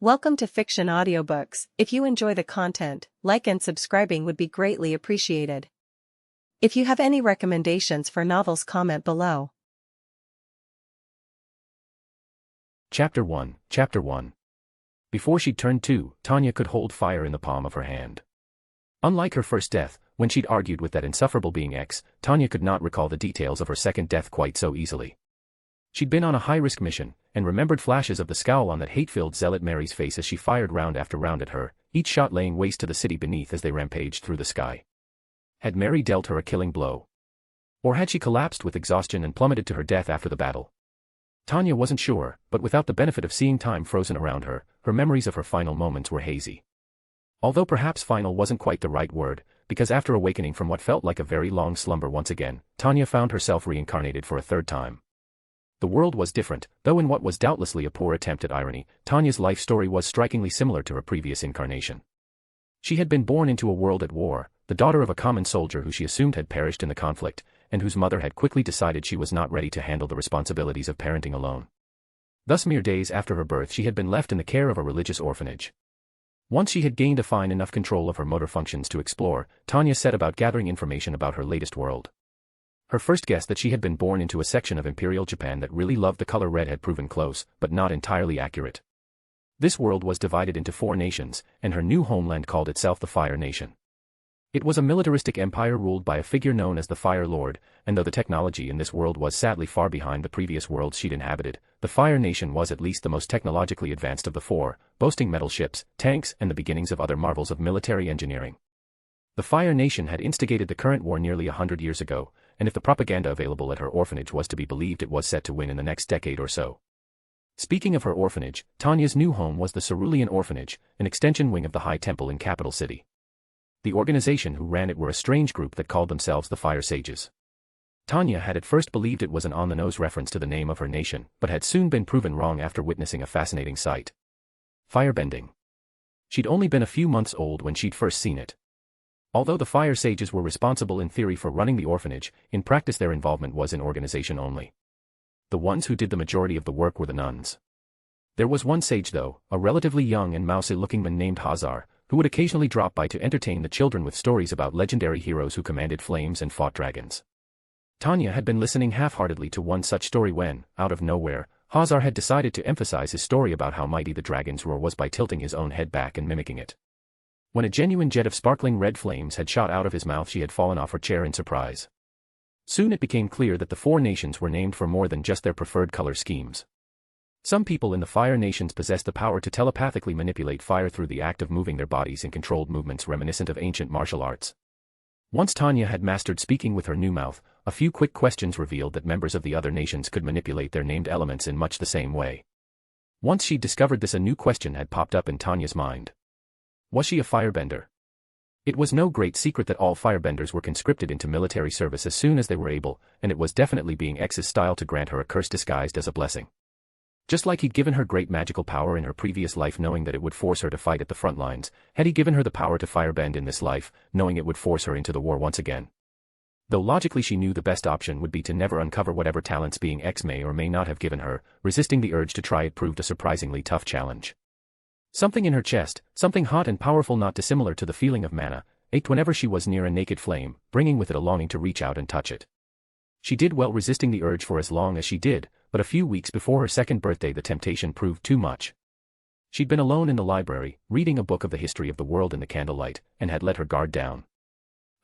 Welcome to Fiction Audiobooks. If you enjoy the content, like and subscribing would be greatly appreciated. If you have any recommendations for novels, comment below. Chapter 1. Before she'd turned 2, Tanya could hold fire in the palm of her hand. Unlike her first death, when she'd argued with that insufferable being X, Tanya could not recall the details of her second death quite so easily. She'd been on a high-risk mission, and remembered flashes of the scowl on that hate-filled zealot Mary's face as she fired round after round at her, each shot laying waste to the city beneath as they rampaged through the sky. Had Mary dealt her a killing blow? Or had she collapsed with exhaustion and plummeted to her death after the battle? Tanya wasn't sure, but without the benefit of seeing time frozen around her, her memories of her final moments were hazy. Although perhaps final wasn't quite the right word, because after awakening from what felt like a very long slumber once again, Tanya found herself reincarnated for a third time. The world was different, though in what was doubtlessly a poor attempt at irony, Tanya's life story was strikingly similar to her previous incarnation. She had been born into a world at war, the daughter of a common soldier who she assumed had perished in the conflict, and whose mother had quickly decided she was not ready to handle the responsibilities of parenting alone. Thus, mere days after her birth, she had been left in the care of a religious orphanage. Once she had gained a fine enough control of her motor functions to explore, Tanya set about gathering information about her latest world. Her first guess that she had been born into a section of Imperial Japan that really loved the color red had proven close, but not entirely accurate. This world was divided into 4 nations, and her new homeland called itself the Fire Nation. It was a militaristic empire ruled by a figure known as the Fire Lord, and though the technology in this world was sadly far behind the previous worlds she'd inhabited, the Fire Nation was at least the most technologically advanced of the 4, boasting metal ships, tanks, and the beginnings of other marvels of military engineering. The Fire Nation had instigated the current war nearly 100 years ago, and if the propaganda available at her orphanage was to be believed, it was set to win in the next decade or so. Speaking of her orphanage, Tanya's new home was the Cerulean Orphanage, an extension wing of the High Temple in Capital City. The organization who ran it were a strange group that called themselves the Fire Sages. Tanya had at first believed it was an on-the-nose reference to the name of her nation, but had soon been proven wrong after witnessing a fascinating sight. Firebending. She'd only been a few months old when she'd first seen it. Although the Fire Sages were responsible in theory for running the orphanage, in practice their involvement was in organization only. The ones who did the majority of the work were the nuns. There was one sage though, a relatively young and mousy-looking man named Ozai, who would occasionally drop by to entertain the children with stories about legendary heroes who commanded flames and fought dragons. Tanya had been listening half-heartedly to one such story when, out of nowhere, Ozai had decided to emphasize his story about how mighty the dragon's roar was by tilting his own head back and mimicking it. When a genuine jet of sparkling red flames had shot out of his mouth, she had fallen off her chair in surprise. Soon it became clear that the 4 nations were named for more than just their preferred color schemes. Some people in the Fire Nations possessed the power to telepathically manipulate fire through the act of moving their bodies in controlled movements reminiscent of ancient martial arts. Once Tanya had mastered speaking with her new mouth, a few quick questions revealed that members of the other nations could manipulate their named elements in much the same way. Once she'd discovered this, a new question had popped up in Tanya's mind. Was she a firebender? It was no great secret that all firebenders were conscripted into military service as soon as they were able, and it was definitely being X's style to grant her a curse disguised as a blessing. Just like he'd given her great magical power in her previous life knowing that it would force her to fight at the front lines, had he given her the power to firebend in this life, knowing it would force her into the war once again. Though logically she knew the best option would be to never uncover whatever talents being X may or may not have given her, resisting the urge to try it proved a surprisingly tough challenge. Something in her chest, something hot and powerful not dissimilar to the feeling of mana, ached whenever she was near a naked flame, bringing with it a longing to reach out and touch it. She did well resisting the urge for as long as she did, but a few weeks before her second birthday the temptation proved too much. She'd been alone in the library, reading a book of the history of the world in the candlelight, and had let her guard down.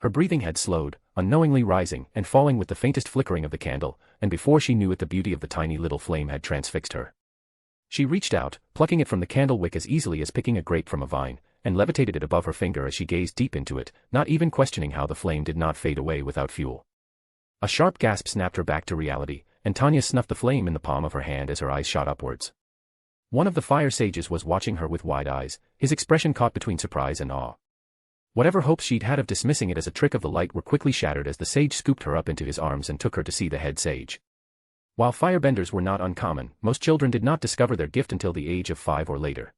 Her breathing had slowed, unknowingly rising and falling with the faintest flickering of the candle, and before she knew it the beauty of the tiny little flame had transfixed her. She reached out, plucking it from the candle wick as easily as picking a grape from a vine, and levitated it above her finger as she gazed deep into it, not even questioning how the flame did not fade away without fuel. A sharp gasp snapped her back to reality, and Tanya snuffed the flame in the palm of her hand as her eyes shot upwards. One of the Fire Sages was watching her with wide eyes, his expression caught between surprise and awe. Whatever hopes she'd had of dismissing it as a trick of the light were quickly shattered as the sage scooped her up into his arms and took her to see the head sage. While firebenders were not uncommon, most children did not discover their gift until the age of 5 or later.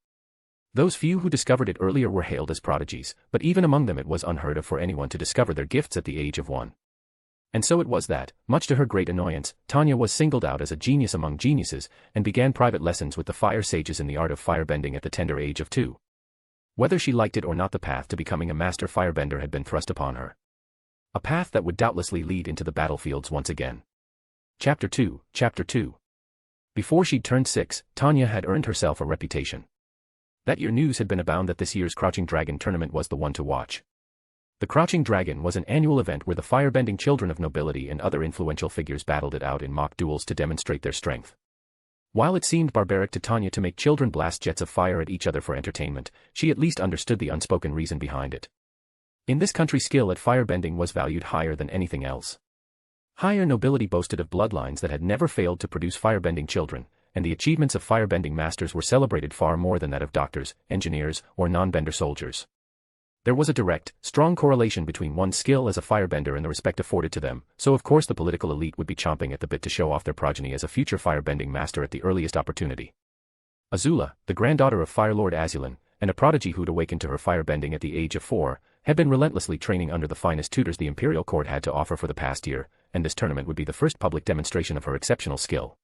Those few who discovered it earlier were hailed as prodigies, but even among them it was unheard of for anyone to discover their gifts at the age of 1. And so it was that, much to her great annoyance, Tanya was singled out as a genius among geniuses, and began private lessons with the fire sages in the art of firebending at the tender age of 2. Whether she liked it or not, the path to becoming a master firebender had been thrust upon her. A path that would doubtlessly lead into the battlefields once again. Chapter 2. Before she'd turned 6, Tanya had earned herself a reputation. That year news had been abound that this year's Crouching Dragon tournament was the one to watch. The Crouching Dragon was an annual event where the firebending children of nobility and other influential figures battled it out in mock duels to demonstrate their strength. While it seemed barbaric to Tanya to make children blast jets of fire at each other for entertainment, she at least understood the unspoken reason behind it. In this country, skill at firebending was valued higher than anything else. Higher nobility boasted of bloodlines that had never failed to produce firebending children, and the achievements of firebending masters were celebrated far more than that of doctors, engineers, or non-bender soldiers. There was a direct, strong correlation between one's skill as a firebender and the respect afforded to them, so of course the political elite would be chomping at the bit to show off their progeny as a future firebending master at the earliest opportunity. Azula, the granddaughter of Fire Lord Azulon, and a prodigy who'd awakened to her firebending at the age of 4, had been relentlessly training under the finest tutors the Imperial Court had to offer for the past year, and this tournament would be the first public demonstration of her exceptional skill.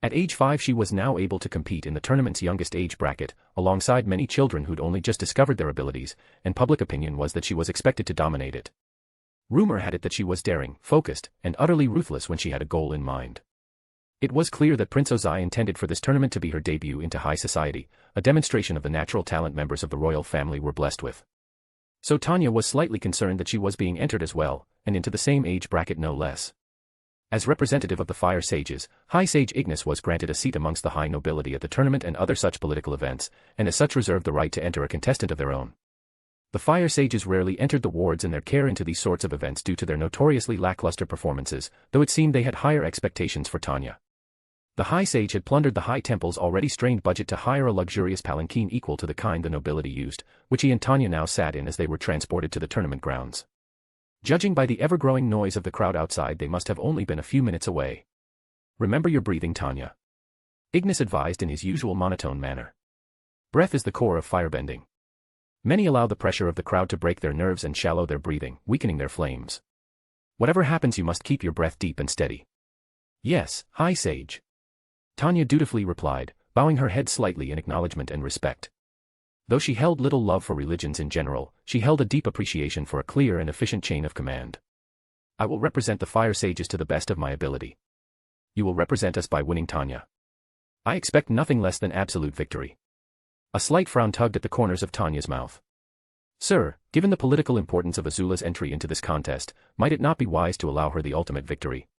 At age 5 she was now able to compete in the tournament's youngest age bracket, alongside many children who'd only just discovered their abilities, and public opinion was that she was expected to dominate it. Rumor had it that she was daring, focused, and utterly ruthless when she had a goal in mind. It was clear that Prince Ozai intended for this tournament to be her debut into high society, a demonstration of the natural talent members of the royal family were blessed with. So Tanya was slightly concerned that she was being entered as well, and into the same age bracket no less. As representative of the Fire Sages, High Sage Ignis was granted a seat amongst the high nobility at the tournament and other such political events, and as such reserved the right to enter a contestant of their own. The Fire Sages rarely entered the wards in their care into these sorts of events due to their notoriously lackluster performances, though it seemed they had higher expectations for Tanya. The High Sage had plundered the High Temple's already strained budget to hire a luxurious palanquin equal to the kind the nobility used, which he and Tanya now sat in as they were transported to the tournament grounds. Judging by the ever-growing noise of the crowd outside, they must have only been a few minutes away. "Remember your breathing, Tanya," Ignis advised in his usual monotone manner. "Breath is the core of firebending. Many allow the pressure of the crowd to break their nerves and shallow their breathing, weakening their flames. Whatever happens, you must keep your breath deep and steady." "Yes, High Sage," Tanya dutifully replied, bowing her head slightly in acknowledgement and respect. Though she held little love for religions in general, she held a deep appreciation for a clear and efficient chain of command. "I will represent the Fire Sages to the best of my ability." "You will represent us by winning, Tanya." "I expect nothing less than absolute victory." A slight frown tugged at the corners of Tanya's mouth. "Sir, given the political importance of Azula's entry into this contest, might it not be wise to allow her the ultimate victory?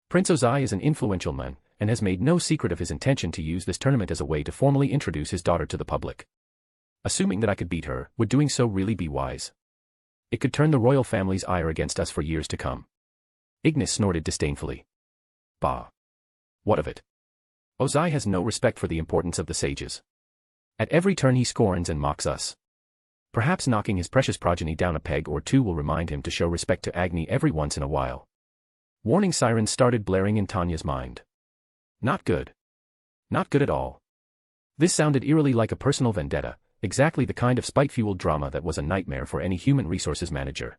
Prince Ozai is an influential man, and has made no secret of his intention to use this tournament as a way to formally introduce his daughter to the public. Assuming that I could beat her, would doing so really be wise? It could turn the royal family's ire against us for years to come." Ignis snorted disdainfully. "Bah! What of it? Ozai has no respect for the importance of the sages. At every turn he scorns and mocks us. Perhaps knocking his precious progeny down a peg or two will remind him to show respect to Agni every once in a while." Warning sirens started blaring in Tanya's mind. Not good. Not good at all. This sounded eerily like a personal vendetta, exactly the kind of spite-fueled drama that was a nightmare for any human resources manager.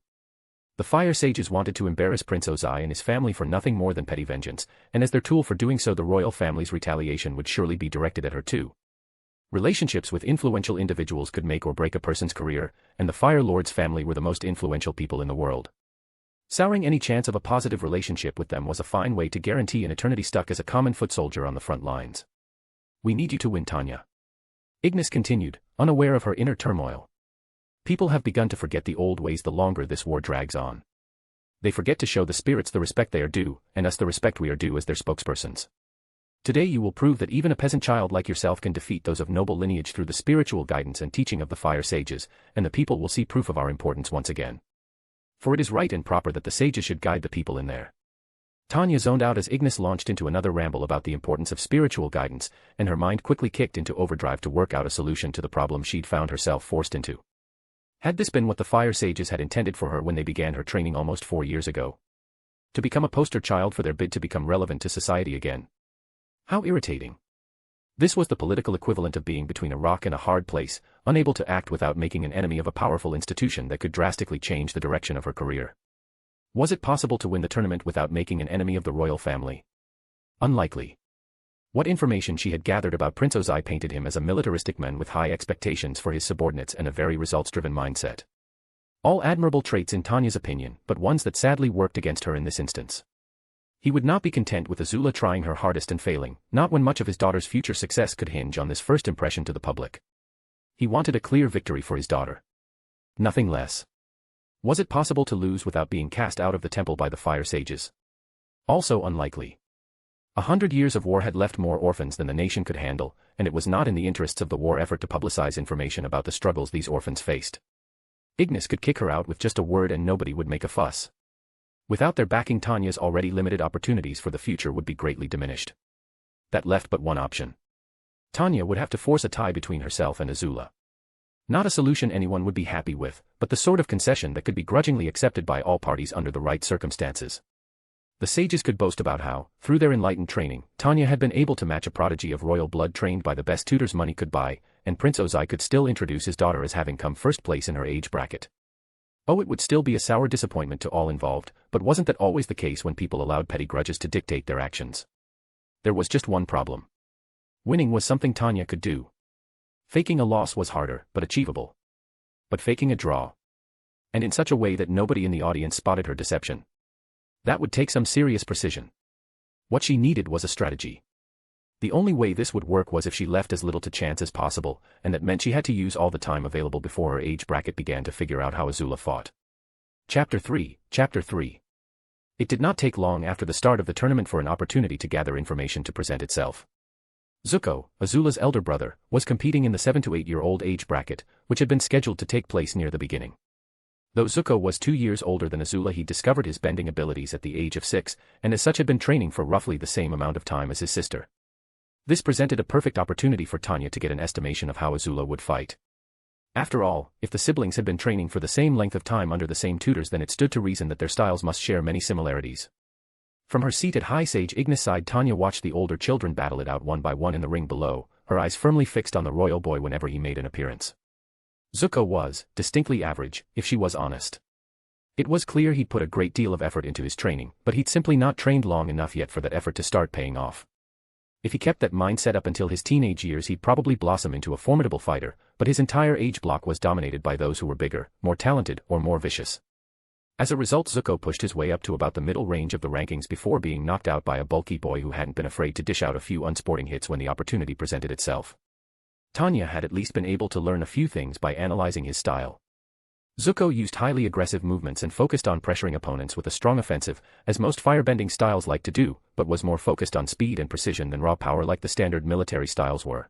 The Fire Sages wanted to embarrass Prince Ozai and his family for nothing more than petty vengeance, and as their tool for doing so the royal family's retaliation would surely be directed at her too. Relationships with influential individuals could make or break a person's career, and the Fire Lord's family were the most influential people in the world. Souring any chance of a positive relationship with them was a fine way to guarantee an eternity stuck as a common foot soldier on the front lines. "We need you to win, Tanya," Ignis continued, unaware of her inner turmoil. "People have begun to forget the old ways the longer this war drags on. They forget to show the spirits the respect they are due, and us the respect we are due as their spokespersons. Today you will prove that even a peasant child like yourself can defeat those of noble lineage through the spiritual guidance and teaching of the Fire Sages, and the people will see proof of our importance once again. For it is right and proper that the sages should guide the people in there." Tanya zoned out as Ignis launched into another ramble about the importance of spiritual guidance, and her mind quickly kicked into overdrive to work out a solution to the problem she'd found herself forced into. Had this been what the Fire Sages had intended for her when they began her training almost 4 years ago? To become a poster child for their bid to become relevant to society again? How irritating. This was the political equivalent of being between a rock and a hard place, unable to act without making an enemy of a powerful institution that could drastically change the direction of her career. Was it possible to win the tournament without making an enemy of the royal family? Unlikely. What information she had gathered about Prince Ozai painted him as a militaristic man with high expectations for his subordinates and a very results-driven mindset. All admirable traits in Tanya's opinion, but ones that sadly worked against her in this instance. He would not be content with Azula trying her hardest and failing, not when much of his daughter's future success could hinge on this first impression to the public. He wanted a clear victory for his daughter. Nothing less. Was it possible to lose without being cast out of the temple by the fire sages? Also unlikely. 100 years of war had left more orphans than the nation could handle, and it was not in the interests of the war effort to publicize information about the struggles these orphans faced. Ignis could kick her out with just a word and nobody would make a fuss. Without their backing, Tanya's already limited opportunities for the future would be greatly diminished. That left but one option. Tanya would have to force a tie between herself and Azula. Not a solution anyone would be happy with, but the sort of concession that could be grudgingly accepted by all parties under the right circumstances. The sages could boast about how, through their enlightened training, Tanya had been able to match a prodigy of royal blood trained by the best tutors money could buy, and Prince Ozai could still introduce his daughter as having come first place in her age bracket. Oh, it would still be a sour disappointment to all involved, but wasn't that always the case when people allowed petty grudges to dictate their actions? There was just one problem. Winning was something Tanya could do. Faking a loss was harder, but achievable. But faking a draw. And in such a way that nobody in the audience spotted her deception. That would take some serious precision. What she needed was a strategy. The only way this would work was if she left as little to chance as possible, and that meant she had to use all the time available before her age bracket began to figure out how Azula fought. Chapter 3. It did not take long after the start of the tournament for an opportunity to gather information to present itself. Zuko, Azula's elder brother, was competing in the 7 to 8-year-old age bracket, which had been scheduled to take place near the beginning. Though Zuko was 2 years older than Azula, he discovered his bending abilities at the age of 6, and as such had been training for roughly the same amount of time as his sister. This presented a perfect opportunity for Tanya to get an estimation of how Azula would fight. After all, if the siblings had been training for the same length of time under the same tutors, then it stood to reason that their styles must share many similarities. From her seat at High Sage Ignis' side, Tanya watched the older children battle it out one by one in the ring below, her eyes firmly fixed on the royal boy whenever he made an appearance. Zuko was, distinctly average, if she was honest. It was clear he'd put a great deal of effort into his training, but he'd simply not trained long enough yet for that effort to start paying off. If he kept that mindset up until his teenage years, he'd probably blossom into a formidable fighter, but his entire age block was dominated by those who were bigger, more talented, or more vicious. As a result, Zuko pushed his way up to about the middle range of the rankings before being knocked out by a bulky boy who hadn't been afraid to dish out a few unsporting hits when the opportunity presented itself. Tanya had at least been able to learn a few things by analyzing his style. Zuko used highly aggressive movements and focused on pressuring opponents with a strong offensive, as most firebending styles like to do, but was more focused on speed and precision than raw power like the standard military styles were.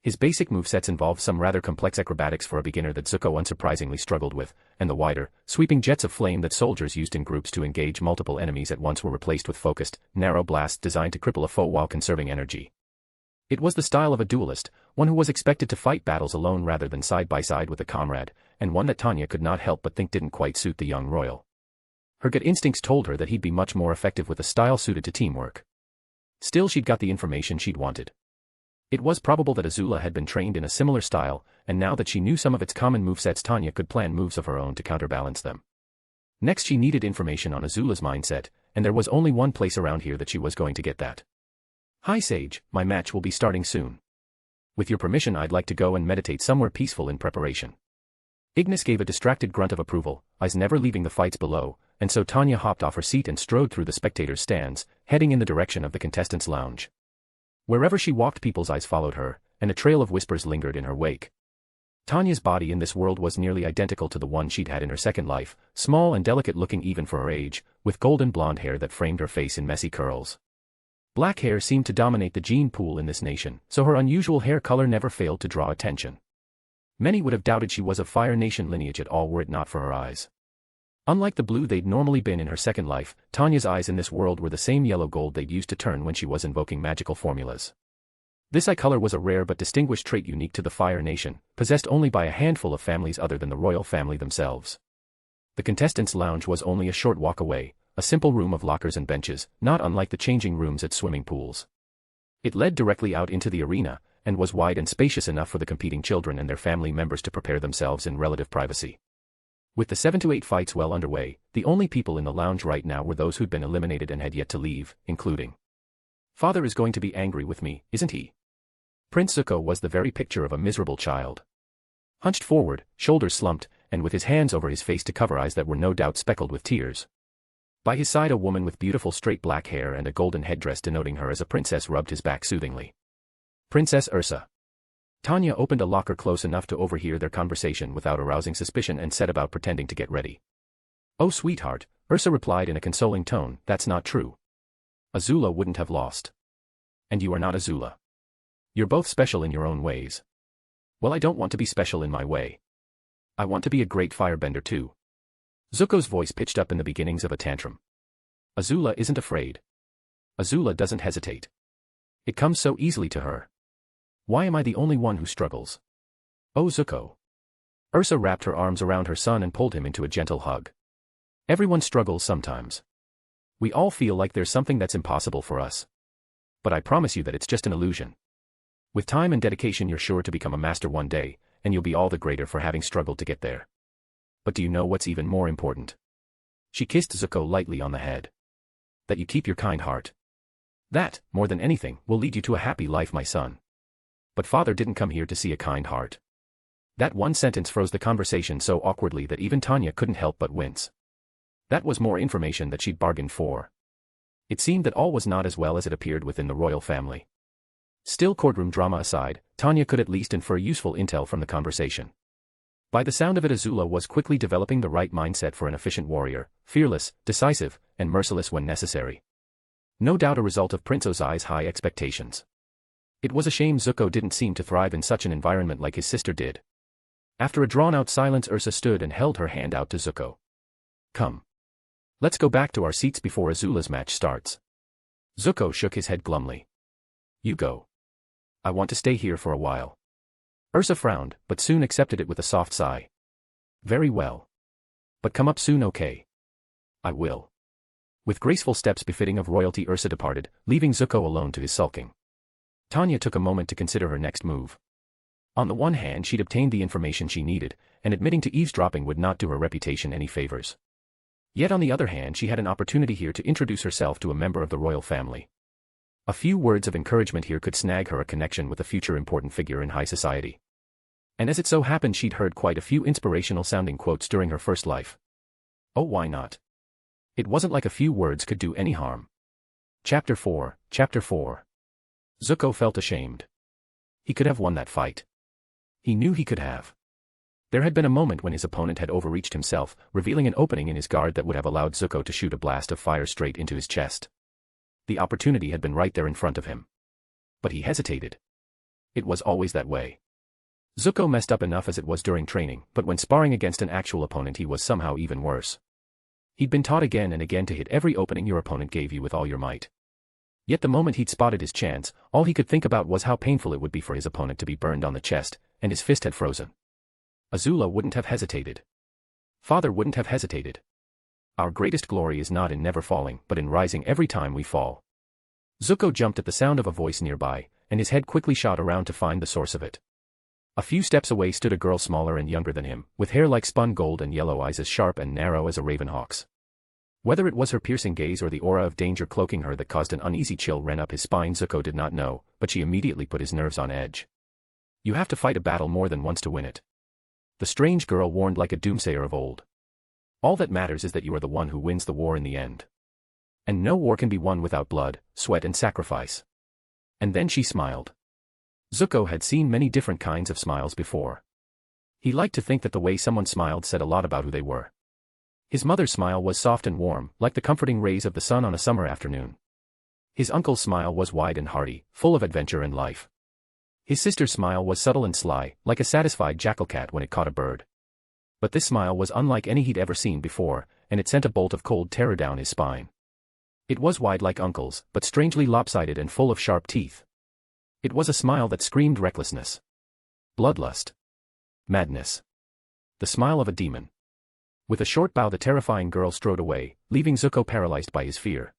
His basic movesets involved some rather complex acrobatics for a beginner that Zuko unsurprisingly struggled with, and the wider, sweeping jets of flame that soldiers used in groups to engage multiple enemies at once were replaced with focused, narrow blasts designed to cripple a foe while conserving energy. It was the style of a duelist, one who was expected to fight battles alone rather than side by side with a comrade, and one that Tanya could not help but think didn't quite suit the young royal. Her gut instincts told her that he'd be much more effective with a style suited to teamwork. Still, she'd got the information she'd wanted. It was probable that Azula had been trained in a similar style, and now that she knew some of its common movesets, Tanya could plan moves of her own to counterbalance them. Next, she needed information on Azula's mindset, and there was only one place around here that she was going to get that. High Sage, my match will be starting soon. With your permission, I'd like to go and meditate somewhere peaceful in preparation. Ignis gave a distracted grunt of approval, eyes never leaving the fights below, and so Tanya hopped off her seat and strode through the spectators' stands, heading in the direction of the contestants' lounge. Wherever she walked, people's eyes followed her, and a trail of whispers lingered in her wake. Tanya's body in this world was nearly identical to the one she'd had in her second life, small and delicate looking even for her age, with golden blonde hair that framed her face in messy curls. Black hair seemed to dominate the gene pool in this nation, so her unusual hair color never failed to draw attention. Many would have doubted she was of Fire Nation lineage at all were it not for her eyes. Unlike the blue they'd normally been in her second life, Tanya's eyes in this world were the same yellow gold they'd used to turn when she was invoking magical formulas. This eye color was a rare but distinguished trait unique to the Fire Nation, possessed only by a handful of families other than the royal family themselves. The contestants' lounge was only a short walk away, a simple room of lockers and benches, not unlike the changing rooms at swimming pools. It led directly out into the arena, and was wide and spacious enough for the competing children and their family members to prepare themselves in relative privacy. With the 7 to 8 fights well underway, the only people in the lounge right now were those who'd been eliminated and had yet to leave, including. Father is going to be angry with me, isn't he? Prince Zuko was the very picture of a miserable child. Hunched forward, shoulders slumped, and with his hands over his face to cover eyes that were no doubt speckled with tears. By his side a woman with beautiful straight black hair and a golden headdress denoting her as a princess rubbed his back soothingly. Princess Ursa. Tanya opened a locker close enough to overhear their conversation without arousing suspicion and set about pretending to get ready. Oh sweetheart, Ursa replied in a consoling tone, that's not true. Azula wouldn't have lost. And you are not Azula. You're both special in your own ways. Well, I don't want to be special in my way. I want to be a great firebender too. Zuko's voice pitched up in the beginnings of a tantrum. Azula isn't afraid. Azula doesn't hesitate. It comes so easily to her. Why am I the only one who struggles? Oh Zuko. Ursa wrapped her arms around her son and pulled him into a gentle hug. Everyone struggles sometimes. We all feel like there's something that's impossible for us. But I promise you that it's just an illusion. With time and dedication you're sure to become a master one day, and you'll be all the greater for having struggled to get there. But do you know what's even more important? She kissed Zuko lightly on the head. That you keep your kind heart. That, more than anything, will lead you to a happy life, my son. But father didn't come here to see a kind heart. That one sentence froze the conversation so awkwardly that even Tanya couldn't help but wince. That was more information that she'd bargained for. It seemed that all was not as well as it appeared within the royal family. Still, courtroom drama aside, Tanya could at least infer useful intel from the conversation. By the sound of it, Azula was quickly developing the right mindset for an efficient warrior, fearless, decisive, and merciless when necessary. No doubt a result of Prince Ozai's high expectations. It was a shame Zuko didn't seem to thrive in such an environment like his sister did. After a drawn-out silence, Ursa stood and held her hand out to Zuko. Come. Let's go back to our seats before Azula's match starts. Zuko shook his head glumly. You go. I want to stay here for a while. Ursa frowned, but soon accepted it with a soft sigh. Very well. But come up soon, okay? I will. With graceful steps befitting of royalty, Ursa departed, leaving Zuko alone to his sulking. Tanya took a moment to consider her next move. On the one hand, she'd obtained the information she needed, and admitting to eavesdropping would not do her reputation any favors. Yet on the other hand, she had an opportunity here to introduce herself to a member of the royal family. A few words of encouragement here could snag her a connection with a future important figure in high society. And as it so happened, she'd heard quite a few inspirational-sounding quotes during her first life. Oh, why not? It wasn't like a few words could do any harm. Chapter 4. Zuko felt ashamed. He could have won that fight. He knew he could have. There had been a moment when his opponent had overreached himself, revealing an opening in his guard that would have allowed Zuko to shoot a blast of fire straight into his chest. The opportunity had been right there in front of him. But he hesitated. It was always that way. Zuko messed up enough as it was during training, but when sparring against an actual opponent he was somehow even worse. He'd been taught again and again to hit every opening your opponent gave you with all your might. Yet the moment he'd spotted his chance, all he could think about was how painful it would be for his opponent to be burned on the chest, and his fist had frozen. Azula wouldn't have hesitated. Father wouldn't have hesitated. Our greatest glory is not in never falling, but in rising every time we fall. Zuko jumped at the sound of a voice nearby, and his head quickly shot around to find the source of it. A few steps away stood a girl smaller and younger than him, with hair like spun gold and yellow eyes as sharp and narrow as a ravenhawk's. Whether it was her piercing gaze or the aura of danger cloaking her that caused an uneasy chill ran up his spine, Zuko did not know, but she immediately put his nerves on edge. You have to fight a battle more than once to win it. The strange girl warned like a doomsayer of old. All that matters is that you are the one who wins the war in the end. And no war can be won without blood, sweat and sacrifice. And then she smiled. Zuko had seen many different kinds of smiles before. He liked to think that the way someone smiled said a lot about who they were. His mother's smile was soft and warm, like the comforting rays of the sun on a summer afternoon. His uncle's smile was wide and hearty, full of adventure and life. His sister's smile was subtle and sly, like a satisfied jackal-cat when it caught a bird. But this smile was unlike any he'd ever seen before, and it sent a bolt of cold terror down his spine. It was wide like Uncle's, but strangely lopsided and full of sharp teeth. It was a smile that screamed recklessness, bloodlust, madness. The smile of a demon. With a short bow the terrifying girl strode away, leaving Zuko paralyzed by his fear.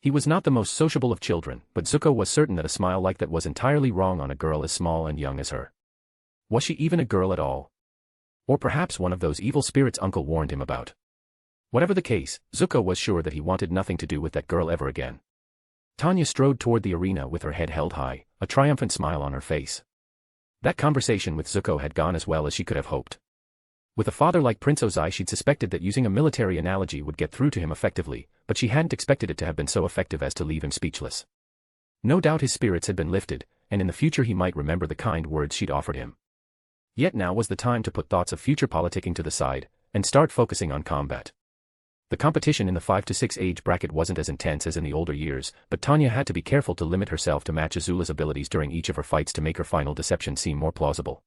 He was not the most sociable of children, but Zuko was certain that a smile like that was entirely wrong on a girl as small and young as her. Was she even a girl at all? Or perhaps one of those evil spirits Uncle warned him about. Whatever the case, Zuko was sure that he wanted nothing to do with that girl ever again. Tanya strode toward the arena with her head held high, a triumphant smile on her face. That conversation with Zuko had gone as well as she could have hoped. With a father like Prince Ozai, she'd suspected that using a military analogy would get through to him effectively, but she hadn't expected it to have been so effective as to leave him speechless. No doubt his spirits had been lifted, and in the future he might remember the kind words she'd offered him. Yet now was the time to put thoughts of future politicking to the side, and start focusing on combat. The competition in the 5 to 6 age bracket wasn't as intense as in the older years, but Tanya had to be careful to limit herself to match Azula's abilities during each of her fights to make her final deception seem more plausible.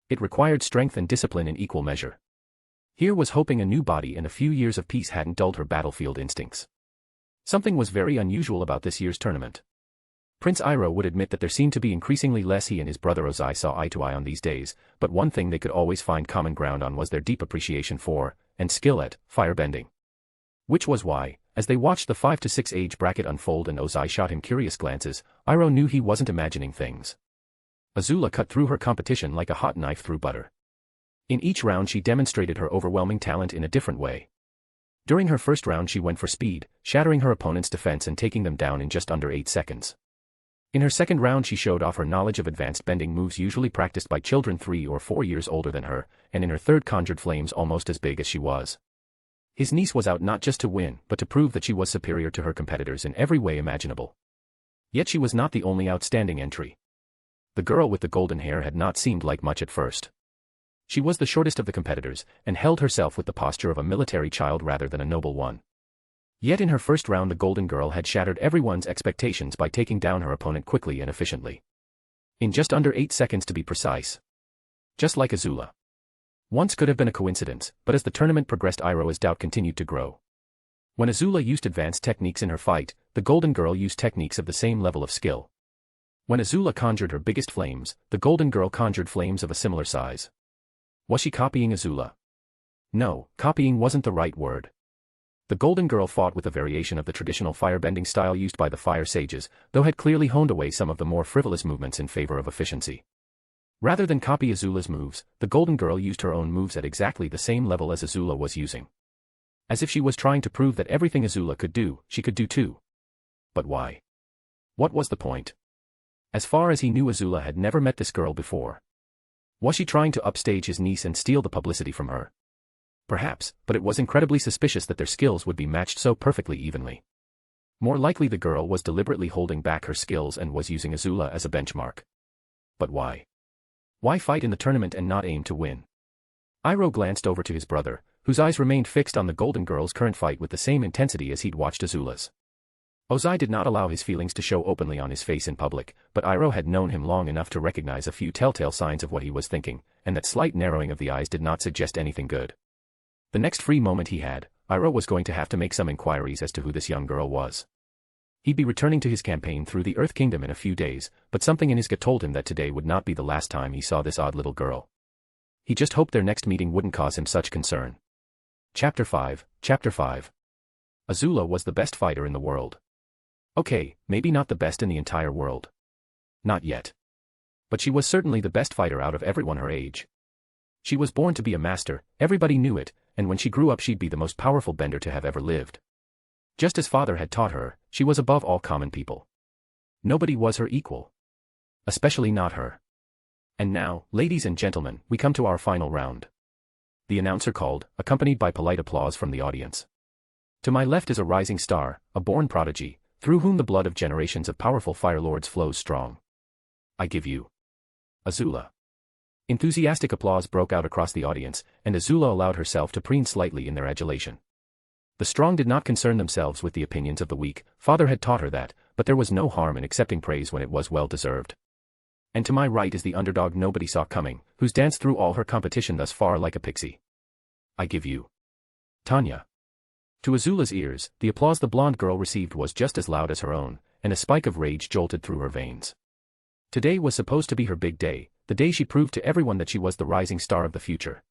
It required strength and discipline in equal measure. Here was hoping a new body and a few years of peace hadn't dulled her battlefield instincts. Something was very unusual about this year's tournament. Prince Iroh would admit that there seemed to be increasingly less he and his brother Ozai saw eye to eye on these days, but one thing they could always find common ground on was their deep appreciation for, and skill at, firebending. Which was why, as they watched the 5 to 6 age bracket unfold and Ozai shot him curious glances, Iroh knew he wasn't imagining things. Azula cut through her competition like a hot knife through butter. In each round she demonstrated her overwhelming talent in a different way. During her first round she went for speed, shattering her opponent's defense and taking them down in just under 8 seconds. In her second round she showed off her knowledge of advanced bending moves usually practiced by children 3 or 4 years older than her, and in her third conjured flames almost as big as she was. His niece was out not just to win, but to prove that she was superior to her competitors in every way imaginable. Yet she was not the only outstanding entry. The girl with the golden hair had not seemed like much at first. She was the shortest of the competitors, and held herself with the posture of a military child rather than a noble one. Yet in her first round the golden girl had shattered everyone's expectations by taking down her opponent quickly and efficiently. In just under 8 seconds to be precise. Just like Azula. Once could have been a coincidence, but as the tournament progressed Iroh's doubt continued to grow. When Azula used advanced techniques in her fight, the golden girl used techniques of the same level of skill. When Azula conjured her biggest flames, the golden girl conjured flames of a similar size. Was she copying Azula? No, copying wasn't the right word. The golden girl fought with a variation of the traditional firebending style used by the fire sages, though had clearly honed away some of the more frivolous movements in favor of efficiency. Rather than copy Azula's moves, the golden girl used her own moves at exactly the same level as Azula was using. As if she was trying to prove that everything Azula could do, she could do too. But why? What was the point? As far as he knew, Azula had never met this girl before. Was she trying to upstage his niece and steal the publicity from her? Perhaps, but it was incredibly suspicious that their skills would be matched so perfectly evenly. More likely the girl was deliberately holding back her skills and was using Azula as a benchmark. But why? Why fight in the tournament and not aim to win? Iroh glanced over to his brother, whose eyes remained fixed on the golden girl's current fight with the same intensity as he'd watched Azula's. Ozai did not allow his feelings to show openly on his face in public, but Iroh had known him long enough to recognize a few telltale signs of what he was thinking, and that slight narrowing of the eyes did not suggest anything good. The next free moment he had, Iroh was going to have to make some inquiries as to who this young girl was. He'd be returning to his campaign through the Earth Kingdom in a few days, but something in his gut told him that today would not be the last time he saw this odd little girl. He just hoped their next meeting wouldn't cause him such concern. Chapter 5. Azula was the best fighter in the world. Okay, maybe not the best in the entire world. Not yet. But she was certainly the best fighter out of everyone her age. She was born to be a master, everybody knew it, and when she grew up she'd be the most powerful bender to have ever lived. Just as father had taught her, she was above all common people. Nobody was her equal. Especially not her. And now, ladies and gentlemen, we come to our final round. The announcer called, accompanied by polite applause from the audience. To my left is a rising star, a born prodigy, through whom the blood of generations of powerful fire lords flows strong. I give you Azula. Enthusiastic applause broke out across the audience, and Azula allowed herself to preen slightly in their adulation. The strong did not concern themselves with the opinions of the weak, father had taught her that, but there was no harm in accepting praise when it was well deserved. And to my right is the underdog nobody saw coming, who's danced through all her competition thus far like a pixie. I give you Tanya. To Azula's ears, the applause the blonde girl received was just as loud as her own, and a spike of rage jolted through her veins. Today was supposed to be her big day, the day she proved to everyone that she was the rising star of the future.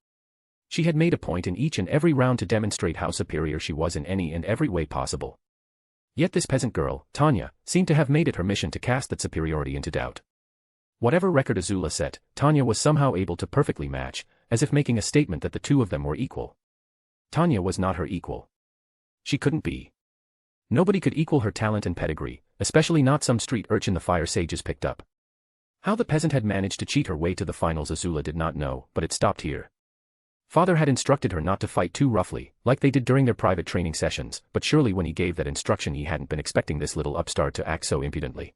She had made a point in each and every round to demonstrate how superior she was in any and every way possible. Yet this peasant girl, Tanya, seemed to have made it her mission to cast that superiority into doubt. Whatever record Azula set, Tanya was somehow able to perfectly match, as if making a statement that the two of them were equal. Tanya was not her equal. She couldn't be. Nobody could equal her talent and pedigree, especially not some street urchin the fire sages picked up. How the peasant had managed to cheat her way to the finals Azula did not know, but it stopped here. Father had instructed her not to fight too roughly, like they did during their private training sessions, but surely when he gave that instruction he hadn't been expecting this little upstart to act so impudently.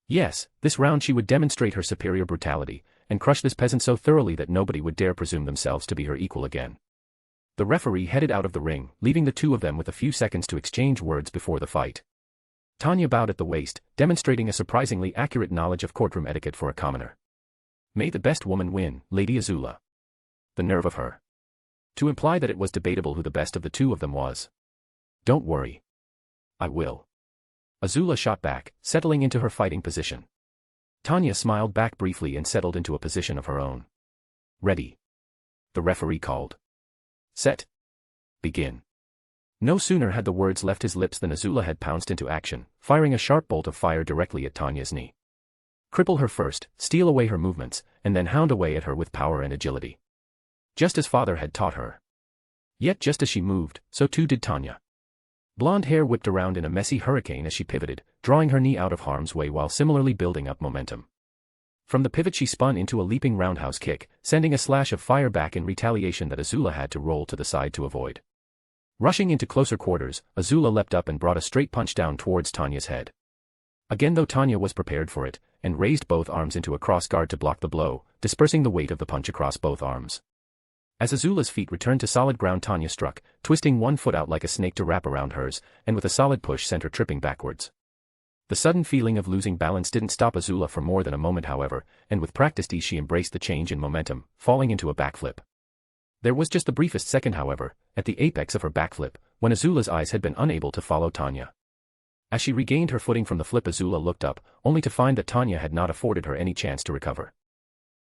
Yes, this round she would demonstrate her superior brutality, and crush this peasant so thoroughly that nobody would dare presume themselves to be her equal again. The referee headed out of the ring, leaving the two of them with a few seconds to exchange words before the fight. Tanya bowed at the waist, demonstrating a surprisingly accurate knowledge of courtroom etiquette for a commoner. May the best woman win, Lady Azula. The nerve of her. To imply that it was debatable who the best of the two of them was. Don't worry. I will. Azula shot back, settling into her fighting position. Tanya smiled back briefly and settled into a position of her own. Ready. The referee called. Set. Begin. No sooner had the words left his lips than Azula had pounced into action, firing a sharp bolt of fire directly at Tanya's knee. Cripple her first, steal away her movements, and then hound away at her with power and agility. Just as father had taught her. Yet just as she moved, so too did Tanya. Blonde hair whipped around in a messy hurricane as she pivoted, drawing her knee out of harm's way while similarly building up momentum. From the pivot she spun into a leaping roundhouse kick, sending a slash of fire back in retaliation that Azula had to roll to the side to avoid. Rushing into closer quarters, Azula leapt up and brought a straight punch down towards Tanya's head. Again though Tanya was prepared for it, and raised both arms into a cross guard to block the blow, dispersing the weight of the punch across both arms. As Azula's feet returned to solid ground, Tanya struck, twisting one foot out like a snake to wrap around hers, and with a solid push sent her tripping backwards. The sudden feeling of losing balance didn't stop Azula for more than a moment however, and with practiced ease she embraced the change in momentum, falling into a backflip. There was just the briefest second however, at the apex of her backflip, when Azula's eyes had been unable to follow Tanya. As she regained her footing from the flip, Azula looked up, only to find that Tanya had not afforded her any chance to recover.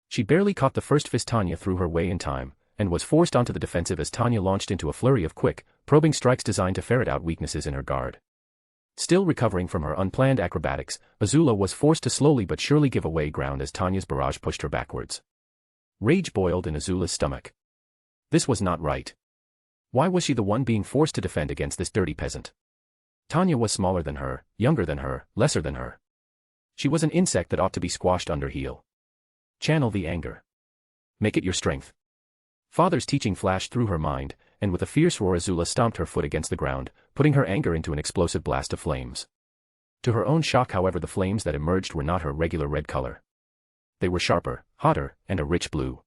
She barely caught the first fist Tanya threw her way in time, and was forced onto the defensive as Tanya launched into a flurry of quick, probing strikes designed to ferret out weaknesses in her guard. Still recovering from her unplanned acrobatics, Azula was forced to slowly but surely give away ground as Tanya's barrage pushed her backwards. Rage boiled in Azula's stomach. This was not right. Why was she the one being forced to defend against this dirty peasant? Tanya was smaller than her, younger than her, lesser than her. She was an insect that ought to be squashed under heel. Channel the anger. Make it your strength. Father's teaching flashed through her mind, and with a fierce roar Azula stomped her foot against the ground, putting her anger into an explosive blast of flames. To her own shock however, the flames that emerged were not her regular red color. They were sharper, hotter, and a rich blue.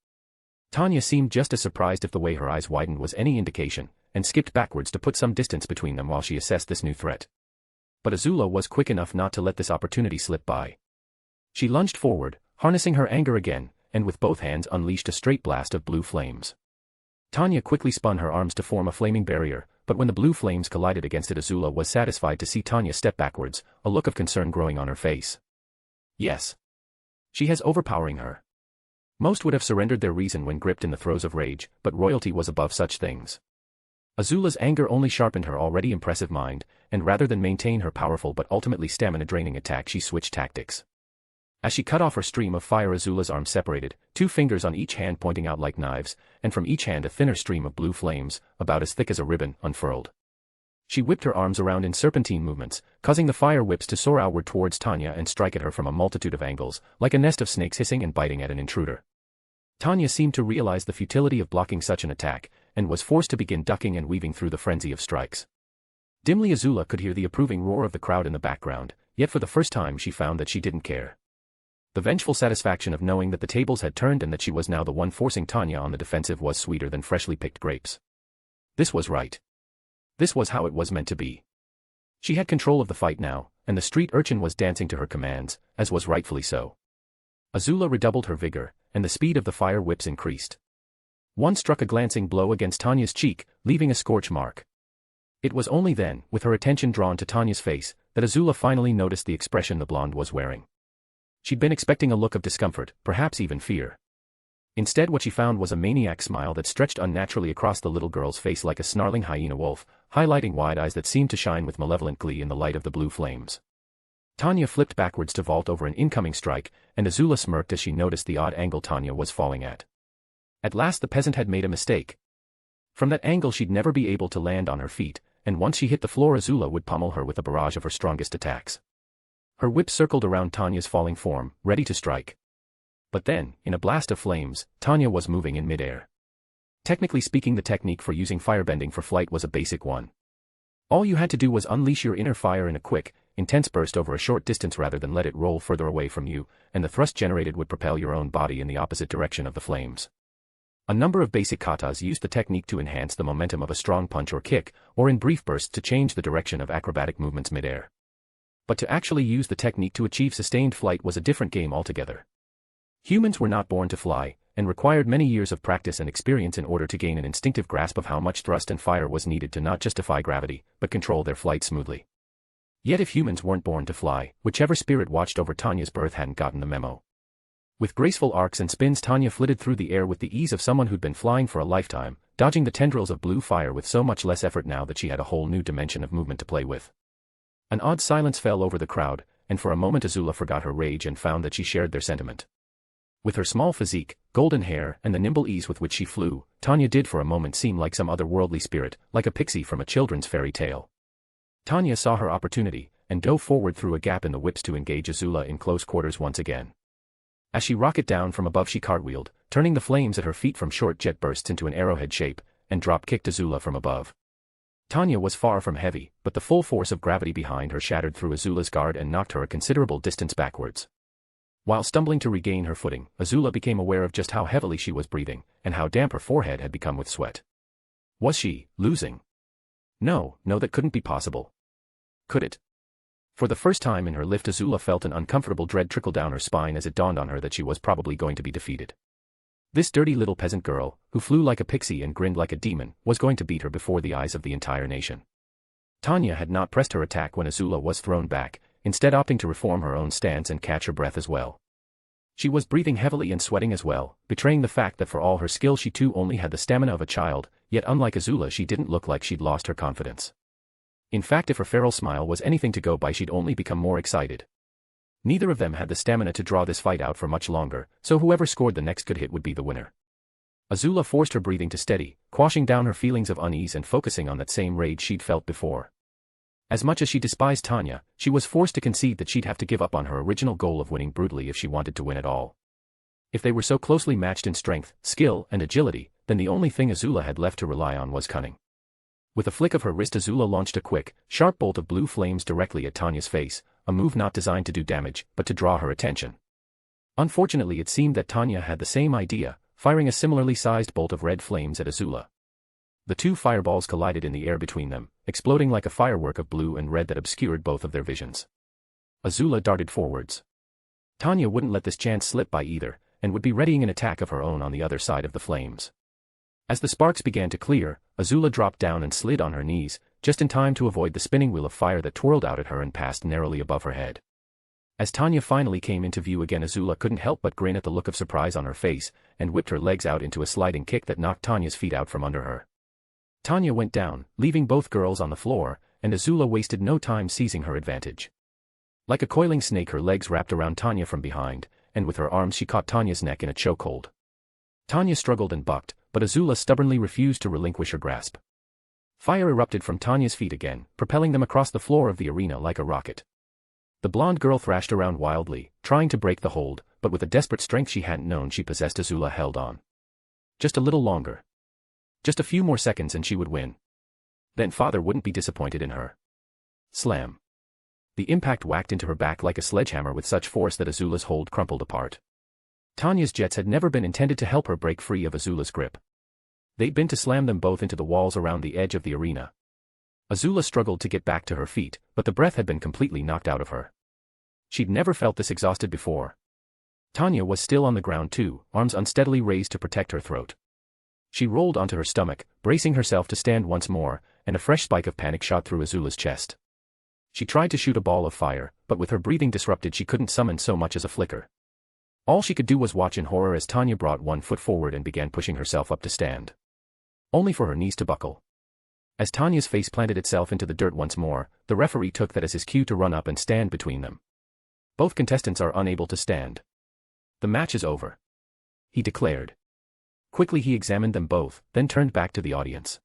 Tanya seemed just as surprised if the way her eyes widened was any indication, and skipped backwards to put some distance between them while she assessed this new threat. But Azula was quick enough not to let this opportunity slip by. She lunged forward, harnessing her anger again, and with both hands unleashed a straight blast of blue flames. Tanya quickly spun her arms to form a flaming barrier, but when the blue flames collided against it, Azula was satisfied to see Tanya step backwards, a look of concern growing on her face. Yes. She has overpowering her. Most would have surrendered their reason when gripped in the throes of rage, but royalty was above such things. Azula's anger only sharpened her already impressive mind, and rather than maintain her powerful but ultimately stamina-draining attack, she switched tactics. As she cut off her stream of fire, Azula's arms separated, 2 fingers on each hand pointing out like knives, and from each hand a thinner stream of blue flames, about as thick as a ribbon, unfurled. She whipped her arms around in serpentine movements, causing the fire whips to soar outward towards Tanya and strike at her from a multitude of angles, like a nest of snakes hissing and biting at an intruder. Tanya seemed to realize the futility of blocking such an attack, and was forced to begin ducking and weaving through the frenzy of strikes. Dimly Azula could hear the approving roar of the crowd in the background, yet for the first time she found that she didn't care. The vengeful satisfaction of knowing that the tables had turned and that she was now the one forcing Tanya on the defensive was sweeter than freshly picked grapes. This was right. This was how it was meant to be. She had control of the fight now, and the street urchin was dancing to her commands, as was rightfully so. Azula redoubled her vigor, and the speed of the fire whips increased. One struck a glancing blow against Tanya's cheek, leaving a scorch mark. It was only then, with her attention drawn to Tanya's face, that Azula finally noticed the expression the blonde was wearing. She'd been expecting a look of discomfort, perhaps even fear. Instead, what she found was a maniac smile that stretched unnaturally across the little girl's face like a snarling hyena wolf, highlighting wide eyes that seemed to shine with malevolent glee in the light of the blue flames. Tanya flipped backwards to vault over an incoming strike, and Azula smirked as she noticed the odd angle Tanya was falling at. At last the peasant had made a mistake. From that angle she'd never be able to land on her feet, and once she hit the floor Azula would pummel her with a barrage of her strongest attacks. Her whip circled around Tanya's falling form, ready to strike. But then, in a blast of flames, Tanya was moving in midair. Technically speaking, the technique for using firebending for flight was a basic one. All you had to do was unleash your inner fire in a quick, intense burst over a short distance rather than let it roll further away from you, and the thrust generated would propel your own body in the opposite direction of the flames. A number of basic katas used the technique to enhance the momentum of a strong punch or kick, or in brief bursts to change the direction of acrobatic movements midair. But to actually use the technique to achieve sustained flight was a different game altogether. Humans were not born to fly, and required many years of practice and experience in order to gain an instinctive grasp of how much thrust and fire was needed to not just defy gravity, but control their flight smoothly. Yet if humans weren't born to fly, whichever spirit watched over Tanya's birth hadn't gotten the memo. With graceful arcs and spins Tanya flitted through the air with the ease of someone who'd been flying for a lifetime, dodging the tendrils of blue fire with so much less effort now that she had a whole new dimension of movement to play with. An odd silence fell over the crowd, and for a moment Azula forgot her rage and found that she shared their sentiment. With her small physique, golden hair, and the nimble ease with which she flew, Tanya did for a moment seem like some otherworldly spirit, like a pixie from a children's fairy tale. Tanya saw her opportunity, and dove forward through a gap in the whips to engage Azula in close quarters once again. As she rocketed down from above she cartwheeled, turning the flames at her feet from short jet bursts into an arrowhead shape, and drop-kicked Azula from above. Tanya was far from heavy, but the full force of gravity behind her shattered through Azula's guard and knocked her a considerable distance backwards. While stumbling to regain her footing, Azula became aware of just how heavily she was breathing, and how damp her forehead had become with sweat. Was she losing? No, that couldn't be possible. Could it? For the first time in her lift Azula felt an uncomfortable dread trickle down her spine as it dawned on her that she was probably going to be defeated. This dirty little peasant girl, who flew like a pixie and grinned like a demon, was going to beat her before the eyes of the entire nation. Tanya had not pressed her attack when Azula was thrown back, instead opting to reform her own stance and catch her breath as well. She was breathing heavily and sweating as well, betraying the fact that for all her skill she too only had the stamina of a child, yet unlike Azula she didn't look like she'd lost her confidence. In fact, if her feral smile was anything to go by she'd only become more excited. Neither of them had the stamina to draw this fight out for much longer, so whoever scored the next good hit would be the winner. Azula forced her breathing to steady, quashing down her feelings of unease and focusing on that same rage she'd felt before. As much as she despised Tanya, she was forced to concede that she'd have to give up on her original goal of winning brutally if she wanted to win at all. If they were so closely matched in strength, skill, and agility, then the only thing Azula had left to rely on was cunning. With a flick of her wrist Azula launched a quick, sharp bolt of blue flames directly at Tanya's face, a move not designed to do damage, but to draw her attention. Unfortunately it seemed that Tanya had the same idea, firing a similarly sized bolt of red flames at Azula. The two fireballs collided in the air between them, exploding like a firework of blue and red that obscured both of their visions. Azula darted forwards. Tanya wouldn't let this chance slip by either, and would be readying an attack of her own on the other side of the flames. As the sparks began to clear, Azula dropped down and slid on her knees, just in time to avoid the spinning wheel of fire that twirled out at her and passed narrowly above her head. As Tanya finally came into view again Azula couldn't help but grin at the look of surprise on her face, and whipped her legs out into a sliding kick that knocked Tanya's feet out from under her. Tanya went down, leaving both girls on the floor, and Azula wasted no time seizing her advantage. Like a coiling snake her legs wrapped around Tanya from behind, and with her arms she caught Tanya's neck in a chokehold. Tanya struggled and bucked, but Azula stubbornly refused to relinquish her grasp. Fire erupted from Tanya's feet again, propelling them across the floor of the arena like a rocket. The blonde girl thrashed around wildly, trying to break the hold, but with a desperate strength she hadn't known she possessed Azula held on. Just a little longer. Just a few more seconds and she would win. Then father wouldn't be disappointed in her. Slam. The impact whacked into her back like a sledgehammer with such force that Azula's hold crumpled apart. Tanya's jets had never been intended to help her break free of Azula's grip. They'd been to slam them both into the walls around the edge of the arena. Azula struggled to get back to her feet, but the breath had been completely knocked out of her. She'd never felt this exhausted before. Tanya was still on the ground too, arms unsteadily raised to protect her throat. She rolled onto her stomach, bracing herself to stand once more, and a fresh spike of panic shot through Azula's chest. She tried to shoot a ball of fire, but with her breathing disrupted she couldn't summon so much as a flicker. All she could do was watch in horror as Tanya brought one foot forward and began pushing herself up to stand. Only for her knees to buckle. As Tanya's face planted itself into the dirt once more, the referee took that as his cue to run up and stand between them. Both contestants are unable to stand. The match is over, he declared. Quickly he examined them both, then turned back to the audience.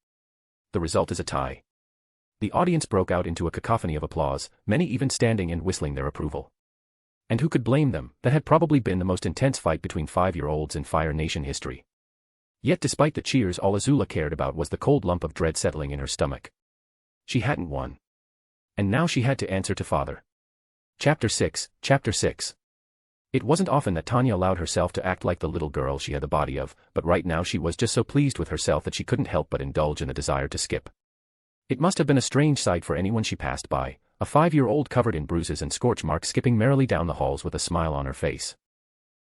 The result is a tie. The audience broke out into a cacophony of applause, many even standing and whistling their approval. And who could blame them? That had probably been the most intense fight between 5-year-olds in Fire Nation history. Yet despite the cheers, all Azula cared about was the cold lump of dread settling in her stomach. She hadn't won. And now she had to answer to Father. Chapter 6. It wasn't often that Tanya allowed herself to act like the little girl she had the body of, but right now she was just so pleased with herself that she couldn't help but indulge in the desire to skip. It must have been a strange sight for anyone she passed by, a 5-year-old covered in bruises and scorch marks skipping merrily down the halls with a smile on her face.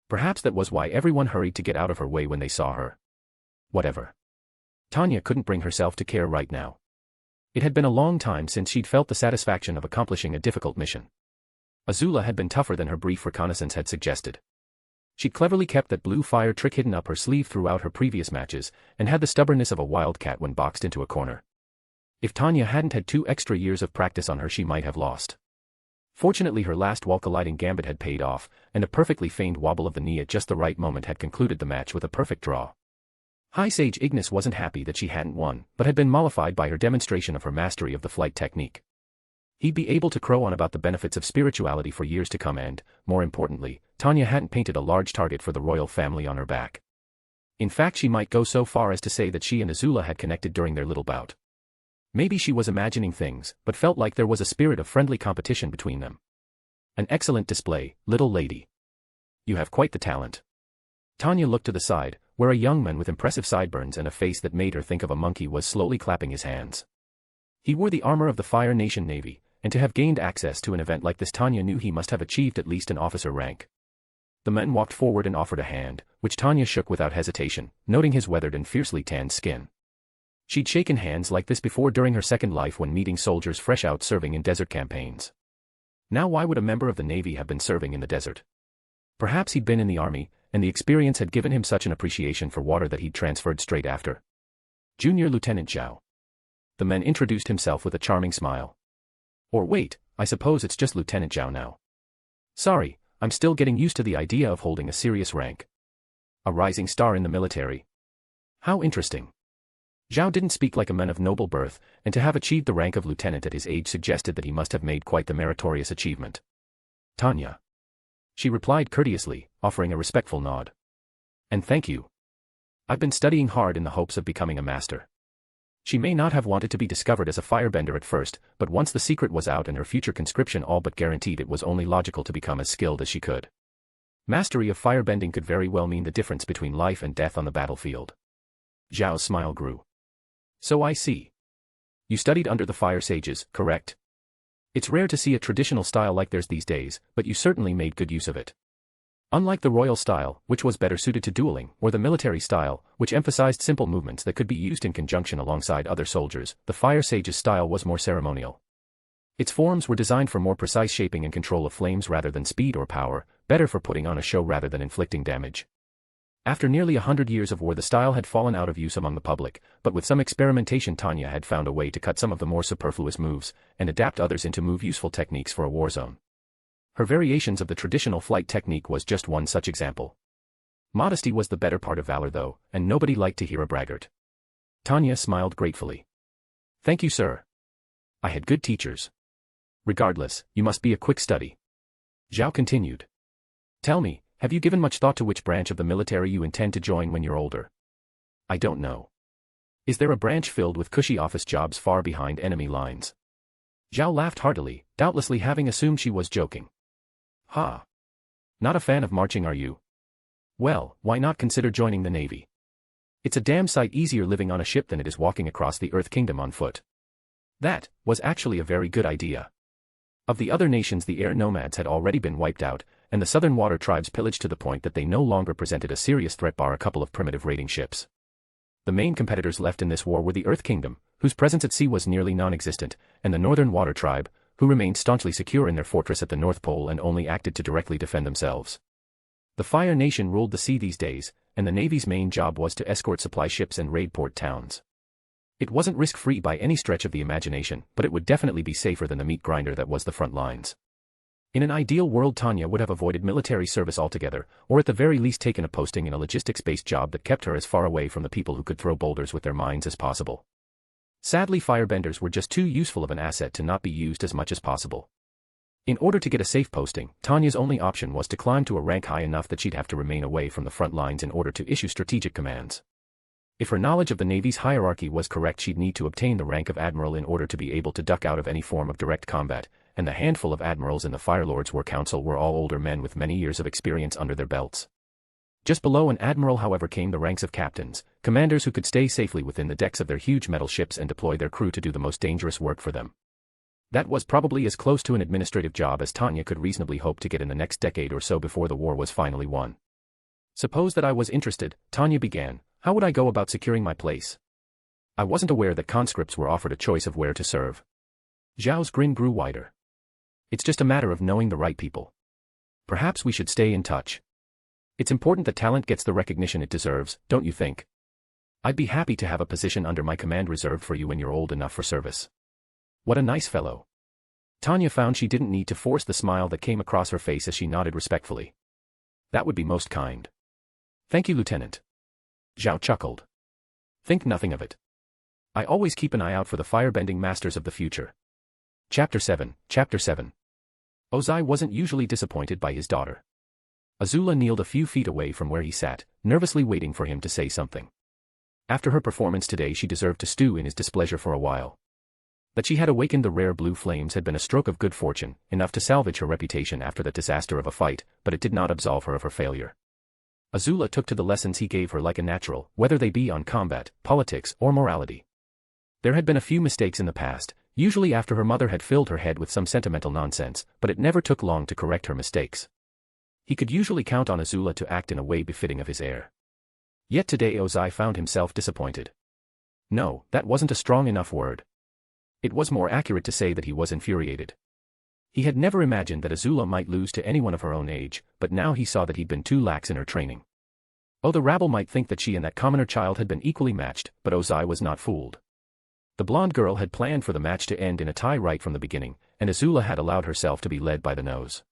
Perhaps that was why everyone hurried to get out of her way when they saw her. Whatever. Tanya couldn't bring herself to care right now. It had been a long time since she'd felt the satisfaction of accomplishing a difficult mission. Azula had been tougher than her brief reconnaissance had suggested. She'd cleverly kept that blue fire trick hidden up her sleeve throughout her previous matches, and had the stubbornness of a wildcat when boxed into a corner. If Tanya hadn't had 2 extra years of practice on her, she might have lost. Fortunately, her last wall-colliding gambit had paid off, and a perfectly feigned wobble of the knee at just the right moment had concluded the match with a perfect draw. High Sage Ignis wasn't happy that she hadn't won, but had been mollified by her demonstration of her mastery of the flight technique. He'd be able to crow on about the benefits of spirituality for years to come and, more importantly, Tanya hadn't painted a large target for the royal family on her back. In fact, she might go so far as to say that she and Azula had connected during their little bout. Maybe she was imagining things, but felt like there was a spirit of friendly competition between them. An excellent display, little lady. You have quite the talent. Tanya looked to the side, where a young man with impressive sideburns and a face that made her think of a monkey was slowly clapping his hands. He wore the armor of the Fire Nation Navy, and to have gained access to an event like this, Tanya knew he must have achieved at least an officer rank. The man walked forward and offered a hand, which Tanya shook without hesitation, noting his weathered and fiercely tanned skin. She'd shaken hands like this before during her second life when meeting soldiers fresh out serving in desert campaigns. Now why would a member of the Navy have been serving in the desert? Perhaps he'd been in the Army, and the experience had given him such an appreciation for water that he'd transferred straight after. Junior Lieutenant Zhao. The man introduced himself with a charming smile. Or wait, I suppose it's just Lieutenant Zhao now. Sorry, I'm still getting used to the idea of holding a serious rank. A rising star in the military. How interesting. Zhao didn't speak like a man of noble birth, and to have achieved the rank of lieutenant at his age suggested that he must have made quite the meritorious achievement. Tanya. She replied courteously, offering a respectful nod. And thank you. I've been studying hard in the hopes of becoming a master. She may not have wanted to be discovered as a firebender at first, but once the secret was out and her future conscription all but guaranteed, it was only logical to become as skilled as she could. Mastery of firebending could very well mean the difference between life and death on the battlefield. Zhao's smile grew. So I see. You studied under the fire sages, correct? It's rare to see a traditional style like theirs these days, but you certainly made good use of it. Unlike the royal style, which was better suited to dueling, or the military style, which emphasized simple movements that could be used in conjunction alongside other soldiers, the fire sage's style was more ceremonial. Its forms were designed for more precise shaping and control of flames rather than speed or power, better for putting on a show rather than inflicting damage. After nearly 100 years of war, the style had fallen out of use among the public, but with some experimentation Tanya had found a way to cut some of the more superfluous moves, and adapt others into useful techniques for a war zone. Her variations of the traditional flight technique was just one such example. Modesty was the better part of valor though, and nobody liked to hear a braggart. Tanya smiled gratefully. Thank you, sir. I had good teachers. Regardless, you must be a quick study. Zhao continued. Tell me, have you given much thought to which branch of the military you intend to join when you're older? I don't know. Is there a branch filled with cushy office jobs far behind enemy lines? Zhao laughed heartily, doubtlessly having assumed she was joking. Ha! Not a fan of marching, are you? Well, why not consider joining the Navy? It's a damn sight easier living on a ship than it is walking across the Earth Kingdom on foot. That was actually a very good idea. Of the other nations, the air nomads had already been wiped out, and the southern water tribes pillaged to the point that they no longer presented a serious threat bar a couple of primitive raiding ships. The main competitors left in this war were the Earth Kingdom, whose presence at sea was nearly non-existent, and the northern water tribe, who remained staunchly secure in their fortress at the North Pole and only acted to directly defend themselves. The Fire Nation ruled the sea these days, and the Navy's main job was to escort supply ships and raid port towns. It wasn't risk-free by any stretch of the imagination, but it would definitely be safer than the meat grinder that was the front lines. In an ideal world, Tanya would have avoided military service altogether, or at the very least taken a posting in a logistics-based job that kept her as far away from the people who could throw boulders with their minds as possible. Sadly, firebenders were just too useful of an asset to not be used as much as possible. In order to get a safe posting, Tanya's only option was to climb to a rank high enough that she'd have to remain away from the front lines in order to issue strategic commands. If her knowledge of the Navy's hierarchy was correct, she'd need to obtain the rank of admiral in order to be able to duck out of any form of direct combat, and the handful of admirals in the Fire Lord's War Council were all older men with many years of experience under their belts. Just below an admiral, however, came the ranks of captains, commanders who could stay safely within the decks of their huge metal ships and deploy their crew to do the most dangerous work for them. That was probably as close to an administrative job as Tanya could reasonably hope to get in the next decade or so before the war was finally won. Suppose that I was interested, Tanya began, how would I go about securing my place? I wasn't aware that conscripts were offered a choice of where to serve. Zhao's grin grew wider. It's just a matter of knowing the right people. Perhaps we should stay in touch. It's important that talent gets the recognition it deserves, don't you think? I'd be happy to have a position under my command reserved for you when you're old enough for service. What a nice fellow. Tanya found she didn't need to force the smile that came across her face as she nodded respectfully. That would be most kind. Thank you, Lieutenant. Zhao chuckled. Think nothing of it. I always keep an eye out for the firebending masters of the future. Chapter 7. Ozai wasn't usually disappointed by his daughter. Azula kneeled a few feet away from where he sat, nervously waiting for him to say something. After her performance today, she deserved to stew in his displeasure for a while. That she had awakened the rare blue flames had been a stroke of good fortune, enough to salvage her reputation after the disaster of a fight, but it did not absolve her of her failure. Azula took to the lessons he gave her like a natural, whether they be on combat, politics, or morality. There had been a few mistakes in the past, usually after her mother had filled her head with some sentimental nonsense, but it never took long to correct her mistakes. He could usually count on Azula to act in a way befitting of his heir. Yet today Ozai found himself disappointed. No, that wasn't a strong enough word. It was more accurate to say that he was infuriated. He had never imagined that Azula might lose to anyone of her own age, but now he saw that he'd been too lax in her training. Oh, the rabble might think that she and that commoner child had been equally matched, but Ozai was not fooled. The blonde girl had planned for the match to end in a tie right from the beginning, and Azula had allowed herself to be led by the nose.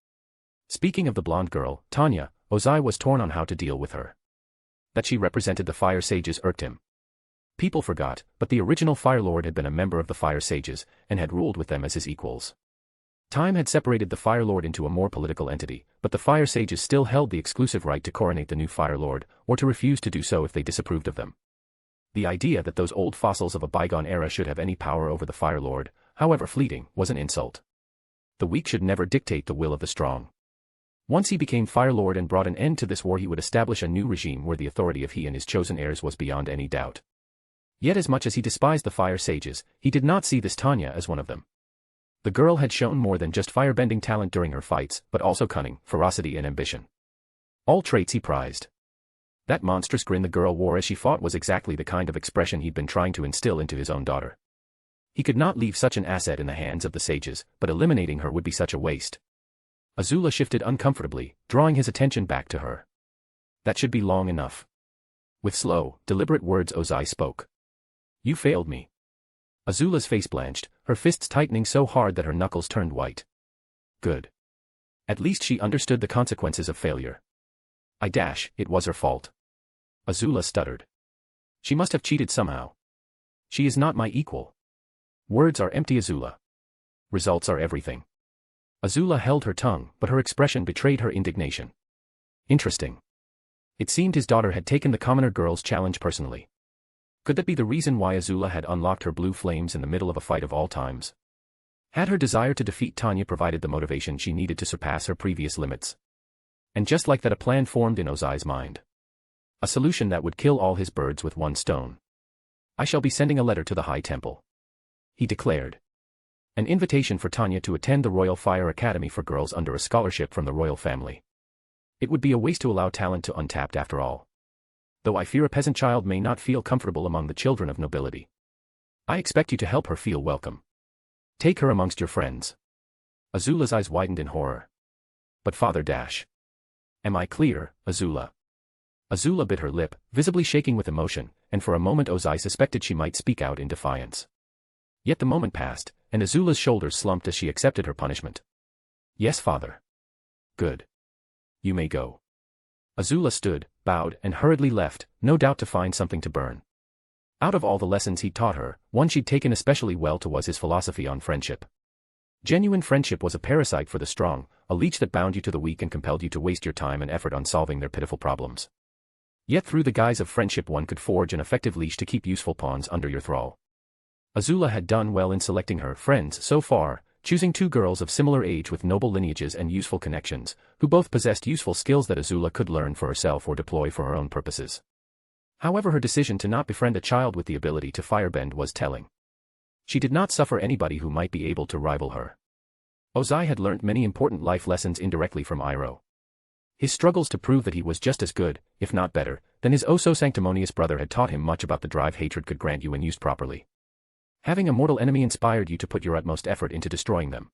Speaking of the blonde girl, Tanya, Ozai was torn on how to deal with her. That she represented the Fire Sages irked him. People forgot, but the original Fire Lord had been a member of the Fire Sages, and had ruled with them as his equals. Time had separated the Fire Lord into a more political entity, but the Fire Sages still held the exclusive right to coronate the new Fire Lord, or to refuse to do so if they disapproved of them. The idea that those old fossils of a bygone era should have any power over the Fire Lord, however fleeting, was an insult. The weak should never dictate the will of the strong. Once he became Fire Lord and brought an end to this war, he would establish a new regime where the authority of he and his chosen heirs was beyond any doubt. Yet as much as he despised the Fire Sages, he did not see this Tanya as one of them. The girl had shown more than just firebending talent during her fights, but also cunning, ferocity and ambition. All traits he prized. That monstrous grin the girl wore as she fought was exactly the kind of expression he'd been trying to instill into his own daughter. He could not leave such an asset in the hands of the sages, but eliminating her would be such a waste. Azula shifted uncomfortably, drawing his attention back to her. That should be long enough. With slow, deliberate words Ozai spoke. You failed me. Azula's face blanched, her fists tightening so hard that her knuckles turned white. Good. At least she understood the consequences of failure. It was her fault. Azula stuttered. She must have cheated somehow. She is not my equal. Words are empty, Azula. Results are everything. Azula held her tongue, but her expression betrayed her indignation. Interesting. It seemed his daughter had taken the commoner girl's challenge personally. Could that be the reason why Azula had unlocked her blue flames in the middle of a fight of all times? Had her desire to defeat Tanya provided the motivation she needed to surpass her previous limits? And just like that, a plan formed in Ozai's mind. A solution that would kill all his birds with one stone. I shall be sending a letter to the High Temple, he declared. An invitation for Tanya to attend the Royal Fire Academy for girls under a scholarship from the royal family. It would be a waste to allow talent to untapped after all. Though I fear a peasant child may not feel comfortable among the children of nobility. I expect you to help her feel welcome. Take her amongst your friends. Azula's eyes widened in horror. But Father Dash. Am I clear, Azula? Azula bit her lip, visibly shaking with emotion, and for a moment Ozai suspected she might speak out in defiance. Yet the moment passed, and Azula's shoulders slumped as she accepted her punishment. Yes, father. Good. You may go. Azula stood, bowed, and hurriedly left, no doubt to find something to burn. Out of all the lessons he'd taught her, one she'd taken especially well to was his philosophy on friendship. Genuine friendship was a parasite for the strong, a leech that bound you to the weak and compelled you to waste your time and effort on solving their pitiful problems. Yet through the guise of friendship one could forge an effective leash to keep useful pawns under your thrall. Azula had done well in selecting her friends so far, choosing two girls of similar age with noble lineages and useful connections, who both possessed useful skills that Azula could learn for herself or deploy for her own purposes. However, her decision to not befriend a child with the ability to firebend was telling. She did not suffer anybody who might be able to rival her. Ozai had learnt many important life lessons indirectly from Iroh. His struggles to prove that he was just as good, if not better, than his oh-so-sanctimonious brother had taught him much about the drive hatred could grant you when used properly. Having a mortal enemy inspired you to put your utmost effort into destroying them.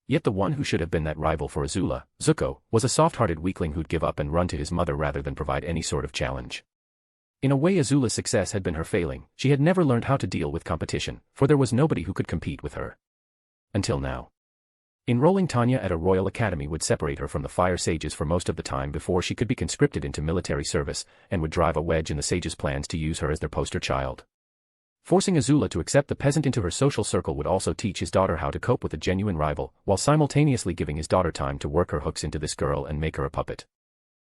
Yet the one who should have been that rival for Azula, Zuko, was a soft-hearted weakling who'd give up and run to his mother rather than provide any sort of challenge. In a way, Azula's success had been her failing. She had never learned how to deal with competition, for there was nobody who could compete with her. Until now. Enrolling Tanya at a royal academy would separate her from the fire sages for most of the time before she could be conscripted into military service, and would drive a wedge in the sages' plans to use her as their poster child. Forcing Azula to accept the peasant into her social circle would also teach his daughter how to cope with a genuine rival, while simultaneously giving his daughter time to work her hooks into this girl and make her a puppet.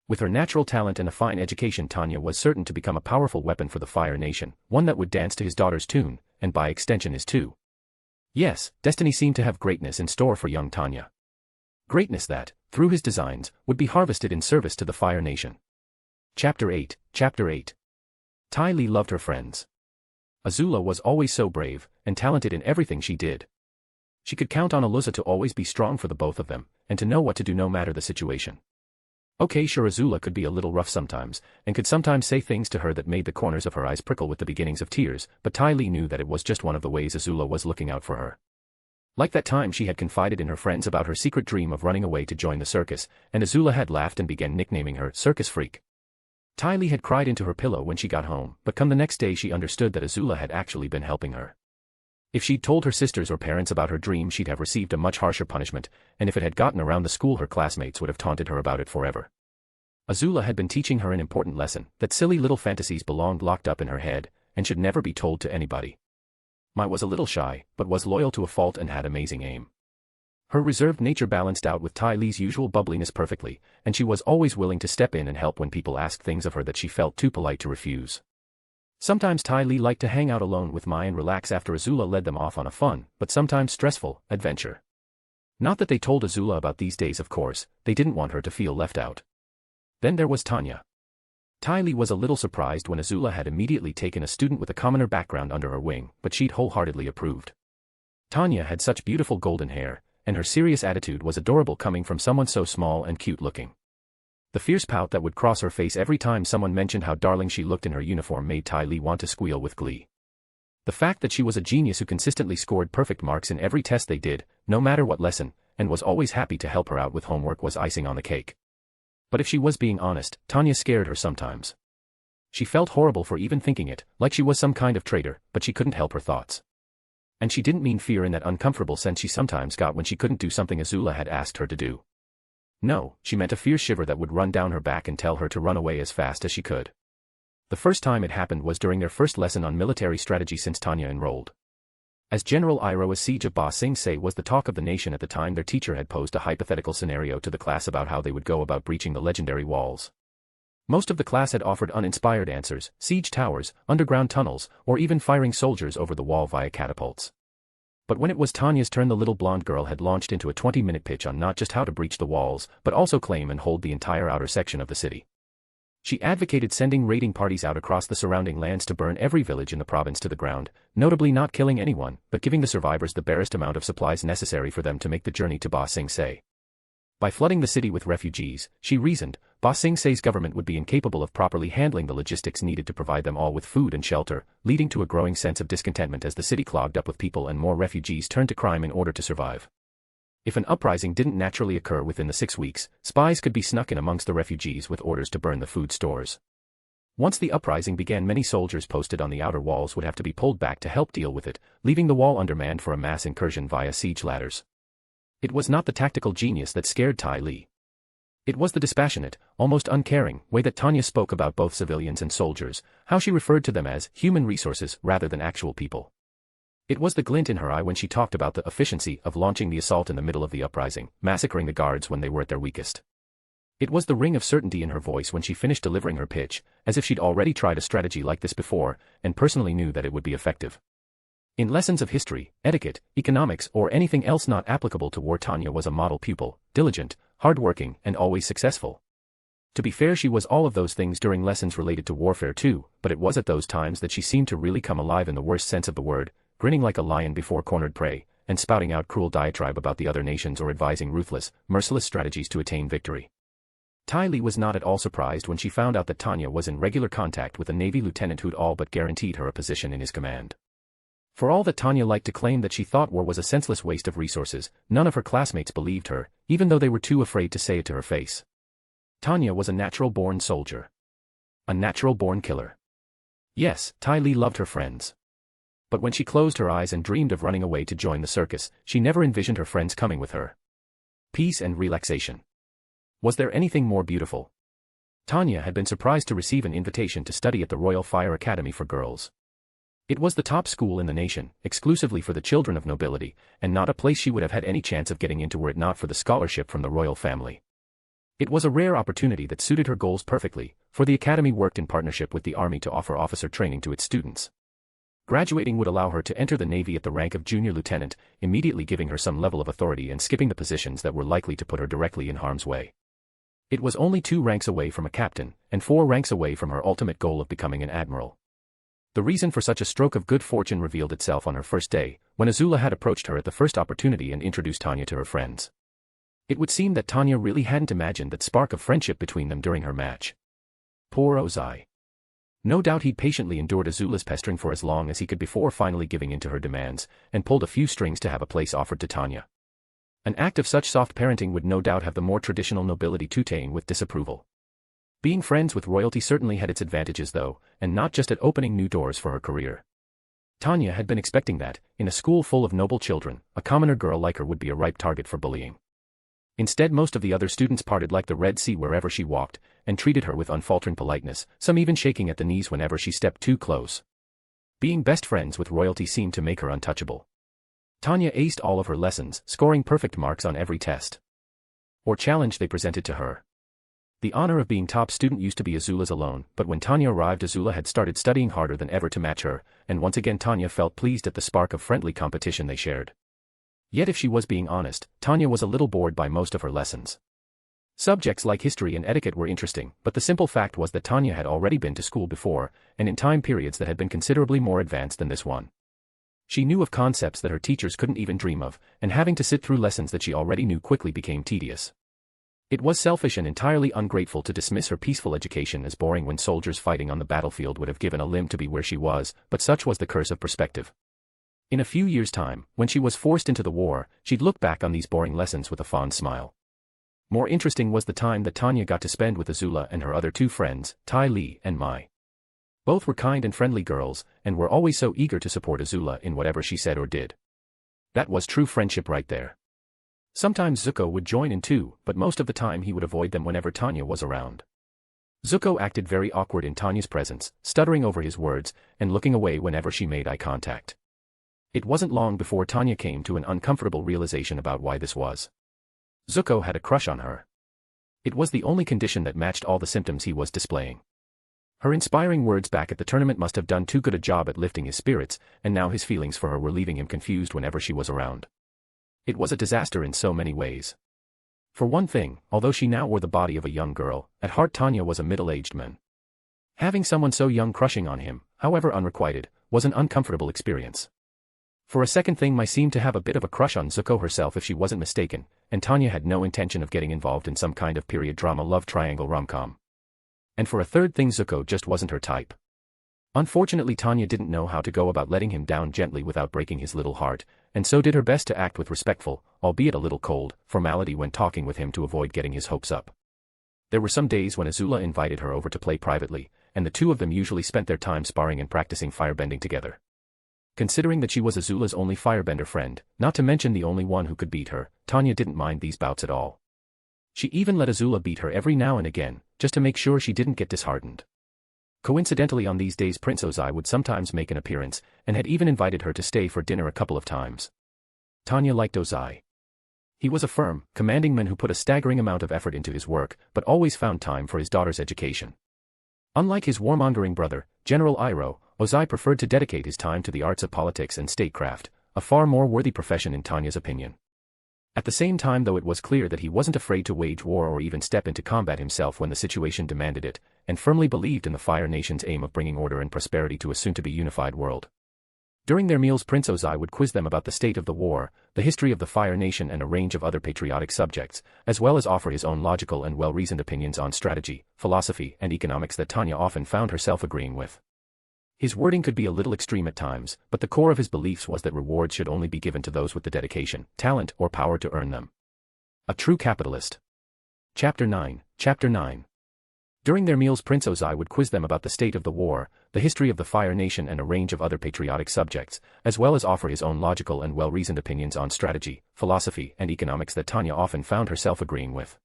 With her natural talent and a fine education, Tanya was certain to become a powerful weapon for the Fire Nation, one that would dance to his daughter's tune, and by extension his too. Yes, destiny seemed to have greatness in store for young Tanya. Greatness that, through his designs, would be harvested in service to the Fire Nation. Chapter 8. Ty Lee loved her friends. Azula was always so brave, and talented in everything she did. She could count on Alusa to always be strong for the both of them, and to know what to do no matter the situation. Okay, sure, Azula could be a little rough sometimes, and could sometimes say things to her that made the corners of her eyes prickle with the beginnings of tears, but Ty Lee knew that it was just one of the ways Azula was looking out for her. Like that time she had confided in her friends about her secret dream of running away to join the circus, and Azula had laughed and began nicknaming her Circus Freak. Ty Lee had cried into her pillow when she got home, but come the next day she understood that Azula had actually been helping her. If she'd told her sisters or parents about her dream, she'd have received a much harsher punishment, and if it had gotten around the school, her classmates would have taunted her about it forever. Azula had been teaching her an important lesson, that silly little fantasies belonged locked up in her head, and should never be told to anybody. Mai was a little shy, but was loyal to a fault and had amazing aim. Her reserved nature balanced out with Ty Lee's usual bubbliness perfectly, and she was always willing to step in and help when people asked things of her that she felt too polite to refuse. Sometimes Ty Lee liked to hang out alone with Mai and relax after Azula led them off on a fun, but sometimes stressful, adventure. Not that they told Azula about these days, of course, they didn't want her to feel left out. Then there was Tanya. Ty Lee was a little surprised when Azula had immediately taken a student with a commoner background under her wing, but she'd wholeheartedly approved. Tanya had such beautiful golden hair, and her serious attitude was adorable coming from someone so small and cute-looking. The fierce pout that would cross her face every time someone mentioned how darling she looked in her uniform made Ty Lee want to squeal with glee. The fact that she was a genius who consistently scored perfect marks in every test they did, no matter what lesson, and was always happy to help her out with homework was icing on the cake. But if she was being honest, Tanya scared her sometimes. She felt horrible for even thinking it, like she was some kind of traitor, but she couldn't help her thoughts. And she didn't mean fear in that uncomfortable sense she sometimes got when she couldn't do something Azula had asked her to do. No, she meant a fierce shiver that would run down her back and tell her to run away as fast as she could. The first time it happened was during their first lesson on military strategy since Tanya enrolled. As General Iroh's siege of Ba Sing Se was the talk of the nation at the time, their teacher had posed a hypothetical scenario to the class about how they would go about breaching the legendary walls. Most of the class had offered uninspired answers: siege towers, underground tunnels, or even firing soldiers over the wall via catapults. But when it was Tanya's turn, the little blonde girl had launched into a 20-minute pitch on not just how to breach the walls, but also claim and hold the entire outer section of the city. She advocated sending raiding parties out across the surrounding lands to burn every village in the province to the ground, notably not killing anyone, but giving the survivors the barest amount of supplies necessary for them to make the journey to Ba Sing Se. By flooding the city with refugees, she reasoned, Ba Sing Se's government would be incapable of properly handling the logistics needed to provide them all with food and shelter, leading to a growing sense of discontentment as the city clogged up with people and more refugees turned to crime in order to survive. If an uprising didn't naturally occur within the 6 weeks, spies could be snuck in amongst the refugees with orders to burn the food stores. Once the uprising began, many soldiers posted on the outer walls would have to be pulled back to help deal with it, leaving the wall undermanned for a mass incursion via siege ladders. It was not the tactical genius that scared Tai Li. It was the dispassionate, almost uncaring, way that Tanya spoke about both civilians and soldiers, how she referred to them as human resources rather than actual people. It was the glint in her eye when she talked about the efficiency of launching the assault in the middle of the uprising, massacring the guards when they were at their weakest. It was the ring of certainty in her voice when she finished delivering her pitch, as if she'd already tried a strategy like this before, and personally knew that it would be effective. In lessons of history, etiquette, economics, or anything else not applicable to war, Tanya was a model pupil, diligent, hard-working, and always successful. To be fair, she was all of those things during lessons related to warfare too, but it was at those times that she seemed to really come alive in the worst sense of the word, grinning like a lion before cornered prey, and spouting out cruel diatribe about the other nations or advising ruthless, merciless strategies to attain victory. Tai Li was not at all surprised when she found out that Tanya was in regular contact with a Navy lieutenant who'd all but guaranteed her a position in his command. For all that Tanya liked to claim that she thought war was a senseless waste of resources, none of her classmates believed her, even though they were too afraid to say it to her face. Tanya was a natural-born soldier. A natural-born killer. Yes, Tai Li loved her friends. But when she closed her eyes and dreamed of running away to join the circus, she never envisioned her friends coming with her. Peace and relaxation. Was there anything more beautiful? Tanya had been surprised to receive an invitation to study at the Royal Fire Academy for girls. It was the top school in the nation, exclusively for the children of nobility, and not a place she would have had any chance of getting into were it not for the scholarship from the royal family. It was a rare opportunity that suited her goals perfectly, for the academy worked in partnership with the army to offer officer training to its students. Graduating would allow her to enter the Navy at the rank of junior lieutenant, immediately giving her some level of authority and skipping the positions that were likely to put her directly in harm's way. It was only 2 ranks away from a captain, and 4 ranks away from her ultimate goal of becoming an admiral. The reason for such a stroke of good fortune revealed itself on her first day, when Azula had approached her at the first opportunity and introduced Tanya to her friends. It would seem that Tanya really hadn't imagined that spark of friendship between them during her match. Poor Ozai. No doubt he'd patiently endured Azula's pestering for as long as he could before finally giving in to her demands, and pulled a few strings to have a place offered to Tanya. An act of such soft parenting would no doubt have the more traditional nobility tutoring with disapproval. Being friends with royalty certainly had its advantages though, and not just at opening new doors for her career. Tanya had been expecting that, in a school full of noble children, a commoner girl like her would be a ripe target for bullying. Instead, most of the other students parted like the Red Sea wherever she walked, and treated her with unfaltering politeness, some even shaking at the knees whenever she stepped too close. Being best friends with royalty seemed to make her untouchable. Tanya aced all of her lessons, scoring perfect marks on every test or challenge they presented to her. The honor of being top student used to be Azula's alone, but when Tanya arrived, Azula had started studying harder than ever to match her, and once again Tanya felt pleased at the spark of friendly competition they shared. Yet if she was being honest, Tanya was a little bored by most of her lessons. Subjects like history and etiquette were interesting, but the simple fact was that Tanya had already been to school before, and in time periods that had been considerably more advanced than this one. She knew of concepts that her teachers couldn't even dream of, and having to sit through lessons that she already knew quickly became tedious. It was selfish and entirely ungrateful to dismiss her peaceful education as boring when soldiers fighting on the battlefield would have given a limb to be where she was, but such was the curse of perspective. In a few years' time, when she was forced into the war, she'd look back on these boring lessons with a fond smile. More interesting was the time that Tanya got to spend with Azula and her other 2 friends, Tai Li and Mai. Both were kind and friendly girls, and were always so eager to support Azula in whatever she said or did. That was true friendship right there. Sometimes Zuko would join in too, but most of the time he would avoid them whenever Tanya was around. Zuko acted very awkward in Tanya's presence, stuttering over his words, and looking away whenever she made eye contact. It wasn't long before Tanya came to an uncomfortable realization about why this was. Zuko had a crush on her. It was the only condition that matched all the symptoms he was displaying. Her inspiring words back at the tournament must have done too good a job at lifting his spirits, and now his feelings for her were leaving him confused whenever she was around. It was a disaster in so many ways. For one thing, although she now wore the body of a young girl, at heart Tanya was a middle-aged man. Having someone so young crushing on him, however unrequited, was an uncomfortable experience. For a second thing, Mai seemed to have a bit of a crush on Zuko herself if she wasn't mistaken, and Tanya had no intention of getting involved in some kind of period drama love triangle rom-com. And for a third thing, Zuko just wasn't her type. Unfortunately, Tanya didn't know how to go about letting him down gently without breaking his little heart, and so did her best to act with respectful, albeit a little cold, formality when talking with him to avoid getting his hopes up. There were some days when Azula invited her over to play privately, and the 2 of them usually spent their time sparring and practicing firebending together. Considering that she was Azula's only firebender friend, not to mention the only one who could beat her, Tanya didn't mind these bouts at all. She even let Azula beat her every now and again, just to make sure she didn't get disheartened. Coincidentally, on these days Prince Ozai would sometimes make an appearance, and had even invited her to stay for dinner a couple of times. Tanya liked Ozai. He was a firm, commanding man who put a staggering amount of effort into his work, but always found time for his daughter's education. Unlike his warmongering brother, General Iroh, Ozai preferred to dedicate his time to the arts of politics and statecraft, a far more worthy profession in Tanya's opinion. At the same time, though, it was clear that he wasn't afraid to wage war or even step into combat himself when the situation demanded it, and firmly believed in the Fire Nation's aim of bringing order and prosperity to a soon-to-be unified world. During their meals, Prince Ozai would quiz them about the state of the war, the history of the Fire Nation, and a range of other patriotic subjects, as well as offer his own logical and well-reasoned opinions on strategy, philosophy, and economics that Tanya often found herself agreeing with. His wording could be a little extreme at times, but the core of his beliefs was that rewards should only be given to those with the dedication, talent, or power to earn them. A true capitalist. Chapter 9. During their meals, Prince Ozai would quiz them about the state of the war, the history of the Fire Nation, and a range of other patriotic subjects, as well as offer his own logical and well-reasoned opinions on strategy, philosophy, and economics that Tanya often found herself agreeing with.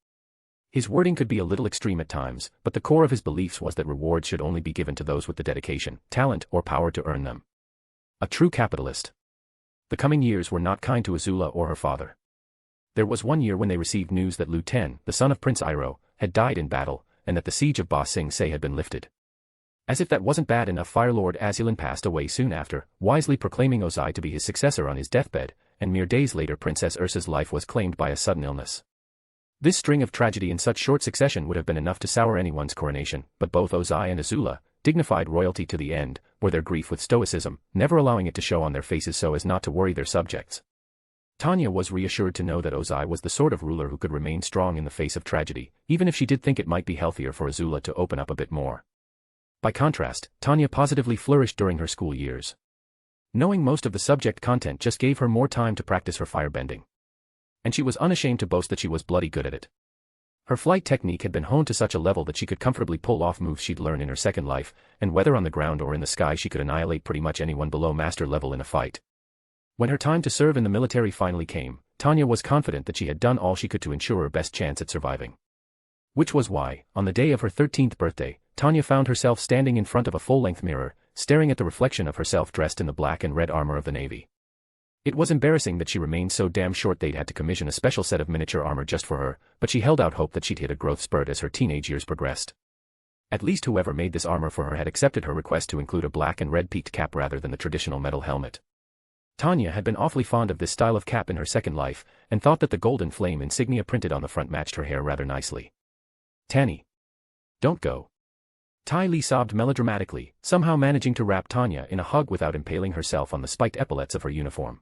His wording could be a little extreme at times, but the core of his beliefs was that rewards should only be given to those with the dedication, talent, or power to earn them. A true capitalist. The coming years were not kind to Azula or her father. There was one year when they received news that Lu Ten, the son of Prince Iroh, had died in battle, and that the siege of Ba Sing Se had been lifted. As if that wasn't bad enough, Fire Lord Azulin passed away soon after, wisely proclaiming Ozai to be his successor on his deathbed, and mere days later Princess Ursa's life was claimed by a sudden illness. This string of tragedy in such short succession would have been enough to sour anyone's coronation, but both Ozai and Azula, dignified royalty to the end, bore their grief with stoicism, never allowing it to show on their faces so as not to worry their subjects. Tanya was reassured to know that Ozai was the sort of ruler who could remain strong in the face of tragedy, even if she did think it might be healthier for Azula to open up a bit more. By contrast, Tanya positively flourished during her school years. Knowing most of the subject content just gave her more time to practice her firebending. And she was unashamed to boast that she was bloody good at it. Her flight technique had been honed to such a level that she could comfortably pull off moves she'd learned in her second life, and whether on the ground or in the sky she could annihilate pretty much anyone below master level in a fight. When her time to serve in the military finally came, Tanya was confident that she had done all she could to ensure her best chance at surviving. Which was why, on the day of her 13th birthday, Tanya found herself standing in front of a full-length mirror, staring at the reflection of herself dressed in the black and red armor of the Navy. It was embarrassing that she remained so damn short they'd had to commission a special set of miniature armor just for her, but she held out hope that she'd hit a growth spurt as her teenage years progressed. At least whoever made this armor for her had accepted her request to include a black and red peaked cap rather than the traditional metal helmet. Tanya had been awfully fond of this style of cap in her second life, and thought that the golden flame insignia printed on the front matched her hair rather nicely. "Tanny. Don't go." Tai Li sobbed melodramatically, somehow managing to wrap Tanya in a hug without impaling herself on the spiked epaulets of her uniform.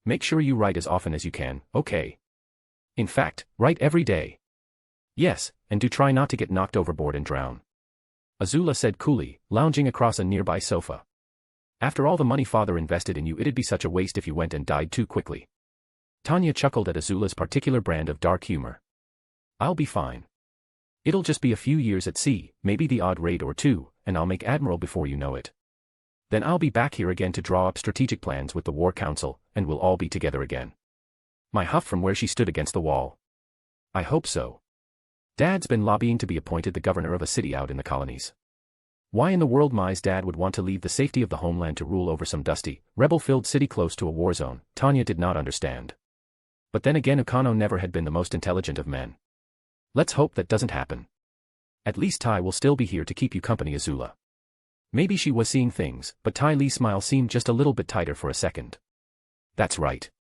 "Make sure you write as often as you can, okay? In fact, write every day. Yes, and do try not to get knocked overboard and drown," Azula said coolly, lounging across a nearby sofa. "After all the money father invested in you, it'd be such a waste if you went and died too quickly." Tanya chuckled at Azula's particular brand of dark humor. "I'll be fine. It'll just be a few years at sea, maybe the odd raid or two, and I'll make admiral before you know it. Then I'll be back here again to draw up strategic plans with the War Council, and we'll all be together again." My huff from where she stood against the wall. "I hope so. Dad's been lobbying to be appointed the governor of a city out in the colonies. Why in the world Mai's dad would want to leave the safety of the homeland to rule over some dusty, rebel-filled city close to a war zone, Tanya did not understand. But then again, Ukano never had been the most intelligent of men. Let's hope that doesn't happen. At least Tai will still be here to keep you company, Azula." Maybe she was seeing things, but Tai Li's smile seemed just a little bit tighter for a second. "That's right,"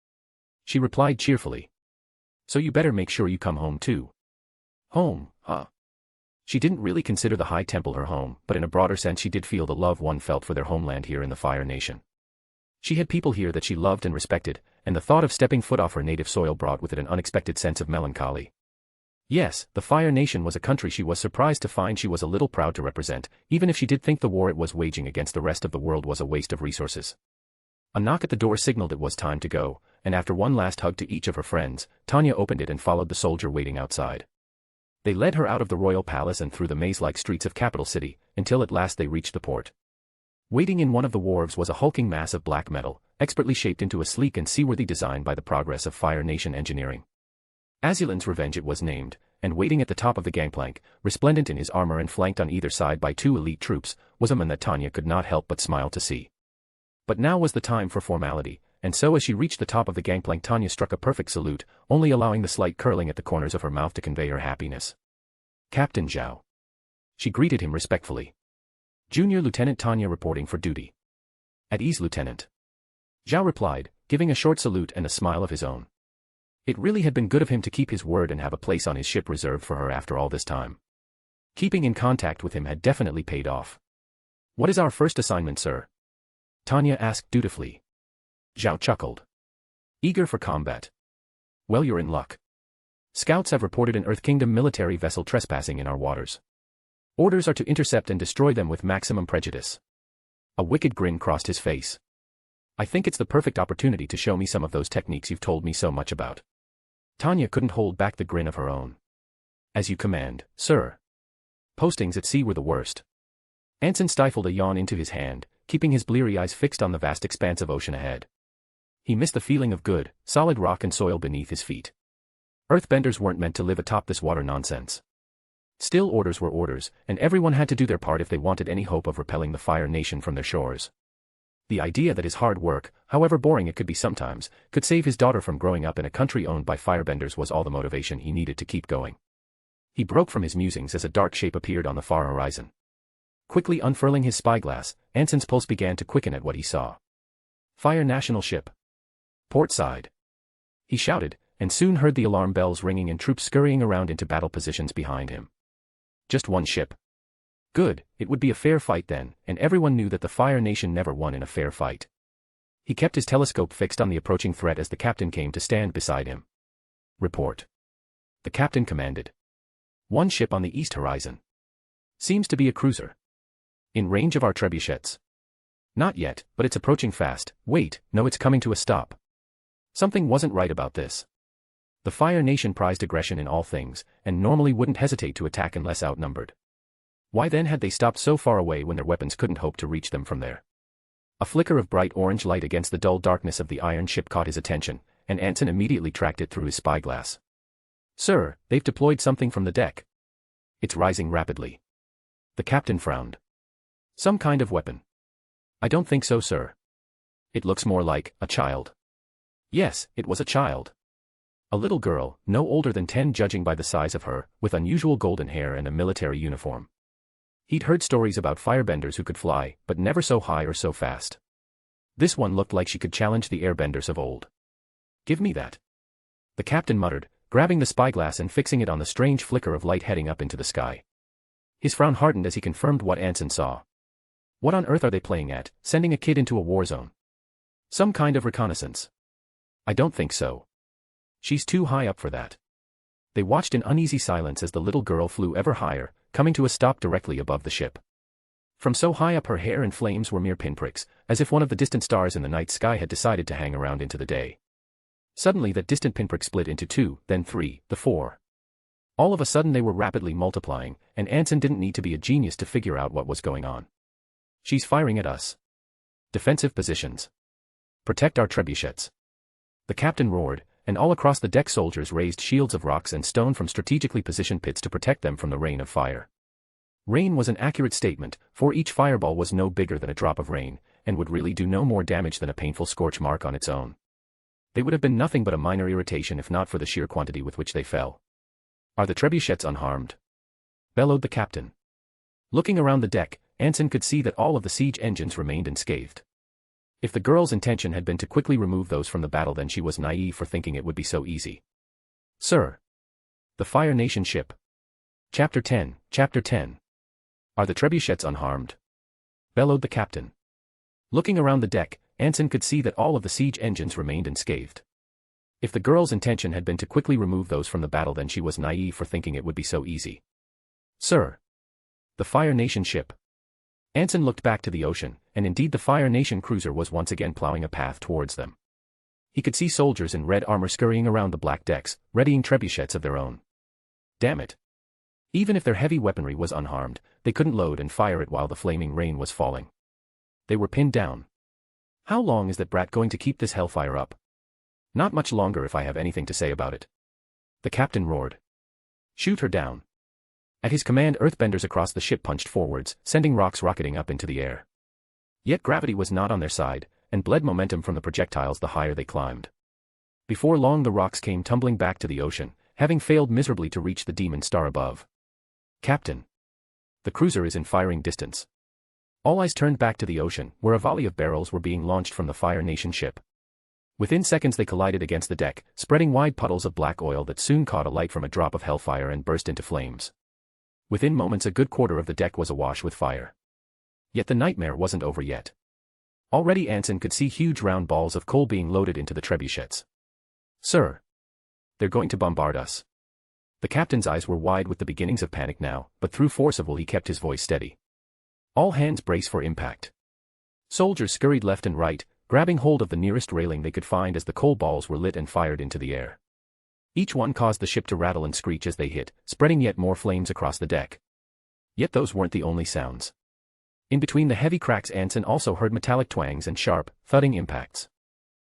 she replied cheerfully. "So you better make sure you come home too." Home, huh? She didn't really consider the High Temple her home, but in a broader sense she did feel the love one felt for their homeland here in the Fire Nation. She had people here that she loved and respected, and the thought of stepping foot off her native soil brought with it an unexpected sense of melancholy. Yes, the Fire Nation was a country she was surprised to find she was a little proud to represent, even if she did think the war it was waging against the rest of the world was a waste of resources. A knock at the door signaled it was time to go, and after one last hug to each of her friends, Tanya opened it and followed the soldier waiting outside. They led her out of the royal palace and through the maze-like streets of Capital City, until at last they reached the port. Waiting in one of the wharves was a hulking mass of black metal, expertly shaped into a sleek and seaworthy design by the progress of Fire Nation engineering. Azulin's Revenge it was named, and waiting at the top of the gangplank, resplendent in his armor and flanked on either side by 2 elite troops, was a man that Tanya could not help but smile to see. But now was the time for formality, and so as she reached the top of the gangplank Tanya struck a perfect salute, only allowing the slight curling at the corners of her mouth to convey her happiness. Captain Zhao. She greeted him respectfully. Junior Lieutenant Tanya reporting for duty. At ease, Lieutenant. Zhao replied, giving a short salute and a smile of his own. It really had been good of him to keep his word and have a place on his ship reserved for her after all this time. Keeping in contact with him had definitely paid off. What is our first assignment, sir? Tanya asked dutifully. Zhao chuckled. Eager for combat. Well, you're in luck. Scouts have reported an Earth Kingdom military vessel trespassing in our waters. Orders are to intercept and destroy them with maximum prejudice. A wicked grin crossed his face. I think it's the perfect opportunity to show me some of those techniques you've told me so much about. Tanya couldn't hold back the grin of her own. As you command, sir. Postings at sea were the worst. Anson stifled a yawn into his hand, keeping his bleary eyes fixed on the vast expanse of ocean ahead. He missed the feeling of good, solid rock and soil beneath his feet. Earthbenders weren't meant to live atop this water nonsense. Still, orders were orders, and everyone had to do their part if they wanted any hope of repelling the Fire Nation from their shores. The idea that his hard work, however boring it could be sometimes, could save his daughter from growing up in a country owned by firebenders was all the motivation he needed to keep going. He broke from his musings as a dark shape appeared on the far horizon. Quickly unfurling his spyglass, Anson's pulse began to quicken at what he saw. Fire National Ship. Port side. He shouted, and soon heard the alarm bells ringing and troops scurrying around into battle positions behind him. Just one ship. Good, it would be a fair fight then, and everyone knew that the Fire Nation never won in a fair fight. He kept his telescope fixed on the approaching threat as the captain came to stand beside him. Report. The captain commanded. One ship on the east horizon. Seems to be a cruiser. In range of our trebuchets. Not yet, but it's approaching fast. Wait, no, it's coming to a stop. Something wasn't right about this. The Fire Nation prized aggression in all things, and normally wouldn't hesitate to attack unless outnumbered. Why then had they stopped so far away when their weapons couldn't hope to reach them from there? A flicker of bright orange light against the dull darkness of the iron ship caught his attention, and Anson immediately tracked it through his spyglass. Sir, they've deployed something from the deck. It's rising rapidly. The captain frowned. Some kind of weapon. I don't think so, sir. It looks more like a child. Yes, it was a child. A little girl, no older than 10 judging by the size of her, with unusual golden hair and a military uniform. He'd heard stories about firebenders who could fly, but never so high or so fast. This one looked like she could challenge the airbenders of old. Give me that. The captain muttered, grabbing the spyglass and fixing it on the strange flicker of light heading up into the sky. His frown hardened as he confirmed what Anson saw. What on earth are they playing at, sending a kid into a war zone? Some kind of reconnaissance. I don't think so. She's too high up for that. They watched in uneasy silence as the little girl flew ever higher, coming to a stop directly above the ship. From so high up her hair and flames were mere pinpricks, as if one of the distant stars in the night sky had decided to hang around into the day. Suddenly that distant pinprick split into 2, then 3, the 4. All of a sudden they were rapidly multiplying, and Anson didn't need to be a genius to figure out what was going on. She's firing at us. Defensive positions. Protect our trebuchets. The captain roared, and all across the deck soldiers raised shields of rocks and stone from strategically positioned pits to protect them from the rain of fire. Rain was an accurate statement, for each fireball was no bigger than a drop of rain, and would really do no more damage than a painful scorch mark on its own. They would have been nothing but a minor irritation if not for the sheer quantity with which they fell. Are the trebuchets unharmed? Bellowed the captain. Looking around the deck, Anson could see that all of the siege engines remained unscathed. If the girl's intention had been to quickly remove those from the battle, then she was naive for thinking it would be so easy. Sir. The Fire Nation ship. Chapter 10. Are the trebuchets unharmed? Bellowed the captain. Looking around the deck, Anson could see that all of the siege engines remained unscathed. If the girl's intention had been to quickly remove those from the battle, then she was naive for thinking it would be so easy. Sir. The Fire Nation ship. Anson looked back to the ocean, and indeed the Fire Nation cruiser was once again plowing a path towards them. He could see soldiers in red armor scurrying around the black decks, readying trebuchets of their own. Damn it. Even if their heavy weaponry was unharmed, they couldn't load and fire it while the flaming rain was falling. They were pinned down. How long is that brat going to keep this hellfire up? Not much longer if I have anything to say about it. The captain roared. Shoot her down. At his command, earthbenders across the ship punched forwards, sending rocks rocketing up into the air. Yet gravity was not on their side, and bled momentum from the projectiles the higher they climbed. Before long the rocks came tumbling back to the ocean, having failed miserably to reach the demon star above. Captain. The cruiser is in firing distance. All eyes turned back to the ocean, where a volley of barrels were being launched from the Fire Nation ship. Within seconds they collided against the deck, spreading wide puddles of black oil that soon caught alight from a drop of hellfire and burst into flames. Within moments a good quarter of the deck was awash with fire. Yet the nightmare wasn't over yet. Already Anson could see huge round balls of coal being loaded into the trebuchets. Sir. They're going to bombard us. The captain's eyes were wide with the beginnings of panic now, but through force of will he kept his voice steady. All hands brace for impact. Soldiers scurried left and right, grabbing hold of the nearest railing they could find as the coal balls were lit and fired into the air. Each one caused the ship to rattle and screech as they hit, spreading yet more flames across the deck. Yet those weren't the only sounds. In between the heavy cracks Anson also heard metallic twangs and sharp, thudding impacts.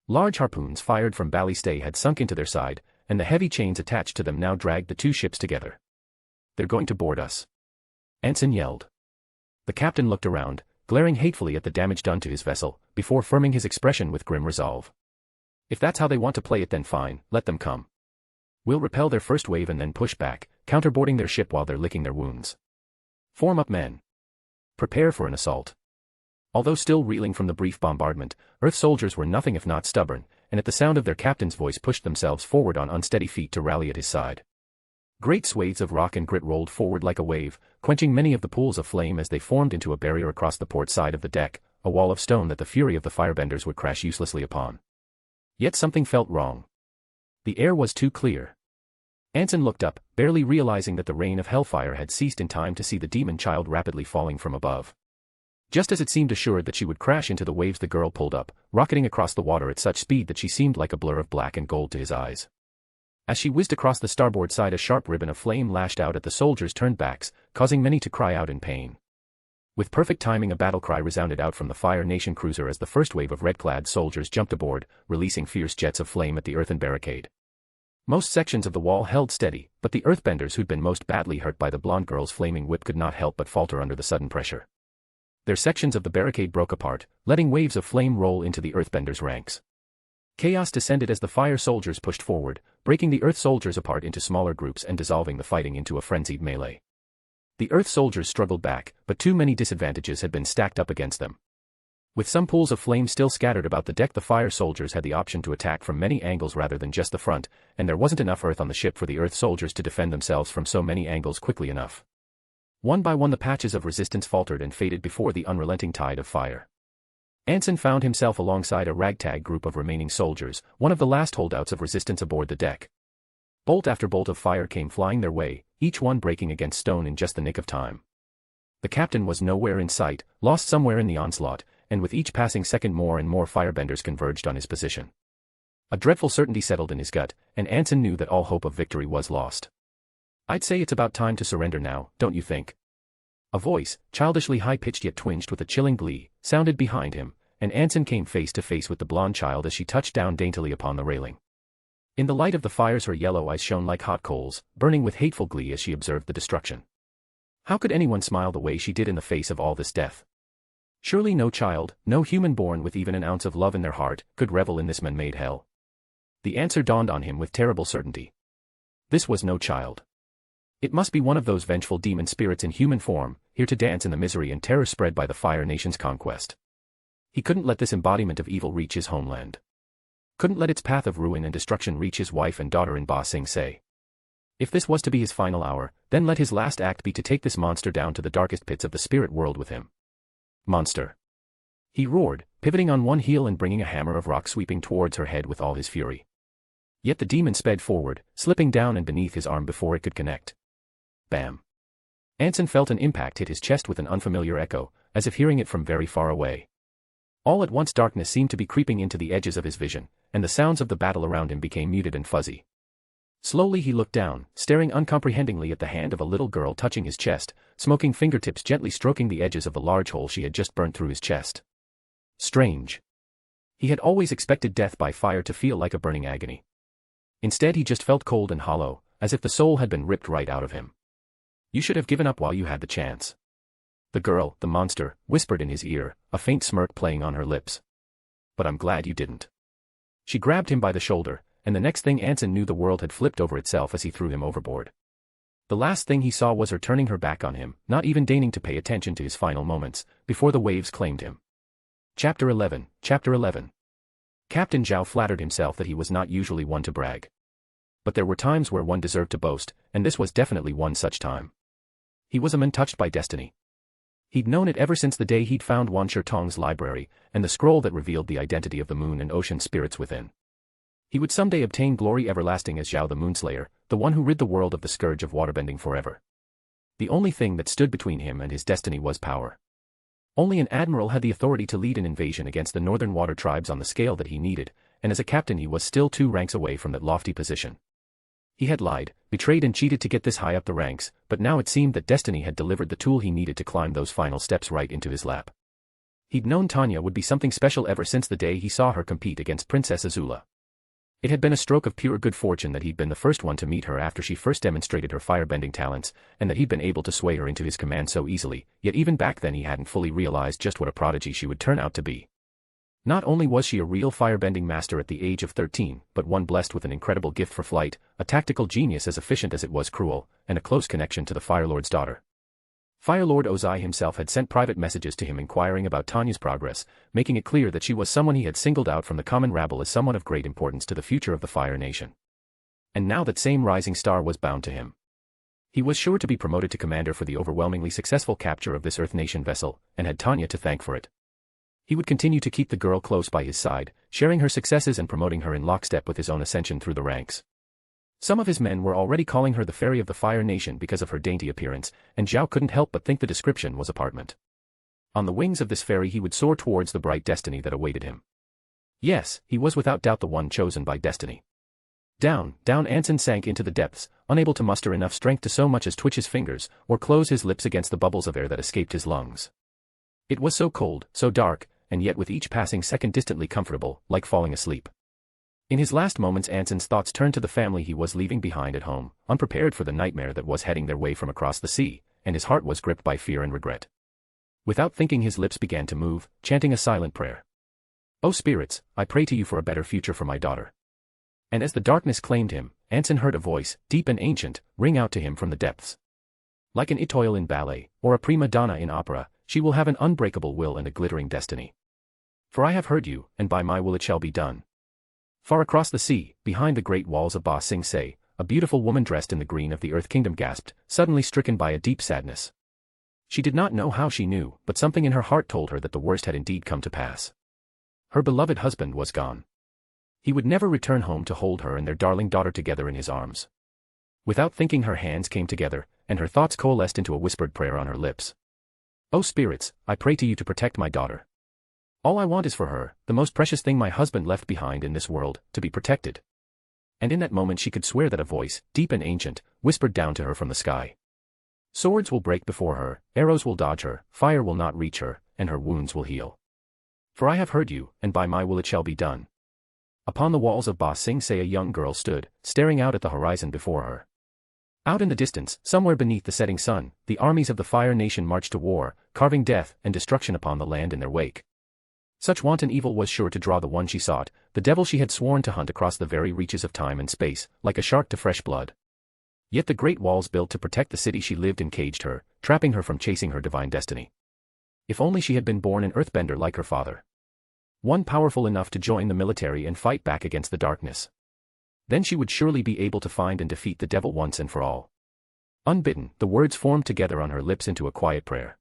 Large harpoons fired from ballistay had sunk into their side, and the heavy chains attached to them now dragged the two ships together. They're going to board us. Anson yelled. The captain looked around, glaring hatefully at the damage done to his vessel, before firming his expression with grim resolve. If that's how they want to play it, then fine, let them come. We'll repel their first wave and then push back, counterboarding their ship while they're licking their wounds. Form up, men. Prepare for an assault. Although still reeling from the brief bombardment, Earth soldiers were nothing if not stubborn, and at the sound of their captain's voice pushed themselves forward on unsteady feet to rally at his side. Great swathes of rock and grit rolled forward like a wave, quenching many of the pools of flame as they formed into a barrier across the port side of the deck, a wall of stone that the fury of the firebenders would crash uselessly upon. Yet something felt wrong. The air was too clear. Anson looked up, barely realizing that the rain of hellfire had ceased in time to see the demon child rapidly falling from above. Just as it seemed assured that she would crash into the waves, the girl pulled up, rocketing across the water at such speed that she seemed like a blur of black and gold to his eyes. As she whizzed across the starboard side, a sharp ribbon of flame lashed out at the soldiers' turned backs, causing many to cry out in pain. With perfect timing, a battle cry resounded out from the Fire Nation cruiser as the first wave of red-clad soldiers jumped aboard, releasing fierce jets of flame at the earthen barricade. Most sections of the wall held steady, but the earthbenders who'd been most badly hurt by the blonde girl's flaming whip could not help but falter under the sudden pressure. Their sections of the barricade broke apart, letting waves of flame roll into the earthbenders' ranks. Chaos descended as the fire soldiers pushed forward, breaking the earth soldiers apart into smaller groups and dissolving the fighting into a frenzied melee. The earth soldiers struggled back, but too many disadvantages had been stacked up against them. With some pools of flame still scattered about the deck, the fire soldiers had the option to attack from many angles rather than just the front, and there wasn't enough earth on the ship for the earth soldiers to defend themselves from so many angles quickly enough. One by one the patches of resistance faltered and faded before the unrelenting tide of fire. Anson found himself alongside a ragtag group of remaining soldiers, one of the last holdouts of resistance aboard the deck. Bolt after bolt of fire came flying their way, each one breaking against stone in just the nick of time. The captain was nowhere in sight, lost somewhere in the onslaught, and with each passing second more and more firebenders converged on his position. A dreadful certainty settled in his gut, and Anson knew that all hope of victory was lost. "I'd say it's about time to surrender now, don't you think?" A voice, childishly high-pitched yet twinged with a chilling glee, sounded behind him, and Anson came face to face with the blonde child as she touched down daintily upon the railing. In the light of the fires her yellow eyes shone like hot coals, burning with hateful glee as she observed the destruction. How could anyone smile the way she did in the face of all this death? Surely no child, no human born with even an ounce of love in their heart, could revel in this man-made hell. The answer dawned on him with terrible certainty. This was no child. It must be one of those vengeful demon spirits in human form, here to dance in the misery and terror spread by the Fire Nation's conquest. He couldn't let this embodiment of evil reach his homeland. Couldn't let its path of ruin and destruction reach his wife and daughter in Ba Sing Se. If this was to be his final hour, then let his last act be to take this monster down to the darkest pits of the spirit world with him. "Monster!" he roared, pivoting on one heel and bringing a hammer of rock sweeping towards her head with all his fury. Yet the demon sped forward, slipping down and beneath his arm before it could connect. Bam! Anson felt an impact hit his chest with an unfamiliar echo, as if hearing it from very far away. All at once darkness seemed to be creeping into the edges of his vision, and the sounds of the battle around him became muted and fuzzy. Slowly he looked down, staring uncomprehendingly at the hand of a little girl touching his chest, smoking fingertips gently stroking the edges of the large hole she had just burnt through his chest. Strange. He had always expected death by fire to feel like a burning agony. Instead he just felt cold and hollow, as if the soul had been ripped right out of him. You should have given up while you had the chance. The girl, the monster, whispered in his ear, a faint smirk playing on her lips. But I'm glad you didn't. She grabbed him by the shoulder, and the next thing Anson knew the world had flipped over itself as he threw him overboard. The last thing he saw was her turning her back on him, not even deigning to pay attention to his final moments, before the waves claimed him. Chapter 11. Chapter 11. Captain Zhao flattered himself that he was not usually one to brag. But there were times where one deserved to boast, and this was definitely one such time. He was a man touched by destiny. He'd known it ever since the day he'd found Wan Shirtong's library, and the scroll that revealed the identity of the moon and ocean spirits within. He would someday obtain glory everlasting as Zhao the Moonslayer, the one who rid the world of the scourge of waterbending forever. The only thing that stood between him and his destiny was power. Only an admiral had the authority to lead an invasion against the northern water tribes on the scale that he needed, and as a captain he was still 2 ranks away from that lofty position. He had lied, betrayed and cheated to get this high up the ranks, but now it seemed that destiny had delivered the tool he needed to climb those final steps right into his lap. He'd known Tanya would be something special ever since the day he saw her compete against Princess Azula. It had been a stroke of pure good fortune that he'd been the first one to meet her after she first demonstrated her firebending talents, and that he'd been able to sway her into his command so easily, yet even back then he hadn't fully realized just what a prodigy she would turn out to be. Not only was she a real firebending master at the age of 13, but one blessed with an incredible gift for flight, a tactical genius as efficient as it was cruel, and a close connection to the Fire Lord's daughter. Fire Lord Ozai himself had sent private messages to him inquiring about Tanya's progress, making it clear that she was someone he had singled out from the common rabble as someone of great importance to the future of the Fire Nation. And now that same rising star was bound to him. He was sure to be promoted to commander for the overwhelmingly successful capture of this Earth Nation vessel, and had Tanya to thank for it. He would continue to keep the girl close by his side, sharing her successes and promoting her in lockstep with his own ascension through the ranks. Some of his men were already calling her the Fairy of the Fire Nation because of her dainty appearance, and Zhao couldn't help but think the description was apparent. On the wings of this fairy he would soar towards the bright destiny that awaited him. Yes, he was without doubt the one chosen by destiny. Down, down Anson sank into the depths, unable to muster enough strength to so much as twitch his fingers, or close his lips against the bubbles of air that escaped his lungs. It was so cold, so dark, and yet with each passing second distantly comfortable, like falling asleep. In his last moments Anson's thoughts turned to the family he was leaving behind at home, unprepared for the nightmare that was heading their way from across the sea, and his heart was gripped by fear and regret. Without thinking his lips began to move, chanting a silent prayer. "O spirits, I pray to you for a better future for my daughter." And as the darkness claimed him, Anson heard a voice, deep and ancient, ring out to him from the depths. Like an étoile in ballet, or a prima donna in opera, she will have an unbreakable will and a glittering destiny. For I have heard you, and by my will it shall be done. Far across the sea, behind the great walls of Ba Sing Se, a beautiful woman dressed in the green of the Earth Kingdom gasped, suddenly stricken by a deep sadness. She did not know how she knew, but something in her heart told her that the worst had indeed come to pass. Her beloved husband was gone. He would never return home to hold her and their darling daughter together in his arms. Without thinking her hands came together, and her thoughts coalesced into a whispered prayer on her lips. "O spirits, I pray to you to protect my daughter. All I want is for her, the most precious thing my husband left behind in this world, to be protected." And in that moment she could swear that a voice, deep and ancient, whispered down to her from the sky. Swords will break before her, arrows will dodge her, fire will not reach her, and her wounds will heal. For I have heard you, and by my will it shall be done. Upon the walls of Ba Sing Se a young girl stood, staring out at the horizon before her. Out in the distance, somewhere beneath the setting sun, the armies of the Fire Nation marched to war, carving death and destruction upon the land in their wake. Such wanton evil was sure to draw the one she sought, the devil she had sworn to hunt across the very reaches of time and space, like a shark to fresh blood. Yet the great walls built to protect the city she lived in caged her, trapping her from chasing her divine destiny. If only she had been born an earthbender like her father. One powerful enough to join the military and fight back against the darkness. Then she would surely be able to find and defeat the devil once and for all. Unbidden, the words formed together on her lips into a quiet prayer.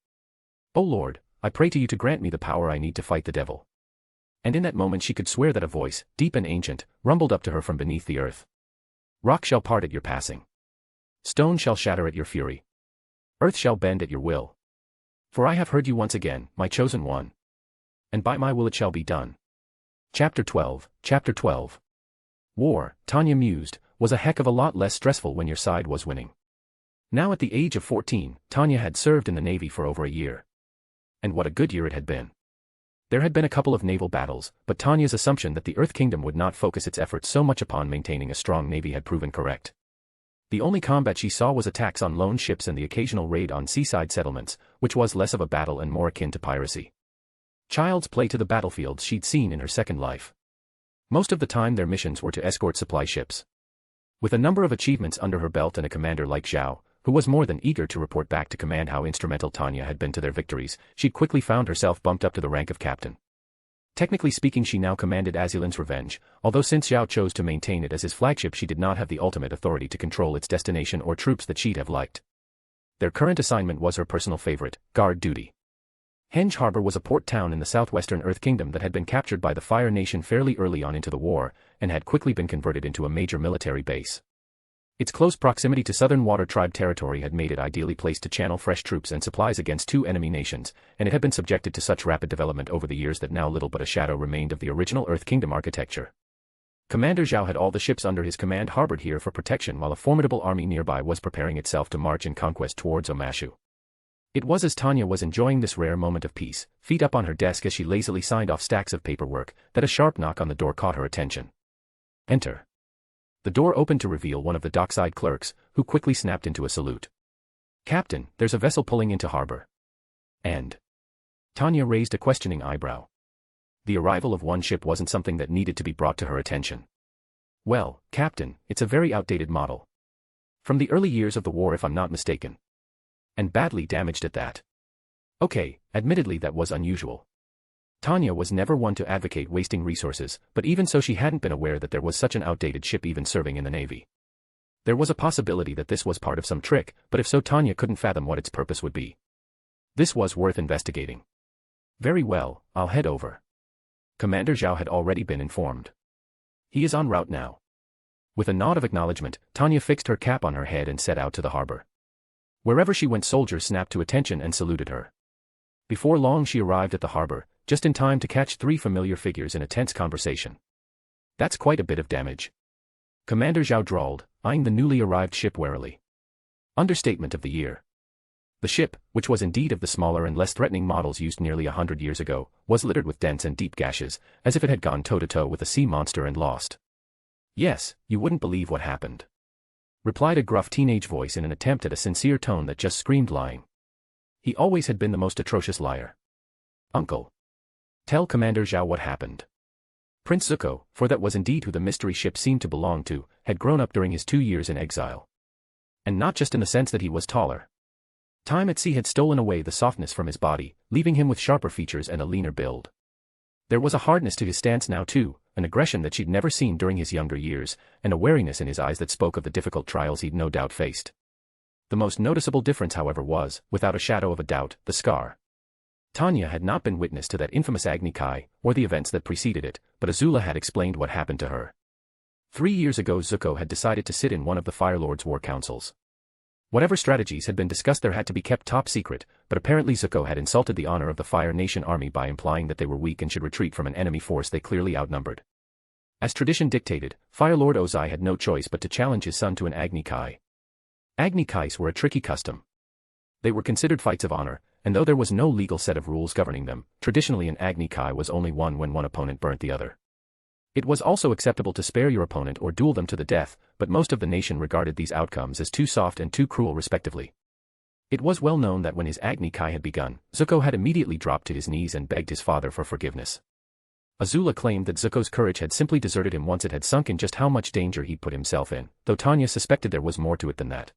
"O Lord, I pray to you to grant me the power I need to fight the devil." And in that moment she could swear that a voice, deep and ancient, rumbled up to her from beneath the earth. "Rock shall part at your passing. Stone shall shatter at your fury. Earth shall bend at your will. For I have heard you once again, my chosen one. And by my will it shall be done." Chapter 12. Chapter 12. War, Tanya mused, was a heck of a lot less stressful when your side was winning. Now at the age of 14, Tanya had served in the Navy for over a year. And what a good year it had been. There had been a couple of naval battles, but Tanya's assumption that the Earth Kingdom would not focus its efforts so much upon maintaining a strong navy had proven correct. The only combat she saw was attacks on lone ships and the occasional raid on seaside settlements, which was less of a battle and more akin to piracy. Child's play to the battlefields she'd seen in her second life. Most of the time their missions were to escort supply ships. With a number of achievements under her belt and a commander like Zhao, who was more than eager to report back to command how instrumental Tanya had been to their victories, she'd quickly found herself bumped up to the rank of captain. Technically speaking, she now commanded Azulin's Revenge, although since Zhao chose to maintain it as his flagship, she did not have the ultimate authority to control its destination or troops that she'd have liked. Their current assignment was her personal favorite, guard duty. Henge Harbor was a port town in the southwestern Earth Kingdom that had been captured by the Fire Nation fairly early on into the war, and had quickly been converted into a major military base. Its close proximity to Southern Water Tribe territory had made it ideally placed to channel fresh troops and supplies against two enemy nations, and it had been subjected to such rapid development over the years that now little but a shadow remained of the original Earth Kingdom architecture. Commander Zhao had all the ships under his command harbored here for protection, while a formidable army nearby was preparing itself to march in conquest towards Omashu. It was as Tanya was enjoying this rare moment of peace, feet up on her desk as she lazily signed off stacks of paperwork, that a sharp knock on the door caught her attention. "Enter." The door opened to reveal one of the dockside clerks, who quickly snapped into a salute. "Captain, there's a vessel pulling into harbor." "And?" Tanya raised a questioning eyebrow. The arrival of one ship wasn't something that needed to be brought to her attention. "Well, Captain, it's a very outdated model. From the early years of the war, if I'm not mistaken. And badly damaged at that." Okay, admittedly that was unusual. Tanya was never one to advocate wasting resources, but even so she hadn't been aware that there was such an outdated ship even serving in the Navy. There was a possibility that this was part of some trick, but if so, Tanya couldn't fathom what its purpose would be. This was worth investigating. "Very well, I'll head over." Commander Zhao had already been informed. "He is en route now." With a nod of acknowledgement, Tanya fixed her cap on her head and set out to the harbor. Wherever she went, soldiers snapped to attention and saluted her. Before long she arrived at the harbor, just in time to catch three familiar figures in a tense conversation. "That's quite a bit of damage," Commander Zhao drawled, eyeing the newly arrived ship warily. Understatement of the year. The ship, which was indeed of the smaller and less threatening models used nearly 100 years ago, was littered with dents and deep gashes, as if it had gone toe-to-toe with a sea monster and lost. "Yes, you wouldn't believe what happened," replied a gruff teenage voice in an attempt at a sincere tone that just screamed lying. He always had been the most atrocious liar. "Uncle. Tell Commander Zhao what happened." Prince Zuko, for that was indeed who the mystery ship seemed to belong to, had grown up during his 2 years in exile. And not just in the sense that he was taller. Time at sea had stolen away the softness from his body, leaving him with sharper features and a leaner build. There was a hardness to his stance now too, an aggression that she'd never seen during his younger years, and a wariness in his eyes that spoke of the difficult trials he'd no doubt faced. The most noticeable difference, however, was, without a shadow of a doubt, the scar. Tanya had not been witness to that infamous Agni Kai, or the events that preceded it, but Azula had explained what happened to her. 3 years ago Zuko had decided to sit in one of the Fire Lord's war councils. Whatever strategies had been discussed there had to be kept top secret, but apparently Zuko had insulted the honor of the Fire Nation army by implying that they were weak and should retreat from an enemy force they clearly outnumbered. As tradition dictated, Fire Lord Ozai had no choice but to challenge his son to an Agni Kai. Agni Kais were a tricky custom. They were considered fights of honor, and though there was no legal set of rules governing them, traditionally an Agni Kai was only won when one opponent burnt the other. It was also acceptable to spare your opponent or duel them to the death, but most of the nation regarded these outcomes as too soft and too cruel respectively. It was well known that when his Agni Kai had begun, Zuko had immediately dropped to his knees and begged his father for forgiveness. Azula claimed that Zuko's courage had simply deserted him once it had sunk in just how much danger he'd put himself in, though Tanya suspected there was more to it than that.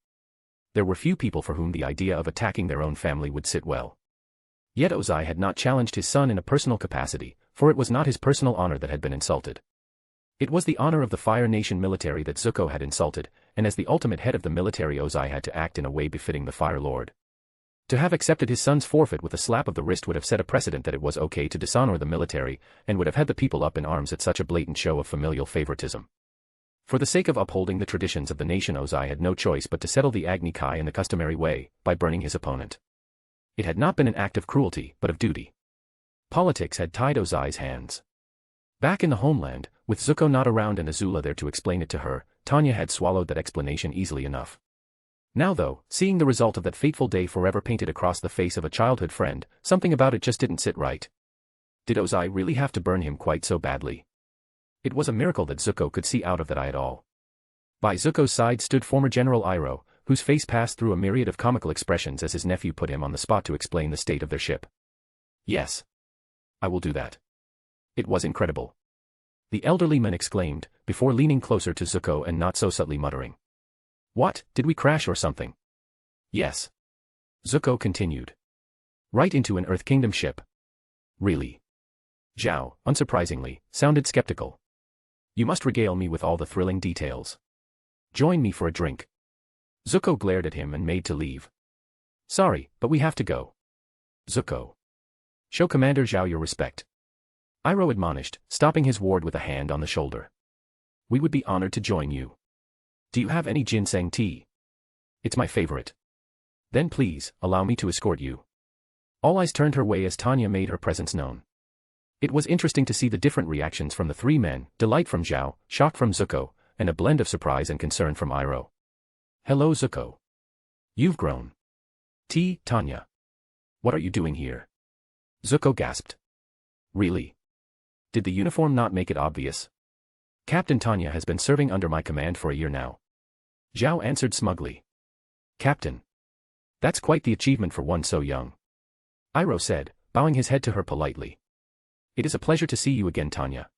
There were few people for whom the idea of attacking their own family would sit well. Yet Ozai had not challenged his son in a personal capacity, for it was not his personal honor that had been insulted. It was the honor of the Fire Nation military that Zuko had insulted, and as the ultimate head of the military Ozai had to act in a way befitting the Fire Lord. To have accepted his son's forfeit with a slap of the wrist would have set a precedent that it was okay to dishonor the military, and would have had the people up in arms at such a blatant show of familial favoritism. For the sake of upholding the traditions of the nation, Ozai had no choice but to settle the Agni Kai in the customary way, by burning his opponent. It had not been an act of cruelty, but of duty. Politics had tied Ozai's hands. Back in the homeland, with Zuko not around and Azula there to explain it to her, Tanya had swallowed that explanation easily enough. Now though, seeing the result of that fateful day forever painted across the face of a childhood friend, something about it just didn't sit right. Did Ozai really have to burn him quite so badly? It was a miracle that Zuko could see out of that eye at all. By Zuko's side stood former General Iroh, whose face passed through a myriad of comical expressions as his nephew put him on the spot to explain the state of their ship. Yes. I will do that. It was incredible. The elderly man exclaimed, before leaning closer to Zuko and not so subtly muttering. What, did we crash or something? Yes. Zuko continued. Right into an Earth Kingdom ship. Really? Zhao, unsurprisingly, sounded skeptical. You must regale me with all the thrilling details. Join me for a drink. Zuko glared at him and made to leave. Sorry, but we have to go. Zuko. Show Commander Zhao your respect. Iroh admonished, stopping his ward with a hand on the shoulder. We would be honored to join you. Do you have any ginseng tea? It's my favorite. Then please, allow me to escort you. All eyes turned her way as Tanya made her presence known. It was interesting to see the different reactions from the three men, delight from Zhao, shock from Zuko, and a blend of surprise and concern from Iroh. Hello Zuko. You've grown. Tanya. What are you doing here? Zuko gasped. Really? Did the uniform not make it obvious? Captain Tanya has been serving under my command for a year now. Zhao answered smugly. Captain. That's quite the achievement for one so young. Iroh said, bowing his head to her politely. It is a pleasure to see you again, Tanya.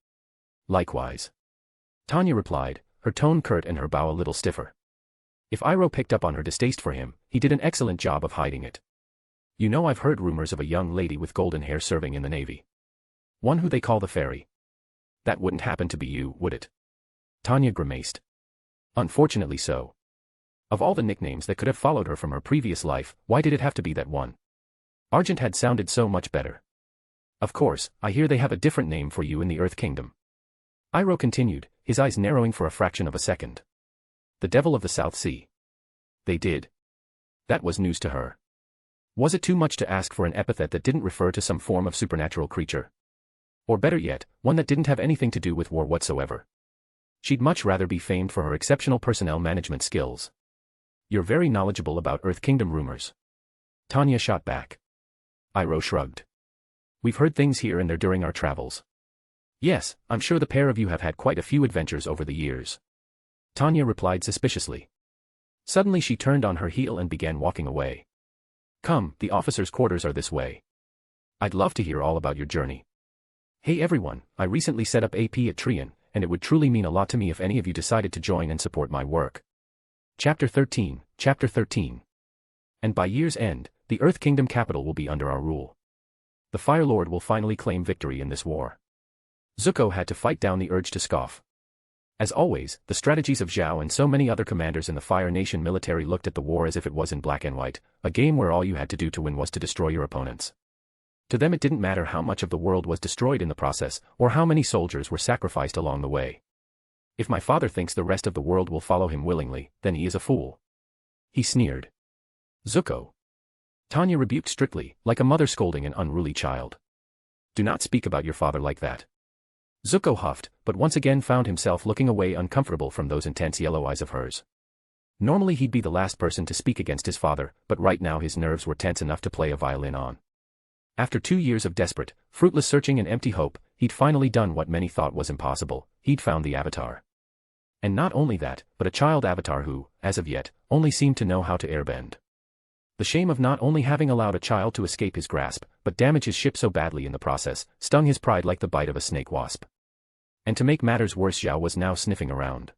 Likewise. Tanya replied, her tone curt and her bow a little stiffer. If Iroh picked up on her distaste for him, he did an excellent job of hiding it. You know, I've heard rumors of a young lady with golden hair serving in the Navy. One who they call the Fairy. That wouldn't happen to be you, would it? Tanya grimaced. Unfortunately so. Of all the nicknames that could have followed her from her previous life, why did it have to be that one? Argent had sounded so much better. Of course, I hear they have a different name for you in the Earth Kingdom. Iroh continued, his eyes narrowing for a fraction of a second. The Devil of the South Sea. They did. That was news to her. Was it too much to ask for an epithet that didn't refer to some form of supernatural creature? Or better yet, one that didn't have anything to do with war whatsoever. She'd much rather be famed for her exceptional personnel management skills. You're very knowledgeable about Earth Kingdom rumors. Tanya shot back. Iroh shrugged. We've heard things here and there during our travels. Yes, I'm sure the pair of you have had quite a few adventures over the years. Tanya replied suspiciously. Suddenly she turned on her heel and began walking away. Come, the officers' quarters are this way. I'd love to hear all about your journey. Hey everyone, I recently set up AP at Trian, and it would truly mean a lot to me if any of you decided to join and support my work. Chapter 13. And by year's end, the Earth Kingdom capital will be under our rule. The Fire Lord will finally claim victory in this war. Zuko had to fight down the urge to scoff. As always, the strategies of Zhao and so many other commanders in the Fire Nation military looked at the war as if it was in black and white, a game where all you had to do to win was to destroy your opponents. To them it didn't matter how much of the world was destroyed in the process, or how many soldiers were sacrificed along the way. If my father thinks the rest of the world will follow him willingly, then he is a fool. He sneered. Zuko. Tanya rebuked strictly, like a mother scolding an unruly child. Do not speak about your father like that. Zuko huffed, but once again found himself looking away uncomfortable from those intense yellow eyes of hers. Normally he'd be the last person to speak against his father, but right now his nerves were tense enough to play a violin on. After 2 years of desperate, fruitless searching and empty hope, he'd finally done what many thought was impossible, he'd found the Avatar. And not only that, but a child Avatar who, as of yet, only seemed to know how to airbend. The shame of not only having allowed a child to escape his grasp, but damage his ship so badly in the process, stung his pride like the bite of a snake wasp. And to make matters worse, Zhao was now sniffing around.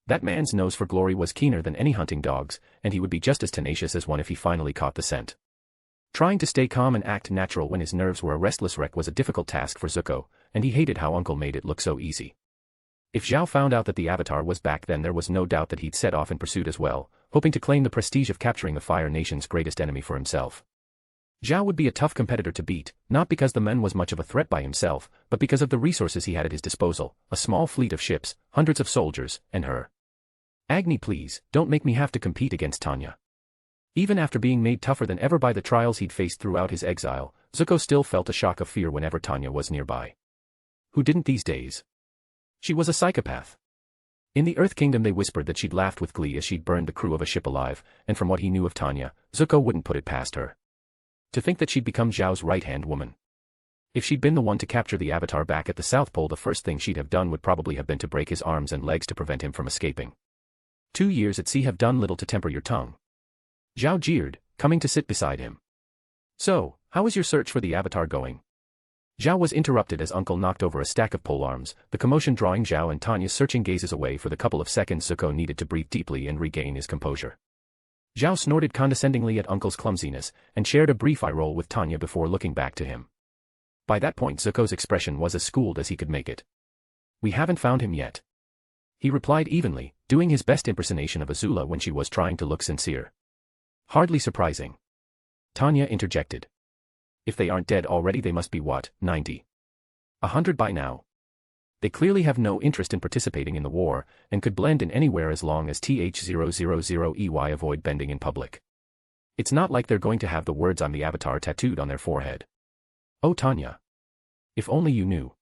That man's nose for glory was keener than any hunting dog's, and he would be just as tenacious as one if he finally caught the scent. Trying to stay calm and act natural when his nerves were a restless wreck was a difficult task for Zuko, and he hated how Uncle made it look so easy. If Zhao found out that the Avatar was back, then there was no doubt that he'd set off in pursuit as well, hoping to claim the prestige of capturing the Fire Nation's greatest enemy for himself. Zhao would be a tough competitor to beat, not because the man was much of a threat by himself, but because of the resources he had at his disposal, a small fleet of ships, hundreds of soldiers, and her. Agni, please, don't make me have to compete against Tanya. Even after being made tougher than ever by the trials he'd faced throughout his exile, Zuko still felt a shock of fear whenever Tanya was nearby. Who didn't these days? She was a psychopath. In the Earth Kingdom they whispered that she'd laughed with glee as she'd burned the crew of a ship alive, and from what he knew of Tanya, Zuko wouldn't put it past her. To think that she'd become Zhao's right-hand woman. If she'd been the one to capture the Avatar back at the South Pole, the first thing she'd have done would probably have been to break his arms and legs to prevent him from escaping. 2 years at sea have done little to temper your tongue. Zhao jeered, coming to sit beside him. So, how is your search for the Avatar going? Zhao was interrupted as Uncle knocked over a stack of polearms, the commotion drawing Zhao and Tanya's searching gazes away for the couple of seconds Zuko needed to breathe deeply and regain his composure. Zhao snorted condescendingly at Uncle's clumsiness, and shared a brief eye roll with Tanya before looking back to him. By that point Zuko's expression was as schooled as he could make it. We haven't found him yet. He replied evenly, doing his best impersonation of Azula when she was trying to look sincere. Hardly surprising. Tanya interjected. If they aren't dead already they must be what, 90? 100 by now. They clearly have no interest in participating in the war, and could blend in anywhere as long as TH000EY avoid bending in public. It's not like they're going to have the words "I'm the Avatar" tattooed on their forehead. Oh Tanya. If only you knew.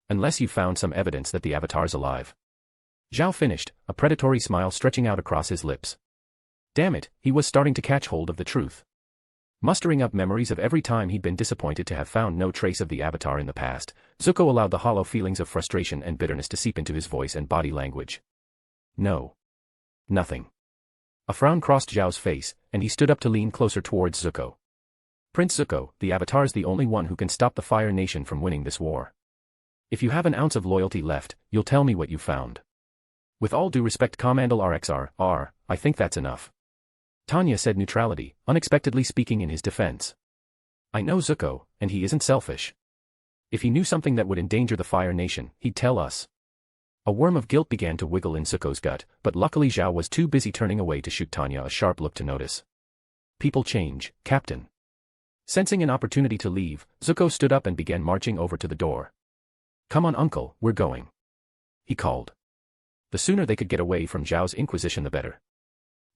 Unless you found some evidence that the Avatar's alive. Zhao finished, a predatory smile stretching out across his lips. Damn it, he was starting to catch hold of the truth. Mustering up memories of every time he'd been disappointed to have found no trace of the Avatar in the past, Zuko allowed the hollow feelings of frustration and bitterness to seep into his voice and body language. No. Nothing. A frown crossed Zhao's face, and he stood up to lean closer towards Zuko. Prince Zuko, the Avatar's the only one who can stop the Fire Nation from winning this war. If you have an ounce of loyalty left, you'll tell me what you found. With all due respect, Commandal RXR, I think that's enough. Tanya said neutrality, unexpectedly speaking in his defense. I know Zuko, and he isn't selfish. If he knew something that would endanger the Fire Nation, he'd tell us. A worm of guilt began to wiggle in Zuko's gut, but luckily Zhao was too busy turning away to shoot Tanya a sharp look to notice. People change, Captain. Sensing an opportunity to leave, Zuko stood up and began marching over to the door. Come on Uncle, we're going. He called. The sooner they could get away from Zhao's inquisition the better.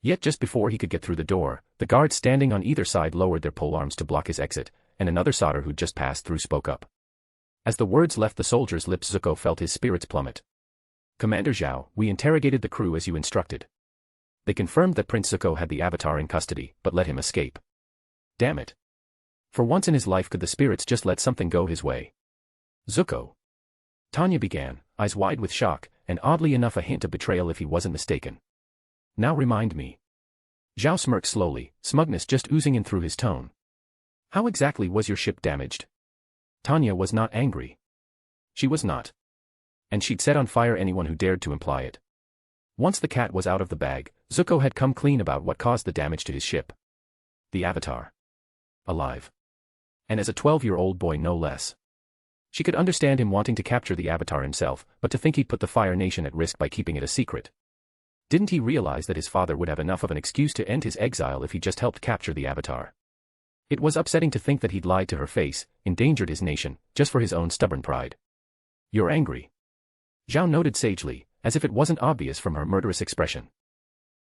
Yet just before he could get through the door, the guards standing on either side lowered their polearms to block his exit, and another soldier who'd just passed through spoke up. As the words left the soldier's lips, Zuko felt his spirits plummet. Commander Zhao, we interrogated the crew as you instructed. They confirmed that Prince Zuko had the Avatar in custody, but let him escape. Damn it. For once in his life could the spirits just let something go his way. Zuko. Tanya began, eyes wide with shock, and oddly enough a hint of betrayal if he wasn't mistaken. Now remind me. Zhao smirked slowly, smugness just oozing in through his tone. How exactly was your ship damaged? Tanya was not angry. She was not. And she'd set on fire anyone who dared to imply it. Once the cat was out of the bag, Zuko had come clean about what caused the damage to his ship. The Avatar. Alive. And as a 12-year-old boy no less. She could understand him wanting to capture the Avatar himself, but to think he'd put the Fire Nation at risk by keeping it a secret. Didn't he realize that his father would have enough of an excuse to end his exile if he just helped capture the Avatar? It was upsetting to think that he'd lied to her face, endangered his nation, just for his own stubborn pride. You're angry. Zhao noted sagely, as if it wasn't obvious from her murderous expression.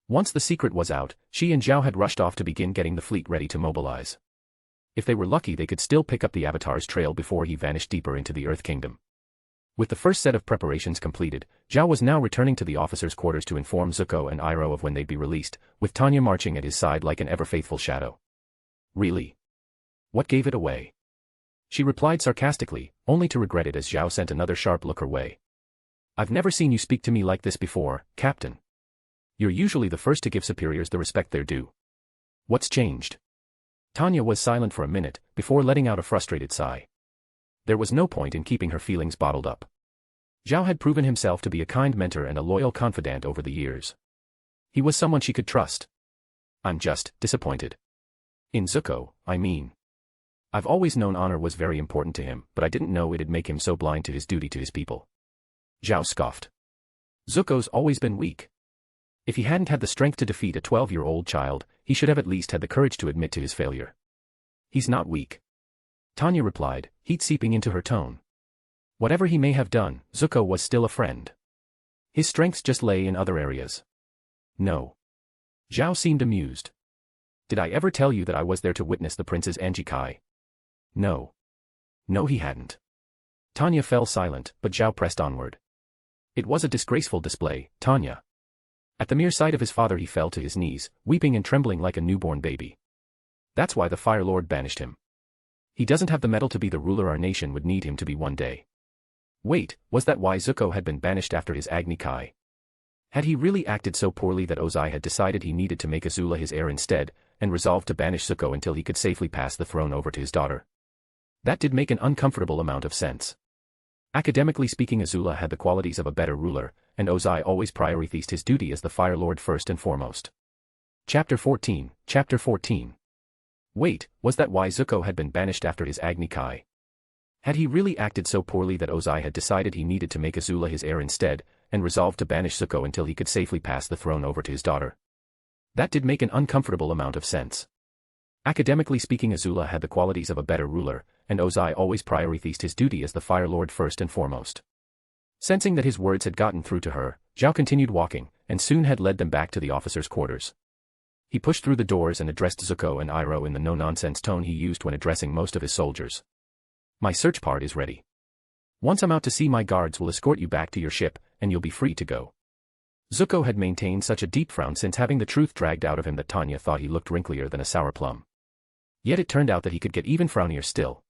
Once the secret was out, she and Zhao had rushed off to begin getting the fleet ready to mobilize. If they were lucky they could still pick up the Avatar's trail before he vanished deeper into the Earth Kingdom. With the first set of preparations completed, Zhao was now returning to the officers' quarters to inform Zuko and Iroh of when they'd be released, with Tanya marching at his side like an ever-faithful shadow. Really? What gave it away? She replied sarcastically, only to regret it as Zhao sent another sharp look her way. I've never seen you speak to me like this before, Captain. You're usually the first to give superiors the respect they're due. What's changed? Tanya was silent for a minute, before letting out a frustrated sigh. There was no point in keeping her feelings bottled up. Zhao had proven himself to be a kind mentor and a loyal confidant over the years. He was someone she could trust. I'm just disappointed. In Zuko, I mean. I've always known honor was very important to him, but I didn't know it'd make him so blind to his duty to his people. Zhao scoffed. Zuko's always been weak. If he hadn't had the strength to defeat a 12-year-old child, he should have at least had the courage to admit to his failure. He's not weak. Tanya replied, heat seeping into her tone. Whatever he may have done, Zuko was still a friend. His strengths just lay in other areas. No. Zhao seemed amused. Did I ever tell you that I was there to witness the prince's Anjikai? No. No he hadn't. Tanya fell silent, but Zhao pressed onward. It was a disgraceful display, Tanya. At the mere sight of his father he fell to his knees, weeping and trembling like a newborn baby. That's why the Fire Lord banished him. He doesn't have the mettle to be the ruler our nation would need him to be one day. Wait, was that why Zuko had been banished after his Agni Kai? Had he really acted so poorly that Ozai had decided he needed to make Azula his heir instead, and resolved to banish Zuko until he could safely pass the throne over to his daughter? That did make an uncomfortable amount of sense. Academically speaking, Azula had the qualities of a better ruler, and Ozai always prioritized his duty as the Fire Lord first and foremost. Chapter 14. Chapter 14. Wait, was that why Zuko had been banished after his Agni Kai? Had he really acted so poorly that Ozai had decided he needed to make Azula his heir instead, and resolved to banish Zuko until he could safely pass the throne over to his daughter? That did make an uncomfortable amount of sense. Academically speaking, Azula had the qualities of a better ruler, and Ozai always prioritized his duty as the Fire Lord first and foremost. Sensing that his words had gotten through to her, Zhao continued walking, and soon had led them back to the officers' quarters. He pushed through the doors and addressed Zuko and Iroh in the no-nonsense tone he used when addressing most of his soldiers. My search part is ready. Once I'm out to sea, my guards will escort you back to your ship, and you'll be free to go. Zuko had maintained such a deep frown since having the truth dragged out of him that Tanya thought he looked wrinklier than a sour plum. Yet it turned out that he could get even frownier still.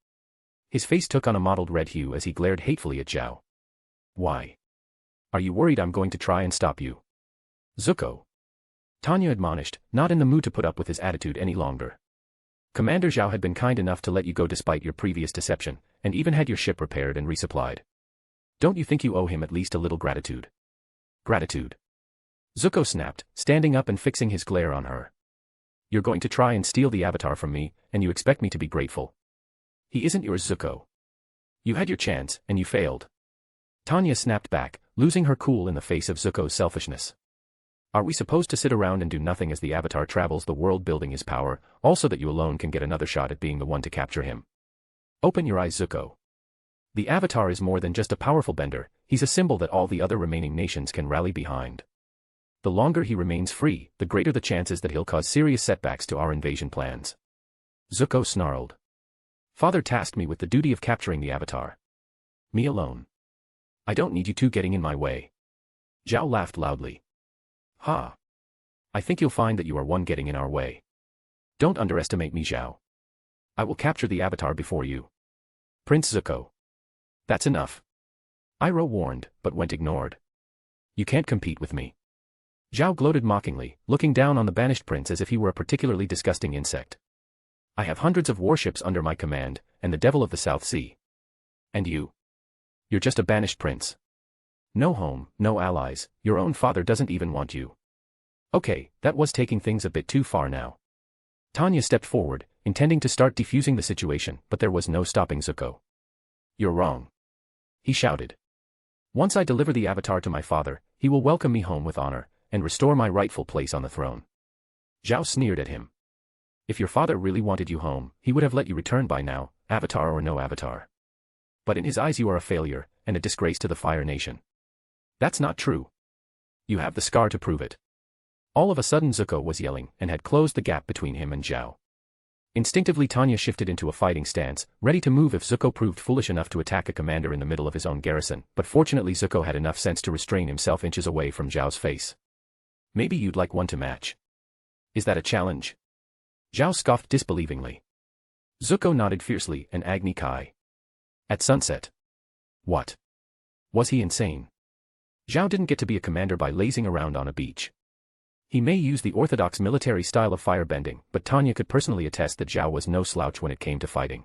His face took on a mottled red hue as he glared hatefully at Zhao. Why? Are you worried I'm going to try and stop you? Zuko. Tanya admonished, not in the mood to put up with his attitude any longer. Commander Zhao had been kind enough to let you go despite your previous deception, and even had your ship repaired and resupplied. Don't you think you owe him at least a little gratitude? Gratitude? Zuko snapped, standing up and fixing his glare on her. You're going to try and steal the Avatar from me, and you expect me to be grateful? He isn't yours, Zuko. You had your chance, and you failed. Tanya snapped back, losing her cool in the face of Zuko's selfishness. Are we supposed to sit around and do nothing as the Avatar travels the world building his power, also that you alone can get another shot at being the one to capture him? Open your eyes, Zuko. The Avatar is more than just a powerful bender, he's a symbol that all the other remaining nations can rally behind. The longer he remains free, the greater the chances that he'll cause serious setbacks to our invasion plans. Zuko snarled. Father tasked me with the duty of capturing the Avatar. Me alone. I don't need you two getting in my way. Zhao laughed loudly. Ha! I think you'll find that you are one getting in our way. Don't underestimate me, Zhao. I will capture the Avatar before you. Prince Zuko. That's enough. Iroh warned, but went ignored. You can't compete with me. Zhao gloated mockingly, looking down on the banished prince as if he were a particularly disgusting insect. I have hundreds of warships under my command, and the devil of the South Sea. And you? You're just a banished prince. No home, no allies, your own father doesn't even want you. Okay, that was taking things a bit too far now. Tanya stepped forward, intending to start defusing the situation, but there was no stopping Zuko. You're wrong. He shouted. Once I deliver the Avatar to my father, he will welcome me home with honor, and restore my rightful place on the throne. Zhao sneered at him. If your father really wanted you home, he would have let you return by now, Avatar or no Avatar. But in his eyes you are a failure, and a disgrace to the Fire Nation. That's not true. You have the scar to prove it. All of a sudden Zuko was yelling, and had closed the gap between him and Zhao. Instinctively Tanya shifted into a fighting stance, ready to move if Zuko proved foolish enough to attack a commander in the middle of his own garrison, but fortunately Zuko had enough sense to restrain himself inches away from Zhao's face. Maybe you'd like one to match. Is that a challenge? Zhao scoffed disbelievingly. Zuko nodded fiercely and Agni Kai. At sunset. What? Was he insane? Zhao didn't get to be a commander by lazing around on a beach. He may use the orthodox military style of firebending, but Tanya could personally attest that Zhao was no slouch when it came to fighting.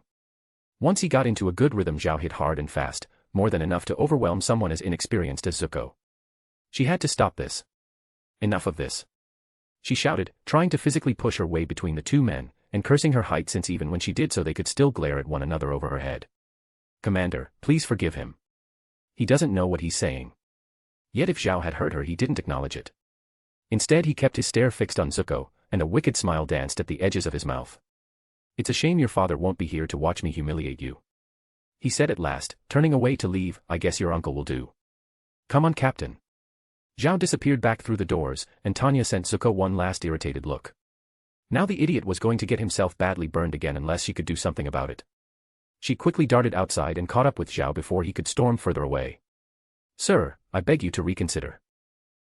Once he got into a good rhythm, Zhao hit hard and fast, more than enough to overwhelm someone as inexperienced as Zuko. She had to stop this. Enough of this. She shouted, trying to physically push her way between the two men, and cursing her height since even when she did so they could still glare at one another over her head. Commander, please forgive him. He doesn't know what he's saying. Yet if Zhao had heard her he didn't acknowledge it. Instead he kept his stare fixed on Zuko, and a wicked smile danced at the edges of his mouth. It's a shame your father won't be here to watch me humiliate you. He said at last, turning away to leave. I guess your uncle will do. Come on, Captain. Zhao disappeared back through the doors, and Tanya sent Zuko one last irritated look. Now the idiot was going to get himself badly burned again unless she could do something about it. She quickly darted outside and caught up with Zhao before he could storm further away. Sir, I beg you to reconsider.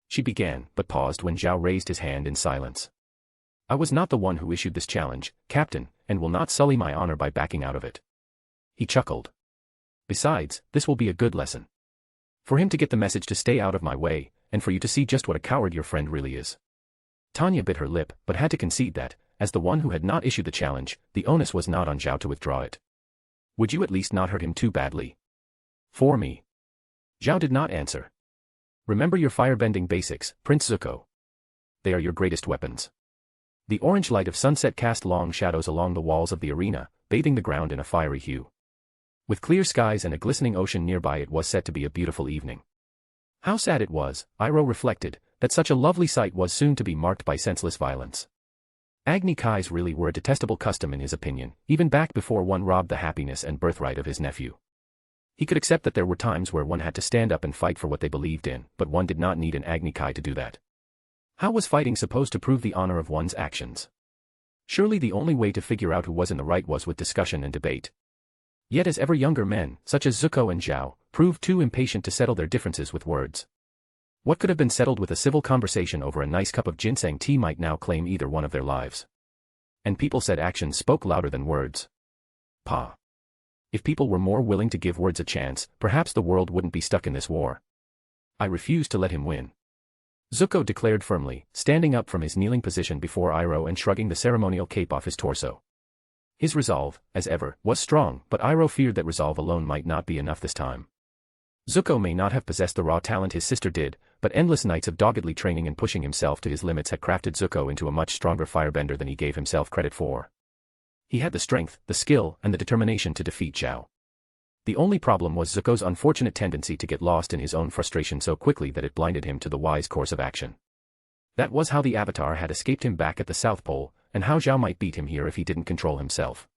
She began, but paused when Zhao raised his hand in silence. I was not the one who issued this challenge, Captain, and will not sully my honor by backing out of it. He chuckled. Besides, this will be a good lesson. For him to get the message to stay out of my way, and for you to see just what a coward your friend really is. Tanya bit her lip, but had to concede that, as the one who had not issued the challenge, the onus was not on Zhao to withdraw it. Would you at least not hurt him too badly? For me. Zhao did not answer. Remember your firebending basics, Prince Zuko. They are your greatest weapons. The orange light of sunset cast long shadows along the walls of the arena, bathing the ground in a fiery hue. With clear skies and a glistening ocean nearby, it was set to be a beautiful evening. How sad it was, Iroh reflected, that such a lovely sight was soon to be marked by senseless violence. Agni Kais really were a detestable custom in his opinion, even back before one robbed the happiness and birthright of his nephew. He could accept that there were times where one had to stand up and fight for what they believed in, but one did not need an Agni Kai to do that. How was fighting supposed to prove the honor of one's actions? Surely the only way to figure out who was in the right was with discussion and debate. Yet as ever younger men, such as Zuko and Zhao, proved too impatient to settle their differences with words. What could have been settled with a civil conversation over a nice cup of ginseng tea might now claim either one of their lives. And people said actions spoke louder than words. Pa. If people were more willing to give words a chance, perhaps the world wouldn't be stuck in this war. I refuse to let him win. Zuko declared firmly, standing up from his kneeling position before Iroh and shrugging the ceremonial cape off his torso. His resolve, as ever, was strong, but Iroh feared that resolve alone might not be enough this time. Zuko may not have possessed the raw talent his sister did, but endless nights of doggedly training and pushing himself to his limits had crafted Zuko into a much stronger firebender than he gave himself credit for. He had the strength, the skill, and the determination to defeat Zhao. The only problem was Zuko's unfortunate tendency to get lost in his own frustration so quickly that it blinded him to the wise course of action. That was how the Avatar had escaped him back at the South Pole, and how Zhao might beat him here if he didn't control himself.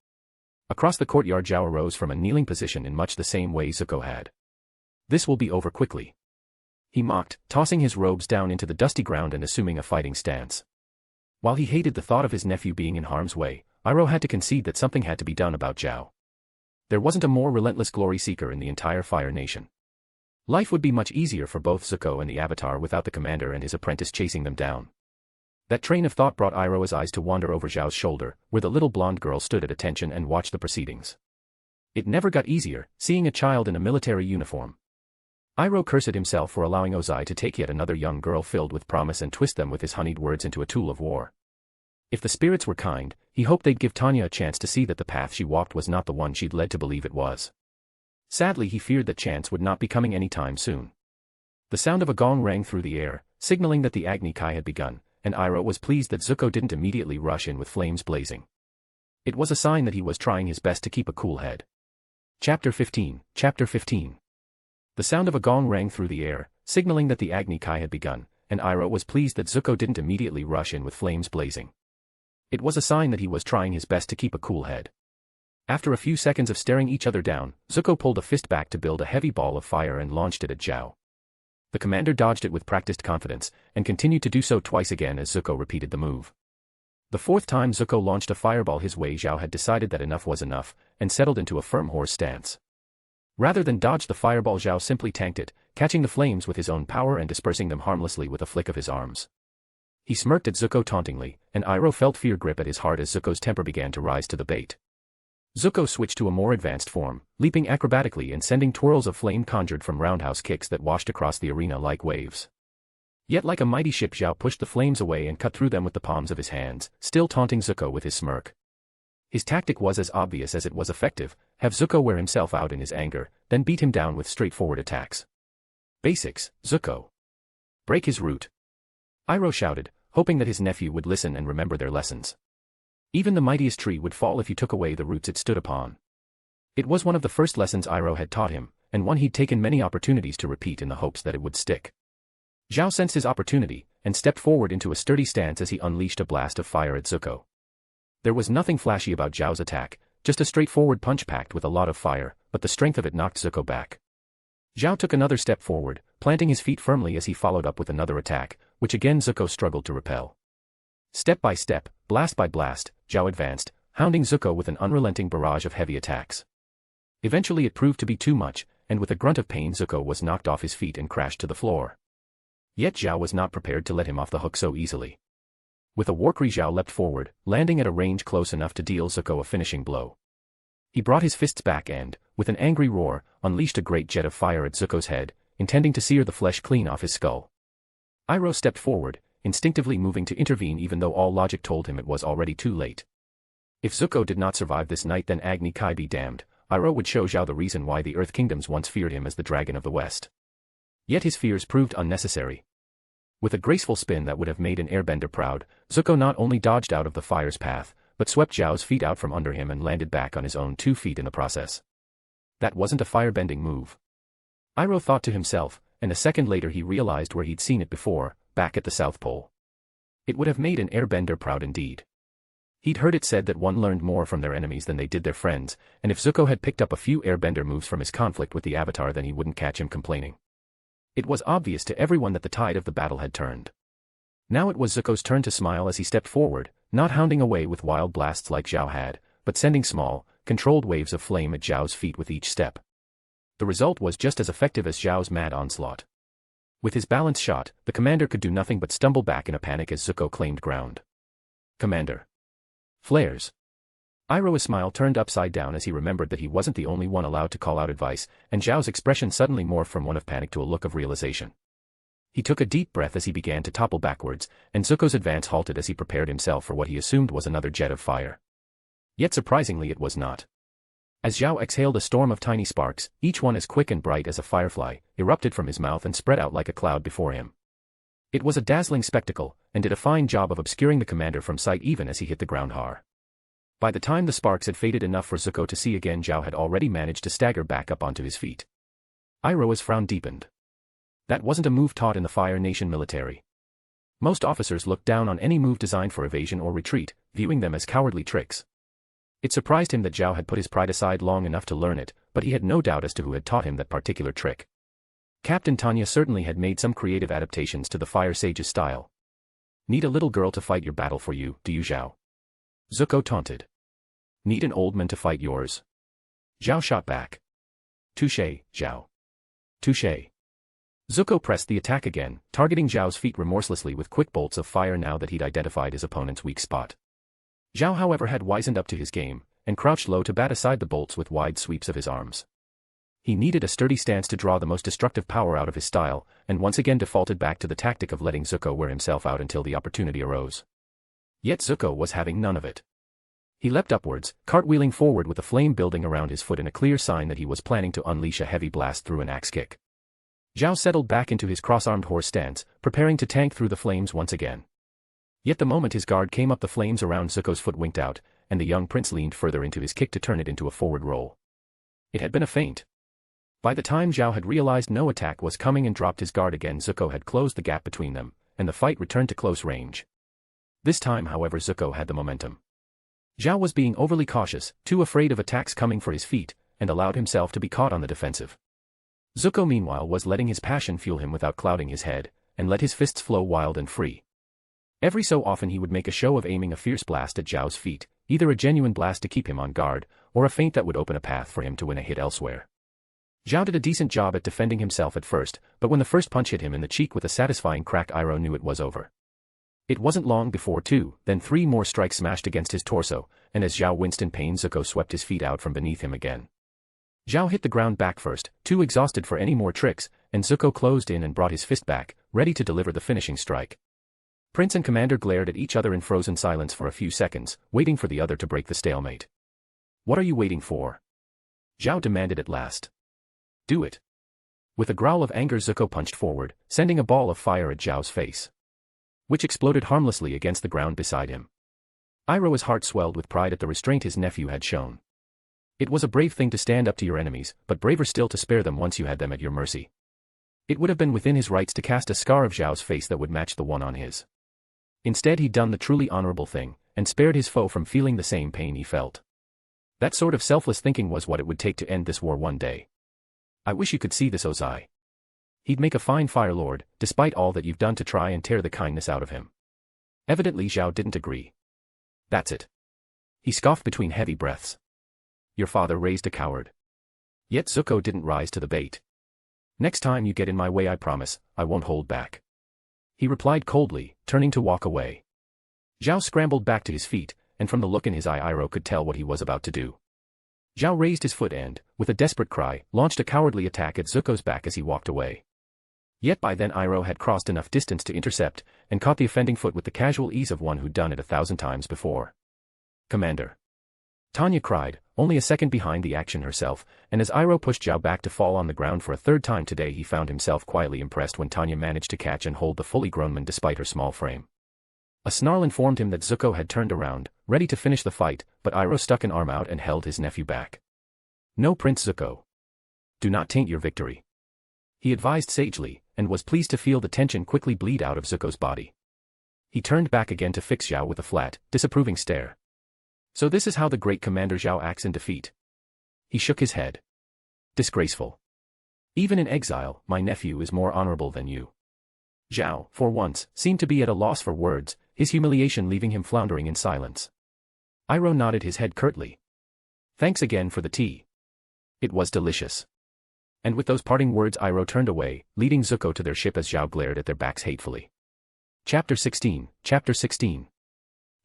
Across the courtyard, Zhao arose from a kneeling position in much the same way Zuko had. This will be over quickly. He mocked, tossing his robes down into the dusty ground and assuming a fighting stance. While he hated the thought of his nephew being in harm's way, Iroh had to concede that something had to be done about Zhao. There wasn't a more relentless glory seeker in the entire Fire Nation. Life would be much easier for both Zuko and the Avatar without the commander and his apprentice chasing them down. That train of thought brought Iroh's eyes to wander over Zhao's shoulder, where the little blonde girl stood at attention and watched the proceedings. It never got easier, seeing a child in a military uniform. Iroh cursed himself for allowing Ozai to take yet another young girl filled with promise and twist them with his honeyed words into a tool of war. If the spirits were kind, he hoped they'd give Tanya a chance to see that the path she walked was not the one she'd led to believe it was. Sadly, he feared that chance would not be coming any time soon. The sound of a gong rang through the air, signaling that the Agni Kai had begun, and Iroh was pleased that Zuko didn't immediately rush in with flames blazing. It was a sign that he was trying his best to keep a cool head. Chapter 15. The sound of a gong rang through the air, signaling that the Agni Kai had begun, and Iroh was pleased that Zuko didn't immediately rush in with flames blazing. It was a sign that he was trying his best to keep a cool head. After a few seconds of staring each other down, Zuko pulled a fist back to build a heavy ball of fire and launched it at Zhao. The commander dodged it with practiced confidence, and continued to do so twice again as Zuko repeated the move. The fourth time Zuko launched a fireball his way, Zhao had decided that enough was enough, and settled into a firm horse stance. Rather than dodge the fireball, Zhao simply tanked it, catching the flames with his own power and dispersing them harmlessly with a flick of his arms. He smirked at Zuko tauntingly, and Iroh felt fear grip at his heart as Zuko's temper began to rise to the bait. Zuko switched to a more advanced form, leaping acrobatically and sending twirls of flame conjured from roundhouse kicks that washed across the arena like waves. Yet like a mighty ship, Zhao pushed the flames away and cut through them with the palms of his hands, still taunting Zuko with his smirk. His tactic was as obvious as it was effective: have Zuko wear himself out in his anger, then beat him down with straightforward attacks. Basics, Zuko. Break his root. Iroh shouted, hoping that his nephew would listen and remember their lessons. Even the mightiest tree would fall if you took away the roots it stood upon. It was one of the first lessons Iroh had taught him, and one he'd taken many opportunities to repeat in the hopes that it would stick. Zhao sensed his opportunity, and stepped forward into a sturdy stance as he unleashed a blast of fire at Zuko. There was nothing flashy about Zhao's attack, just a straightforward punch packed with a lot of fire, but the strength of it knocked Zuko back. Zhao took another step forward, planting his feet firmly as he followed up with another attack, which again Zuko struggled to repel. Step by step, blast by blast, Zhao advanced, hounding Zuko with an unrelenting barrage of heavy attacks. Eventually it proved to be too much, and with a grunt of pain Zuko was knocked off his feet and crashed to the floor. Yet Zhao was not prepared to let him off the hook so easily. With a warcry, Zhao leapt forward, landing at a range close enough to deal Zuko a finishing blow. He brought his fists back and, with an angry roar, unleashed a great jet of fire at Zuko's head, intending to sear the flesh clean off his skull. Iroh stepped forward, instinctively moving to intervene even though all logic told him it was already too late. If Zuko did not survive this night, then Agni Kai be damned, Iroh would show Zhao the reason why the Earth Kingdoms once feared him as the Dragon of the West. Yet his fears proved unnecessary. With a graceful spin that would have made an airbender proud, Zuko not only dodged out of the fire's path, but swept Zhao's feet out from under him and landed back on his own 2 feet in the process. That wasn't a firebending move. Iroh thought to himself, and a second later he realized where he'd seen it before, back at the South Pole. It would have made an airbender proud indeed. He'd heard it said that one learned more from their enemies than they did their friends, and if Zuko had picked up a few airbender moves from his conflict with the Avatar, then he wouldn't catch him complaining. It was obvious to everyone that the tide of the battle had turned. Now it was Zuko's turn to smile as he stepped forward, not hounding away with wild blasts like Zhao had, but sending small, controlled waves of flame at Zhao's feet with each step. The result was just as effective as Zhao's mad onslaught. With his balance shot, the commander could do nothing but stumble back in a panic as Zuko claimed ground. Commander. Flares. Iroh's smile turned upside down as he remembered that he wasn't the only one allowed to call out advice, and Zhao's expression suddenly morphed from one of panic to a look of realization. He took a deep breath as he began to topple backwards, and Zuko's advance halted as he prepared himself for what he assumed was another jet of fire. Yet surprisingly it was not. As Zhao exhaled a storm of tiny sparks, each one as quick and bright as a firefly, erupted from his mouth and spread out like a cloud before him. It was a dazzling spectacle, and did a fine job of obscuring the commander from sight even as he hit the ground hard. By the time the sparks had faded enough for Zuko to see again, Zhao had already managed to stagger back up onto his feet. Iroh's frown deepened. That wasn't a move taught in the Fire Nation military. Most officers looked down on any move designed for evasion or retreat, viewing them as cowardly tricks. It surprised him that Zhao had put his pride aside long enough to learn it, but he had no doubt as to who had taught him that particular trick. Captain Tanya certainly had made some creative adaptations to the Fire Sage's style. Need a little girl to fight your battle for you, do you, Zhao? Zuko taunted. Need an old man to fight yours? Zhao shot back. Touché, Zhao. Touché. Zuko pressed the attack again, targeting Zhao's feet remorselessly with quick bolts of fire now that he'd identified his opponent's weak spot. Zhao, however, had wisened up to his game, and crouched low to bat aside the bolts with wide sweeps of his arms. He needed a sturdy stance to draw the most destructive power out of his style, and once again defaulted back to the tactic of letting Zuko wear himself out until the opportunity arose. Yet Zuko was having none of it. He leapt upwards, cartwheeling forward with a flame building around his foot in a clear sign that he was planning to unleash a heavy blast through an axe kick. Zhao settled back into his cross-armed horse stance, preparing to tank through the flames once again. Yet the moment his guard came up, the flames around Zuko's foot winked out, and the young prince leaned further into his kick to turn it into a forward roll. It had been a feint. By the time Zhao had realized no attack was coming and dropped his guard again, Zuko had closed the gap between them, and the fight returned to close range. This time, however, Zuko had the momentum. Zhao was being overly cautious, too afraid of attacks coming for his feet, and allowed himself to be caught on the defensive. Zuko meanwhile was letting his passion fuel him without clouding his head, and let his fists flow wild and free. Every so often he would make a show of aiming a fierce blast at Zhao's feet, either a genuine blast to keep him on guard, or a feint that would open a path for him to win a hit elsewhere. Zhao did a decent job at defending himself at first, but when the first punch hit him in the cheek with a satisfying crack, Iroh knew it was over. It wasn't long before 2, then 3 more strikes smashed against his torso, and as Zhao winced in pain, Zuko swept his feet out from beneath him again. Zhao hit the ground back first, too exhausted for any more tricks, and Zuko closed in and brought his fist back, ready to deliver the finishing strike. Prince and Commander glared at each other in frozen silence for a few seconds, waiting for the other to break the stalemate. What are you waiting for? Zhao demanded at last. Do it. With a growl of anger, Zuko punched forward, sending a ball of fire at Zhao's face, which exploded harmlessly against the ground beside him. Iroh's heart swelled with pride at the restraint his nephew had shown. It was a brave thing to stand up to your enemies, but braver still to spare them once you had them at your mercy. It would have been within his rights to cast a scar of Zhao's face that would match the one on his. Instead, he'd done the truly honorable thing, and spared his foe from feeling the same pain he felt. That sort of selfless thinking was what it would take to end this war one day. I wish you could see this Ozai. He'd make a fine Fire Lord, despite all that you've done to try and tear the kindness out of him. Evidently Zhao didn't agree. That's it. He scoffed between heavy breaths. Your father raised a coward. Yet Zuko didn't rise to the bait. Next time you get in my way, I promise, I won't hold back. He replied coldly, turning to walk away. Zhao scrambled back to his feet, and from the look in his eye Iroh could tell what he was about to do. Zhao raised his foot and, with a desperate cry, launched a cowardly attack at Zuko's back as he walked away. Yet by then Iroh had crossed enough distance to intercept, and caught the offending foot with the casual ease of one who'd done it 1,000 times before. "Commander!" Tanya cried, only a second behind the action herself, and as Iroh pushed Zhao back to fall on the ground for a third time today he found himself quietly impressed when Tanya managed to catch and hold the fully grown man despite her small frame. A snarl informed him that Zuko had turned around, ready to finish the fight, but Iroh stuck an arm out and held his nephew back. "No, Prince Zuko. Do not taint your victory," he advised sagely, and was pleased to feel the tension quickly bleed out of Zuko's body. He turned back again to fix Zhao with a flat, disapproving stare. "So this is how the great Commander Zhao acts in defeat." He shook his head. "Disgraceful. Even in exile, my nephew is more honorable than you." Zhao, for once, seemed to be at a loss for words, his humiliation leaving him floundering in silence. Iroh nodded his head curtly. "Thanks again for the tea. It was delicious." And with those parting words Iroh turned away, leading Zuko to their ship as Zhao glared at their backs hatefully. Chapter 16.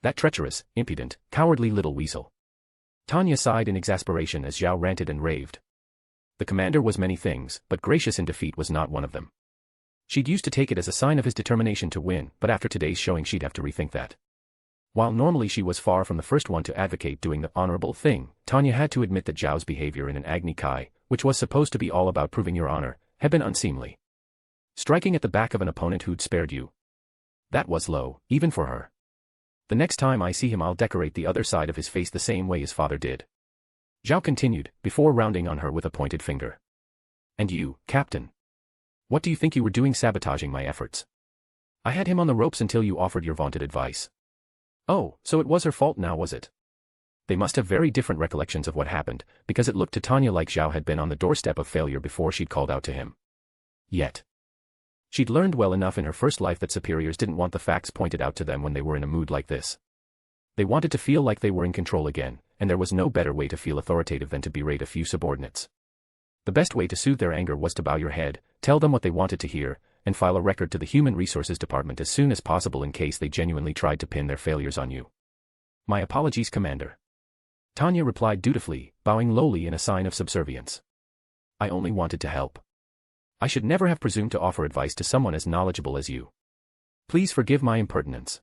That treacherous, impudent, cowardly little weasel. Tanya sighed in exasperation as Zhao ranted and raved. The commander was many things, but gracious in defeat was not one of them. She'd used to take it as a sign of his determination to win, but after today's showing she'd have to rethink that. While normally she was far from the first one to advocate doing the honorable thing, Tanya had to admit that Zhao's behavior in an Agni Kai, which was supposed to be all about proving your honor, had been unseemly. Striking at the back of an opponent who'd spared you. That was low, even for her. "The next time I see him I'll decorate the other side of his face the same way his father did." Zhao continued, before rounding on her with a pointed finger. "And you, Captain? What do you think you were doing sabotaging my efforts? I had him on the ropes until you offered your vaunted advice." "Oh, so it was her fault now, was it?" They must have very different recollections of what happened, because it looked to Tanya like Zhao had been on the doorstep of failure before she'd called out to him. Yet she'd learned well enough in her first life that superiors didn't want the facts pointed out to them when they were in a mood like this. They wanted to feel like they were in control again, and there was no better way to feel authoritative than to berate a few subordinates. The best way to soothe their anger was to bow your head, tell them what they wanted to hear, and file a record to the Human Resources Department as soon as possible in case they genuinely tried to pin their failures on you. "My apologies, Commander." Tanya replied dutifully, bowing lowly in a sign of subservience. "I only wanted to help. I should never have presumed to offer advice to someone as knowledgeable as you. Please forgive my impertinence."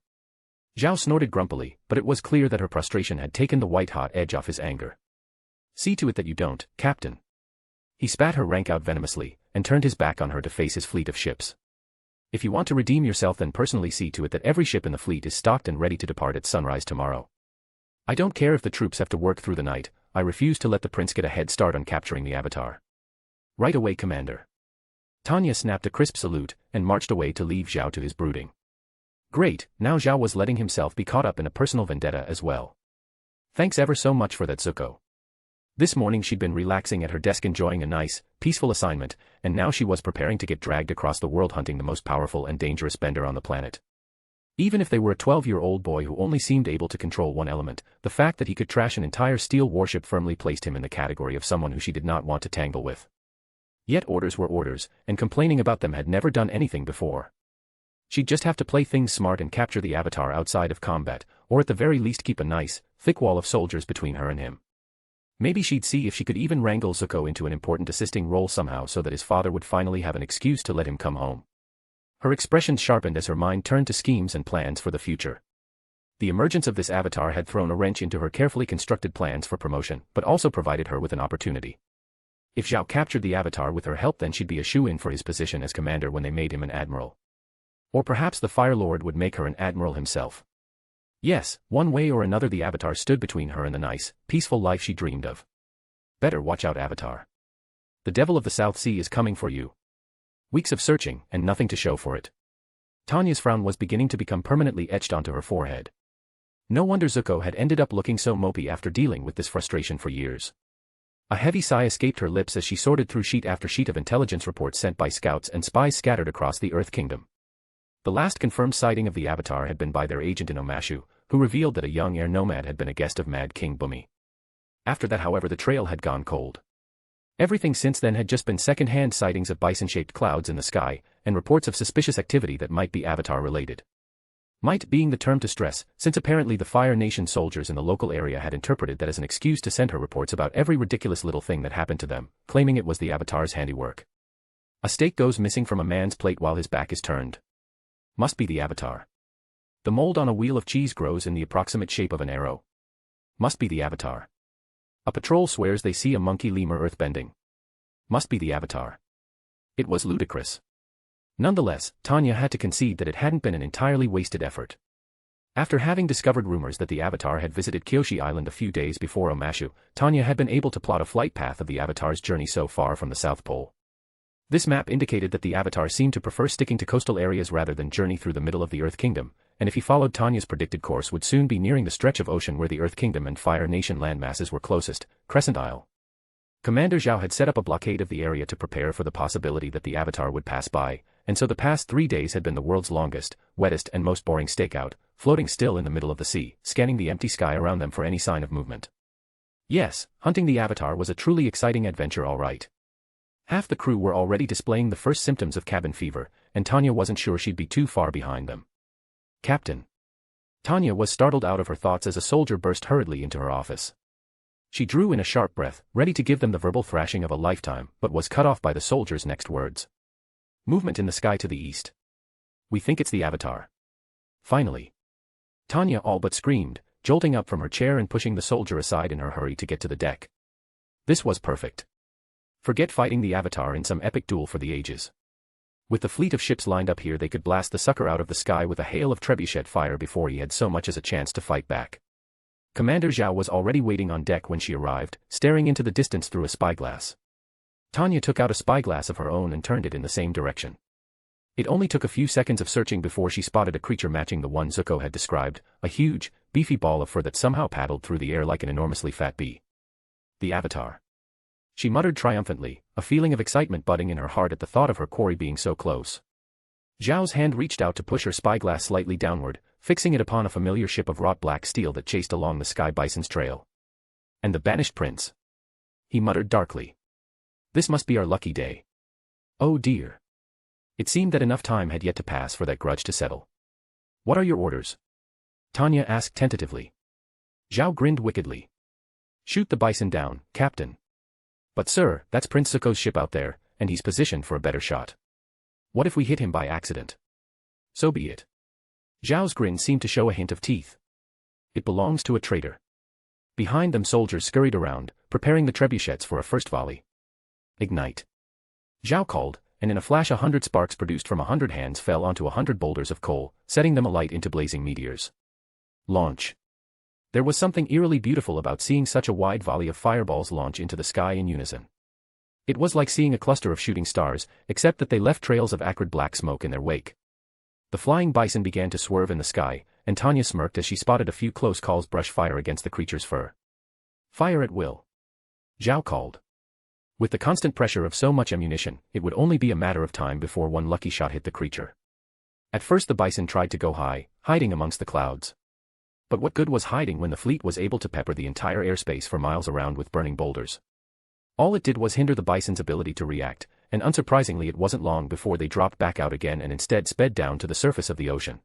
Zhao snorted grumpily, but it was clear that her frustration had taken the white-hot edge off his anger. "See to it that you don't, Captain." He spat her rank out venomously, and turned his back on her to face his fleet of ships. "If you want to redeem yourself then personally see to it that every ship in the fleet is stocked and ready to depart at sunrise tomorrow. I don't care if the troops have to work through the night, I refuse to let the prince get a head start on capturing the Avatar." "Right away, Commander." Tanya snapped a crisp salute, and marched away to leave Zhao to his brooding. Great, now Zhao was letting himself be caught up in a personal vendetta as well. Thanks ever so much for that, Zuko. This morning she'd been relaxing at her desk enjoying a nice, peaceful assignment, and now she was preparing to get dragged across the world hunting the most powerful and dangerous bender on the planet. Even if they were a 12-year-old boy who only seemed able to control one element, the fact that he could trash an entire steel warship firmly placed him in the category of someone who she did not want to tangle with. Yet orders were orders, and complaining about them had never done anything before. She'd just have to play things smart and capture the Avatar outside of combat, or at the very least keep a nice, thick wall of soldiers between her and him. Maybe she'd see if she could even wrangle Zuko into an important assisting role somehow so that his father would finally have an excuse to let him come home. Her expressions sharpened as her mind turned to schemes and plans for the future. The emergence of this Avatar had thrown a wrench into her carefully constructed plans for promotion, but also provided her with an opportunity. If Zhao captured the Avatar with her help, then she'd be a shoo-in for his position as commander when they made him an admiral. Or perhaps the Fire Lord would make her an admiral himself. Yes, one way or another the Avatar stood between her and the nice, peaceful life she dreamed of. Better watch out, Avatar. The devil of the South Sea is coming for you. Weeks of searching, and nothing to show for it. Tanya's frown was beginning to become permanently etched onto her forehead. No wonder Zuko had ended up looking so mopey after dealing with this frustration for years. A heavy sigh escaped her lips as she sorted through sheet after sheet of intelligence reports sent by scouts and spies scattered across the Earth Kingdom. The last confirmed sighting of the Avatar had been by their agent in Omashu, who revealed that a young air nomad had been a guest of Mad King Bumi. After that, however, the trail had gone cold. Everything since then had just been second-hand sightings of bison-shaped clouds in the sky, and reports of suspicious activity that might be Avatar-related. Might being the term to stress, since apparently the Fire Nation soldiers in the local area had interpreted that as an excuse to send her reports about every ridiculous little thing that happened to them, claiming it was the Avatar's handiwork. A steak goes missing from a man's plate while his back is turned. Must be the Avatar. The mold on a wheel of cheese grows in the approximate shape of an arrow. Must be the Avatar. A patrol swears they see a monkey lemur earthbending. Must be the Avatar. It was ludicrous. Nonetheless, Tanya had to concede that it hadn't been an entirely wasted effort. After having discovered rumors that the Avatar had visited Kyoshi Island a few days before Omashu, Tanya had been able to plot a flight path of the Avatar's journey so far from the South Pole. This map indicated that the Avatar seemed to prefer sticking to coastal areas rather than journey through the middle of the Earth Kingdom, and if he followed Tanya's predicted course would soon be nearing the stretch of ocean where the Earth Kingdom and Fire Nation landmasses were closest, Crescent Isle. Commander Zhao had set up a blockade of the area to prepare for the possibility that the Avatar would pass by, and so the past 3 days had been the world's longest, wettest and most boring stakeout, floating still in the middle of the sea, scanning the empty sky around them for any sign of movement. Yes, hunting the Avatar was a truly exciting adventure all right. Half the crew were already displaying the first symptoms of cabin fever, and Tanya wasn't sure she'd be too far behind them. Captain. Tanya was startled out of her thoughts as a soldier burst hurriedly into her office. She drew in a sharp breath, ready to give them the verbal thrashing of a lifetime, but was cut off by the soldier's next words. Movement in the sky to the east. We think it's the Avatar. Finally. Tanya all but screamed, jolting up from her chair and pushing the soldier aside in her hurry to get to the deck. This was perfect. Forget fighting the Avatar in some epic duel for the ages. With the fleet of ships lined up here they could blast the sucker out of the sky with a hail of trebuchet fire before he had so much as a chance to fight back. Commander Zhao was already waiting on deck when she arrived, staring into the distance through a spyglass. Tanya took out a spyglass of her own and turned it in the same direction. It only took a few seconds of searching before she spotted a creature matching the one Zuko had described, a huge, beefy ball of fur that somehow paddled through the air like an enormously fat bee. The Avatar. She muttered triumphantly, a feeling of excitement budding in her heart at the thought of her quarry being so close. Zhao's hand reached out to push her spyglass slightly downward, fixing it upon a familiar ship of wrought black steel that chased along the sky bison's trail. And the banished prince. He muttered darkly. This must be our lucky day. Oh dear. It seemed that enough time had yet to pass for that grudge to settle. What are your orders? Tanya asked tentatively. Zhao grinned wickedly. Shoot the bison down, Captain. But sir, that's Prince Zuko's ship out there, and he's positioned for a better shot. What if we hit him by accident? So be it. Zhao's grin seemed to show a hint of teeth. It belongs to a traitor. Behind them soldiers scurried around, preparing the trebuchets for a first volley. Ignite. Zhao called, and in a flash 100 sparks produced from 100 hands fell onto 100 boulders of coal, setting them alight into blazing meteors. Launch. There was something eerily beautiful about seeing such a wide volley of fireballs launch into the sky in unison. It was like seeing a cluster of shooting stars, except that they left trails of acrid black smoke in their wake. The flying bison began to swerve in the sky, and Tanya smirked as she spotted a few close calls brush fire against the creature's fur. Fire at will. Zhao called. With the constant pressure of so much ammunition, it would only be a matter of time before one lucky shot hit the creature. At first the bison tried to go high, hiding amongst the clouds. But what good was hiding when the fleet was able to pepper the entire airspace for miles around with burning boulders? All it did was hinder the bison's ability to react, and unsurprisingly it wasn't long before they dropped back out again and instead sped down to the surface of the ocean.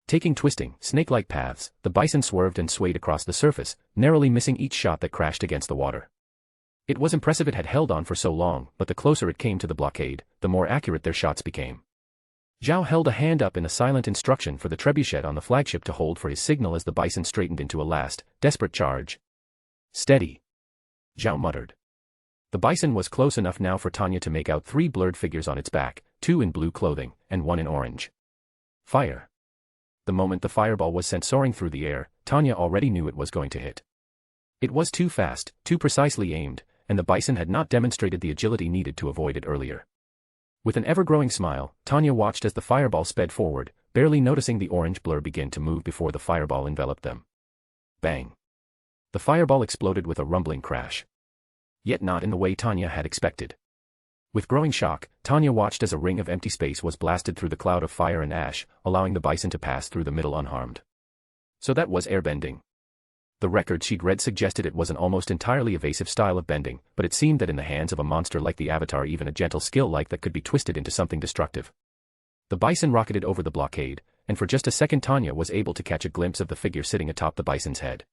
Taking twisting, snake-like paths, the bison swerved and swayed across the surface, narrowly missing each shot that crashed against the water. It was impressive it had held on for so long, but the closer it came to the blockade, the more accurate their shots became. Zhao held a hand up in a silent instruction for the trebuchet on the flagship to hold for his signal as the bison straightened into a last, desperate charge. Steady. Zhao muttered. The bison was close enough now for Tanya to make out 3 blurred figures on its back, 2 in blue clothing, and 1 in orange. Fire. The moment the fireball was sent soaring through the air, Tanya already knew it was going to hit. It was too fast, too precisely aimed, and the bison had not demonstrated the agility needed to avoid it earlier. With an ever-growing smile, Tanya watched as the fireball sped forward, barely noticing the orange blur begin to move before the fireball enveloped them. Bang. The fireball exploded with a rumbling crash. Yet not in the way Tanya had expected. With growing shock, Tanya watched as a ring of empty space was blasted through the cloud of fire and ash, allowing the bison to pass through the middle unharmed. So that was airbending. The records she'd read suggested it was an almost entirely evasive style of bending, but it seemed that in the hands of a monster like the Avatar even a gentle skill like that could be twisted into something destructive. The bison rocketed over the blockade, and for just a second Tanya was able to catch a glimpse of the figure sitting atop the bison's head.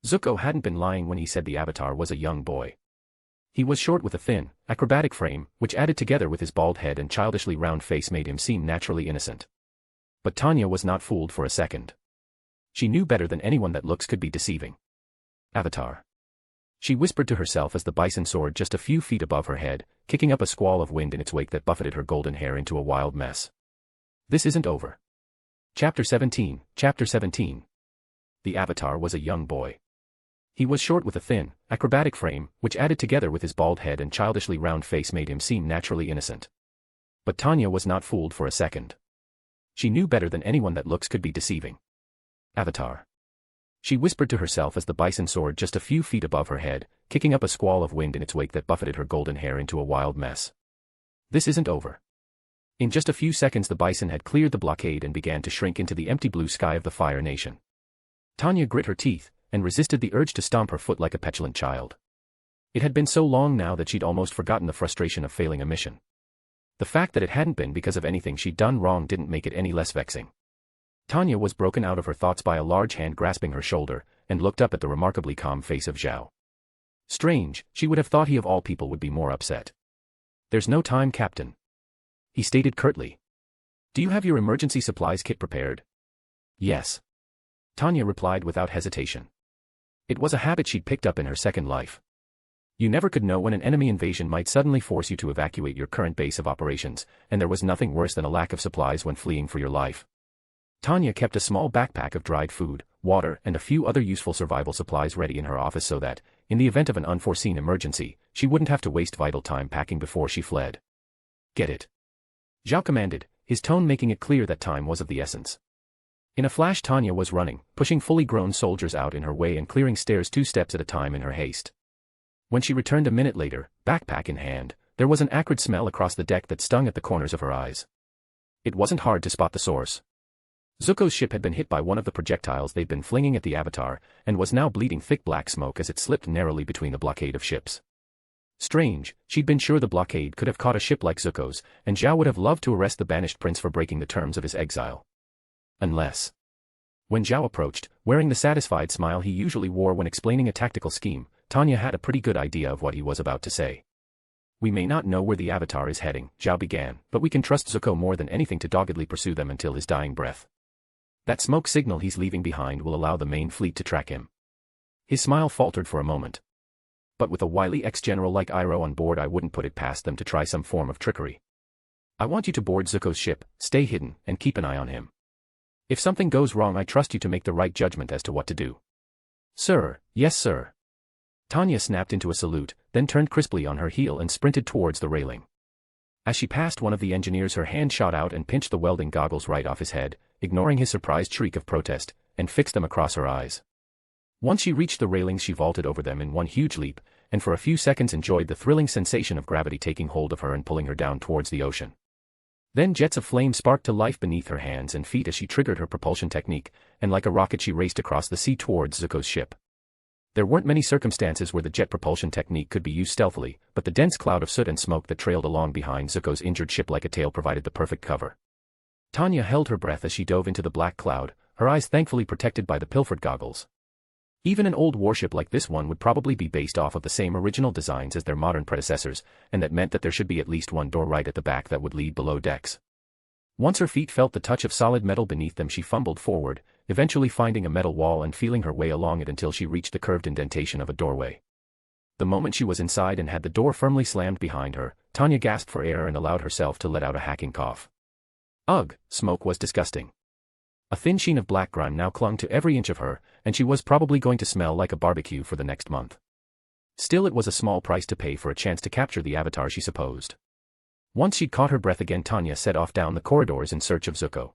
Zuko hadn't been lying when he said the avatar was a young boy. He was short with a thin, acrobatic frame, which added together with his bald head and childishly round face made him seem naturally innocent. But Tanya was not fooled for a second. She knew better than anyone that looks could be deceiving. Avatar. She whispered to herself as the bison soared just a few feet above her head, kicking up a squall of wind in its wake that buffeted her golden hair into a wild mess. This isn't over. Chapter 17. The avatar was a young boy. He was short with a thin, acrobatic frame, which added together with his bald head and childishly round face made him seem naturally innocent. But Tanya was not fooled for a second. She knew better than anyone that looks could be deceiving. Avatar. She whispered to herself as the bison soared just a few feet above her head, kicking up a squall of wind in its wake that buffeted her golden hair into a wild mess. This isn't over. In just a few seconds the bison had cleared the blockade and began to shrink into the empty blue sky of the Fire Nation. Tanya grit her teeth, and resisted the urge to stomp her foot like a petulant child. It had been so long now that she'd almost forgotten the frustration of failing a mission. The fact that it hadn't been because of anything she'd done wrong didn't make it any less vexing. Tanya was broken out of her thoughts by a large hand grasping her shoulder, and looked up at the remarkably calm face of Zhao. Strange, she would have thought he of all people would be more upset. There's no time, Captain. He stated curtly. Do you have your emergency supplies kit prepared? Yes. Tanya replied without hesitation. It was a habit she'd picked up in her second life. You never could know when an enemy invasion might suddenly force you to evacuate your current base of operations, and there was nothing worse than a lack of supplies when fleeing for your life. Tanya kept a small backpack of dried food, water, and a few other useful survival supplies ready in her office so that, in the event of an unforeseen emergency, she wouldn't have to waste vital time packing before she fled. Get it? Zhao commanded, his tone making it clear that time was of the essence. In a flash Tanya was running, pushing fully grown soldiers out in her way and clearing stairs 2 steps at a time in her haste. When she returned a minute later, backpack in hand, there was an acrid smell across the deck that stung at the corners of her eyes. It wasn't hard to spot the source. Zuko's ship had been hit by one of the projectiles they'd been flinging at the avatar, and was now bleeding thick black smoke as it slipped narrowly between the blockade of ships. Strange, she'd been sure the blockade could have caught a ship like Zuko's, and Zhao would have loved to arrest the banished prince for breaking the terms of his exile. Unless. When Zhao approached, wearing the satisfied smile he usually wore when explaining a tactical scheme, Tanya had a pretty good idea of what he was about to say. We may not know where the avatar is heading, Zhao began, but we can trust Zuko more than anything to doggedly pursue them until his dying breath. That smoke signal he's leaving behind will allow the main fleet to track him. His smile faltered for a moment. But with a wily ex-general like Iroh on board I wouldn't put it past them to try some form of trickery. I want you to board Zuko's ship, stay hidden, and keep an eye on him. If something goes wrong I trust you to make the right judgment as to what to do. Sir, yes sir. Tanya snapped into a salute, then turned crisply on her heel and sprinted towards the railing. As she passed one of the engineers her hand shot out and pinched the welding goggles right off his head, ignoring his surprised shriek of protest, and fixed them across her eyes. Once she reached the railings she vaulted over them in one huge leap, and for a few seconds enjoyed the thrilling sensation of gravity taking hold of her and pulling her down towards the ocean. Then jets of flame sparked to life beneath her hands and feet as she triggered her propulsion technique, and like a rocket she raced across the sea towards Zuko's ship. There weren't many circumstances where the jet propulsion technique could be used stealthily, but the dense cloud of soot and smoke that trailed along behind Zuko's injured ship like a tail provided the perfect cover. Tanya held her breath as she dove into the black cloud, her eyes thankfully protected by the pilfered goggles. Even an old warship like this one would probably be based off of the same original designs as their modern predecessors, and that meant that there should be at least one door right at the back that would lead below decks. Once her feet felt the touch of solid metal beneath them she fumbled forward, eventually finding a metal wall and feeling her way along it until she reached the curved indentation of a doorway. The moment she was inside and had the door firmly slammed behind her, Tanya gasped for air and allowed herself to let out a hacking cough. Ugh, smoke was disgusting. A thin sheen of black grime now clung to every inch of her, and she was probably going to smell like a barbecue for the next month. Still, it was a small price to pay for a chance to capture the avatar, she supposed. Once she'd caught her breath again, Tanya set off down the corridors in search of Zuko.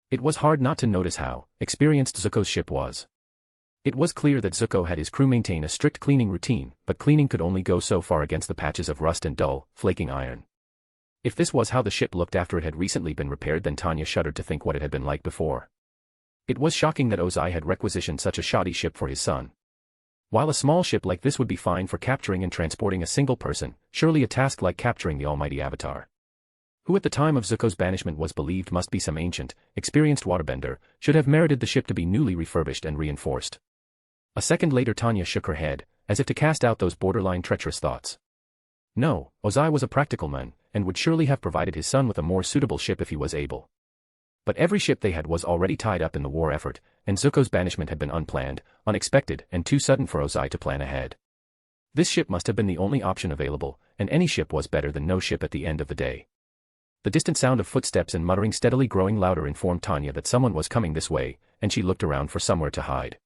It was hard not to notice how experienced Zuko's ship was. It was clear that Zuko had his crew maintain a strict cleaning routine, but cleaning could only go so far against the patches of rust and dull, flaking iron. If this was how the ship looked after it had recently been repaired, then Tanya shuddered to think what it had been like before. It was shocking that Ozai had requisitioned such a shoddy ship for his son. While a small ship like this would be fine for capturing and transporting a single person, surely a task like capturing the almighty Avatar. who at the time of Zuko's banishment was believed must be some ancient, experienced waterbender, should have merited the ship to be newly refurbished and reinforced. A second later Tanya shook her head, as if to cast out those borderline treacherous thoughts. No, Ozai was a practical man, and would surely have provided his son with a more suitable ship if he was able. But every ship they had was already tied up in the war effort, and Zuko's banishment had been unplanned, unexpected, and too sudden for Ozai to plan ahead. This ship must have been the only option available, and any ship was better than no ship at the end of the day. The distant sound of footsteps and muttering steadily growing louder informed Tanya that someone was coming this way, and she looked around for somewhere to hide.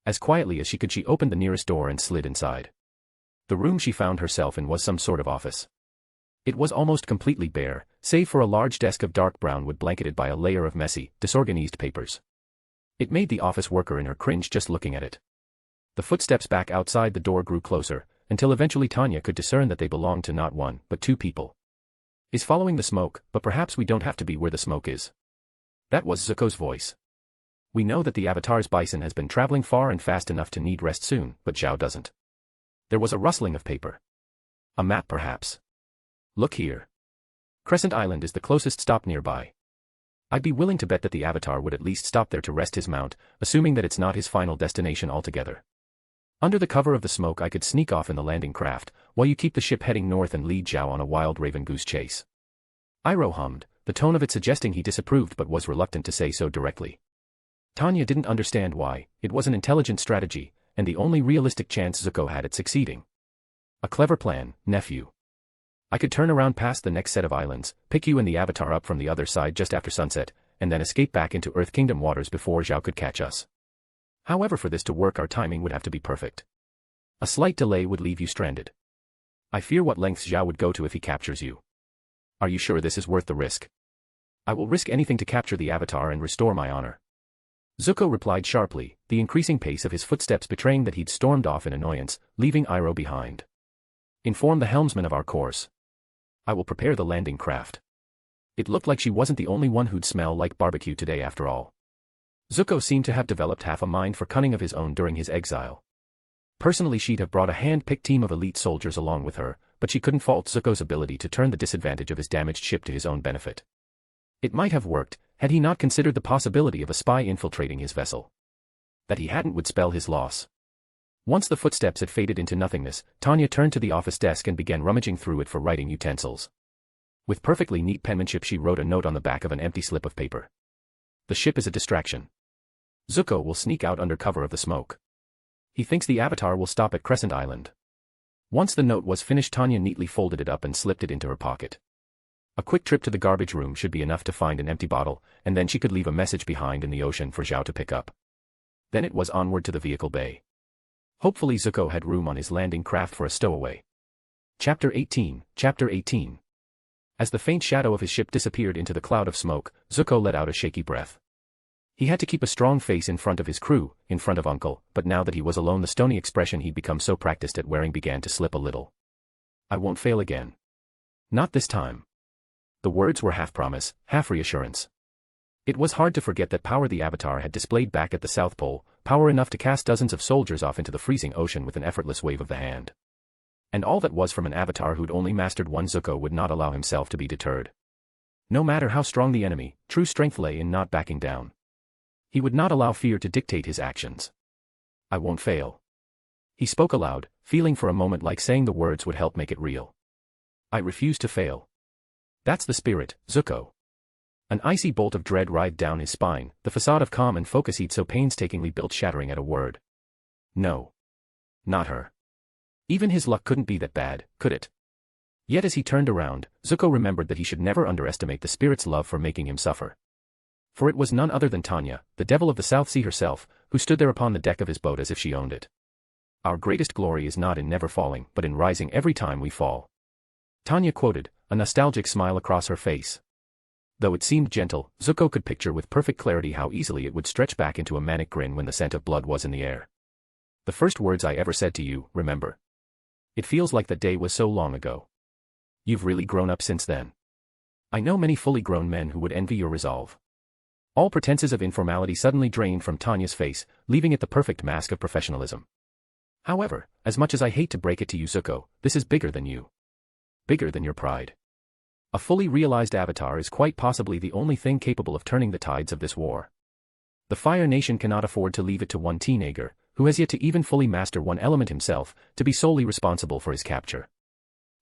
As quietly as she could she opened the nearest door and slid inside. The room she found herself in was some sort of office. It was almost completely bare, save for a large desk of dark brown wood blanketed by a layer of messy, disorganized papers. It made the office worker in her cringe just looking at it. The footsteps back outside the door grew closer, until eventually Tanya could discern that they belonged to not one, but two people. Is following the smoke, but perhaps we don't have to be where the smoke is. That was Zuko's voice. We know that the Avatar's bison has been traveling far and fast enough to need rest soon, but Zhao doesn't. There was a rustling of paper. A map perhaps. Look here. Crescent Island is the closest stop nearby. I'd be willing to bet that the Avatar would at least stop there to rest his mount, assuming that it's not his final destination altogether. Under the cover of the smoke I could sneak off in the landing craft, while you keep the ship heading north and lead Zhao on a wild raven goose chase. Iroh hummed, the tone of it suggesting he disapproved but was reluctant to say so directly. Tanya didn't understand why. It was an intelligent strategy, and the only realistic chance Zuko had at succeeding. A clever plan, nephew. I could turn around past the next set of islands, pick you and the Avatar up from the other side just after sunset, and then escape back into Earth Kingdom waters before Zhao could catch us. However, for this to work our timing would have to be perfect. A slight delay would leave you stranded. I fear what lengths Zhao would go to if he captures you. Are you sure this is worth the risk? I will risk anything to capture the Avatar and restore my honor. Zuko replied sharply, the increasing pace of his footsteps betraying that he'd stormed off in annoyance, leaving Iroh behind. Inform the helmsman of our course. I will prepare the landing craft. It looked like she wasn't the only one who'd smell like barbecue today after all. Zuko seemed to have developed half a mind for cunning of his own during his exile. Personally she'd have brought a hand-picked team of elite soldiers along with her, but she couldn't fault Zuko's ability to turn the disadvantage of his damaged ship to his own benefit. It might have worked, had he not considered the possibility of a spy infiltrating his vessel. That he hadn't would spell his loss. Once the footsteps had faded into nothingness, Tanya turned to the office desk and began rummaging through it for writing utensils. With perfectly neat penmanship she wrote a note on the back of an empty slip of paper. The ship is a distraction. Zuko will sneak out under cover of the smoke. He thinks the Avatar will stop at Crescent Island. Once the note was finished Tanya neatly folded it up and slipped it into her pocket. A quick trip to the garbage room should be enough to find an empty bottle, and then she could leave a message behind in the ocean for Zhao to pick up. Then it was onward to the vehicle bay. Hopefully Zuko had room on his landing craft for a stowaway. Chapter 18. As the faint shadow of his ship disappeared into the cloud of smoke, Zuko let out a shaky breath. He had to keep a strong face in front of his crew, in front of Uncle, but now that he was alone the stony expression he'd become so practiced at wearing began to slip a little. I won't fail again. Not this time. The words were half promise, half reassurance. It was hard to forget that power the Avatar had displayed back at the South Pole, power enough to cast dozens of soldiers off into the freezing ocean with an effortless wave of the hand. And all that was from an Avatar who'd only mastered one. Zuko would not allow himself to be deterred. No matter how strong the enemy, true strength lay in not backing down. He would not allow fear to dictate his actions. I won't fail. He spoke aloud, feeling for a moment like saying the words would help make it real. I refuse to fail. That's the spirit, Zuko. An icy bolt of dread writhed down his spine, the facade of calm and focus he'd so painstakingly built shattering at a word. No. Not her. Even his luck couldn't be that bad, could it? Yet as he turned around, Zuko remembered that he should never underestimate the spirit's love for making him suffer. For it was none other than Tanya, the devil of the South Sea herself, who stood there upon the deck of his boat as if she owned it. Our greatest glory is not in never falling, but in rising every time we fall. Tanya quoted, a nostalgic smile across her face. Though it seemed gentle, Zuko could picture with perfect clarity how easily it would stretch back into a manic grin when the scent of blood was in the air. The first words I ever said to you, remember? It feels like the day was so long ago. You've really grown up since then. I know many fully grown men who would envy your resolve. All pretenses of informality suddenly drained from Tanya's face, leaving it the perfect mask of professionalism. However, as much as I hate to break it to you Zuko, this is bigger than you. Bigger than your pride. A fully realized avatar is quite possibly the only thing capable of turning the tides of this war. The Fire Nation cannot afford to leave it to one teenager, who has yet to even fully master one element himself, to be solely responsible for his capture.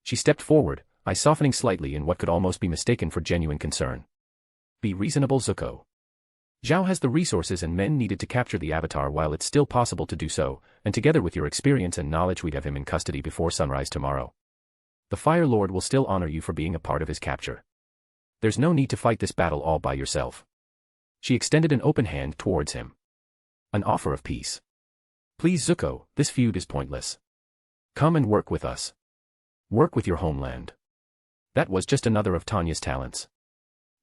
She stepped forward, eyes softening slightly in what could almost be mistaken for genuine concern. Be reasonable, Zuko. Zhao has the resources and men needed to capture the Avatar while it's still possible to do so, and together with your experience and knowledge we'd have him in custody before sunrise tomorrow. The Fire Lord will still honor you for being a part of his capture. There's no need to fight this battle all by yourself. She extended an open hand towards him. An offer of peace. Please, Zuko, this feud is pointless. Come and work with us. Work with your homeland. That was just another of Tanya's talents.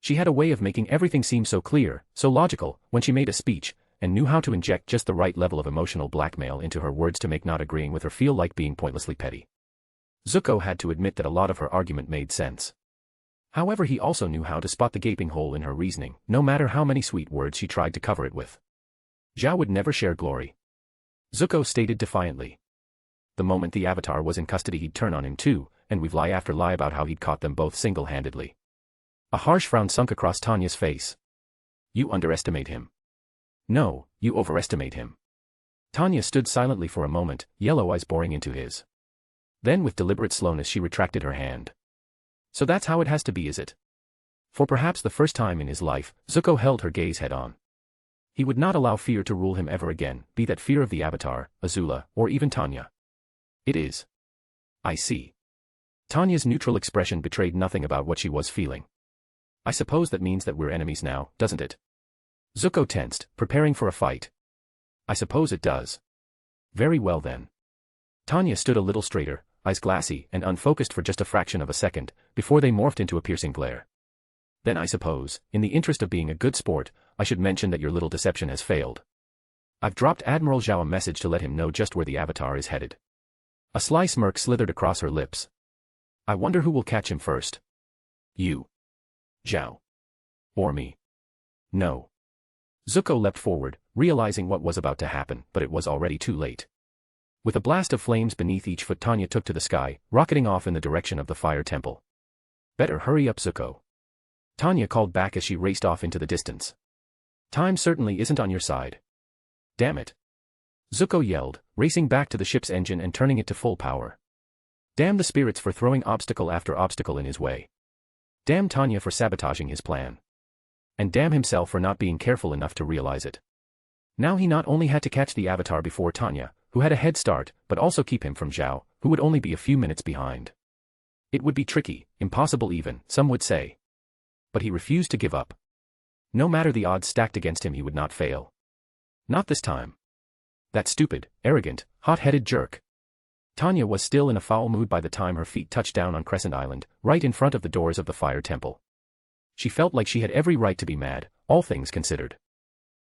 She had a way of making everything seem so clear, so logical, when she made a speech, and knew how to inject just the right level of emotional blackmail into her words to make not agreeing with her feel like being pointlessly petty. Zuko had to admit that a lot of her argument made sense. However, he also knew how to spot the gaping hole in her reasoning, no matter how many sweet words she tried to cover it with. Zhao would never share glory. Zuko stated defiantly. The moment the Avatar was in custody he'd turn on him too, and we've lie after lie about how he'd caught them both single-handedly. A harsh frown sunk across Tanya's face. You underestimate him. No, you overestimate him. Tanya stood silently for a moment, yellow eyes boring into his. Then with deliberate slowness she retracted her hand. So that's how it has to be, is it? For perhaps the first time in his life, Zuko held her gaze head-on. He would not allow fear to rule him ever again, be that fear of the Avatar, Azula, or even Tanya. It is. I see. Tanya's neutral expression betrayed nothing about what she was feeling. I suppose that means that we're enemies now, doesn't it? Zuko tensed, preparing for a fight. I suppose it does. Very well then. Tanya stood a little straighter, eyes glassy and unfocused for just a fraction of a second, before they morphed into a piercing glare. Then I suppose, in the interest of being a good sport, I should mention that your little deception has failed. I've dropped Admiral Zhao a message to let him know just where the Avatar is headed. A sly smirk slithered across her lips. I wonder who will catch him first. You. Zhao. Or me. No. Zuko leapt forward, realizing what was about to happen, but it was already too late. With a blast of flames beneath each foot, Tanya took to the sky, rocketing off in the direction of the fire temple. Better hurry up, Zuko. Tanya called back as she raced off into the distance. Time certainly isn't on your side. Damn it. Zuko yelled, racing back to the ship's engine and turning it to full power. Damn the spirits for throwing obstacle after obstacle in his way. Damn Tanya for sabotaging his plan. And damn himself for not being careful enough to realize it. Now he not only had to catch the Avatar before Tanya, who had a head start, but also keep him from Zhao, who would only be a few minutes behind. It would be tricky, impossible even, some would say. But he refused to give up. No matter the odds stacked against him, he would not fail. Not this time. That stupid, arrogant, hot-headed jerk. Tanya was still in a foul mood by the time her feet touched down on Crescent Island, right in front of the doors of the fire temple. She felt like she had every right to be mad, all things considered.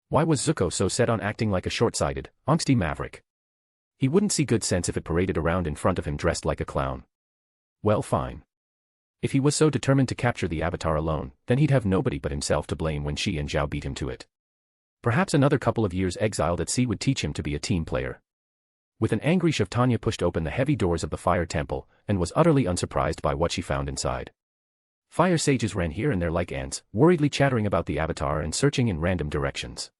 Why was Zuko so set on acting like a short-sighted, angsty maverick? He wouldn't see good sense if it paraded around in front of him dressed like a clown. Well, fine. If he was so determined to capture the Avatar alone, then he'd have nobody but himself to blame when she and Zhao beat him to it. Perhaps another couple of years exiled at sea would teach him to be a team player. With an angry shove, Tanya pushed open the heavy doors of the fire temple, and was utterly unsurprised by what she found inside. Fire sages ran here and there like ants, worriedly chattering about the Avatar and searching in random directions.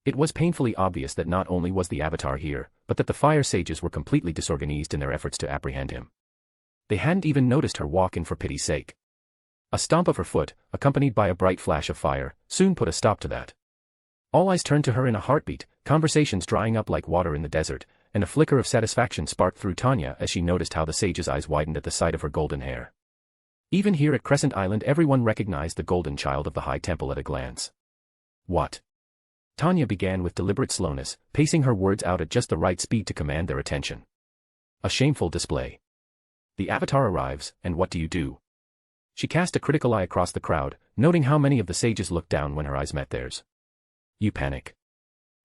It was painfully obvious that not only was the Avatar here, but that the fire sages were completely disorganized in their efforts to apprehend him. They hadn't even noticed her walk in for pity's sake. A stomp of her foot, accompanied by a bright flash of fire, soon put a stop to that. All eyes turned to her in a heartbeat, conversations drying up like water in the desert, and a flicker of satisfaction sparked through Tanya as she noticed how the sage's eyes widened at the sight of her golden hair. Even here at Crescent Island, everyone recognized the golden child of the High Temple at a glance. What? Tanya began with deliberate slowness, pacing her words out at just the right speed to command their attention. A shameful display. The Avatar arrives, and what do you do? She cast a critical eye across the crowd, noting how many of the sages looked down when her eyes met theirs. You panic.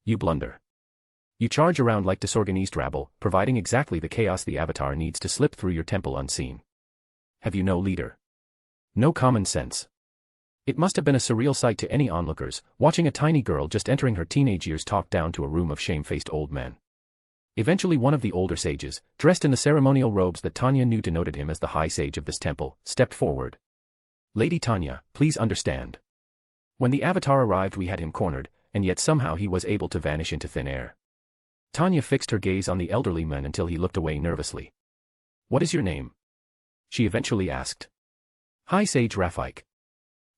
You blunder. You charge around like disorganized rabble, providing exactly the chaos the Avatar needs to slip through your temple unseen. Have you no leader? No common sense. It must have been a surreal sight to any onlookers, watching a tiny girl just entering her teenage years talk down to a room of shame-faced old men. Eventually one of the older sages, dressed in the ceremonial robes that Tanya knew denoted him as the high sage of this temple, stepped forward. Lady Tanya, please understand. When the Avatar arrived we had him cornered, and yet somehow he was able to vanish into thin air. Tanya fixed her gaze on the elderly man until he looked away nervously. What is your name? She eventually asked. High Sage Rafik.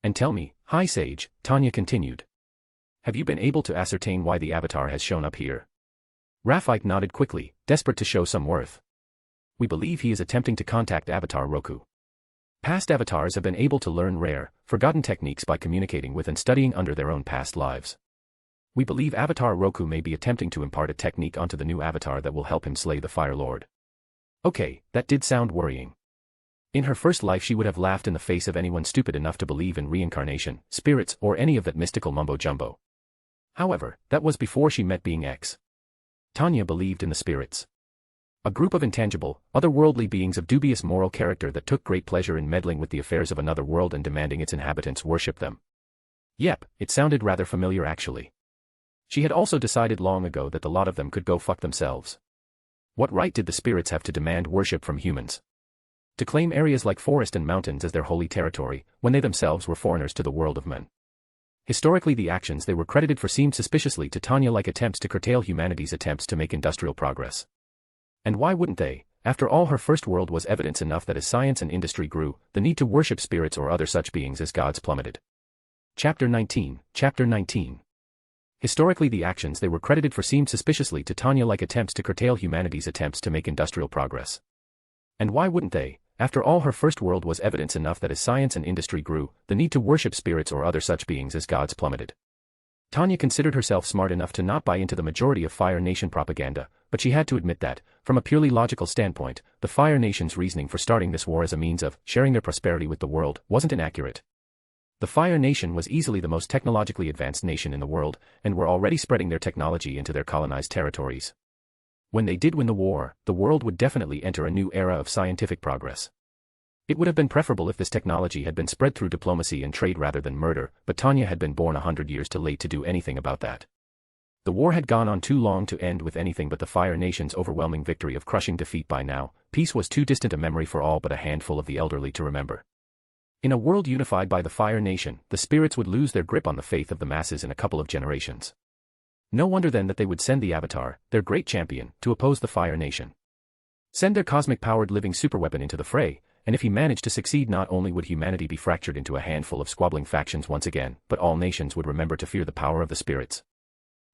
And tell me, High Sage, Tanya continued. Have you been able to ascertain why the Avatar has shown up here? Rafik nodded quickly, desperate to show some worth. We believe he is attempting to contact Avatar Roku. Past avatars have been able to learn rare, forgotten techniques by communicating with and studying under their own past lives. We believe Avatar Roku may be attempting to impart a technique onto the new avatar that will help him slay the Fire Lord. Okay, that did sound worrying. In her first life she would have laughed in the face of anyone stupid enough to believe in reincarnation, spirits, or any of that mystical mumbo-jumbo. However, that was before she met Being X. Tanya believed in the spirits. A group of intangible, otherworldly beings of dubious moral character that took great pleasure in meddling with the affairs of another world and demanding its inhabitants worship them. Yep, it sounded rather familiar actually. She had also decided long ago that the lot of them could go fuck themselves. What right did the spirits have to demand worship from humans? To claim areas like forest and mountains as their holy territory, when they themselves were foreigners to the world of men. Historically the actions they were credited for seemed suspiciously to Tanya like attempts to curtail humanity's attempts to make industrial progress. And why wouldn't they? After all, her first world was evidence enough that as science and industry grew, the need to worship spirits or other such beings as gods plummeted. Chapter 19. Historically the actions they were credited for seemed suspiciously to Tanya like attempts to curtail humanity's attempts to make industrial progress. And why wouldn't they? After all, her first world was evidence enough that as science and industry grew, the need to worship spirits or other such beings as gods plummeted. Tanya considered herself smart enough to not buy into the majority of Fire Nation propaganda, but she had to admit that, from a purely logical standpoint, the Fire Nation's reasoning for starting this war as a means of sharing their prosperity with the world wasn't inaccurate. The Fire Nation was easily the most technologically advanced nation in the world, and were already spreading their technology into their colonized territories. When they did win the war, the world would definitely enter a new era of scientific progress. It would have been preferable if this technology had been spread through diplomacy and trade rather than murder, but Tanya had been born 100 years too late to do anything about that. The war had gone on too long to end with anything but the Fire Nation's overwhelming victory of crushing defeat by now. Peace was too distant a memory for all but a handful of the elderly to remember. In a world unified by the Fire Nation, the spirits would lose their grip on the faith of the masses in a couple of generations. No wonder then that they would send the Avatar, their great champion, to oppose the Fire Nation. Send their cosmic-powered living superweapon into the fray, and if he managed to succeed, not only would humanity be fractured into a handful of squabbling factions once again, but all nations would remember to fear the power of the spirits.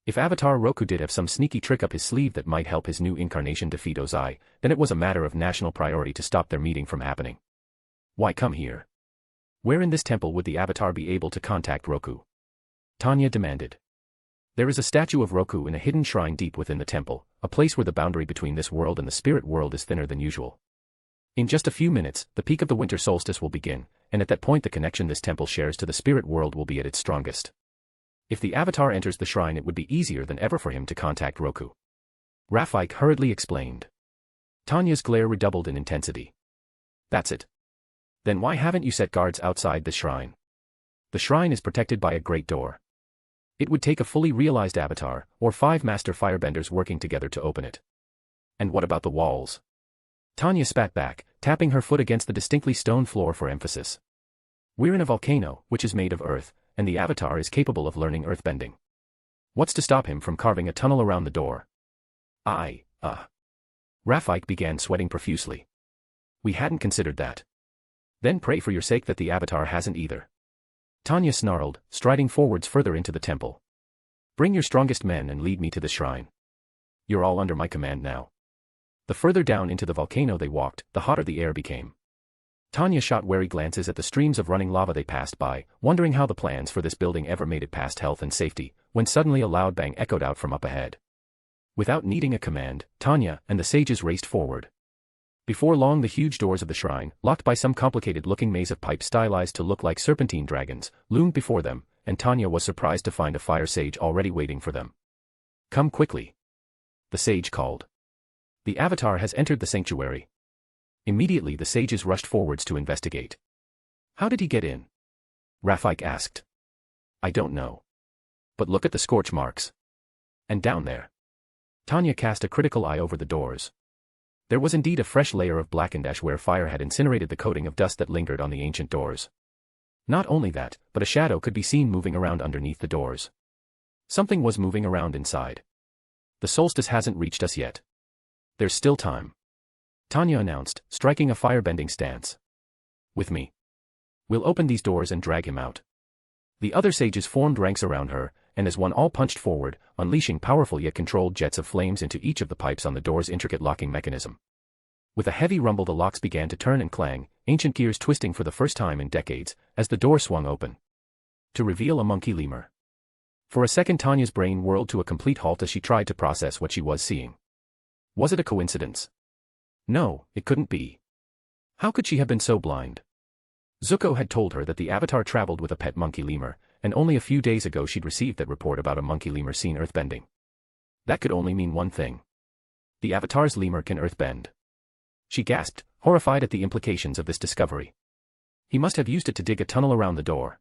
If Avatar Roku did have some sneaky trick up his sleeve that might help his new incarnation defeat Ozai, then it was a matter of national priority to stop their meeting from happening. Why come here? Where in this temple would the Avatar be able to contact Roku? Tanya demanded. There is a statue of Roku in a hidden shrine deep within the temple, a place where the boundary between this world and the spirit world is thinner than usual. In just a few minutes, the peak of the winter solstice will begin, and at that point the connection this temple shares to the spirit world will be at its strongest. If the Avatar enters the shrine, it would be easier than ever for him to contact Roku. Rafik hurriedly explained. Tanya's glare redoubled in intensity. That's it. Then why haven't you set guards outside the shrine? The shrine is protected by a great door. It would take a fully realized Avatar, or 5 master firebenders working together to open it. And what about the walls? Tanya spat back, tapping her foot against the distinctly stone floor for emphasis. We're in a volcano, which is made of earth, and the Avatar is capable of learning earthbending. What's to stop him from carving a tunnel around the door? Rafik began sweating profusely. We hadn't considered that. Then pray for your sake that the Avatar hasn't either. Tanya snarled, striding forwards further into the temple. Bring your strongest men and lead me to the shrine. You're all under my command now. The further down into the volcano they walked, the hotter the air became. Tanya shot wary glances at the streams of running lava they passed by, wondering how the plans for this building ever made it past health and safety, when suddenly a loud bang echoed out from up ahead. Without needing a command, Tanya and the sages raced forward. Before long the huge doors of the shrine, locked by some complicated-looking maze of pipes stylized to look like serpentine dragons, loomed before them, and Tanya was surprised to find a fire sage already waiting for them. Come quickly. The sage called. The Avatar has entered the sanctuary. Immediately the sages rushed forwards to investigate. How did he get in? Rafik asked. I don't know. But look at the scorch marks. And down there. Tanya cast a critical eye over the doors. There was indeed a fresh layer of blackened ash where fire had incinerated the coating of dust that lingered on the ancient doors. Not only that, but a shadow could be seen moving around underneath the doors. Something was moving around inside. The solstice hasn't reached us yet. There's still time. Tanya announced, striking a firebending stance. With me. We'll open these doors and drag him out. The other sages formed ranks around her, and as one all punched forward, unleashing powerful yet controlled jets of flames into each of the pipes on the door's intricate locking mechanism. With a heavy rumble the locks began to turn and clang, ancient gears twisting for the first time in decades, as the door swung open. To reveal a monkey lemur. For a second Tanya's brain whirled to a complete halt as she tried to process what she was seeing. Was it a coincidence? No, it couldn't be. How could she have been so blind? Zuko had told her that the Avatar traveled with a pet monkey lemur, and only a few days ago she'd received that report about a monkey lemur seen earthbending. That could only mean one thing. The Avatar's lemur can earthbend. She gasped, horrified at the implications of this discovery. He must have used it to dig a tunnel around the door.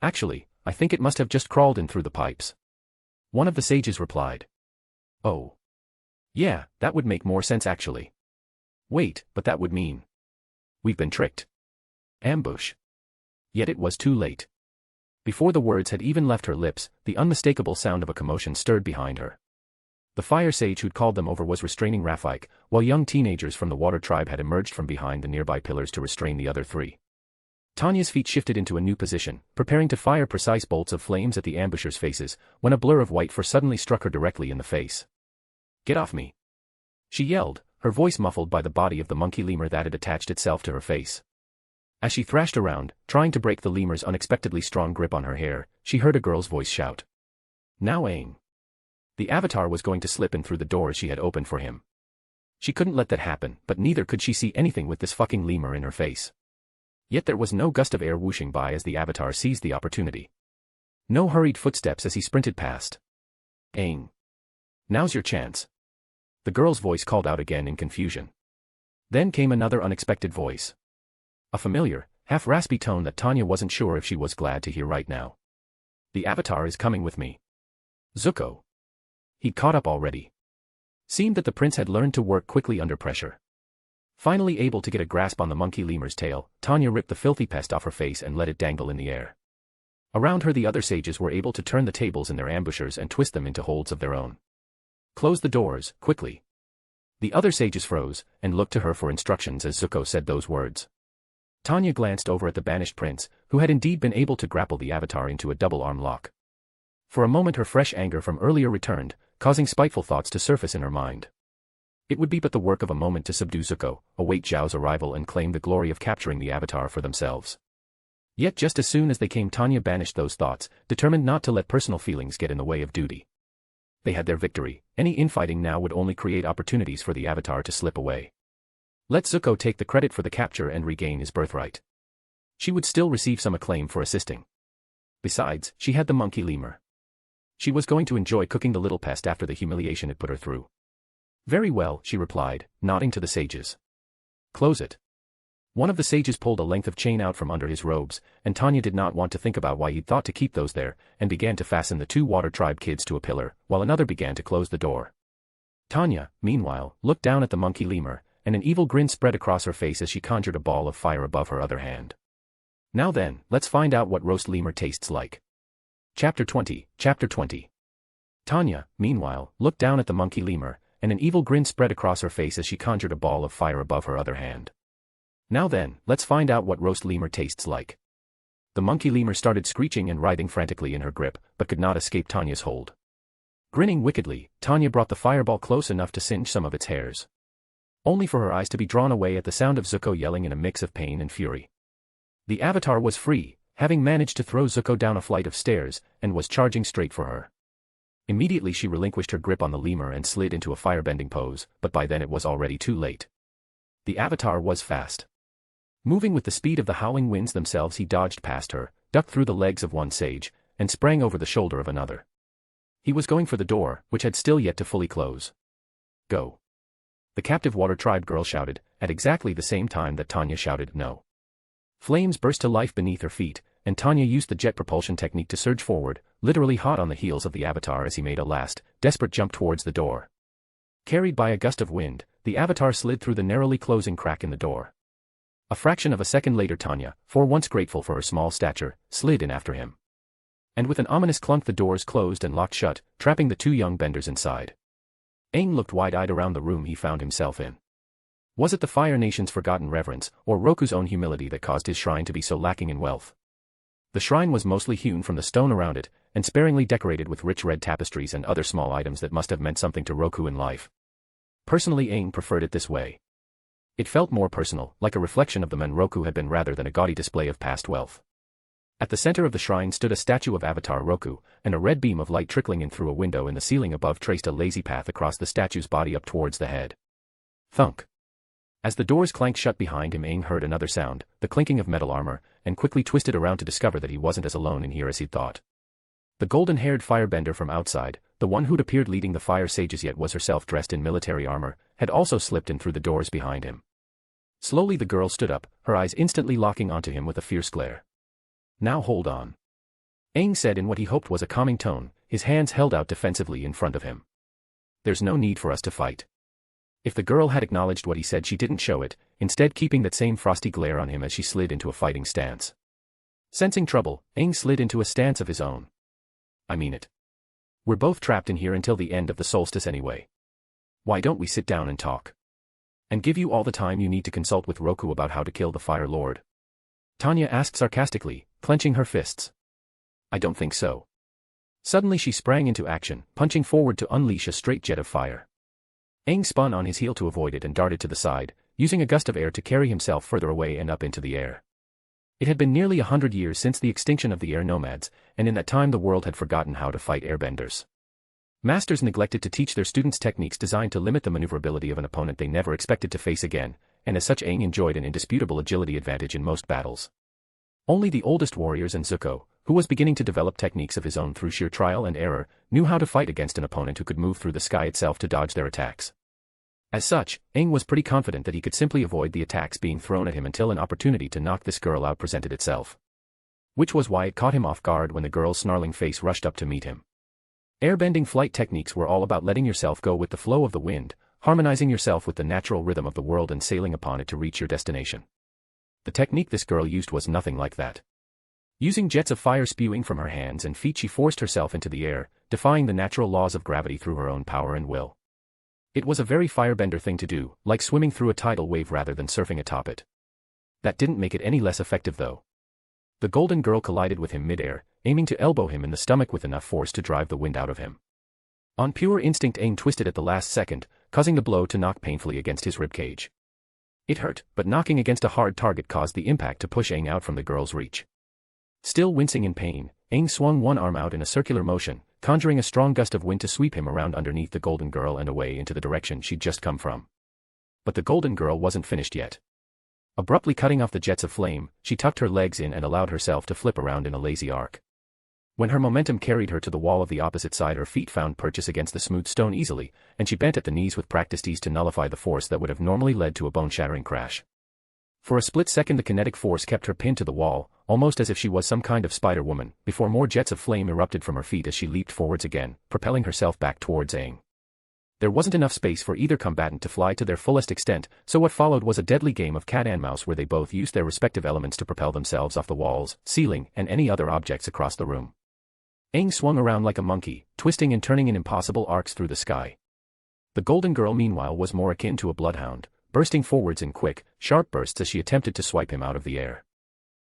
Actually, I think it must have just crawled in through the pipes. One of the sages replied. Oh. Yeah, that would make more sense actually. Wait, but that would mean we've been tricked. Ambush. Yet it was too late. Before the words had even left her lips, the unmistakable sound of a commotion stirred behind her. The fire sage who'd called them over was restraining Rafik, while young teenagers from the water tribe had emerged from behind the nearby pillars to restrain the other three. Tanya's feet shifted into a new position, preparing to fire precise bolts of flames at the ambushers' faces, when a blur of white fur suddenly struck her directly in the face. Get off me! She yelled, her voice muffled by the body of the monkey lemur that had attached itself to her face. As she thrashed around, trying to break the lemur's unexpectedly strong grip on her hair, she heard a girl's voice shout. Now Aang. The Avatar was going to slip in through the door she had opened for him. She couldn't let that happen, but neither could she see anything with this fucking lemur in her face. Yet there was no gust of air whooshing by as the Avatar seized the opportunity. No hurried footsteps as he sprinted past. Aang. Now's your chance. The girl's voice called out again in confusion. Then came another unexpected voice. A familiar, half-raspy tone that Tanya wasn't sure if she was glad to hear right now. The Avatar is coming with me. Zuko. He'd caught up already. Seemed that the prince had learned to work quickly under pressure. Finally able to get a grasp on the monkey lemur's tail, Tanya ripped the filthy pest off her face and let it dangle in the air. Around her the other sages were able to turn the tables in their ambushers and twist them into holds of their own. Close the doors, quickly. The other sages froze, and looked to her for instructions as Zuko said those words. Tanya glanced over at the banished prince, who had indeed been able to grapple the Avatar into a double-arm lock. For a moment her fresh anger from earlier returned, causing spiteful thoughts to surface in her mind. It would be but the work of a moment to subdue Zuko, await Zhao's arrival and claim the glory of capturing the Avatar for themselves. Yet just as soon as they came Tanya banished those thoughts, determined not to let personal feelings get in the way of duty. They had their victory, any infighting now would only create opportunities for the Avatar to slip away. Let Zuko take the credit for the capture and regain his birthright. She would still receive some acclaim for assisting. Besides, she had the monkey lemur. She was going to enjoy cooking the little pest after the humiliation it put her through. Very well, she replied, nodding to the sages. Close it. One of the sages pulled a length of chain out from under his robes, and Tanya did not want to think about why he'd thought to keep those there, and began to fasten the two water tribe kids to a pillar, while another began to close the door. Tanya, meanwhile, looked down at the monkey lemur, and an evil grin spread across her face as she conjured a ball of fire above her other hand. Now then, let's find out what roast lemur tastes like. Chapter 20. Tanya, meanwhile, looked down at the monkey lemur, and an evil grin spread across her face as she conjured a ball of fire above her other hand. Now then, let's find out what roast lemur tastes like. The monkey lemur started screeching and writhing frantically in her grip, but could not escape Tanya's hold. Grinning wickedly, Tanya brought the fireball close enough to singe some of its hairs. Only for her eyes to be drawn away at the sound of Zuko yelling in a mix of pain and fury. The Avatar was free, having managed to throw Zuko down a flight of stairs, and was charging straight for her. Immediately she relinquished her grip on the lemur and slid into a firebending pose, but by then it was already too late. The Avatar was fast. Moving with the speed of the howling winds themselves, he dodged past her, ducked through the legs of one sage, and sprang over the shoulder of another. He was going for the door, which had still yet to fully close. Go. The captive water tribe girl shouted, at exactly the same time that Tanya shouted no. Flames burst to life beneath her feet, and Tanya used the jet propulsion technique to surge forward, literally hot on the heels of the Avatar as he made a last, desperate jump towards the door. Carried by a gust of wind, the Avatar slid through the narrowly closing crack in the door. A fraction of a second later Tanya, for once grateful for her small stature, slid in after him. And with an ominous clunk the doors closed and locked shut, trapping the two young benders inside. Aang looked wide-eyed around the room he found himself in. Was it the Fire Nation's forgotten reverence, or Roku's own humility that caused his shrine to be so lacking in wealth? The shrine was mostly hewn from the stone around it, and sparingly decorated with rich red tapestries and other small items that must have meant something to Roku in life. Personally, Aang preferred it this way. It felt more personal, like a reflection of the man Roku had been rather than a gaudy display of past wealth. At the center of the shrine stood a statue of Avatar Roku, and a red beam of light trickling in through a window in the ceiling above traced a lazy path across the statue's body up towards the head. Thunk. As the doors clanked shut behind him, Aang heard another sound, the clinking of metal armor, and quickly twisted around to discover that he wasn't as alone in here as he'd thought. The golden-haired firebender from outside, the one who'd appeared leading the fire sages yet was herself dressed in military armor, had also slipped in through the doors behind him. Slowly the girl stood up, her eyes instantly locking onto him with a fierce glare. "Now hold on," Aang said in what he hoped was a calming tone, his hands held out defensively in front of him. "There's no need for us to fight." If the girl had acknowledged what he said, she didn't show it, instead keeping that same frosty glare on him as she slid into a fighting stance. Sensing trouble, Aang slid into a stance of his own. "I mean it. We're both trapped in here until the end of the solstice anyway. Why don't we sit down and talk? And give you all the time you need to consult with Roku about how to kill the Fire Lord?" Tanya asked sarcastically, clenching her fists. "I don't think so." Suddenly she sprang into action, punching forward to unleash a straight jet of fire. Aang spun on his heel to avoid it and darted to the side, using a gust of air to carry himself further away and up into the air. It had been nearly 100 years since the extinction of the air nomads, and in that time the world had forgotten how to fight airbenders. Masters neglected to teach their students techniques designed to limit the maneuverability of an opponent they never expected to face again, and as such Aang enjoyed an indisputable agility advantage in most battles. Only the oldest warriors and Zuko, who was beginning to develop techniques of his own through sheer trial and error, knew how to fight against an opponent who could move through the sky itself to dodge their attacks. As such, Aang was pretty confident that he could simply avoid the attacks being thrown at him until an opportunity to knock this girl out presented itself. Which was why it caught him off guard when the girl's snarling face rushed up to meet him. Airbending flight techniques were all about letting yourself go with the flow of the wind, harmonizing yourself with the natural rhythm of the world and sailing upon it to reach your destination. The technique this girl used was nothing like that. Using jets of fire spewing from her hands and feet, she forced herself into the air, defying the natural laws of gravity through her own power and will. It was a very firebender thing to do, like swimming through a tidal wave rather than surfing atop it. That didn't make it any less effective though. The golden girl collided with him mid-air, aiming to elbow him in the stomach with enough force to drive the wind out of him. On pure instinct, Aang twisted at the last second, causing the blow to knock painfully against his ribcage. It hurt, but knocking against a hard target caused the impact to push Aang out from the girl's reach. Still wincing in pain, Aang swung one arm out in a circular motion, conjuring a strong gust of wind to sweep him around underneath the golden girl and away into the direction she'd just come from. But the golden girl wasn't finished yet. Abruptly cutting off the jets of flame, she tucked her legs in and allowed herself to flip around in a lazy arc. When her momentum carried her to the wall of the opposite side, her feet found purchase against the smooth stone easily, and she bent at the knees with practiced ease to nullify the force that would have normally led to a bone-shattering crash. For a split second the kinetic force kept her pinned to the wall, almost as if she was some kind of Spider-Woman, before more jets of flame erupted from her feet as she leaped forwards again, propelling herself back towards Aang. There wasn't enough space for either combatant to fly to their fullest extent, so what followed was a deadly game of cat and mouse where they both used their respective elements to propel themselves off the walls, ceiling, and any other objects across the room. Aang swung around like a monkey, twisting and turning in impossible arcs through the sky. The golden girl meanwhile was more akin to a bloodhound, bursting forwards in quick, sharp bursts as she attempted to swipe him out of the air.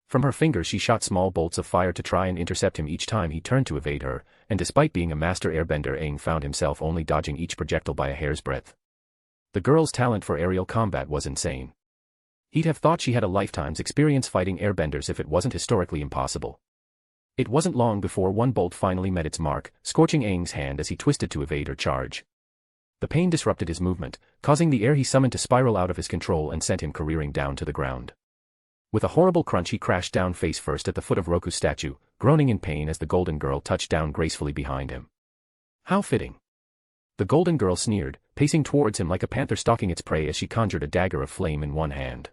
From her fingers she shot small bolts of fire to try and intercept him each time he turned to evade her, and despite being a master airbender, Aang found himself only dodging each projectile by a hair's breadth. The girl's talent for aerial combat was insane. He'd have thought she had a lifetime's experience fighting airbenders if it wasn't historically impossible. It wasn't long before one bolt finally met its mark, scorching Aang's hand as he twisted to evade her charge. The pain disrupted his movement, causing the air he summoned to spiral out of his control and sent him careering down to the ground. With a horrible crunch he crashed down face first at the foot of Roku's statue, groaning in pain as the golden girl touched down gracefully behind him. How fitting. The golden girl sneered, pacing towards him like a panther stalking its prey as she conjured a dagger of flame in one hand.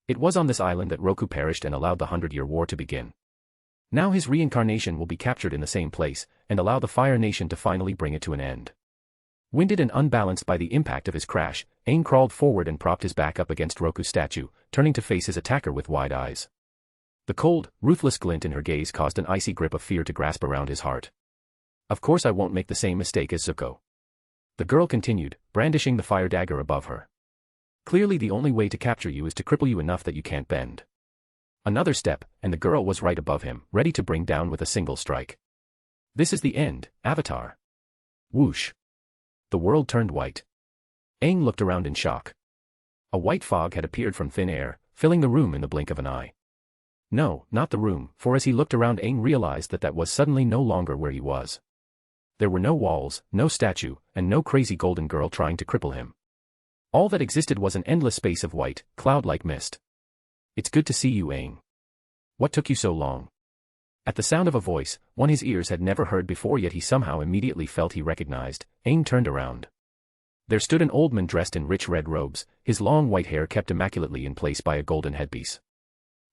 It was on this island that Roku perished and allowed the 100-Year War to begin. Now his reincarnation will be captured in the same place, and allow the Fire Nation to finally bring it to an end. Winded and unbalanced by the impact of his crash, Aang crawled forward and propped his back up against Roku's statue, turning to face his attacker with wide eyes. The cold, ruthless glint in her gaze caused an icy grip of fear to grasp around his heart. Of course I won't make the same mistake as Zuko. The girl continued, brandishing the fire dagger above her. Clearly the only way to capture you is to cripple you enough that you can't bend. Another step, and the girl was right above him, ready to bring down with a single strike. This is the end, Avatar. Whoosh. The world turned white. Aang looked around in shock. A white fog had appeared from thin air, filling the room in the blink of an eye. No, not the room, for as he looked around Aang realized that was suddenly no longer where he was. There were no walls, no statue, and no crazy golden girl trying to cripple him. All that existed was an endless space of white, cloud-like mist. It's good to see you, Aang. What took you so long? At the sound of a voice, one his ears had never heard before yet he somehow immediately felt he recognized, Aang turned around. There stood an old man dressed in rich red robes, his long white hair kept immaculately in place by a golden headpiece.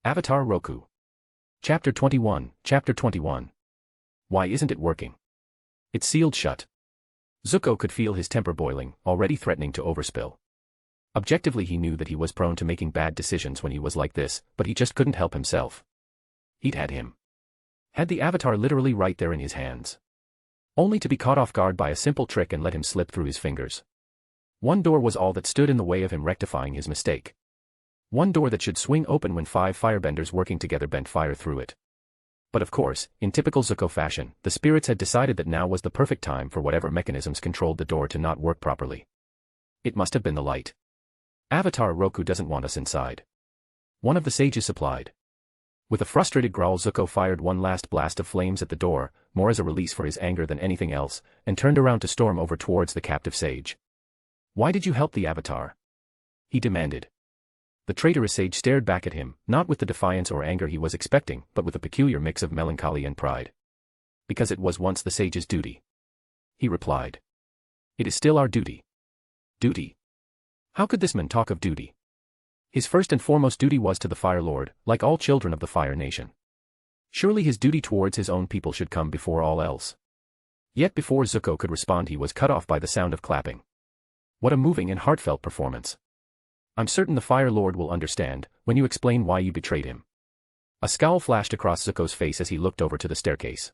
Avatar Roku. Chapter 21, Chapter 21. Why isn't it working? It's sealed shut. Zuko could feel his temper boiling, already threatening to overspill. Objectively he knew that he was prone to making bad decisions when he was like this, but he just couldn't help himself. He'd had him. Had the Avatar literally right there in his hands. Only to be caught off guard by a simple trick and let him slip through his fingers. One door was all that stood in the way of him rectifying his mistake. One door that should swing open when 5 firebenders working together bent fire through it. But of course, in typical Zuko fashion, the spirits had decided that now was the perfect time for whatever mechanisms controlled the door to not work properly. It must have been the light. Avatar Roku doesn't want us inside. One of the sages supplied. With a frustrated growl Zuko fired one last blast of flames at the door, more as a release for his anger than anything else, and turned around to storm over towards the captive sage. Why did you help the Avatar? He demanded. The traitorous sage stared back at him, not with the defiance or anger he was expecting, but with a peculiar mix of melancholy and pride. Because it was once the sage's duty. He replied. It is still our duty. Duty? How could this man talk of duty? His first and foremost duty was to the Fire Lord, like all children of the Fire Nation. Surely his duty towards his own people should come before all else. Yet before Zuko could respond he was cut off by the sound of clapping. What a moving and heartfelt performance. I'm certain the Fire Lord will understand, when you explain why you betrayed him. A scowl flashed across Zuko's face as he looked over to the staircase.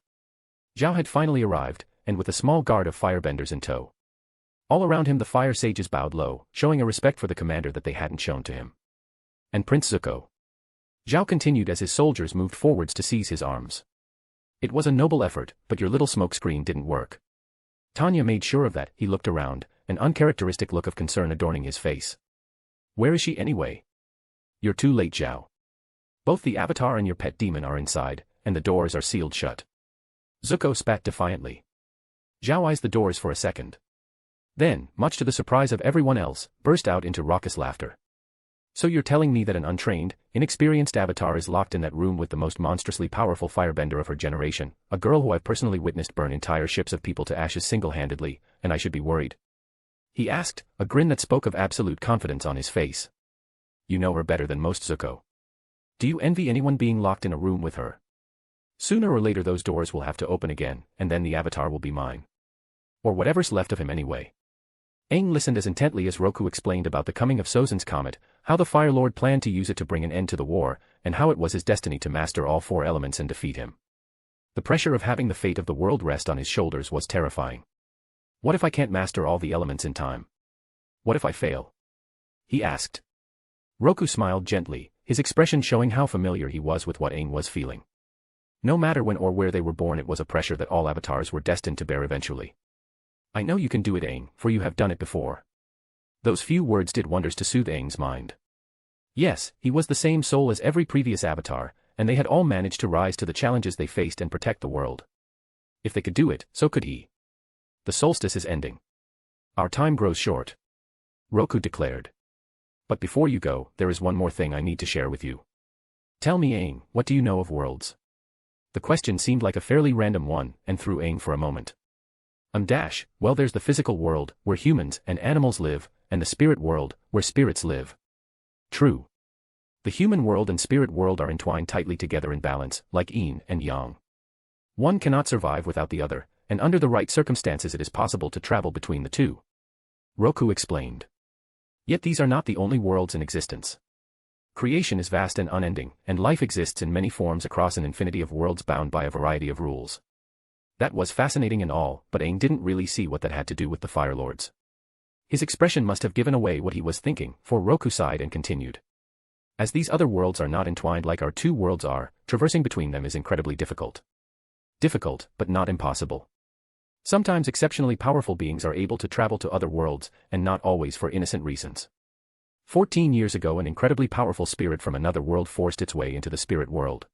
Zhao had finally arrived, and with a small guard of firebenders in tow. All around him the fire sages bowed low, showing a respect for the commander that they hadn't shown to him. And Prince Zuko. Zhao continued as his soldiers moved forwards to seize his arms. It was a noble effort, but your little smokescreen didn't work. Tanya made sure of that. He looked around, an uncharacteristic look of concern adorning his face. Where is she anyway? You're too late, Zhao. Both the Avatar and your pet demon are inside, and the doors are sealed shut. Zuko spat defiantly. Zhao eyes the doors for a second. Then, much to the surprise of everyone else, burst out into raucous laughter. So you're telling me that an untrained, inexperienced Avatar is locked in that room with the most monstrously powerful firebender of her generation, a girl who I've personally witnessed burn entire ships of people to ashes single-handedly, and I should be worried? He asked, a grin that spoke of absolute confidence on his face. You know her better than most, Zuko. Do you envy anyone being locked in a room with her? Sooner or later those doors will have to open again, and then the Avatar will be mine. Or whatever's left of him anyway. Aang listened as intently as Roku explained about the coming of Sozin's comet, how the Fire Lord planned to use it to bring an end to the war, and how it was his destiny to master all 4 elements and defeat him. The pressure of having the fate of the world rest on his shoulders was terrifying. What if I can't master all the elements in time? What if I fail? He asked. Roku smiled gently, his expression showing how familiar he was with what Aang was feeling. No matter when or where they were born, it was a pressure that all Avatars were destined to bear eventually. I know you can do it, Aang, for you have done it before. Those few words did wonders to soothe Aang's mind. Yes, he was the same soul as every previous Avatar, and they had all managed to rise to the challenges they faced and protect the world. If they could do it, so could he. The solstice is ending. Our time grows short. Roku declared. But before you go, there is one more thing I need to share with you. Tell me, Aang, what do you know of worlds? The question seemed like a fairly random one, and threw Aang for a moment. Well, there's the physical world, where humans and animals live, and the spirit world, where spirits live. True. The human world and spirit world are entwined tightly together in balance, like yin and yang. One cannot survive without the other, and under the right circumstances it is possible to travel between the two. Roku explained. Yet these are not the only worlds in existence. Creation is vast and unending, and life exists in many forms across an infinity of worlds bound by a variety of rules. That was fascinating and all, but Aang didn't really see what that had to do with the Fire Lords. His expression must have given away what he was thinking, for Roku sighed and continued. As these other worlds are not entwined like our two worlds are, traversing between them is incredibly difficult. Difficult, but not impossible. Sometimes exceptionally powerful beings are able to travel to other worlds, and not always for innocent reasons. 14 years ago an incredibly powerful spirit from another world forced its way into the spirit world.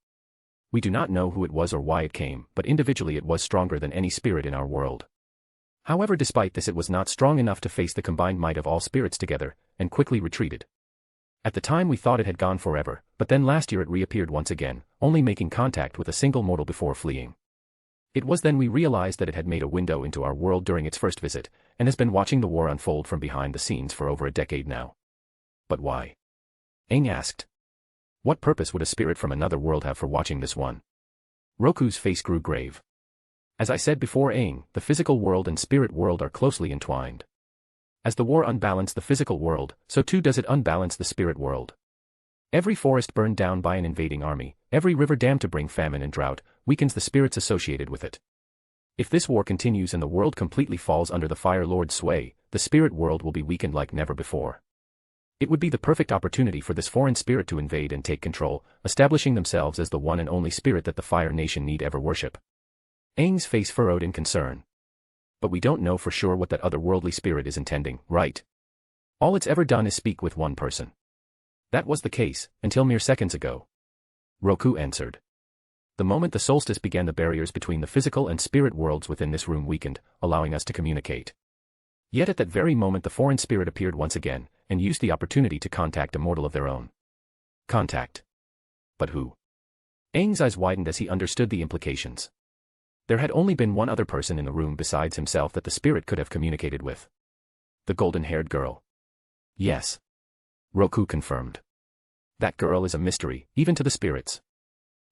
We do not know who it was or why it came, but individually it was stronger than any spirit in our world. However, despite this it was not strong enough to face the combined might of all spirits together, and quickly retreated. At the time we thought it had gone forever, but then last year it reappeared once again, only making contact with a single mortal before fleeing. It was then we realized that it had made a window into our world during its first visit, and has been watching the war unfold from behind the scenes for over a decade now. But why? Aang asked. What purpose would a spirit from another world have for watching this one? Roku's face grew grave. As I said before, Aang, the physical world and spirit world are closely entwined. As the war unbalanced the physical world, so too does it unbalance the spirit world. Every forest burned down by an invading army, every river dammed to bring famine and drought, weakens the spirits associated with it. If this war continues and the world completely falls under the Fire Lord's sway, the spirit world will be weakened like never before. It would be the perfect opportunity for this foreign spirit to invade and take control, establishing themselves as the one and only spirit that the Fire Nation need ever worship. Aang's face furrowed in concern. But we don't know for sure what that otherworldly spirit is intending, right? All it's ever done is speak with one person. That was the case, until mere seconds ago. Roku answered. The moment the solstice began, the barriers between the physical and spirit worlds within this room weakened, allowing us to communicate. Yet at that very moment the foreign spirit appeared once again, and used the opportunity to contact a mortal of their own. Contact. But who? Aang's eyes widened as he understood the implications. There had only been one other person in the room besides himself that the spirit could have communicated with. The golden-haired girl. Yes. Roku confirmed. That girl is a mystery, even to the spirits.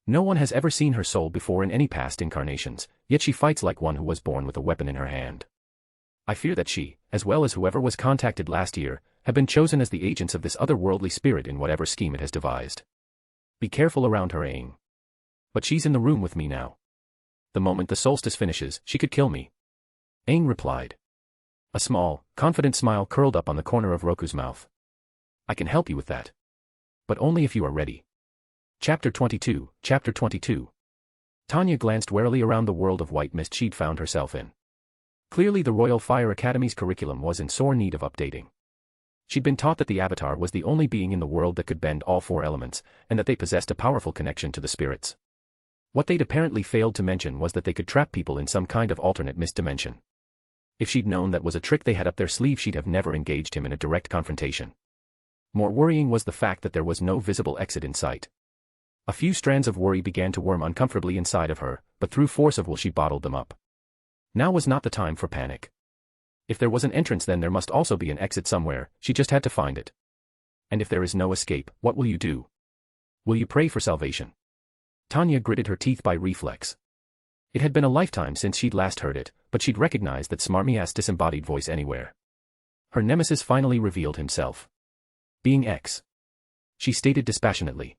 No one has ever seen her soul before in any past incarnations, yet she fights like one who was born with a weapon in her hand. I fear that she, as well as whoever was contacted last year, have been chosen as the agents of this otherworldly spirit in whatever scheme it has devised. Be careful around her, Aang. But she's in the room with me now. The moment the solstice finishes, she could kill me. Aang replied. A small, confident smile curled up on the corner of Roku's mouth. I can help you with that. But only if you are ready. Chapter 22, Chapter 22. Tanya glanced warily around the world of white mist she'd found herself in. Clearly the Royal Fire Academy's curriculum was in sore need of updating. She'd been taught that the Avatar was the only being in the world that could bend all four elements, and that they possessed a powerful connection to the spirits. What they'd apparently failed to mention was that they could trap people in some kind of alternate mist dimension. If she'd known that was a trick they had up their sleeve, she'd have never engaged him in a direct confrontation. More worrying was the fact that there was no visible exit in sight. A few strands of worry began to worm uncomfortably inside of her, but through force of will she bottled them up. Now was not the time for panic. If there was an entrance, then there must also be an exit somewhere, she just had to find it. And if there is no escape, what will you do? Will you pray for salvation? Tanya gritted her teeth by reflex. It had been a lifetime since she'd last heard it, but she'd recognized that smarmy-ass disembodied voice anywhere. Her nemesis finally revealed himself. Being X. She stated dispassionately.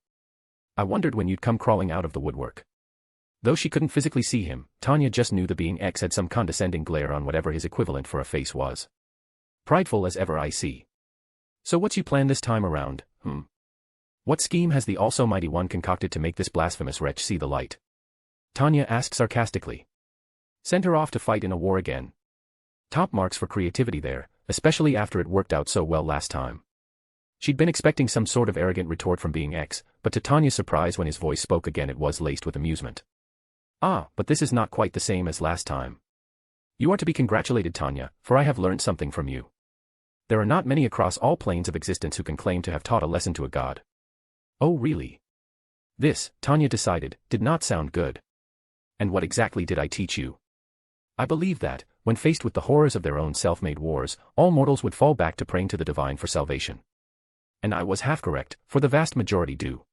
I wondered when you'd come crawling out of the woodwork. Though she couldn't physically see him, Tanya just knew the being X had some condescending glare on whatever his equivalent for a face was. Prideful as ever, I see. So what's your plan this time around, What scheme has the also-mighty one concocted to make this blasphemous wretch see the light? Tanya asked sarcastically. Send her off to fight in a war again. Top marks for creativity there, especially after it worked out so well last time. She'd been expecting some sort of arrogant retort from being X, but to Tanya's surprise when his voice spoke again it was laced with amusement. Ah, but this is not quite the same as last time. You are to be congratulated, Tanya, for I have learned something from you. There are not many across all planes of existence who can claim to have taught a lesson to a god. Oh really? This, Tanya decided, did not sound good. And what exactly did I teach you? I believe that, when faced with the horrors of their own self-made wars, all mortals would fall back to praying to the divine for salvation. And I was half correct, for the vast majority do.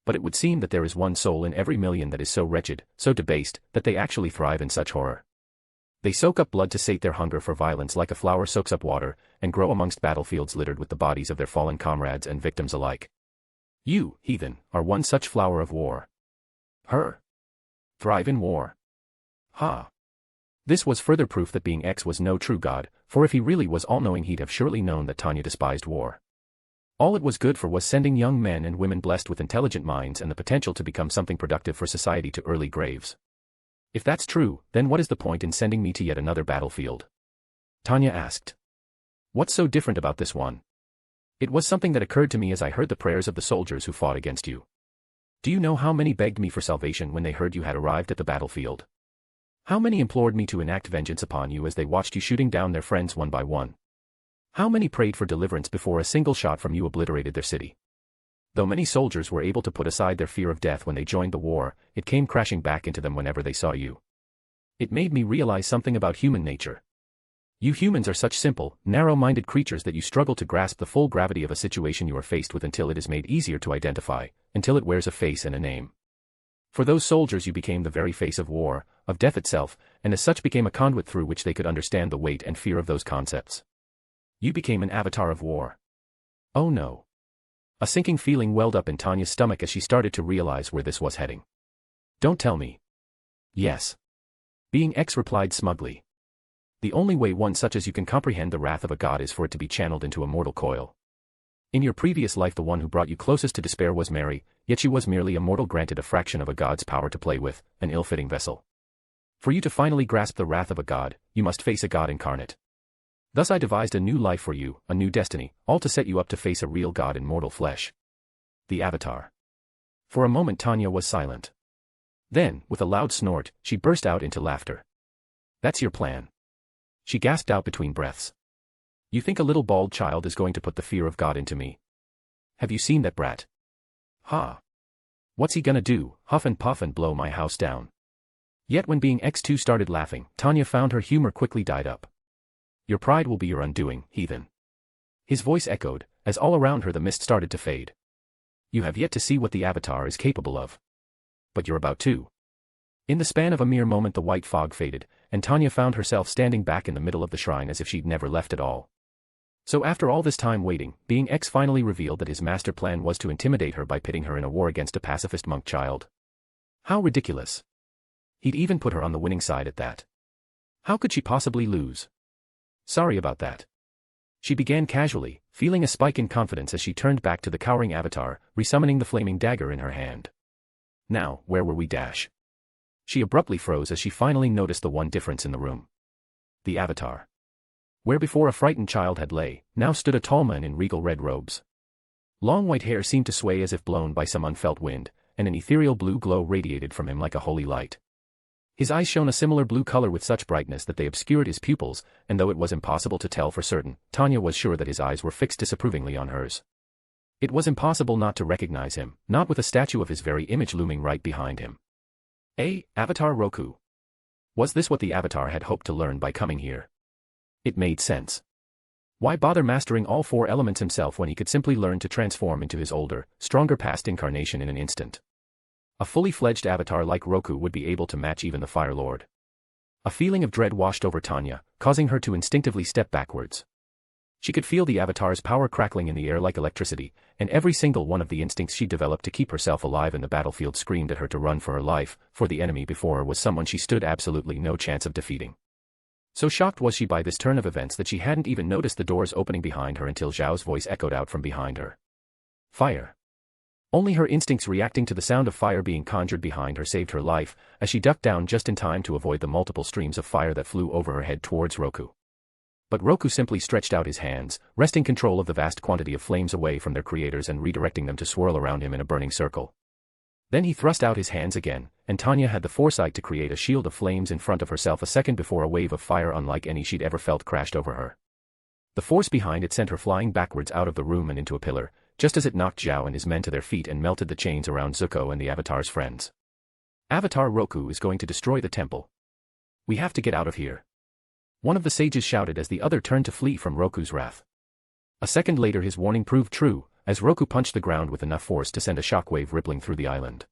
But it would seem that there is one soul in every million that is so wretched, so debased, that they actually thrive in such horror. They soak up blood to sate their hunger for violence like a flower soaks up water, and grow amongst battlefields littered with the bodies of their fallen comrades and victims alike. You, heathen, are one such flower of war. Her. Thrive in war. Ha. This was further proof that being X was no true god, for if he really was all-knowing he'd have surely known that Tanya despised war. All it was good for was sending young men and women blessed with intelligent minds and the potential to become something productive for society to early graves. If that's true, then what is the point in sending me to yet another battlefield? Tanya asked. What's so different about this one? It was something that occurred to me as I heard the prayers of the soldiers who fought against you. Do you know how many begged me for salvation when they heard you had arrived at the battlefield? How many implored me to enact vengeance upon you as they watched you shooting down their friends one by one? How many prayed for deliverance before a single shot from you obliterated their city? Though many soldiers were able to put aside their fear of death when they joined the war, it came crashing back into them whenever they saw you. It made me realize something about human nature. You humans are such simple, narrow-minded creatures that you struggle to grasp the full gravity of a situation you are faced with until it is made easier to identify, until it wears a face and a name. For those soldiers you became the very face of war, of death itself, and as such became a conduit through which they could understand the weight and fear of those concepts. You became an avatar of war. Oh no. A sinking feeling welled up in Tanya's stomach as she started to realize where this was heading. Don't tell me. Yes. Being X replied smugly. The only way one such as you can comprehend the wrath of a god is for it to be channeled into a mortal coil. In your previous life the one who brought you closest to despair was Mary, yet she was merely a mortal granted a fraction of a god's power to play with, an ill-fitting vessel. For you to finally grasp the wrath of a god, you must face a god incarnate. Thus I devised a new life for you, a new destiny, all to set you up to face a real god in mortal flesh. The Avatar. For a moment Tanya was silent. Then, with a loud snort, she burst out into laughter. That's your plan. She gasped out between breaths. You think a little bald child is going to put the fear of God into me? Have you seen that brat? Ha! What's he gonna do, huff and puff and blow my house down? Yet when being X2 started laughing, Tanya found her humor quickly died up. Your pride will be your undoing, heathen. His voice echoed, as all around her the mist started to fade. You have yet to see what the Avatar is capable of. But you're about to. In the span of a mere moment the white fog faded, and Tanya found herself standing back in the middle of the shrine as if she'd never left at all. So after all this time waiting, being X finally revealed that his master plan was to intimidate her by pitting her in a war against a pacifist monk child. How ridiculous. He'd even put her on the winning side at that. How could she possibly lose? Sorry about that. She began casually, feeling a spike in confidence as she turned back to the cowering Avatar, resummoning the flaming dagger in her hand. Now, where were we dash? She abruptly froze as she finally noticed the one difference in the room. The Avatar. Where before a frightened child had lay, now stood a tall man in regal red robes. Long white hair seemed to sway as if blown by some unfelt wind, and an ethereal blue glow radiated from him like a holy light. His eyes shone a similar blue color with such brightness that they obscured his pupils, and though it was impossible to tell for certain, Tanya was sure that his eyes were fixed disapprovingly on hers. It was impossible not to recognize him, not with a statue of his very image looming right behind him. Avatar Roku. Was this what the Avatar had hoped to learn by coming here? It made sense. Why bother mastering all four elements himself when he could simply learn to transform into his older, stronger past incarnation in an instant? A fully fledged avatar like Roku would be able to match even the Fire Lord. A feeling of dread washed over Tanya, causing her to instinctively step backwards. She could feel the Avatar's power crackling in the air like electricity, and every single one of the instincts she developed to keep herself alive in the battlefield screamed at her to run for her life, for the enemy before her was someone she stood absolutely no chance of defeating. So shocked was she by this turn of events that she hadn't even noticed the doors opening behind her until Zhao's voice echoed out from behind her. Fire. Only her instincts reacting to the sound of fire being conjured behind her saved her life, as she ducked down just in time to avoid the multiple streams of fire that flew over her head towards Roku. But Roku simply stretched out his hands, wresting control of the vast quantity of flames away from their creators and redirecting them to swirl around him in a burning circle. Then he thrust out his hands again, and Tanya had the foresight to create a shield of flames in front of herself a second before a wave of fire unlike any she'd ever felt crashed over her. The force behind it sent her flying backwards out of the room and into a pillar, just as it knocked Zhao and his men to their feet and melted the chains around Zuko and the Avatar's friends. Avatar Roku is going to destroy the temple. We have to get out of here. One of the sages shouted as the other turned to flee from Roku's wrath. A second later his warning proved true, as Roku punched the ground with enough force to send a shockwave rippling through the island.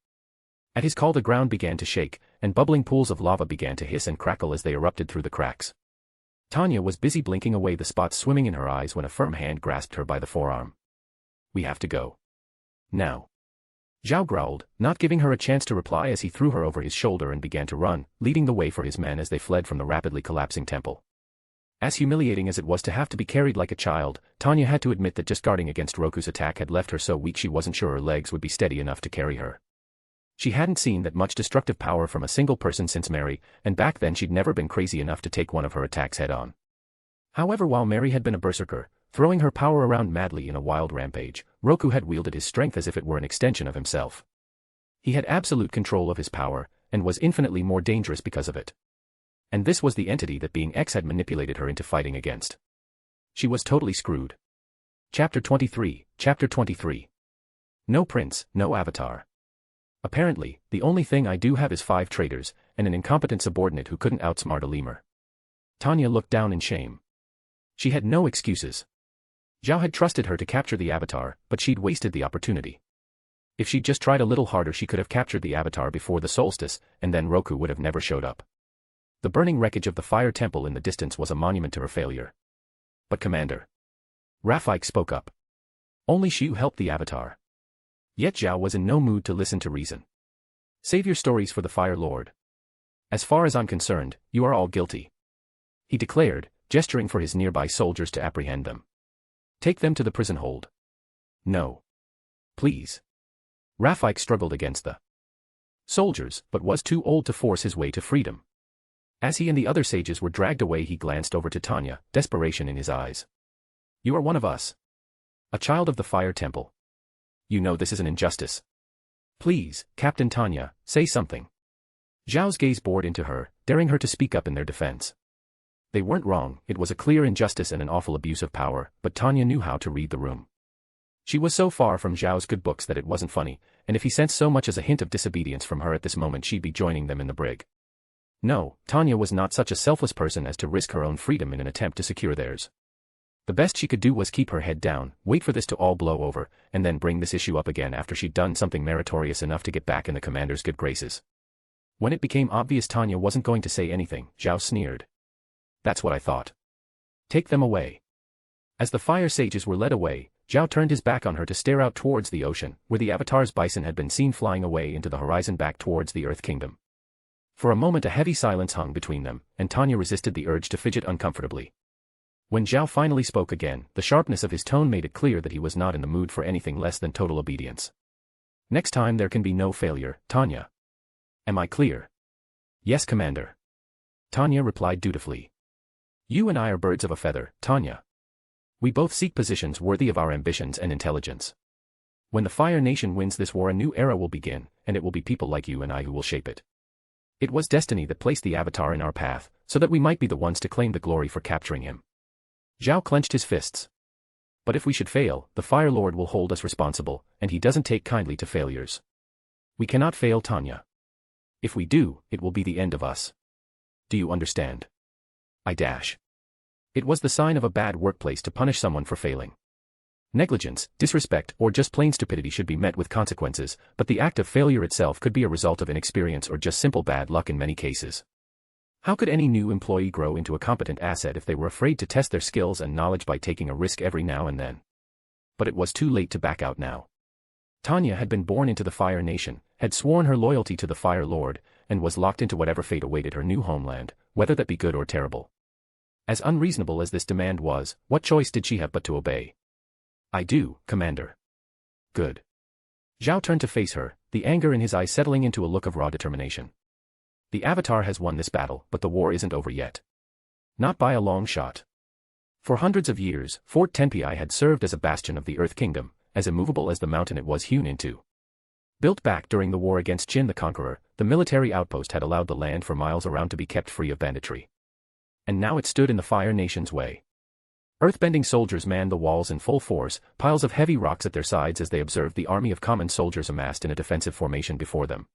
At his call the ground began to shake, and bubbling pools of lava began to hiss and crackle as they erupted through the cracks. Tanya was busy blinking away the spots swimming in her eyes when a firm hand grasped her by the forearm. "We have to go. Now." Zhao growled, not giving her a chance to reply as he threw her over his shoulder and began to run, leading the way for his men as they fled from the rapidly collapsing temple. As humiliating as it was to have to be carried like a child, Tanya had to admit that just guarding against Roku's attack had left her so weak she wasn't sure her legs would be steady enough to carry her. She hadn't seen that much destructive power from a single person since Mary, and back then she'd never been crazy enough to take one of her attacks head-on. However, while Mary had been a berserker, throwing her power around madly in a wild rampage, Roku had wielded his strength as if it were an extension of himself. He had absolute control of his power, and was infinitely more dangerous because of it. And this was the entity that Being X had manipulated her into fighting against. She was totally screwed. Chapter 23. No prince, no avatar. Apparently, the only thing I do have is 5 traitors, and an incompetent subordinate who couldn't outsmart a lemur. Tanya looked down in shame. She had no excuses. Zhao had trusted her to capture the avatar, but she'd wasted the opportunity. If she'd just tried a little harder she could have captured the avatar before the solstice, and then Roku would have never showed up. The burning wreckage of the fire temple in the distance was a monument to her failure. But Commander. Rafik spoke up. Only Xiu helped the avatar. Yet Zhao was in no mood to listen to reason. Save your stories for the Fire Lord. As far as I'm concerned, you are all guilty. He declared, gesturing for his nearby soldiers to apprehend them. Take them to the prison hold. No. Please. Rafik struggled against the soldiers, but was too old to force his way to freedom. As he and the other sages were dragged away he glanced over to Tanya, desperation in his eyes. You are one of us. A child of the Fire Temple. You know this is an injustice. Please, Captain Tanya, say something. Zhao's gaze bored into her, daring her to speak up in their defense. They weren't wrong, it was a clear injustice and an awful abuse of power, but Tanya knew how to read the room. She was so far from Zhao's good books that it wasn't funny, and if he sensed so much as a hint of disobedience from her at this moment she'd be joining them in the brig. No, Tanya was not such a selfless person as to risk her own freedom in an attempt to secure theirs. The best she could do was keep her head down, wait for this to all blow over, and then bring this issue up again after she'd done something meritorious enough to get back in the commander's good graces. When it became obvious Tanya wasn't going to say anything, Zhao sneered. That's what I thought. Take them away. As the fire sages were led away, Zhao turned his back on her to stare out towards the ocean, where the avatar's bison had been seen flying away into the horizon back towards the Earth Kingdom. For a moment a heavy silence hung between them, and Tanya resisted the urge to fidget uncomfortably. When Zhao finally spoke again, the sharpness of his tone made it clear that he was not in the mood for anything less than total obedience. Next time there can be no failure, Tanya. Am I clear? Yes, Commander. Tanya replied dutifully. You and I are birds of a feather, Tanya. We both seek positions worthy of our ambitions and intelligence. When the Fire Nation wins this war a new era will begin, and it will be people like you and I who will shape it. It was destiny that placed the Avatar in our path, so that we might be the ones to claim the glory for capturing him. Zhao clenched his fists. But if we should fail, the Fire Lord will hold us responsible, and he doesn't take kindly to failures. We cannot fail, Tanya. If we do, it will be the end of us. Do you understand? It was the sign of a bad workplace to punish someone for failing. Negligence, disrespect, or just plain stupidity should be met with consequences, but the act of failure itself could be a result of inexperience or just simple bad luck in many cases. How could any new employee grow into a competent asset if they were afraid to test their skills and knowledge by taking a risk every now and then? But it was too late to back out now. Tanya had been born into the Fire Nation, had sworn her loyalty to the Fire Lord, and was locked into whatever fate awaited her new homeland, whether that be good or terrible. As unreasonable as this demand was, what choice did she have but to obey? I do, Commander. Good. Zhao turned to face her, the anger in his eyes settling into a look of raw determination. The Avatar has won this battle, but the war isn't over yet. Not by a long shot. For hundreds of years, Fort Tempi had served as a bastion of the Earth Kingdom, as immovable as the mountain it was hewn into. Built back during the war against Qin the Conqueror, the military outpost had allowed the land for miles around to be kept free of banditry. And now it stood in the Fire Nation's way. Earthbending soldiers manned the walls in full force, piles of heavy rocks at their sides as they observed the army of common soldiers amassed in a defensive formation before them.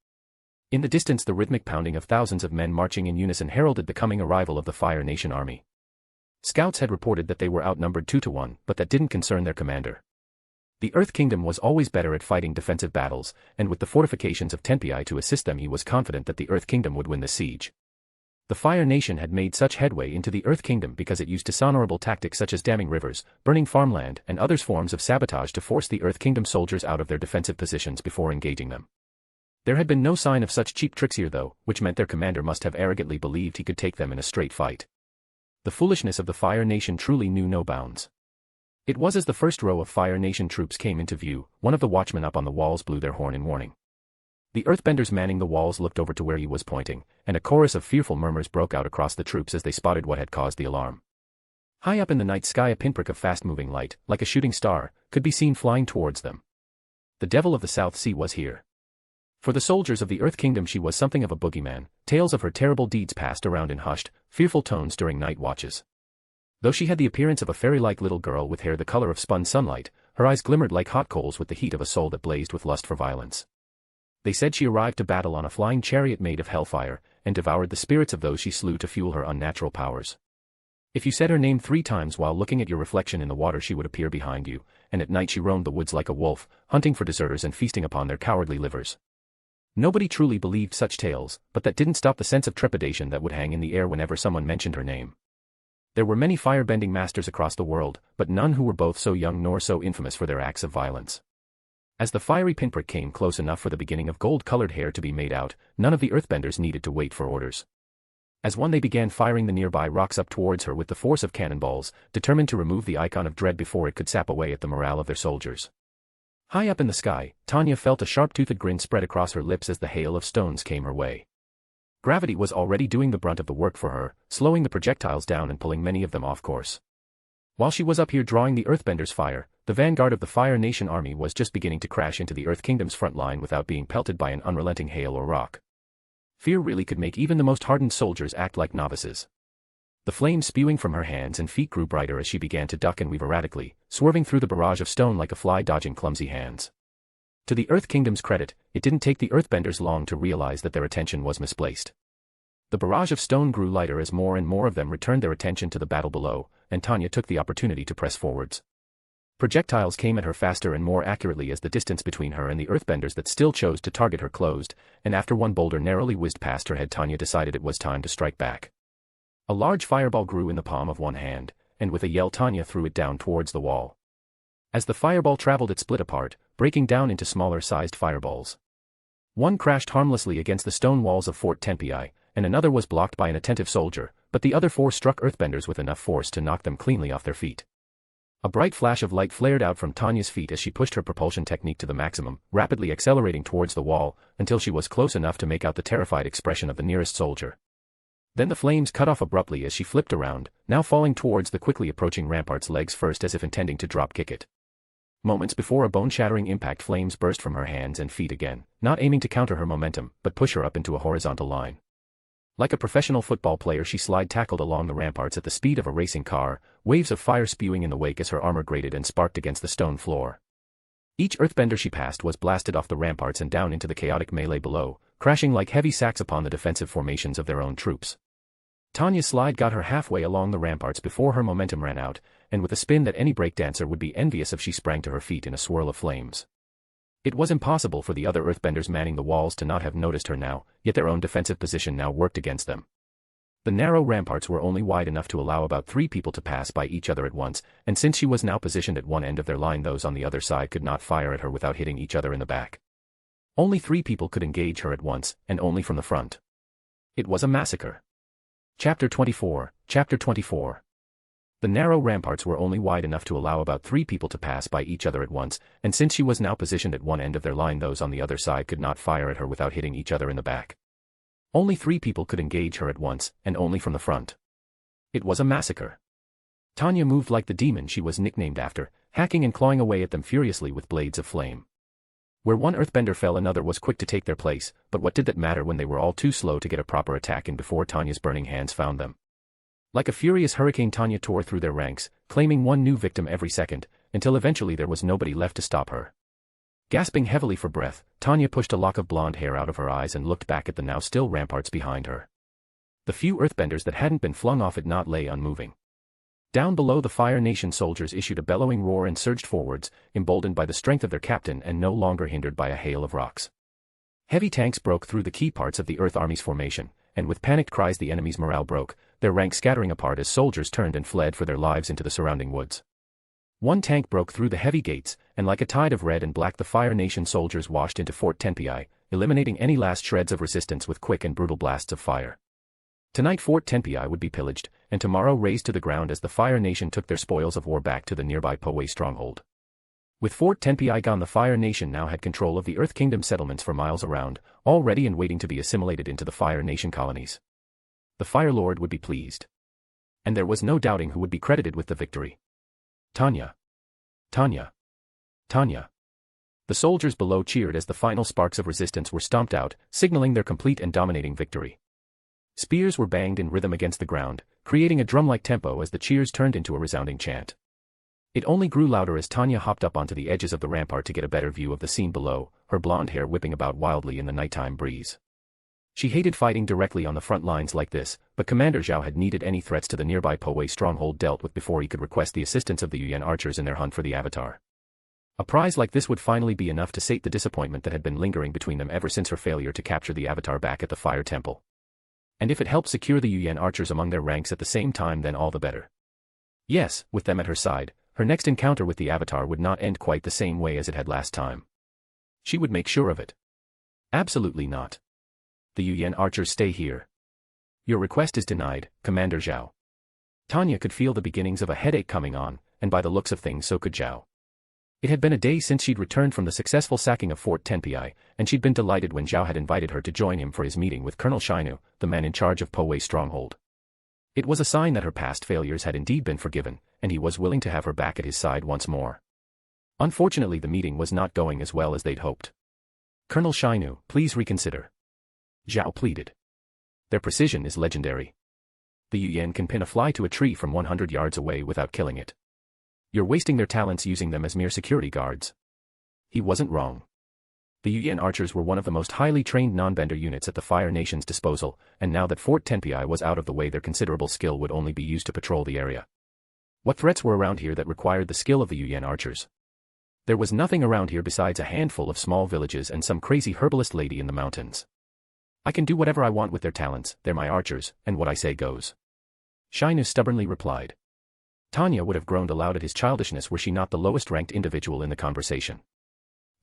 In the distance the rhythmic pounding of thousands of men marching in unison heralded the coming arrival of the Fire Nation army. Scouts had reported that they were outnumbered 2-1, but that didn't concern their commander. The Earth Kingdom was always better at fighting defensive battles, and with the fortifications of Tempi to assist them he was confident that the Earth Kingdom would win the siege. The Fire Nation had made such headway into the Earth Kingdom because it used dishonorable tactics such as damming rivers, burning farmland, and other forms of sabotage to force the Earth Kingdom soldiers out of their defensive positions before engaging them. There had been no sign of such cheap tricks here though, which meant their commander must have arrogantly believed he could take them in a straight fight. The foolishness of the Fire Nation truly knew no bounds. It was as the first row of Fire Nation troops came into view, one of the watchmen up on the walls blew their horn in warning. The Earthbenders manning the walls looked over to where he was pointing, and a chorus of fearful murmurs broke out across the troops as they spotted what had caused the alarm. High up in the night sky a pinprick of fast-moving light, like a shooting star, could be seen flying towards them. The Devil of the South Sea was here. For the soldiers of the Earth Kingdom she was something of a boogeyman. Tales of her terrible deeds passed around in hushed, fearful tones during night watches. Though she had the appearance of a fairy-like little girl with hair the color of spun sunlight, her eyes glimmered like hot coals with the heat of a soul that blazed with lust for violence. They said she arrived to battle on a flying chariot made of hellfire, and devoured the spirits of those she slew to fuel her unnatural powers. If you said her name 3 times while looking at your reflection in the water she would appear behind you, and at night she roamed the woods like a wolf, hunting for deserters and feasting upon their cowardly livers. Nobody truly believed such tales, but that didn't stop the sense of trepidation that would hang in the air whenever someone mentioned her name. There were many firebending masters across the world, but none who were both so young nor so infamous for their acts of violence. As the fiery pinprick came close enough for the beginning of gold-colored hair to be made out, none of the earthbenders needed to wait for orders. As one they began firing the nearby rocks up towards her with the force of cannonballs, determined to remove the icon of dread before it could sap away at the morale of their soldiers. High up in the sky, Tanya felt a sharp-toothed grin spread across her lips as the hail of stones came her way. Gravity was already doing the brunt of the work for her, slowing the projectiles down and pulling many of them off course. While she was up here drawing the Earthbenders' fire, the vanguard of the Fire Nation army was just beginning to crash into the Earth Kingdom's front line without being pelted by an unrelenting hail or rock. Fear really could make even the most hardened soldiers act like novices. The flames spewing from her hands and feet grew brighter as she began to duck and weave erratically, swerving through the barrage of stone like a fly dodging clumsy hands. To the Earth Kingdom's credit, it didn't take the Earthbenders long to realize that their attention was misplaced. The barrage of stone grew lighter as more and more of them returned their attention to the battle below, and Tanya took the opportunity to press forwards. Projectiles came at her faster and more accurately as the distance between her and the Earthbenders that still chose to target her closed, and after one boulder narrowly whizzed past her head Tanya decided it was time to strike back. A large fireball grew in the palm of one hand, and with a yell Tanya threw it down towards the wall. As the fireball traveled it split apart, breaking down into smaller-sized fireballs. One crashed harmlessly against the stone walls of Fort Tempi, and another was blocked by an attentive soldier, but the other 4 struck Earthbenders with enough force to knock them cleanly off their feet. A bright flash of light flared out from Tanya's feet as she pushed her propulsion technique to the maximum, rapidly accelerating towards the wall, until she was close enough to make out the terrified expression of the nearest soldier. Then the flames cut off abruptly as she flipped around, now falling towards the quickly approaching rampart's legs first as if intending to drop-kick it. Moments before a bone-shattering impact flames burst from her hands and feet again, not aiming to counter her momentum, but push her up into a horizontal line. Like a professional football player she slide-tackled along the ramparts at the speed of a racing car, waves of fire spewing in the wake as her armor grated and sparked against the stone floor. Each earthbender she passed was blasted off the ramparts and down into the chaotic melee below, crashing like heavy sacks upon the defensive formations of their own troops. Tanya's slide got her halfway along the ramparts before her momentum ran out, and with a spin that any breakdancer would be envious of she sprang to her feet in a swirl of flames. It was impossible for the other earthbenders manning the walls to not have noticed her now, yet their own defensive position now worked against them. The narrow ramparts were only wide enough to allow about 3 people to pass by each other at once, and since she was now positioned at one end of their line those on the other side could not fire at her without hitting each other in the back. Only 3 people could engage her at once, and only from the front. It was a massacre. Chapter 24, Chapter 24. The narrow ramparts were only wide enough to allow about 3 people to pass by each other at once, and since she was now positioned at one end of their line those on the other side could not fire at her without hitting each other in the back. Only 3 people could engage her at once, and only from the front. It was a massacre. Tanya moved like the demon she was nicknamed after, hacking and clawing away at them furiously with blades of flame. Where one earthbender fell another was quick to take their place, but what did that matter when they were all too slow to get a proper attack in before Tanya's burning hands found them. Like a furious hurricane Tanya tore through their ranks, claiming one new victim every second, until eventually there was nobody left to stop her. Gasping heavily for breath, Tanya pushed a lock of blonde hair out of her eyes and looked back at the now still ramparts behind her. The few earthbenders that hadn't been flung off it not lay unmoving. Down below, the Fire Nation soldiers issued a bellowing roar and surged forwards, emboldened by the strength of their captain and no longer hindered by a hail of rocks. Heavy tanks broke through the key parts of the Earth Army's formation, and with panicked cries the enemy's morale broke, their ranks scattering apart as soldiers turned and fled for their lives into the surrounding woods. One tank broke through the heavy gates, and like a tide of red and black the Fire Nation soldiers washed into Fort Tempi, eliminating any last shreds of resistance with quick and brutal blasts of fire. Tonight Fort Tempi would be pillaged, and tomorrow razed to the ground as the Fire Nation took their spoils of war back to the nearby Poway stronghold. With Fort Tempi gone, the Fire Nation now had control of the Earth Kingdom settlements for miles around, all ready and waiting to be assimilated into the Fire Nation colonies. The Fire Lord would be pleased. And there was no doubting who would be credited with the victory. Tanya. Tanya. Tanya. The soldiers below cheered as the final sparks of resistance were stomped out, signaling their complete and dominating victory. Spears were banged in rhythm against the ground, creating a drum-like tempo as the cheers turned into a resounding chant. It only grew louder as Tanya hopped up onto the edges of the rampart to get a better view of the scene below, her blonde hair whipping about wildly in the nighttime breeze. She hated fighting directly on the front lines like this, but Commander Zhao had needed any threats to the nearby Poway stronghold dealt with before he could request the assistance of the Yuan archers in their hunt for the Avatar. A prize like this would finally be enough to sate the disappointment that had been lingering between them ever since her failure to capture the Avatar back at the Fire Temple. And if it helped secure the Yuan archers among their ranks at the same time, then all the better. Yes, with them at her side, her next encounter with the Avatar would not end quite the same way as it had last time. She would make sure of it. Absolutely not. The Yuan archers stay here. Your request is denied, Commander Zhao. Tanya could feel the beginnings of a headache coming on, and by the looks of things so could Zhao. It had been a day since she'd returned from the successful sacking of Fort Tempi, and she'd been delighted when Zhao had invited her to join him for his meeting with Colonel Shainu, the man in charge of Poway stronghold. It was a sign that her past failures had indeed been forgiven, and he was willing to have her back at his side once more. Unfortunately, the meeting was not going as well as they'd hoped. Colonel Shainu, please reconsider. Zhao pleaded. Their precision is legendary. The Yuan can pin a fly to a tree from 100 yards away without killing it. You're wasting their talents using them as mere security guards. He wasn't wrong. The Yuan archers were one of the most highly trained non-bender units at the Fire Nation's disposal, and now that Fort Tempi was out of the way, their considerable skill would only be used to patrol the area. What threats were around here that required the skill of the Yuan archers? There was nothing around here besides a handful of small villages and some crazy herbalist lady in the mountains. I can do whatever I want with their talents, they're my archers, and what I say goes. Shainu stubbornly replied. Tanya would have groaned aloud at his childishness were she not the lowest-ranked individual in the conversation.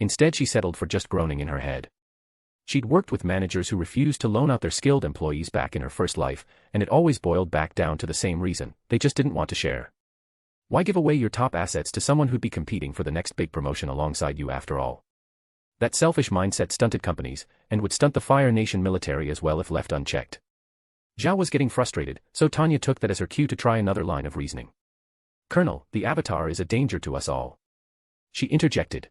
Instead she settled for just groaning in her head. She'd worked with managers who refused to loan out their skilled employees back in her first life, and it always boiled back down to the same reason: they just didn't want to share. Why give away your top assets to someone who'd be competing for the next big promotion alongside you after all? That selfish mindset stunted companies, and would stunt the Fire Nation military as well if left unchecked. Zhao was getting frustrated, so Tanya took that as her cue to try another line of reasoning. Colonel, the Avatar is a danger to us all. She interjected.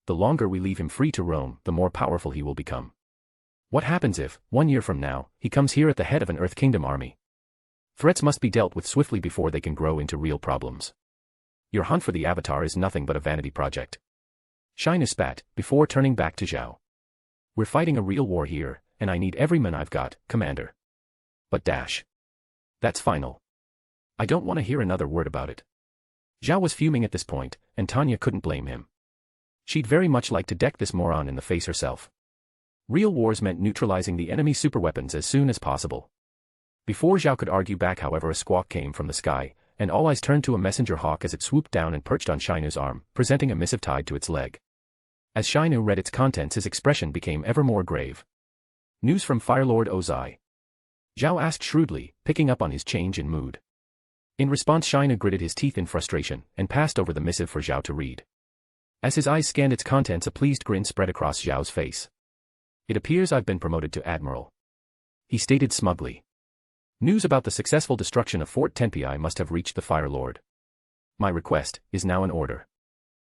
The longer we leave him free to roam, the more powerful he will become. What happens if, 1 year from now, he comes here at the head of an Earth Kingdom army? Threats must be dealt with swiftly before they can grow into real problems. Your hunt for the Avatar is nothing but a vanity project. Shainu spat, before turning back to Zhao. We're fighting a real war here, and I need every man I've got, Commander. But that's final. I don't want to hear another word about it. Zhao was fuming at this point, and Tanya couldn't blame him. She'd very much like to deck this moron in the face herself. Real wars meant neutralizing the enemy's superweapons as soon as possible. Before Zhao could argue back, however, a squawk came from the sky, and all eyes turned to a messenger hawk as it swooped down and perched on Shainu's arm, presenting a missive tied to its leg. As Shainu read its contents, his expression became ever more grave. News from Firelord Ozai. Zhao asked shrewdly, picking up on his change in mood. In response, Shainu gritted his teeth in frustration, and passed over the missive for Zhao to read. As his eyes scanned its contents, a pleased grin spread across Zhao's face. It appears I've been promoted to Admiral, he stated smugly. News about the successful destruction of Fort Tempi must have reached the Fire Lord. My request is now in order.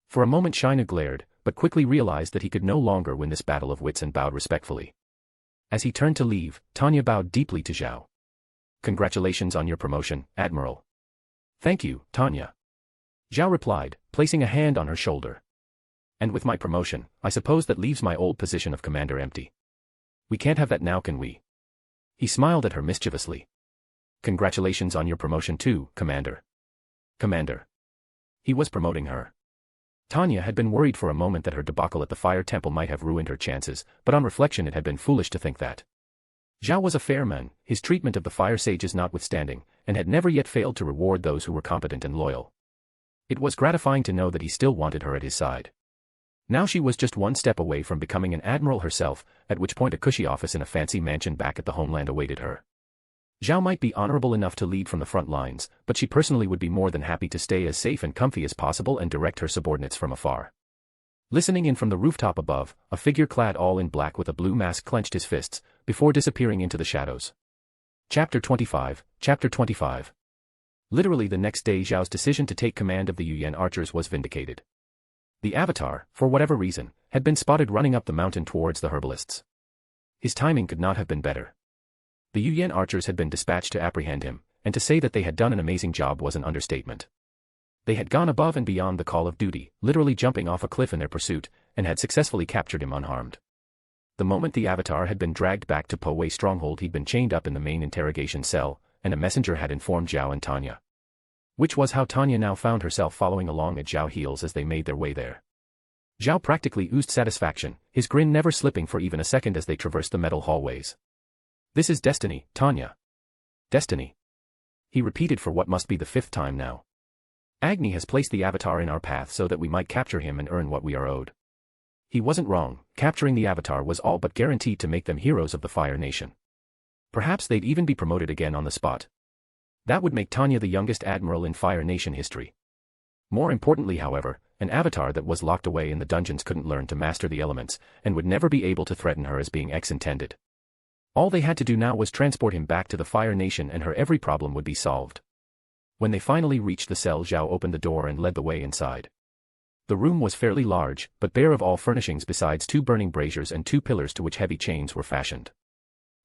For a moment Shainu glared, but quickly realized that he could no longer win this battle of wits and bowed respectfully. As he turned to leave, Tanya bowed deeply to Zhao. Congratulations on your promotion, Admiral. Thank you, Tanya. Zhao replied, placing a hand on her shoulder. And with my promotion, I suppose that leaves my old position of commander empty. We can't have that now, can we? He smiled at her mischievously. Congratulations on your promotion too, Commander. Commander. He was promoting her. Tanya had been worried for a moment that her debacle at the fire temple might have ruined her chances, but on reflection it had been foolish to think that. Zhao was a fair man, his treatment of the fire sages notwithstanding, and had never yet failed to reward those who were competent and loyal. It was gratifying to know that he still wanted her at his side. Now she was just one step away from becoming an admiral herself, at which point a cushy office in a fancy mansion back at the homeland awaited her. Zhao might be honorable enough to lead from the front lines, but she personally would be more than happy to stay as safe and comfy as possible and direct her subordinates from afar. Listening in from the rooftop above, a figure clad all in black with a blue mask clenched his fists, before disappearing into the shadows. Chapter 25. Chapter 25. Literally the next day Zhao's decision to take command of the Yuyan archers was vindicated. The Avatar, for whatever reason, had been spotted running up the mountain towards the herbalists. His timing could not have been better. The Yuyan archers had been dispatched to apprehend him, and to say that they had done an amazing job was an understatement. They had gone above and beyond the call of duty, literally jumping off a cliff in their pursuit, and had successfully captured him unharmed. The moment the Avatar had been dragged back to Po Wei stronghold he'd been chained up in the main interrogation cell, and a messenger had informed Zhao and Tanya. Which was how Tanya now found herself following along at Zhao's heels as they made their way there. Zhao practically oozed satisfaction, his grin never slipping for even a second as they traversed the metal hallways. This is destiny, Tanya. Destiny. He repeated for what must be the 5th time now. Agni has placed the Avatar in our path so that we might capture him and earn what we are owed. He wasn't wrong, capturing the Avatar was all but guaranteed to make them heroes of the Fire Nation. Perhaps they'd even be promoted again on the spot. That would make Tanya the youngest admiral in Fire Nation history. More importantly, however, an Avatar that was locked away in the dungeons couldn't learn to master the elements, and would never be able to threaten her as being ex-intended. All they had to do now was transport him back to the Fire Nation and her every problem would be solved. When they finally reached the cell, Zhao opened the door and led the way inside. The room was fairly large, but bare of all furnishings besides 2 burning braziers and 2 pillars to which heavy chains were fashioned.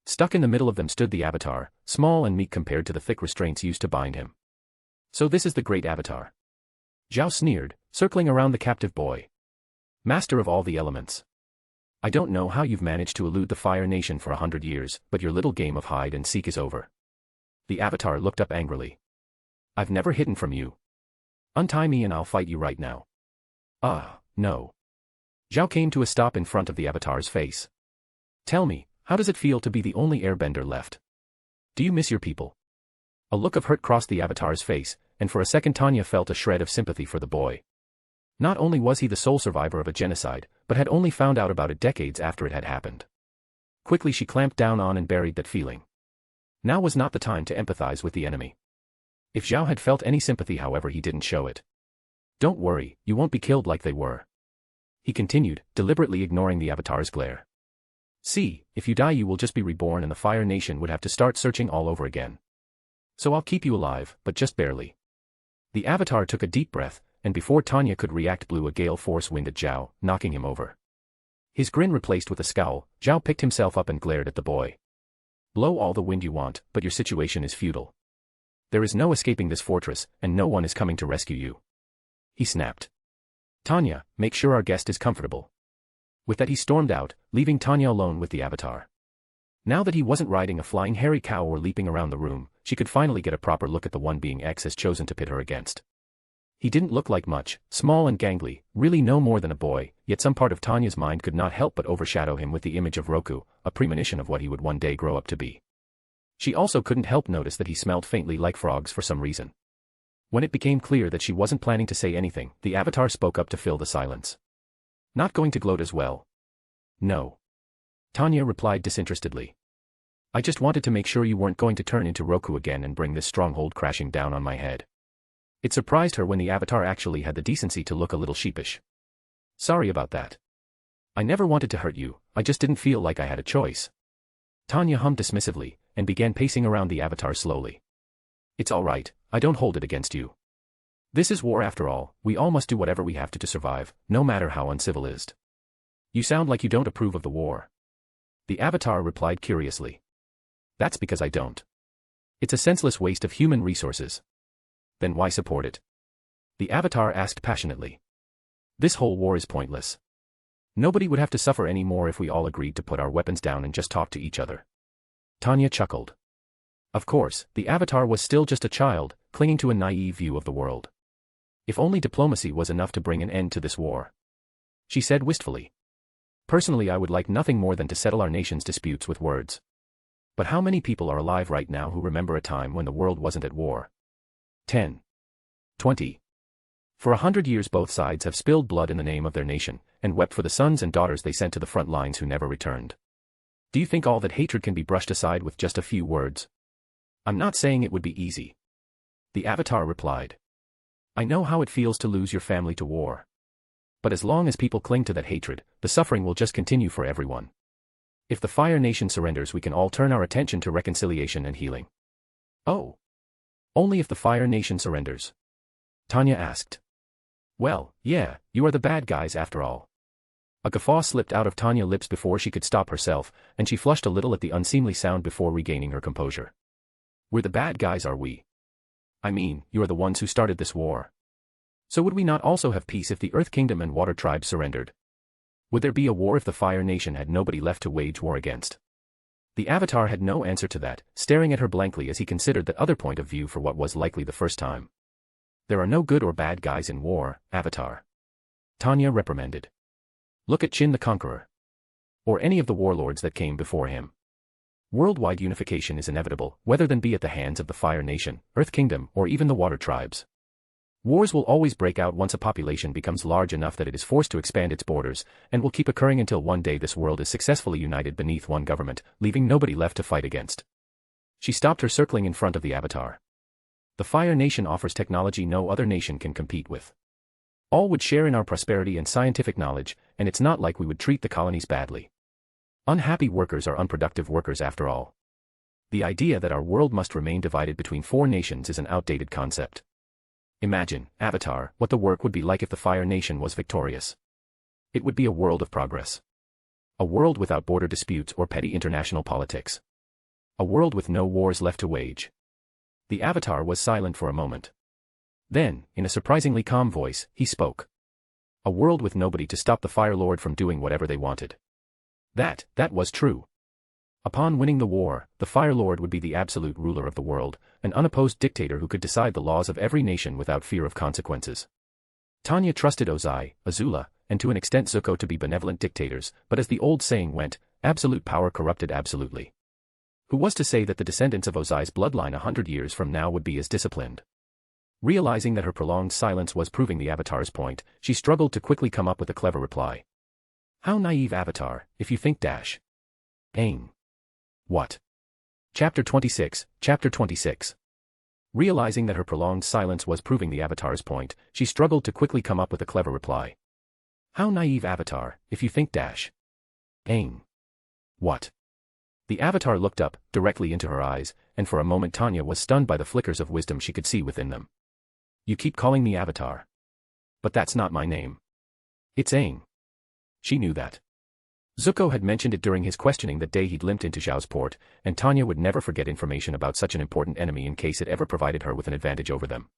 Stuck in the middle of them stood the Avatar, small and meek compared to the thick restraints used to bind him. So this is the great Avatar. Zhao sneered, circling around the captive boy. Master of all the elements. I don't know how you've managed to elude the Fire Nation for 100 years, but your little game of hide and seek is over. The Avatar looked up angrily. I've never hidden from you. Untie me and I'll fight you right now. No. Zhao came to a stop in front of the Avatar's face. Tell me, how does it feel to be the only airbender left? Do you miss your people? A look of hurt crossed the Avatar's face, and for a second Tanya felt a shred of sympathy for the boy. Not only was he the sole survivor of a genocide, but had only found out about it decades after it had happened. Quickly she clamped down on and buried that feeling. Now was not the time to empathize with the enemy. If Zhao had felt any sympathy, however, he didn't show it. Don't worry, you won't be killed like they were. He continued, deliberately ignoring the Avatar's glare. See, if you die you will just be reborn and the Fire Nation would have to start searching all over again. So I'll keep you alive, but just barely. The Avatar took a deep breath, and before Tanya could react blew a gale force wind at Zhao, knocking him over. His grin replaced with a scowl, Zhao picked himself up and glared at the boy. Blow all the wind you want, but your situation is futile. There is no escaping this fortress, and no one is coming to rescue you. He snapped. Tanya, make sure our guest is comfortable. With that he stormed out, leaving Tanya alone with the Avatar. Now that he wasn't riding a flying hairy cow or leaping around the room, she could finally get a proper look at the one being X has chosen to pit her against. He didn't look like much, small and gangly, really no more than a boy, yet some part of Tanya's mind could not help but overshadow him with the image of Roku, a premonition of what he would one day grow up to be. She also couldn't help notice that he smelled faintly like frogs for some reason. When it became clear that she wasn't planning to say anything, the Avatar spoke up to fill the silence. Not going to gloat as well? No. Tanya replied disinterestedly. I just wanted to make sure you weren't going to turn into Roku again and bring this stronghold crashing down on my head. It surprised her when the Avatar actually had the decency to look a little sheepish. Sorry about that. I never wanted to hurt you, I just didn't feel like I had a choice. Tanya hummed dismissively, and began pacing around the Avatar slowly. It's all right, I don't hold it against you. This is war after all, we all must do whatever we have to survive, no matter how uncivilized. You sound like you don't approve of the war. The Avatar replied curiously. That's because I don't. It's a senseless waste of human resources. Then why support it? The Avatar asked passionately. This whole war is pointless. Nobody would have to suffer any more if we all agreed to put our weapons down and just talk to each other. Tanya chuckled. Of course, the Avatar was still just a child, clinging to a naive view of the world. If only diplomacy was enough to bring an end to this war. She said wistfully. Personally, I would like nothing more than to settle our nation's disputes with words. But how many people are alive right now who remember a time when the world wasn't at war? 10. 20. For 100 years both sides have spilled blood in the name of their nation, and wept for the sons and daughters they sent to the front lines who never returned. Do you think all that hatred can be brushed aside with just a few words? I'm not saying it would be easy. The Avatar replied. I know how it feels to lose your family to war. But as long as people cling to that hatred, the suffering will just continue for everyone. If the Fire Nation surrenders, we can all turn our attention to reconciliation and healing. Oh. Only if the Fire Nation surrenders? Tanya asked. Well, yeah, you are the bad guys after all. A guffaw slipped out of Tanya's lips before she could stop herself, and she flushed a little at the unseemly sound before regaining her composure. We're the bad guys, are we? I mean, you are the ones who started this war. So would we not also have peace if the Earth Kingdom and Water Tribes surrendered? Would there be a war if the Fire Nation had nobody left to wage war against? The Avatar had no answer to that, staring at her blankly as he considered that other point of view for what was likely the first time. There are no good or bad guys in war, Avatar. Tanya reprimanded. Look at Chin the Conqueror. Or any of the warlords that came before him. Worldwide unification is inevitable, whether than be at the hands of the Fire Nation, Earth Kingdom, or even the Water Tribes. Wars will always break out once a population becomes large enough that it is forced to expand its borders, and will keep occurring until one day this world is successfully united beneath one government, leaving nobody left to fight against. She stopped her circling in front of the Avatar. The Fire Nation offers technology no other nation can compete with. All would share in our prosperity and scientific knowledge, and it's not like we would treat the colonies badly. Unhappy workers are unproductive workers after all. The idea that our world must remain divided between four nations is an outdated concept. Imagine, Avatar, what the work would be like if the Fire Nation was victorious. It would be a world of progress. A world without border disputes or petty international politics. A world with no wars left to wage. The Avatar was silent for a moment. Then, in a surprisingly calm voice, he spoke. A world with nobody to stop the Fire Lord from doing whatever they wanted. That was true. Upon winning the war, the Fire Lord would be the absolute ruler of the world, an unopposed dictator who could decide the laws of every nation without fear of consequences. Tanya trusted Ozai, Azula, and to an extent Zuko to be benevolent dictators, but as the old saying went, absolute power corrupted absolutely. Who was to say that the descendants of Ozai's bloodline 100 years from now would be as disciplined? Realizing that her prolonged silence was proving the Avatar's point, she struggled to quickly come up with a clever reply. How naive, Avatar, if you think dash. Aang. What? Chapter 26, Chapter 26. Realizing that her prolonged silence was proving the Avatar's point, she struggled to quickly come up with a clever reply. How naive, Avatar, if you think dash. Aang. What? The Avatar looked up, directly into her eyes, and for a moment Tanya was stunned by the flickers of wisdom she could see within them. You keep calling me Avatar. But that's not my name. It's Aang. She knew that. Zuko had mentioned it during his questioning that day he'd limped into Zhao's port, and Tanya would never forget information about such an important enemy in case it ever provided her with an advantage over them.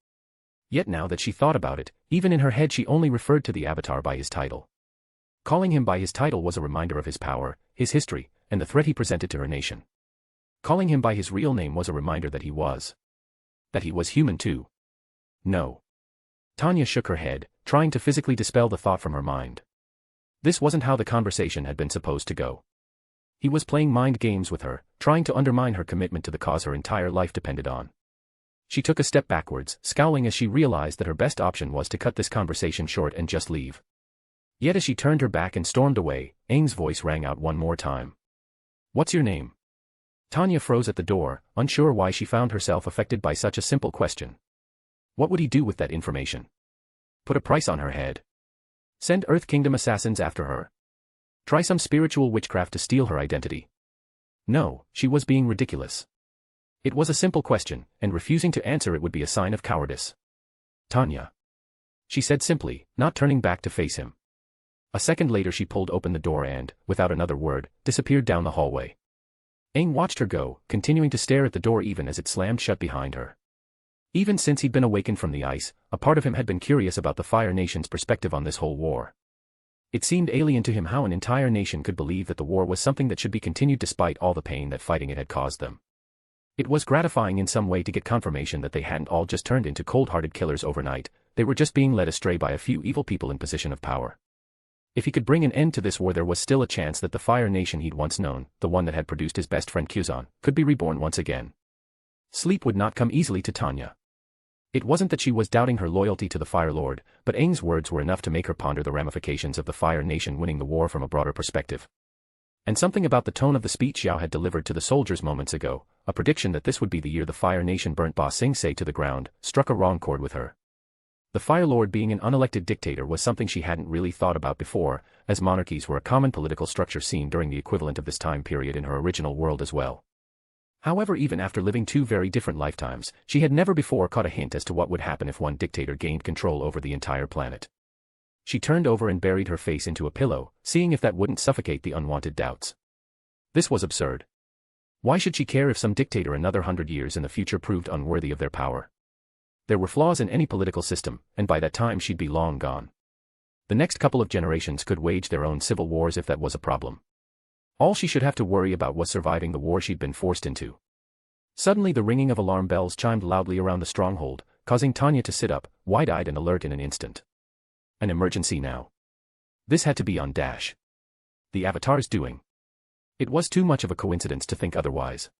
Yet now that she thought about it, even in her head she only referred to the Avatar by his title. Calling him by his title was a reminder of his power, his history, and the threat he presented to her nation. Calling him by his real name was a reminder that he was human too. No. Tanya shook her head, trying to physically dispel the thought from her mind. This wasn't how the conversation had been supposed to go. He was playing mind games with her, trying to undermine her commitment to the cause her entire life depended on. She took a step backwards, scowling as she realized that her best option was to cut this conversation short and just leave. Yet as she turned her back and stormed away, Aang's voice rang out one more time. What's your name? Tanya froze at the door, unsure why she found herself affected by such a simple question. What would he do with that information? Put a price on her head? Send Earth Kingdom assassins after her? Try some spiritual witchcraft to steal her identity? No, she was being ridiculous. It was a simple question, and refusing to answer it would be a sign of cowardice. Tanya. She said simply, not turning back to face him. A second later she pulled open the door and, without another word, disappeared down the hallway. Aang watched her go, continuing to stare at the door even as it slammed shut behind her. Even since he'd been awakened from the ice, a part of him had been curious about the Fire Nation's perspective on this whole war. It seemed alien to him how an entire nation could believe that the war was something that should be continued despite all the pain that fighting it had caused them. It was gratifying in some way to get confirmation that they hadn't all just turned into cold-hearted killers overnight, they were just being led astray by a few evil people in position of power. If he could bring an end to this war, there was still a chance that the Fire Nation he'd once known, the one that had produced his best friend Kuzan, could be reborn once again. Sleep would not come easily to Tanya. It wasn't that she was doubting her loyalty to the Fire Lord, but Aang's words were enough to make her ponder the ramifications of the Fire Nation winning the war from a broader perspective. And something about the tone of the speech Zhao had delivered to the soldiers moments ago, a prediction that this would be the year the Fire Nation burnt Ba Sing Se to the ground, struck a wrong chord with her. The Fire Lord being an unelected dictator was something she hadn't really thought about before, as monarchies were a common political structure seen during the equivalent of this time period in her original world as well. However, even after living two very different lifetimes, she had never before caught a hint as to what would happen if one dictator gained control over the entire planet. She turned over and buried her face into a pillow, seeing if that wouldn't suffocate the unwanted doubts. This was absurd. Why should she care if some dictator another 100 years in the future proved unworthy of their power? There were flaws in any political system, and by that time she'd be long gone. The next couple of generations could wage their own civil wars if that was a problem. All she should have to worry about was surviving the war she'd been forced into. Suddenly the ringing of alarm bells chimed loudly around the stronghold, causing Tanya to sit up, wide-eyed and alert in an instant. An emergency now. This had to be on Dash. The Avatar's doing. It was too much of a coincidence to think otherwise.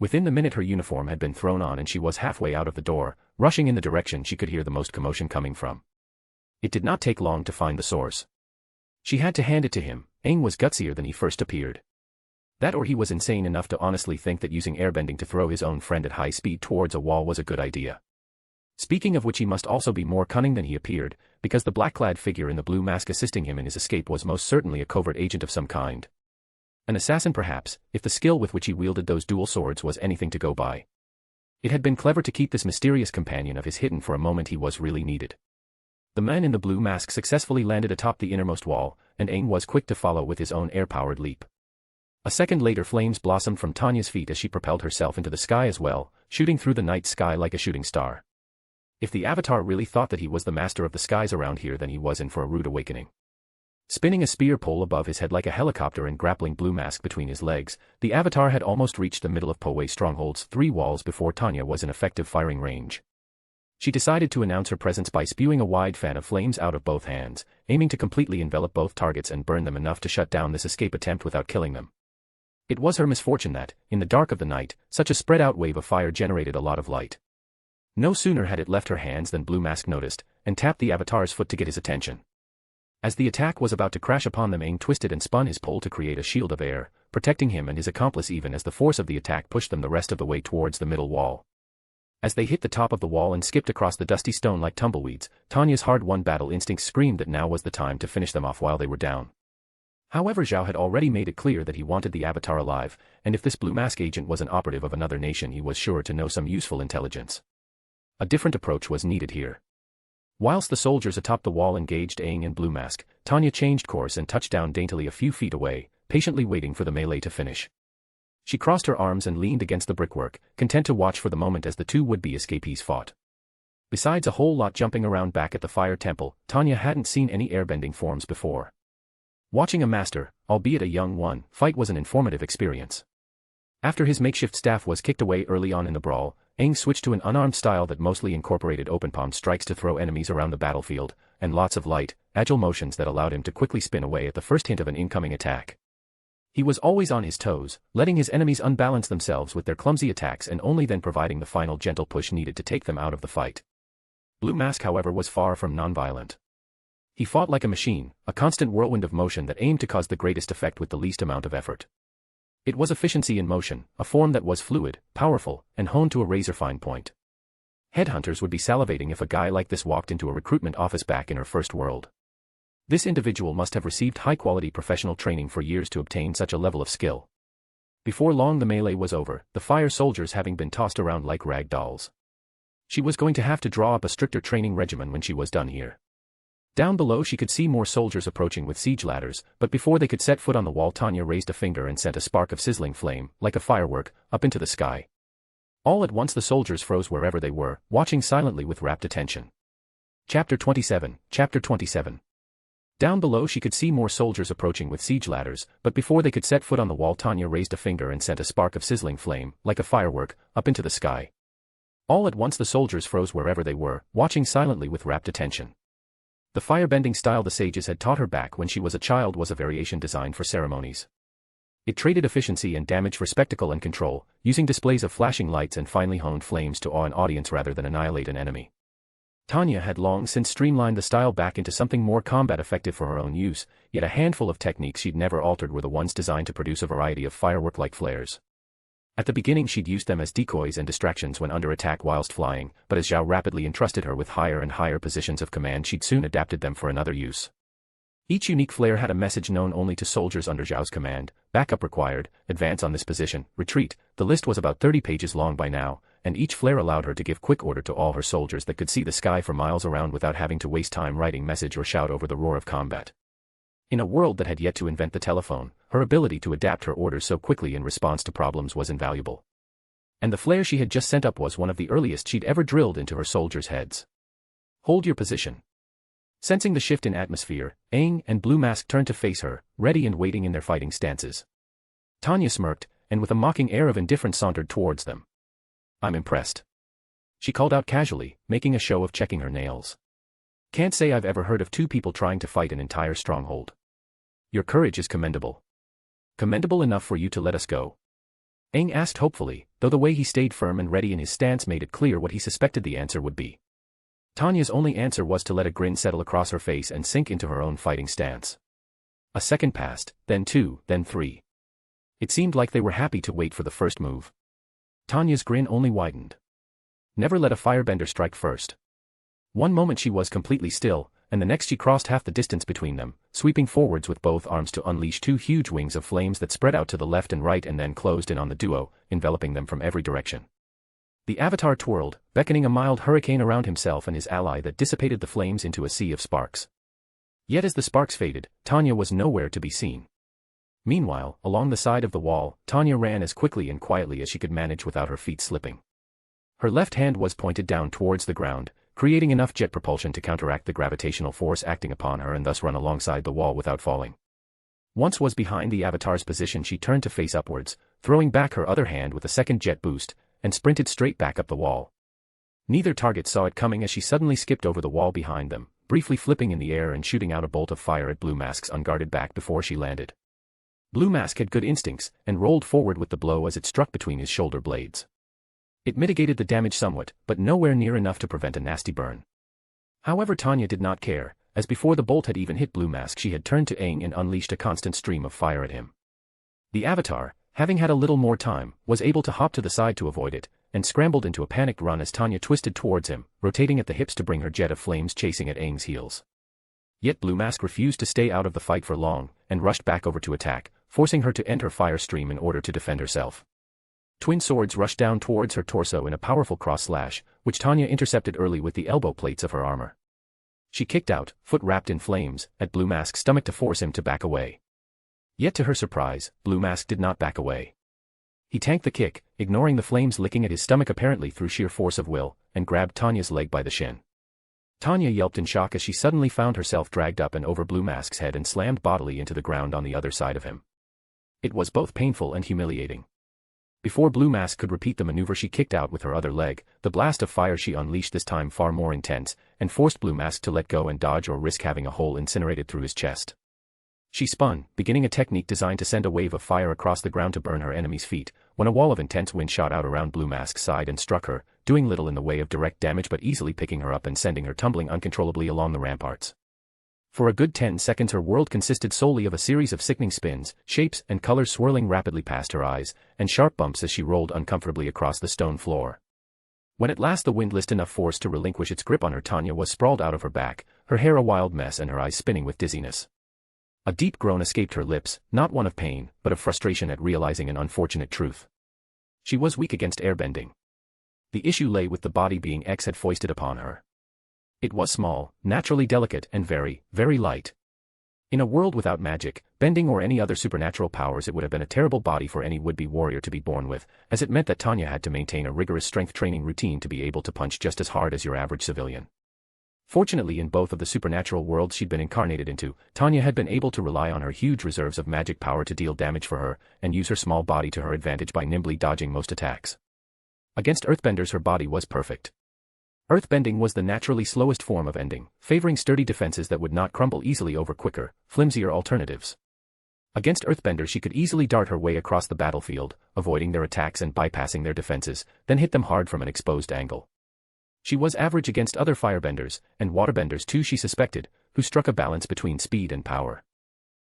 Within the minute her uniform had been thrown on and she was halfway out of the door, rushing in the direction she could hear the most commotion coming from. It did not take long to find the source. She had to hand it to him, Aang was gutsier than he first appeared. That or he was insane enough to honestly think that using airbending to throw his own friend at high speed towards a wall was a good idea. Speaking of which, he must also be more cunning than he appeared, because the black-clad figure in the blue mask assisting him in his escape was most certainly a covert agent of some kind. An assassin perhaps, if the skill with which he wielded those dual swords was anything to go by. It had been clever to keep this mysterious companion of his hidden for a moment he was really needed. The man in the blue mask successfully landed atop the innermost wall, and Aang was quick to follow with his own air-powered leap. A second later, flames blossomed from Tanya's feet as she propelled herself into the sky as well, shooting through the night sky like a shooting star. If the Avatar really thought that he was the master of the skies around here, then he was in for a rude awakening. Spinning a spear pole above his head like a helicopter and grappling blue mask between his legs, the Avatar had almost reached the middle of Poway Stronghold's 3 walls before Tanya was in effective firing range. She decided to announce her presence by spewing a wide fan of flames out of both hands, aiming to completely envelop both targets and burn them enough to shut down this escape attempt without killing them. It was her misfortune that, in the dark of the night, such a spread-out wave of fire generated a lot of light. No sooner had it left her hands than Blue Mask noticed, and tapped the Avatar's foot to get his attention. As the attack was about to crash upon them, Aang twisted and spun his pole to create a shield of air, protecting him and his accomplice even as the force of the attack pushed them the rest of the way towards the middle wall. As they hit the top of the wall and skipped across the dusty stone like tumbleweeds, Tanya's hard-won battle instincts screamed that now was the time to finish them off while they were down. However, Zhao had already made it clear that he wanted the Avatar alive, and if this Blue Mask agent was an operative of another nation, he was sure to know some useful intelligence. A different approach was needed here. Whilst the soldiers atop the wall engaged Aang and Blue Mask, Tanya changed course and touched down daintily a few feet away, patiently waiting for the melee to finish. She crossed her arms and leaned against the brickwork, content to watch for the moment as the two would-be escapees fought. Besides a whole lot jumping around back at the fire temple, Tanya hadn't seen any airbending forms before. Watching a master, albeit a young one, fight was an informative experience. After his makeshift staff was kicked away early on in the brawl, Aang switched to an unarmed style that mostly incorporated open-palm strikes to throw enemies around the battlefield, and lots of light, agile motions that allowed him to quickly spin away at the first hint of an incoming attack. He was always on his toes, letting his enemies unbalance themselves with their clumsy attacks and only then providing the final gentle push needed to take them out of the fight. Blue Mask, however, was far from non-violent. He fought like a machine, a constant whirlwind of motion that aimed to cause the greatest effect with the least amount of effort. It was efficiency in motion, a form that was fluid, powerful, and honed to a razor-fine point. Headhunters would be salivating if a guy like this walked into a recruitment office back in her first world. This individual must have received high-quality professional training for years to obtain such a level of skill. Before long the melee was over, the fire soldiers having been tossed around like rag dolls. She was going to have to draw up a stricter training regimen when she was done here. Down below she could see more soldiers approaching with siege ladders, but before they could set foot on the wall, Tanya raised a finger and sent a spark of sizzling flame, like a firework, up into the sky. All at once the soldiers froze wherever they were, watching silently with rapt attention. Chapter 27. Down below she could see more soldiers approaching with siege ladders, but before they could set foot on the wall Tanya raised a finger and sent a spark of sizzling flame, like a firework, up into the sky. All at once the soldiers froze wherever they were, watching silently with rapt attention. The firebending style the sages had taught her back when she was a child was a variation designed for ceremonies. It traded efficiency and damage for spectacle and control, using displays of flashing lights and finely honed flames to awe an audience rather than annihilate an enemy. Tanya had long since streamlined the style back into something more combat effective for her own use, yet a handful of techniques she'd never altered were the ones designed to produce a variety of firework-like flares. At the beginning she'd used them as decoys and distractions when under attack whilst flying, but as Zhao rapidly entrusted her with higher and higher positions of command she'd soon adapted them for another use. Each unique flare had a message known only to soldiers under Zhao's command: backup required, advance on this position, retreat. The list was about 30 pages long by now, and each flare allowed her to give quick order to all her soldiers that could see the sky for miles around without having to waste time writing message or shout over the roar of combat. In a world that had yet to invent the telephone, her ability to adapt her orders so quickly in response to problems was invaluable. And the flare she had just sent up was one of the earliest she'd ever drilled into her soldiers' heads. Hold your position. Sensing the shift in atmosphere, Aang and Blue Mask turned to face her, ready and waiting in their fighting stances. Tanya smirked, and with a mocking air of indifference sauntered towards them. I'm impressed. She called out casually, making a show of checking her nails. Can't say I've ever heard of two people trying to fight an entire stronghold. Your courage is commendable. Commendable enough for you to let us go? Aang asked hopefully, though the way he stayed firm and ready in his stance made it clear what he suspected the answer would be. Tanya's only answer was to let a grin settle across her face and sink into her own fighting stance. A second passed, then 2, then 3. It seemed like they were happy to wait for the first move. Tanya's grin only widened. Never let a firebender strike first. One moment she was completely still, and the next she crossed half the distance between them, sweeping forwards with both arms to unleash 2 huge wings of flames that spread out to the left and right and then closed in on the duo, enveloping them from every direction. The avatar twirled, beckoning a mild hurricane around himself and his ally that dissipated the flames into a sea of sparks. Yet as the sparks faded, Tanya was nowhere to be seen. Meanwhile, along the side of the wall, Tanya ran as quickly and quietly as she could manage without her feet slipping. Her left hand was pointed down towards the ground, creating enough jet propulsion to counteract the gravitational force acting upon her and thus run alongside the wall without falling. Once was behind the avatar's position she turned to face upwards, throwing back her other hand with a second jet boost, and sprinted straight back up the wall. Neither target saw it coming as she suddenly skipped over the wall behind them, briefly flipping in the air and shooting out a bolt of fire at Blue Mask's unguarded back before she landed. Blue Mask had good instincts, and rolled forward with the blow as it struck between his shoulder blades. It mitigated the damage somewhat, but nowhere near enough to prevent a nasty burn. However, Tanya did not care, as before the bolt had even hit Blue Mask she had turned to Aang and unleashed a constant stream of fire at him. The Avatar, having had a little more time, was able to hop to the side to avoid it, and scrambled into a panicked run as Tanya twisted towards him, rotating at the hips to bring her jet of flames chasing at Aang's heels. Yet Blue Mask refused to stay out of the fight for long, and rushed back over to attack, forcing her to end her fire stream in order to defend herself. Twin swords rushed down towards her torso in a powerful cross-slash, which Tanya intercepted early with the elbow plates of her armor. She kicked out, foot wrapped in flames, at Blue Mask's stomach to force him to back away. Yet to her surprise, Blue Mask did not back away. He tanked the kick, ignoring the flames licking at his stomach apparently through sheer force of will, and grabbed Tanya's leg by the shin. Tanya yelped in shock as she suddenly found herself dragged up and over Blue Mask's head and slammed bodily into the ground on the other side of him. It was both painful and humiliating. Before Blue Mask could repeat the maneuver she kicked out with her other leg, the blast of fire she unleashed this time far more intense, and forced Blue Mask to let go and dodge or risk having a hole incinerated through his chest. She spun, beginning a technique designed to send a wave of fire across the ground to burn her enemy's feet, when a wall of intense wind shot out around Blue Mask's side and struck her, doing little in the way of direct damage but easily picking her up and sending her tumbling uncontrollably along the ramparts. For a good 10 seconds her world consisted solely of a series of sickening spins, shapes and colors swirling rapidly past her eyes, and sharp bumps as she rolled uncomfortably across the stone floor. When at last the wind lost enough force to relinquish its grip on her, Tanya was sprawled out of her back, her hair a wild mess and her eyes spinning with dizziness. A deep groan escaped her lips, not one of pain, but of frustration at realizing an unfortunate truth. She was weak against airbending. The issue lay with the body being X had foisted upon her. It was small, naturally delicate and very, very light. In a world without magic, bending or any other supernatural powers it would have been a terrible body for any would-be warrior to be born with, as it meant that Tanya had to maintain a rigorous strength training routine to be able to punch just as hard as your average civilian. Fortunately, in both of the supernatural worlds she'd been incarnated into, Tanya had been able to rely on her huge reserves of magic power to deal damage for her, and use her small body to her advantage by nimbly dodging most attacks. Against earthbenders her body was perfect. Earthbending was the naturally slowest form of ending, favoring sturdy defenses that would not crumble easily over quicker, flimsier alternatives. Against earthbenders she could easily dart her way across the battlefield, avoiding their attacks and bypassing their defenses, then hit them hard from an exposed angle. She was average against other firebenders, and waterbenders too she suspected, who struck a balance between speed and power.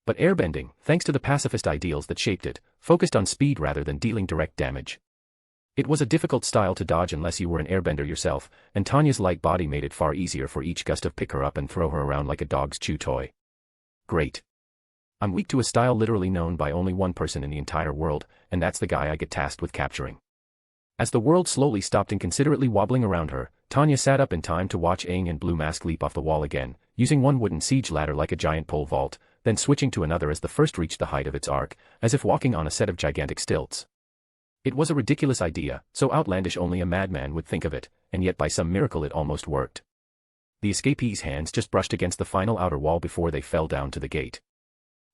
But airbending, thanks to the pacifist ideals that shaped it, focused on speed rather than dealing direct damage. It was a difficult style to dodge unless you were an airbender yourself, and Tanya's light body made it far easier for each gust of pick her up and throw her around like a dog's chew toy. Great. I'm weak to a style literally known by only one person in the entire world, and that's the guy I get tasked with capturing. As the world slowly stopped inconsiderately wobbling around her, Tanya sat up in time to watch Aang and Blue Mask leap off the wall again, using one wooden siege ladder like a giant pole vault, then switching to another as the first reached the height of its arc, as if walking on a set of gigantic stilts. It was a ridiculous idea, so outlandish only a madman would think of it, and yet by some miracle it almost worked. The escapees' hands just brushed against the final outer wall before they fell down to the gate.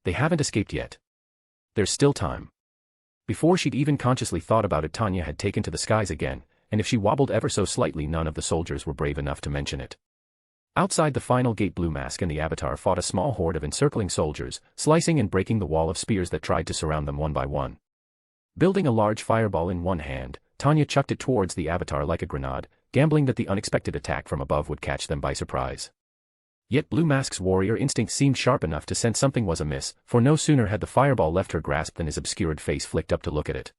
They haven't escaped yet. There's still time. Before she'd even consciously thought about it, Tanya had taken to the skies again, and if she wobbled ever so slightly, none of the soldiers were brave enough to mention it. Outside the final gate, Blue Mask and the Avatar fought a small horde of encircling soldiers, slicing and breaking the wall of spears that tried to surround them one by one. Building a large fireball in one hand, Tanya chucked it towards the Avatar like a grenade, gambling that the unexpected attack from above would catch them by surprise. Yet Blue Mask's warrior instinct seemed sharp enough to sense something was amiss, for no sooner had the fireball left her grasp than his obscured face flicked up to look at it.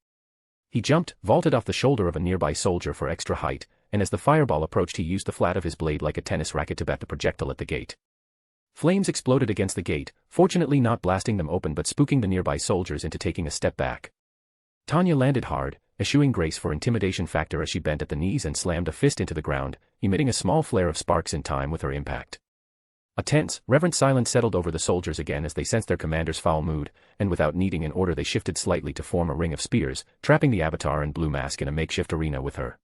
He jumped, vaulted off the shoulder of a nearby soldier for extra height, and as the fireball approached he used the flat of his blade like a tennis racket to bat the projectile at the gate. Flames exploded against the gate, fortunately not blasting them open but spooking the nearby soldiers into taking a step back. Tanya landed hard, eschewing grace for intimidation factor as she bent at the knees and slammed a fist into the ground, emitting a small flare of sparks in time with her impact. A tense, reverent silence settled over the soldiers again as they sensed their commander's foul mood, and without needing an order they shifted slightly to form a ring of spears, trapping the Avatar and Blue Mask in a makeshift arena with her.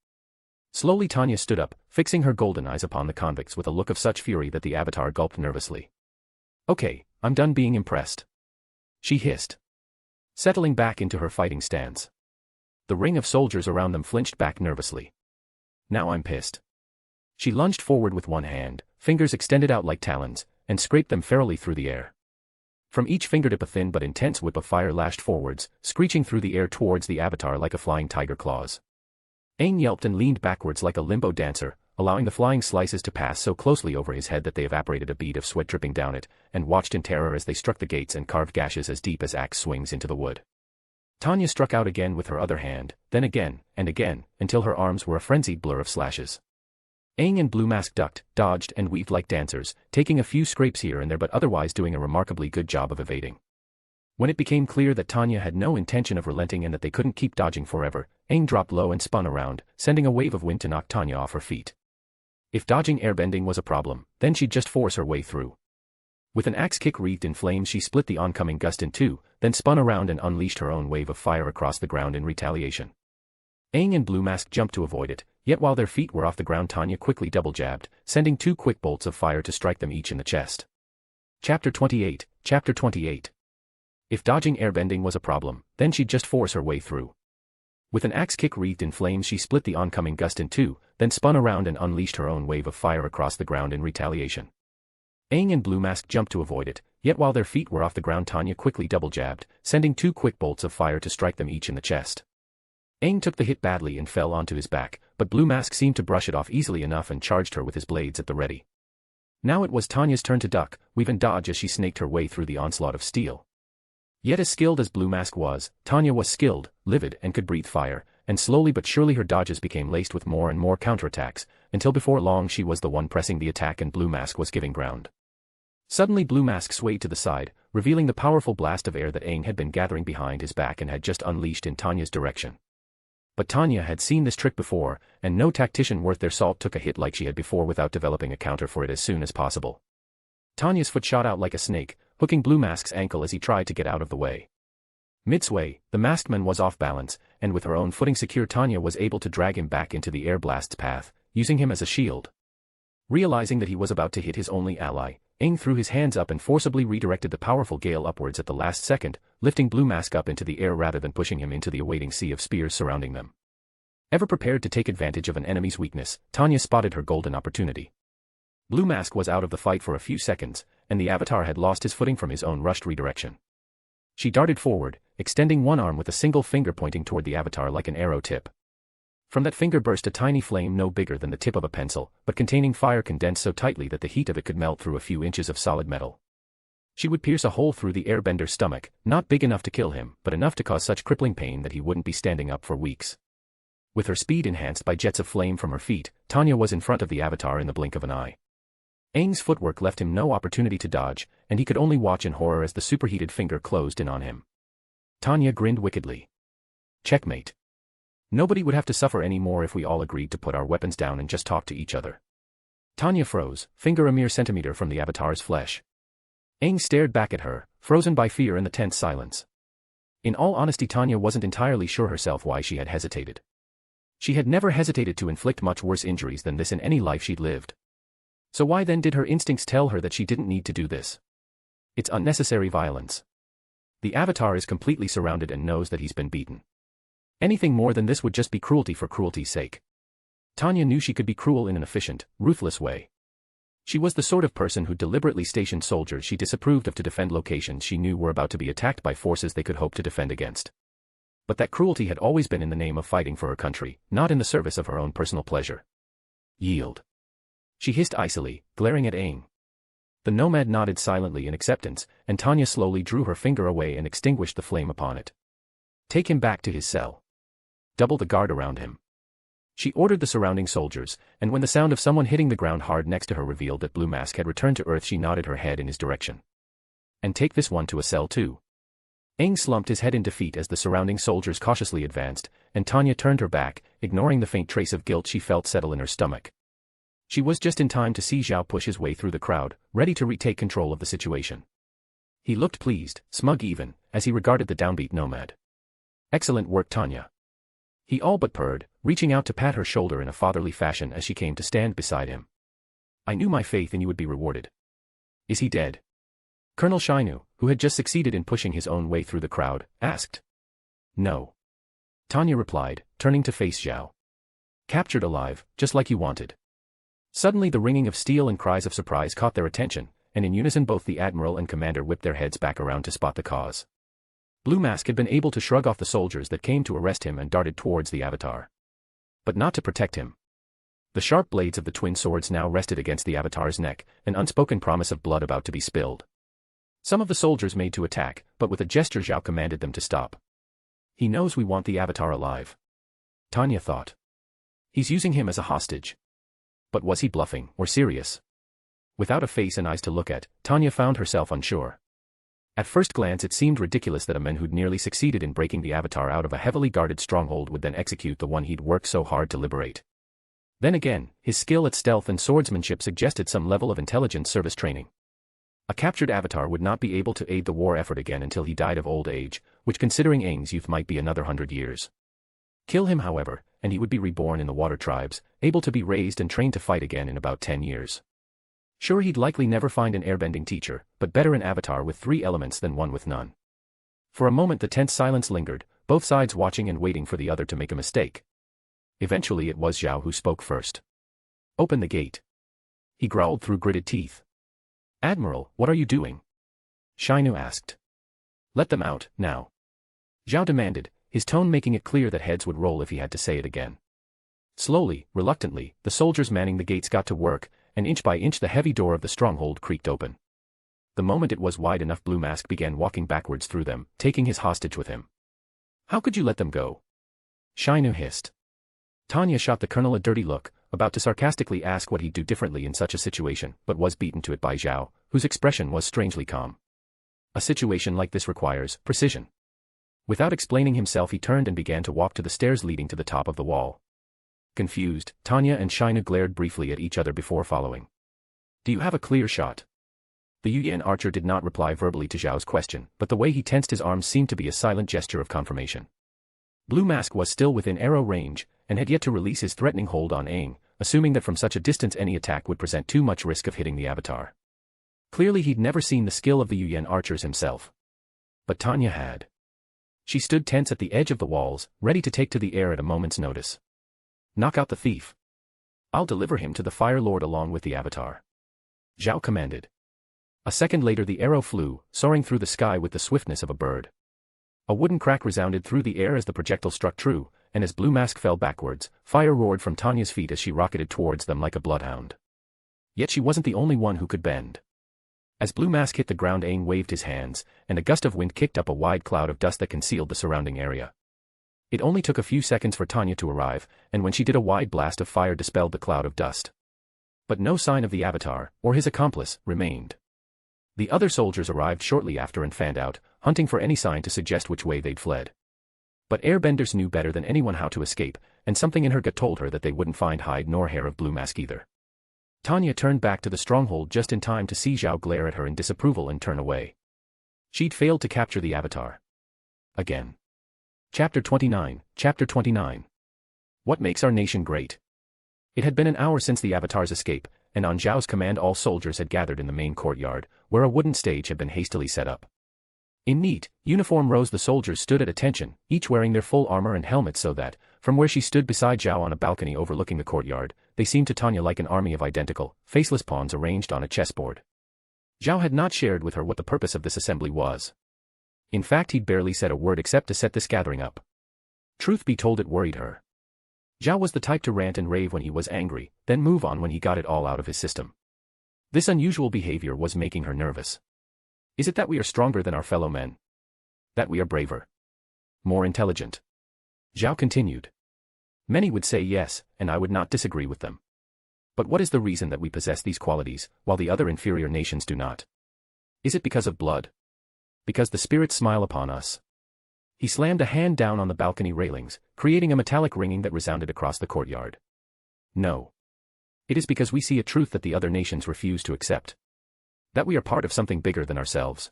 Slowly Tanya stood up, fixing her golden eyes upon the convicts with a look of such fury that the Avatar gulped nervously. "Okay, I'm done being impressed," she hissed, settling back into her fighting stance. The ring of soldiers around them flinched back nervously. "Now I'm pissed." She lunged forward with one hand, fingers extended out like talons, and scraped them ferally through the air. From each fingertip a thin but intense whip of fire lashed forwards, screeching through the air towards the Avatar like a flying tiger claws. Aang yelped and leaned backwards like a limbo dancer, allowing the flying slices to pass so closely over his head that they evaporated, a bead of sweat dripping down it, and watched in terror as they struck the gates and carved gashes as deep as axe swings into the wood. Tanya struck out again with her other hand, then again, and again, until her arms were a frenzied blur of slashes. Aang and Blue Mask ducked, dodged and weaved like dancers, taking a few scrapes here and there but otherwise doing a remarkably good job of evading. When it became clear that Tanya had no intention of relenting and that they couldn't keep dodging forever, Aang dropped low and spun around, sending a wave of wind to knock Tanya off her feet. If dodging airbending was a problem, then she'd just force her way through. With an axe kick wreathed in flames she split the oncoming gust in two, then spun around and unleashed her own wave of fire across the ground in retaliation. Aang and Blue Mask jumped to avoid it, yet while their feet were off the ground Tanya quickly double-jabbed, sending two quick bolts of fire to strike them each in the chest. Chapter 28. Chapter 28. If dodging airbending was a problem, then she'd just force her way through. With an axe kick wreathed in flames she split the oncoming gust in two, then spun around and unleashed her own wave of fire across the ground in retaliation. Aang and Blue Mask jumped to avoid it, yet while their feet were off the ground Tanya quickly double-jabbed, sending two quick bolts of fire to strike them each in the chest. Aang took the hit badly and fell onto his back, but Blue Mask seemed to brush it off easily enough and charged her with his blades at the ready. Now it was Tanya's turn to duck, weave and dodge as she snaked her way through the onslaught of steel. Yet as skilled as Blue Mask was, Tanya was skilled, livid and could breathe fire, and slowly but surely her dodges became laced with more and more counterattacks, until before long she was the one pressing the attack and Blue Mask was giving ground. Suddenly Blue Mask swayed to the side, revealing the powerful blast of air that Aang had been gathering behind his back and had just unleashed in Tanya's direction. But Tanya had seen this trick before, and no tactician worth their salt took a hit like she had before without developing a counter for it as soon as possible. Tanya's foot shot out like a snake, hooking Blue Mask's ankle as he tried to get out of the way. Midsway, the masked man was off balance, and with her own footing secure Tanya was able to drag him back into the air blast's path, using him as a shield. Realizing that he was about to hit his only ally, Aang threw his hands up and forcibly redirected the powerful gale upwards at the last second, lifting Blue Mask up into the air rather than pushing him into the awaiting sea of spears surrounding them. Ever prepared to take advantage of an enemy's weakness, Tanya spotted her golden opportunity. Blue Mask was out of the fight for a few seconds, and the Avatar had lost his footing from his own rushed redirection. She darted forward, extending one arm with a single finger pointing toward the Avatar like an arrow tip. From that finger burst a tiny flame no bigger than the tip of a pencil, but containing fire condensed so tightly that the heat of it could melt through a few inches of solid metal. She would pierce a hole through the airbender's stomach, not big enough to kill him, but enough to cause such crippling pain that he wouldn't be standing up for weeks. With her speed enhanced by jets of flame from her feet, Tanya was in front of the Avatar in the blink of an eye. Aang's footwork left him no opportunity to dodge, and he could only watch in horror as the superheated finger closed in on him. Tanya grinned wickedly. Checkmate. Nobody would have to suffer any more if we all agreed to put our weapons down and just talk to each other. Tanya froze, finger a mere centimeter from the Avatar's flesh. Aang stared back at her, frozen by fear and the tense silence. In all honesty, Tanya wasn't entirely sure herself why she had hesitated. She had never hesitated to inflict much worse injuries than this in any life she'd lived. So why then did her instincts tell her that she didn't need to do this? It's unnecessary violence. The Avatar is completely surrounded and knows that he's been beaten. Anything more than this would just be cruelty for cruelty's sake. Tanya knew she could be cruel in an efficient, ruthless way. She was the sort of person who deliberately stationed soldiers she disapproved of to defend locations she knew were about to be attacked by forces they could hope to defend against. But that cruelty had always been in the name of fighting for her country, not in the service of her own personal pleasure. Yield. She hissed icily, glaring at Aang. The nomad nodded silently in acceptance, and Tanya slowly drew her finger away and extinguished the flame upon it. Take him back to his cell. Double the guard around him. She ordered the surrounding soldiers, and when the sound of someone hitting the ground hard next to her revealed that Blue Mask had returned to Earth, she nodded her head in his direction. And take this one to a cell too. Aang slumped his head in defeat as the surrounding soldiers cautiously advanced, and Tanya turned her back, ignoring the faint trace of guilt she felt settle in her stomach. She was just in time to see Zhao push his way through the crowd, ready to retake control of the situation. He looked pleased, smug even, as he regarded the downbeat nomad. Excellent work, Tanya. He all but purred, reaching out to pat her shoulder in a fatherly fashion as she came to stand beside him. I knew my faith in you would be rewarded. Is he dead? Colonel Shainu, who had just succeeded in pushing his own way through the crowd, asked. No. Tanya replied, turning to face Zhao. Captured alive, just like you wanted. Suddenly the ringing of steel and cries of surprise caught their attention, and in unison both the admiral and commander whipped their heads back around to spot the cause. Blue Mask had been able to shrug off the soldiers that came to arrest him and darted towards the Avatar. But not to protect him. The sharp blades of the twin swords now rested against the Avatar's neck, an unspoken promise of blood about to be spilled. Some of the soldiers made to attack, but with a gesture Zhao commanded them to stop. He knows we want the Avatar alive. Tanya thought. He's using him as a hostage. But was he bluffing, or serious? Without a face and eyes to look at, Tanya found herself unsure. At first glance it seemed ridiculous that a man who'd nearly succeeded in breaking the Avatar out of a heavily guarded stronghold would then execute the one he'd worked so hard to liberate. Then again, his skill at stealth and swordsmanship suggested some level of intelligence service training. A captured Avatar would not be able to aid the war effort again until he died of old age, which considering Aang's youth might be another 100 years. Kill him however, and he would be reborn in the water tribes, able to be raised and trained to fight again in about 10 years. Sure, he'd likely never find an airbending teacher, but better an Avatar with 3 elements than one with none. For a moment the tense silence lingered, both sides watching and waiting for the other to make a mistake. Eventually it was Zhao who spoke first. Open the gate. He growled through gritted teeth. Admiral, what are you doing? Shainu asked. Let them out, now. Zhao demanded, his tone making it clear that heads would roll if he had to say it again. Slowly, reluctantly, the soldiers manning the gates got to work, and inch by inch the heavy door of the stronghold creaked open. The moment it was wide enough, Blue Mask began walking backwards through them, taking his hostage with him. How could you let them go? Shainu hissed. Tanya shot the colonel a dirty look, about to sarcastically ask what he'd do differently in such a situation, but was beaten to it by Zhao, whose expression was strangely calm. A situation like this requires precision. Without explaining himself, he turned and began to walk to the stairs leading to the top of the wall. Confused, Tanya and Shainu glared briefly at each other before following. Do you have a clear shot? The Yuyan archer did not reply verbally to Zhao's question, but the way he tensed his arms seemed to be a silent gesture of confirmation. Blue Mask was still within arrow range, and had yet to release his threatening hold on Aang, assuming that from such a distance any attack would present too much risk of hitting the avatar. Clearly he'd never seen the skill of the Yuan archers himself. But Tanya had. She stood tense at the edge of the walls, ready to take to the air at a moment's notice. Knock out the thief. I'll deliver him to the Fire Lord along with the avatar. Zhao commanded. A second later the arrow flew, soaring through the sky with the swiftness of a bird. A wooden crack resounded through the air as the projectile struck true, and as Blue Mask fell backwards, fire roared from Tanya's feet as she rocketed towards them like a bloodhound. Yet she wasn't the only one who could bend. As Blue Mask hit the ground, Aang waved his hands, and a gust of wind kicked up a wide cloud of dust that concealed the surrounding area. It only took a few seconds for Tanya to arrive, and when she did, a wide blast of fire dispelled the cloud of dust. But no sign of the avatar, or his accomplice, remained. The other soldiers arrived shortly after and fanned out, hunting for any sign to suggest which way they'd fled. But airbenders knew better than anyone how to escape, and something in her gut told her that they wouldn't find hide nor hair of Blue Mask either. Tanya turned back to the stronghold just in time to see Zhao glare at her in disapproval and turn away. She'd failed to capture the avatar. Again. Chapter 29, Chapter 29. What makes our nation great? It had been an hour since the avatar's escape, and on Zhao's command all soldiers had gathered in the main courtyard, where a wooden stage had been hastily set up. In neat, uniform rows the soldiers stood at attention, each wearing their full armor and helmets so that, from where she stood beside Zhao on a balcony overlooking the courtyard, they seemed to Tanya like an army of identical, faceless pawns arranged on a chessboard. Zhao had not shared with her what the purpose of this assembly was. In fact, he'd barely said a word except to set this gathering up. Truth be told, it worried her. Zhao was the type to rant and rave when he was angry, then move on when he got it all out of his system. This unusual behavior was making her nervous. Is it that we are stronger than our fellow men? That we are braver? More intelligent? Zhao continued. Many would say yes, and I would not disagree with them. But what is the reason that we possess these qualities, while the other inferior nations do not? Is it because of blood? Because the spirits smile upon us? He slammed a hand down on the balcony railings, creating a metallic ringing that resounded across the courtyard. No. It is because we see a truth that the other nations refuse to accept. That we are part of something bigger than ourselves.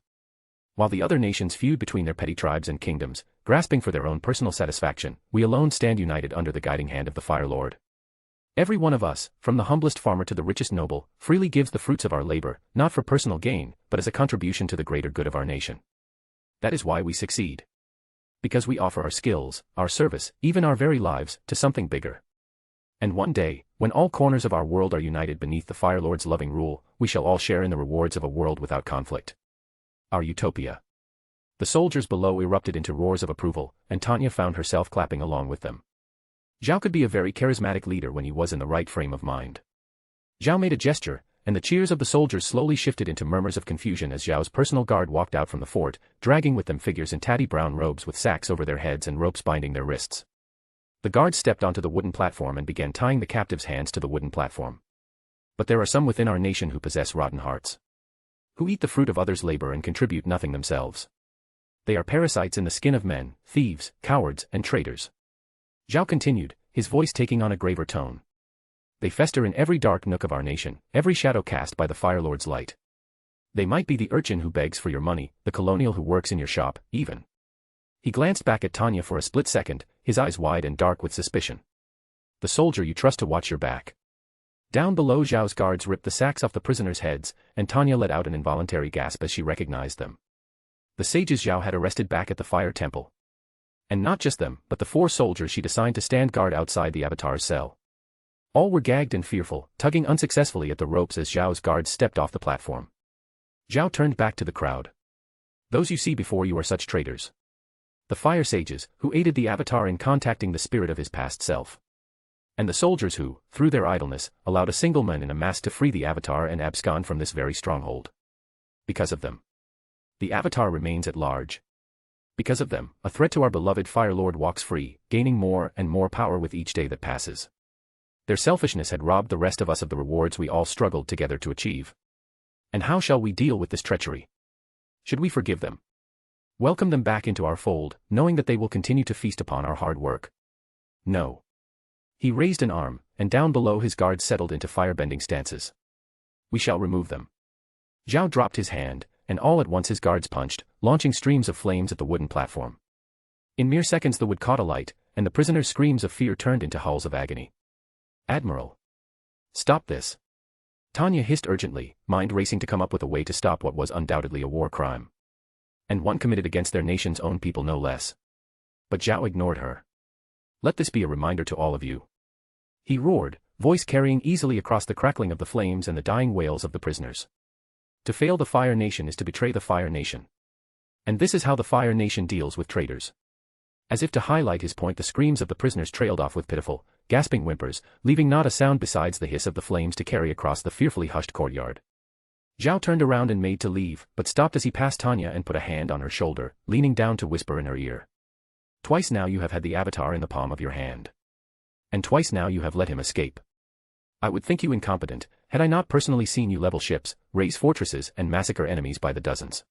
While the other nations feud between their petty tribes and kingdoms, grasping for their own personal satisfaction, we alone stand united under the guiding hand of the Fire Lord. Every one of us, from the humblest farmer to the richest noble, freely gives the fruits of our labor, not for personal gain, but as a contribution to the greater good of our nation. That is why we succeed. Because we offer our skills, our service, even our very lives, to something bigger. And one day, when all corners of our world are united beneath the Fire Lord's loving rule, we shall all share in the rewards of a world without conflict. Our utopia. The soldiers below erupted into roars of approval, and Tanya found herself clapping along with them. Zhao could be a very charismatic leader when he was in the right frame of mind. Zhao made a gesture, and the cheers of the soldiers slowly shifted into murmurs of confusion as Zhao's personal guard walked out from the fort, dragging with them figures in tatty brown robes with sacks over their heads and ropes binding their wrists. The guards stepped onto the wooden platform and began tying the captives' hands to the wooden platform. But there are some within our nation who possess rotten hearts. Who eat the fruit of others' labor and contribute nothing themselves. They are parasites in the skin of men, thieves, cowards, and traitors. Zhao continued, his voice taking on a graver tone. They fester in every dark nook of our nation, every shadow cast by the Fire Lord's light. They might be the urchin who begs for your money, the colonial who works in your shop, even. He glanced back at Tanya for a split second, his eyes wide and dark with suspicion. The soldier you trust to watch your back. Down below, Zhao's guards ripped the sacks off the prisoners' heads, and Tanya let out an involuntary gasp as she recognized them. The sages Zhao had arrested back at the Fire Temple. And not just them, but the 4 soldiers she'd assigned to stand guard outside the Avatar's cell. All were gagged and fearful, tugging unsuccessfully at the ropes as Zhao's guards stepped off the platform. Zhao turned back to the crowd. Those you see before you are such traitors. The fire sages, who aided the Avatar in contacting the spirit of his past self. And the soldiers who, through their idleness, allowed a single man in a mask to free the Avatar and abscond from this very stronghold. Because of them, the Avatar remains at large. Because of them, a threat to our beloved Fire Lord walks free, gaining more and more power with each day that passes. Their selfishness had robbed the rest of us of the rewards we all struggled together to achieve. And how shall we deal with this treachery? Should we forgive them? Welcome them back into our fold, knowing that they will continue to feast upon our hard work? No. He raised an arm, and down below his guards settled into firebending stances. We shall remove them. Zhao dropped his hand, and all at once his guards punched, launching streams of flames at the wooden platform. In mere seconds the wood caught alight, and the prisoners' screams of fear turned into howls of agony. Admiral. Stop this. Tanya hissed urgently, mind racing to come up with a way to stop what was undoubtedly a war crime. And one committed against their nation's own people no less. But Zhao ignored her. Let this be a reminder to all of you. He roared, voice carrying easily across the crackling of the flames and the dying wails of the prisoners. To fail the Fire Nation is to betray the Fire Nation. And this is how the Fire Nation deals with traitors. As if to highlight his point, the screams of the prisoners trailed off with pitiful, gasping whimpers, leaving not a sound besides the hiss of the flames to carry across the fearfully hushed courtyard. Zhao turned around and made to leave, but stopped as he passed Tanya and put a hand on her shoulder, leaning down to whisper in her ear. Twice now you have had the Avatar in the palm of your hand. And twice now you have let him escape. I would think you incompetent, had I not personally seen you level ships, raise fortresses and massacre enemies by the dozens.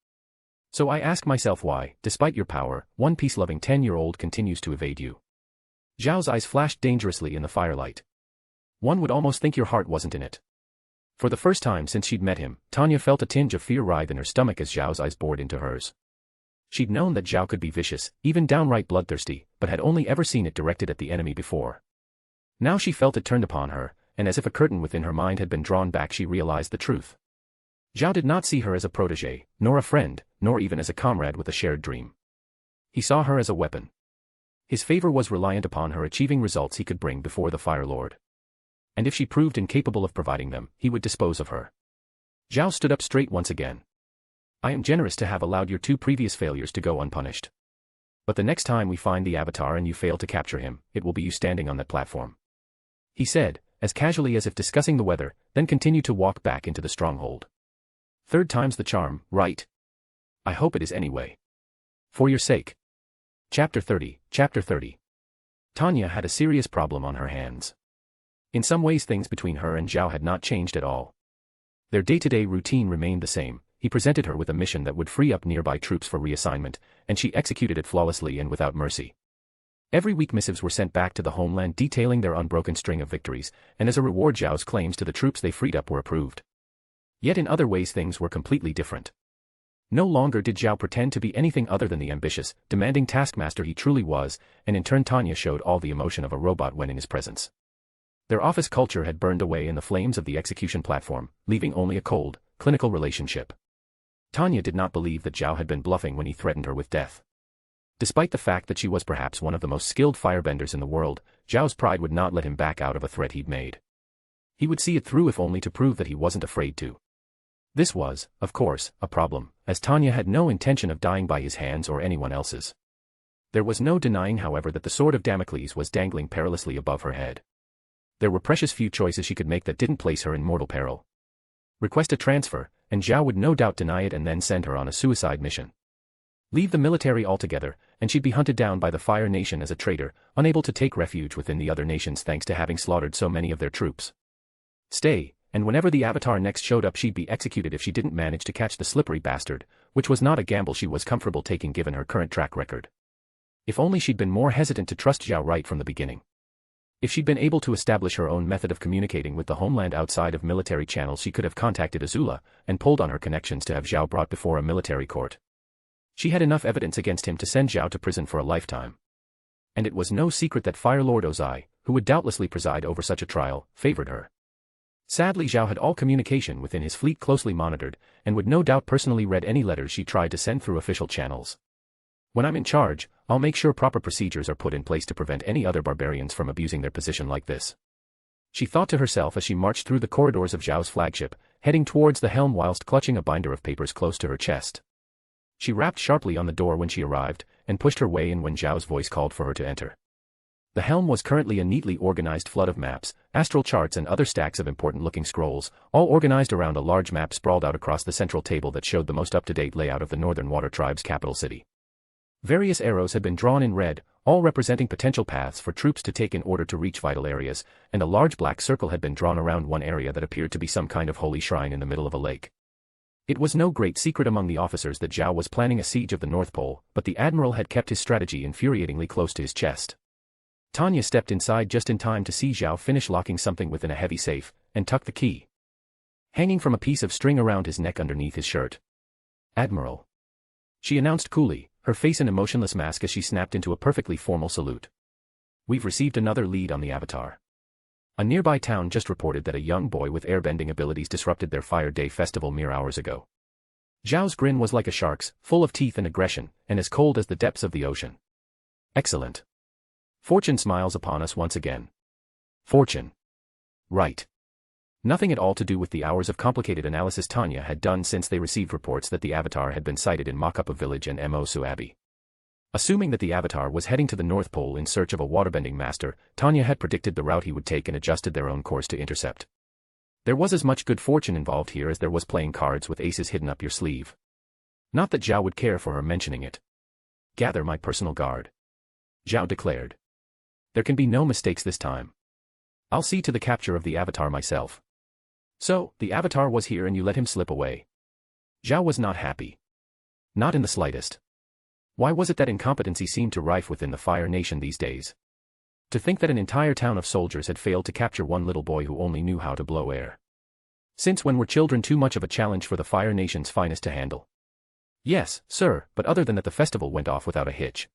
So I ask myself why, despite your power, one peace-loving 10-year-old continues to evade you. Zhao's eyes flashed dangerously in the firelight. One would almost think your heart wasn't in it. For the first time since she'd met him, Tanya felt a tinge of fear writhe in her stomach as Zhao's eyes bored into hers. She'd known that Zhao could be vicious, even downright bloodthirsty, but had only ever seen it directed at the enemy before. Now she felt it turned upon her, and as if a curtain within her mind had been drawn back, she realized the truth. Zhao did not see her as a protégé, nor a friend, nor even as a comrade with a shared dream. He saw her as a weapon. His favor was reliant upon her achieving results he could bring before the Fire Lord. And if she proved incapable of providing them, he would dispose of her. Zhao stood up straight once again. I am generous to have allowed your 2 previous failures to go unpunished. But the next time we find the Avatar and you fail to capture him, it will be you standing on that platform. He said, as casually as if discussing the weather, then continued to walk back into the stronghold. 3rd time's the charm, right? I hope it is anyway. For your sake. Chapter 30. Tanya had a serious problem on her hands. In some ways things between her and Zhao had not changed at all. Their day-to-day routine remained the same. He presented her with a mission that would free up nearby troops for reassignment, and she executed it flawlessly and without mercy. Every week missives were sent back to the homeland detailing their unbroken string of victories, and as a reward Zhao's claims to the troops they freed up were approved. Yet in other ways things were completely different. No longer did Zhao pretend to be anything other than the ambitious, demanding taskmaster he truly was, and in turn Tanya showed all the emotion of a robot when in his presence. Their office culture had burned away in the flames of the execution platform, leaving only a cold, clinical relationship. Tanya did not believe that Zhao had been bluffing when he threatened her with death. Despite the fact that she was perhaps one of the most skilled firebenders in the world, Zhao's pride would not let him back out of a threat he'd made. He would see it through if only to prove that he wasn't afraid to. This was, of course, a problem, as Tanya had no intention of dying by his hands or anyone else's. There was no denying, however, that the sword of Damocles was dangling perilously above her head. There were precious few choices she could make that didn't place her in mortal peril. Request a transfer, and Zhao would no doubt deny it and then send her on a suicide mission. Leave the military altogether, and she'd be hunted down by the Fire Nation as a traitor, unable to take refuge within the other nations thanks to having slaughtered so many of their troops. Stay, and whenever the Avatar next showed up she'd be executed if she didn't manage to catch the slippery bastard, which was not a gamble she was comfortable taking given her current track record. If only she'd been more hesitant to trust Zhao right from the beginning. If she'd been able to establish her own method of communicating with the homeland outside of military channels, she could have contacted Azula, and pulled on her connections to have Zhao brought before a military court. She had enough evidence against him to send Zhao to prison for a lifetime. And it was no secret that Fire Lord Ozai, who would doubtlessly preside over such a trial, favored her. Sadly Zhao had all communication within his fleet closely monitored, and would no doubt personally read any letters she tried to send through official channels. When I'm in charge, I'll make sure proper procedures are put in place to prevent any other barbarians from abusing their position like this. She thought to herself as she marched through the corridors of Zhao's flagship, heading towards the helm whilst clutching a binder of papers close to her chest. She rapped sharply on the door when she arrived, and pushed her way in when Zhao's voice called for her to enter. The helm was currently a neatly organized flood of maps, astral charts and other stacks of important-looking scrolls, all organized around a large map sprawled out across the central table that showed the most up-to-date layout of the Northern Water Tribe's capital city. Various arrows had been drawn in red, all representing potential paths for troops to take in order to reach vital areas, and a large black circle had been drawn around one area that appeared to be some kind of holy shrine in the middle of a lake. It was no great secret among the officers that Zhao was planning a siege of the North Pole, but the admiral had kept his strategy infuriatingly close to his chest. Tanya stepped inside just in time to see Zhao finish locking something within a heavy safe, and tuck the key hanging from a piece of string around his neck underneath his shirt. "Admiral," she announced coolly, her face an emotionless mask as she snapped into a perfectly formal salute. "We've received another lead on the Avatar. A nearby town just reported that a young boy with airbending abilities disrupted their Fire Day festival mere hours ago. Zhao's grin was like a shark's, full of teeth and aggression, and as cold as the depths of the ocean. Excellent. Fortune smiles upon us once again. Fortune. Right. Nothing at all to do with the hours of complicated analysis Tanya had done since they received reports that the Avatar had been sighted in Makapa village and Mosu Abbey. Assuming that the Avatar was heading to the North Pole in search of a waterbending master, Tanya had predicted the route he would take and adjusted their own course to intercept. There was as much good fortune involved here as there was playing cards with aces hidden up your sleeve. Not that Zhao would care for her mentioning it. Gather my personal guard. Zhao declared. There can be no mistakes this time. I'll see to the capture of the Avatar myself. So, the Avatar was here and you let him slip away. Zhao was not happy. Not in the slightest. Why was it that incompetency seemed to rife within the Fire Nation these days? To think that an entire town of soldiers had failed to capture one little boy who only knew how to blow air. Since when were children too much of a challenge for the Fire Nation's finest to handle? Yes, sir, but other than that the festival went off without a hitch.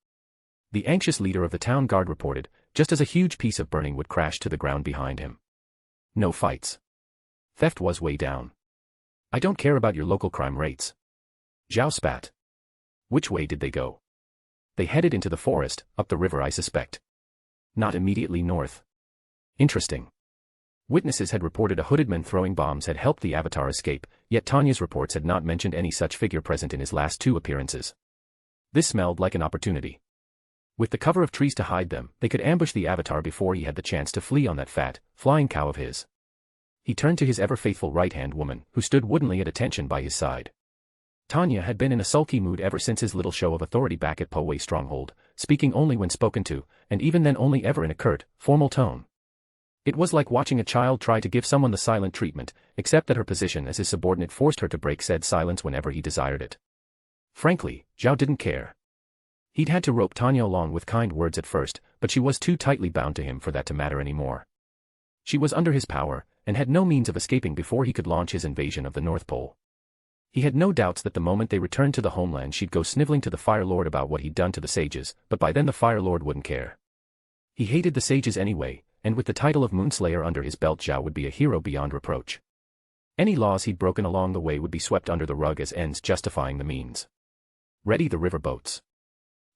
The anxious leader of the town guard reported, just as a huge piece of burning wood crashed to the ground behind him. No fights. Theft was way down. I don't care about your local crime rates. Zhao spat. Which way did they go? They headed into the forest, up the river I suspect. Not immediately north. Interesting. Witnesses had reported a hooded man throwing bombs had helped the Avatar escape, yet Tanya's reports had not mentioned any such figure present in his last 2 appearances. This smelled like an opportunity. With the cover of trees to hide them, they could ambush the Avatar before he had the chance to flee on that fat, flying cow of his. He turned to his ever-faithful right-hand woman, who stood woodenly at attention by his side. Tanya had been in a sulky mood ever since his little show of authority back at Poway Stronghold, speaking only when spoken to, and even then only ever in a curt, formal tone. It was like watching a child try to give someone the silent treatment, except that her position as his subordinate forced her to break said silence whenever he desired it. Frankly, Zhao didn't care. He'd had to rope Tanya along with kind words at first, but she was too tightly bound to him for that to matter anymore. She was under his power, and had no means of escaping before he could launch his invasion of the North Pole. He had no doubts that the moment they returned to the homeland she'd go sniveling to the Fire Lord about what he'd done to the sages, but by then the Fire Lord wouldn't care. He hated the sages anyway, and with the title of Moonslayer under his belt Zhao would be a hero beyond reproach. Any laws he'd broken along the way would be swept under the rug as ends justifying the means. Ready the river boats.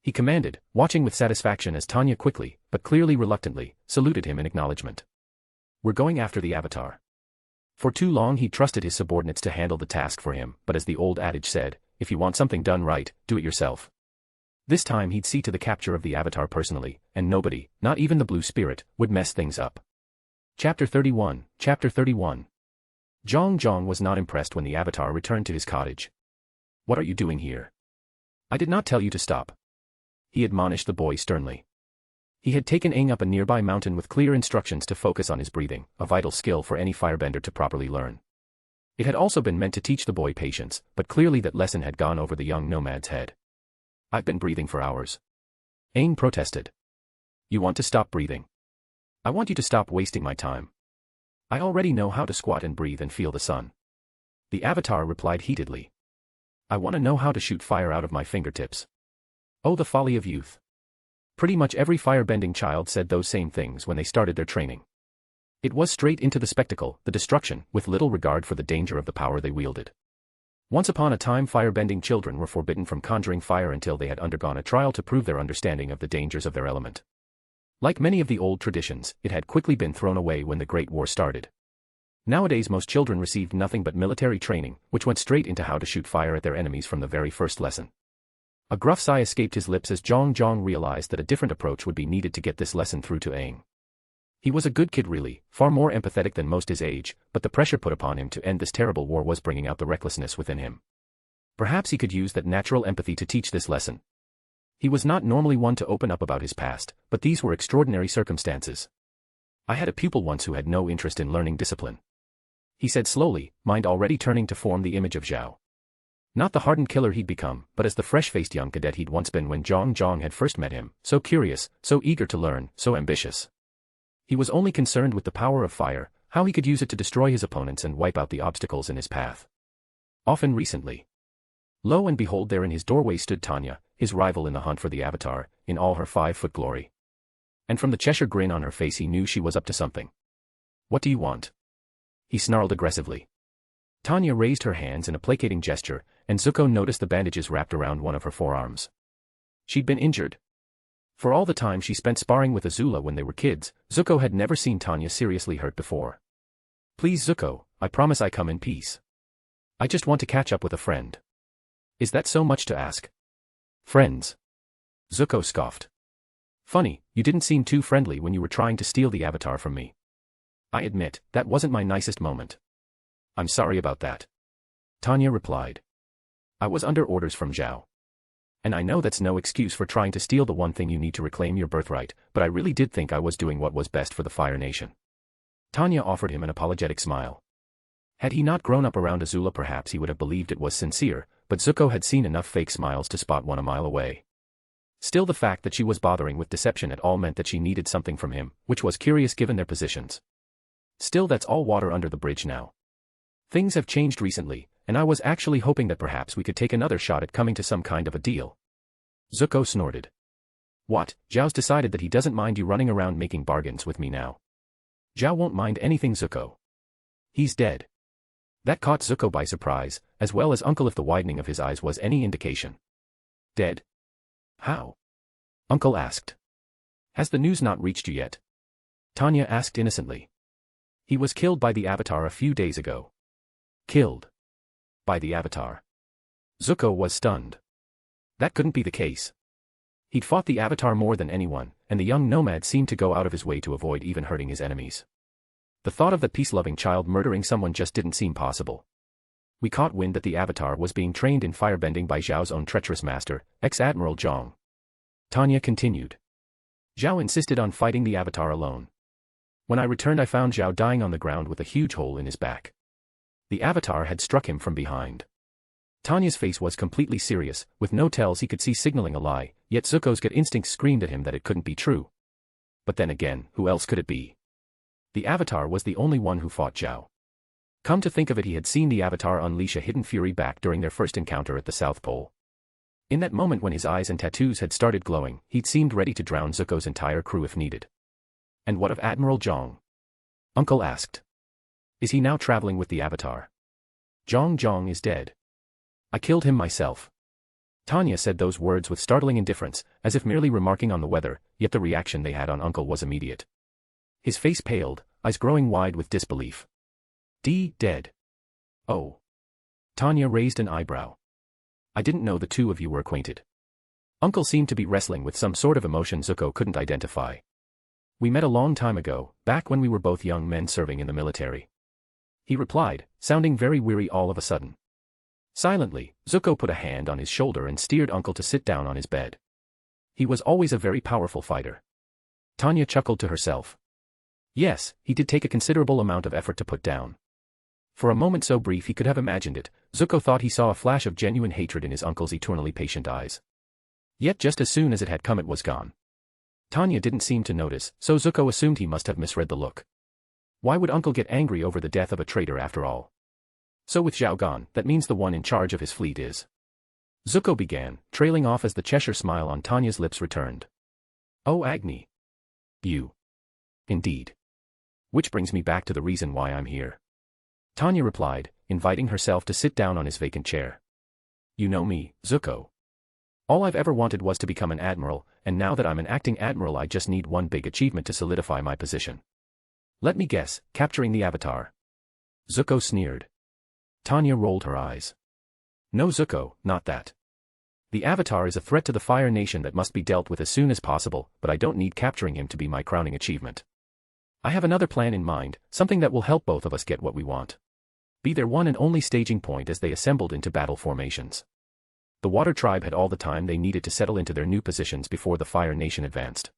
He commanded, watching with satisfaction as Tanya quickly, but clearly reluctantly, saluted him in acknowledgement. We're going after the Avatar. For too long he trusted his subordinates to handle the task for him, but as the old adage said, if you want something done right, do it yourself. This time he'd see to the capture of the Avatar personally, and nobody, not even the Blue Spirit, would mess things up. Chapter 31. Chapter 31. Zhong was not impressed when the Avatar returned to his cottage. What are you doing here? I did not tell you to stop. He admonished the boy sternly. He had taken Aang up a nearby mountain with clear instructions to focus on his breathing, a vital skill for any firebender to properly learn. It had also been meant to teach the boy patience, but clearly that lesson had gone over the young nomad's head. I've been breathing for hours. Aang protested. You want to stop breathing? I want you to stop wasting my time. I already know how to squat and breathe and feel the sun. The Avatar replied heatedly. I want to know how to shoot fire out of my fingertips. Oh, the folly of youth. Pretty much every firebending child said those same things when they started their training. It was straight into the spectacle, the destruction, with little regard for the danger of the power they wielded. Once upon a time firebending children were forbidden from conjuring fire until they had undergone a trial to prove their understanding of the dangers of their element. Like many of the old traditions, it had quickly been thrown away when the Great War started. Nowadays most children received nothing but military training, which went straight into how to shoot fire at their enemies from the very first lesson. A gruff sigh escaped his lips as Zhong realized that a different approach would be needed to get this lesson through to Aang. He was a good kid really, far more empathetic than most his age, but the pressure put upon him to end this terrible war was bringing out the recklessness within him. Perhaps he could use that natural empathy to teach this lesson. He was not normally one to open up about his past, but these were extraordinary circumstances. I had a pupil once who had no interest in learning discipline. He said slowly, mind already turning to form the image of Zhao. Not the hardened killer he'd become, but as the fresh-faced young cadet he'd once been when Zhong had first met him, so curious, so eager to learn, so ambitious. He was only concerned with the power of fire, how he could use it to destroy his opponents and wipe out the obstacles in his path. Often recently. Lo and behold there in his doorway stood Tanya, his rival in the hunt for the Avatar, in all her 5-foot glory. And from the Cheshire grin on her face he knew she was up to something. What do you want? He snarled aggressively. Tanya raised her hands in a placating gesture, and Zuko noticed the bandages wrapped around one of her forearms. She'd been injured. For all the time she spent sparring with Azula when they were kids, Zuko had never seen Tanya seriously hurt before. Please Zuko, I promise I come in peace. I just want to catch up with a friend. Is that so much to ask? Friends? Zuko scoffed. Funny, you didn't seem too friendly when you were trying to steal the avatar from me. I admit, that wasn't my nicest moment. I'm sorry about that. Tanya replied. I was under orders from Zhao. And I know that's no excuse for trying to steal the one thing you need to reclaim your birthright, but I really did think I was doing what was best for the Fire Nation. Tanya offered him an apologetic smile. Had he not grown up around Azula, perhaps he would have believed it was sincere, but Zuko had seen enough fake smiles to spot one a mile away. Still, the fact that she was bothering with deception at all meant that she needed something from him, which was curious given their positions. Still, that's all water under the bridge now. Things have changed recently, and I was actually hoping that perhaps we could take another shot at coming to some kind of a deal. Zuko snorted. What, Zhao's decided that he doesn't mind you running around making bargains with me now? Zhao won't mind anything, Zuko. He's dead. That caught Zuko by surprise, as well as Uncle if the widening of his eyes was any indication. Dead? How? Uncle asked. Has the news not reached you yet? Tanya asked innocently. He was killed by the Avatar a few days ago. Killed? By the Avatar? Zuko was stunned. That couldn't be the case. He'd fought the Avatar more than anyone, and the young nomad seemed to go out of his way to avoid even hurting his enemies. The thought of that peace-loving child murdering someone just didn't seem possible. We caught wind that the Avatar was being trained in firebending by Zhao's own treacherous master, Ex-Admiral Zhang. Tanya continued. Zhao insisted on fighting the Avatar alone. When I returned, I found Zhao dying on the ground with a huge hole in his back. The Avatar had struck him from behind. Tanya's face was completely serious, with no tells he could see signaling a lie, yet Zuko's gut instinct screamed at him that it couldn't be true. But then again, who else could it be? The Avatar was the only one who fought Zhao. Come to think of it, he had seen the Avatar unleash a hidden fury back during their first encounter at the South Pole. In that moment when his eyes and tattoos had started glowing, he'd seemed ready to drown Zuko's entire crew if needed. And what of Admiral Zhang? Uncle asked. Is he now traveling with the Avatar? Zhang is dead. I killed him myself. Tanya said those words with startling indifference, as if merely remarking on the weather, yet the reaction they had on Uncle was immediate. His face paled, eyes growing wide with disbelief. Dead. Oh. Tanya raised an eyebrow. I didn't know the two of you were acquainted. Uncle seemed to be wrestling with some sort of emotion Zuko couldn't identify. We met a long time ago, back when we were both young men serving in the military. He replied, sounding very weary all of a sudden. Silently, Zuko put a hand on his shoulder and steered Uncle to sit down on his bed. He was always a very powerful fighter. Tanya chuckled to herself. Yes, he did take a considerable amount of effort to put down. For a moment so brief he could have imagined it, Zuko thought he saw a flash of genuine hatred in his uncle's eternally patient eyes. Yet just as soon as it had come it was gone. Tanya didn't seem to notice, so Zuko assumed he must have misread the look. Why would Uncle get angry over the death of a traitor after all? So with Zhao gone, that means the one in charge of his fleet is. Zuko began, trailing off as the Cheshire smile on Tanya's lips returned. Oh Agni. You. Indeed. Which brings me back to the reason why I'm here. Tanya replied, inviting herself to sit down on his vacant chair. You know me, Zuko. All I've ever wanted was to become an admiral, and now that I'm an acting admiral I just need one big achievement to solidify my position. Let me guess, capturing the Avatar. Zuko sneered. Tanya rolled her eyes. No Zuko, not that. The Avatar is a threat to the Fire Nation that must be dealt with as soon as possible, but I don't need capturing him to be my crowning achievement. I have another plan in mind, something that will help both of us get what we want. Be their one and only staging point as they assembled into battle formations. The Water Tribe had all the time they needed to settle into their new positions before the Fire Nation advanced.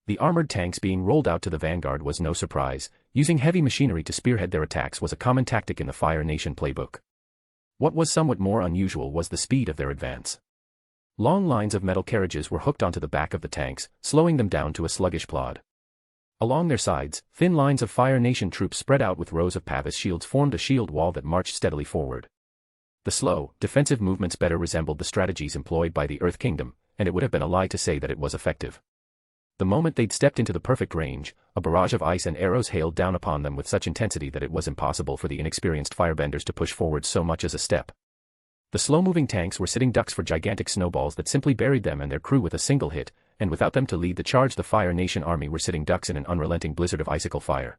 The armored tanks being rolled out to the vanguard was no surprise, using heavy machinery to spearhead their attacks was a common tactic in the Fire Nation playbook. What was somewhat more unusual was the speed of their advance. Long lines of metal carriages were hooked onto the back of the tanks, slowing them down to a sluggish plod. Along their sides, thin lines of Fire Nation troops spread out with rows of Pavis shields formed a shield wall that marched steadily forward. The slow, defensive movements better resembled the strategies employed by the Earth Kingdom, and it would have been a lie to say that it was effective. The moment they'd stepped into the perfect range, a barrage of ice and arrows hailed down upon them with such intensity that it was impossible for the inexperienced firebenders to push forward so much as a step. The slow-moving tanks were sitting ducks for gigantic snowballs that simply buried them and their crew with a single hit, and without them to lead the charge, the Fire Nation army were sitting ducks in an unrelenting blizzard of icicle fire.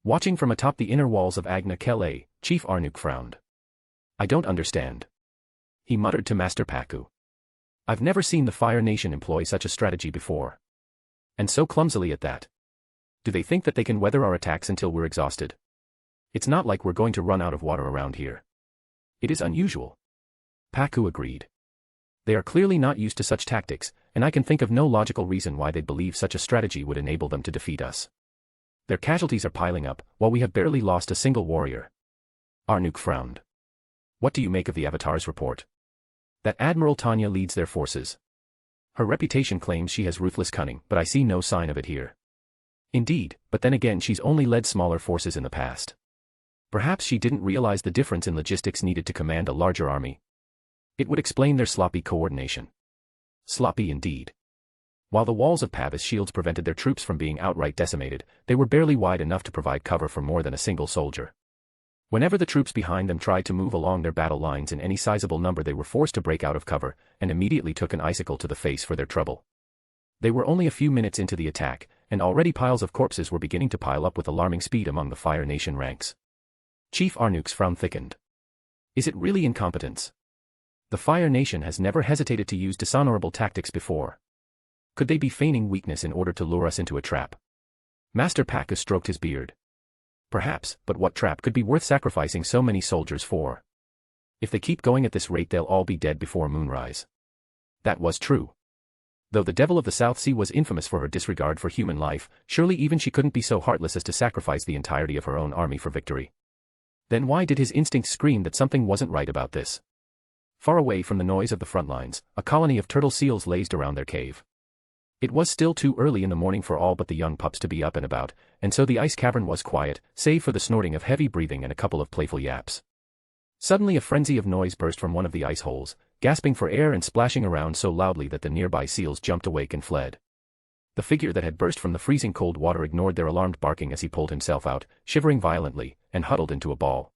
Watching from atop the inner walls of Agna Kele, Chief Arnuk frowned. "I don't understand," he muttered to Master Paku. "I've never seen the Fire Nation employ such a strategy before. And so clumsily at that. Do they think that they can weather our attacks until we're exhausted? It's not like we're going to run out of water around here. It is unusual." Paku agreed. "They are clearly not used to such tactics, and I can think of no logical reason why they'd believe such a strategy would enable them to defeat us. Their casualties are piling up, while we have barely lost a single warrior." Arnuk frowned. "What do you make of the Avatar's report? That Admiral Tanya leads their forces. Her reputation claims she has ruthless cunning, but I see no sign of it here." "Indeed, but then again she's only led smaller forces in the past. Perhaps she didn't realize the difference in logistics needed to command a larger army. It would explain their sloppy coordination." Sloppy indeed. While the walls of Pavis shields prevented their troops from being outright decimated, they were barely wide enough to provide cover for more than a single soldier. Whenever the troops behind them tried to move along their battle lines in any sizable number, they were forced to break out of cover, and immediately took an icicle to the face for their trouble. They were only a few minutes into the attack, and already piles of corpses were beginning to pile up with alarming speed among the Fire Nation ranks. Chief Arnuk's frown thickened. Is it really incompetence? The Fire Nation has never hesitated to use dishonorable tactics before. Could they be feigning weakness in order to lure us into a trap? Master Paku stroked his beard. Perhaps, but what trap could be worth sacrificing so many soldiers for? If they keep going at this rate, they'll all be dead before moonrise. That was true. Though the Devil of the South Sea was infamous for her disregard for human life, surely even she couldn't be so heartless as to sacrifice the entirety of her own army for victory. Then why did his instincts scream that something wasn't right about this? Far away from the noise of the front lines, a colony of turtle seals lazed around their cave. It was still too early in the morning for all but the young pups to be up and about, and so the ice cavern was quiet, save for the snorting of heavy breathing and a couple of playful yaps. Suddenly a frenzy of noise burst from one of the ice holes, gasping for air and splashing around so loudly that the nearby seals jumped awake and fled. The figure that had burst from the freezing cold water ignored their alarmed barking as he pulled himself out, shivering violently, and huddled into a ball.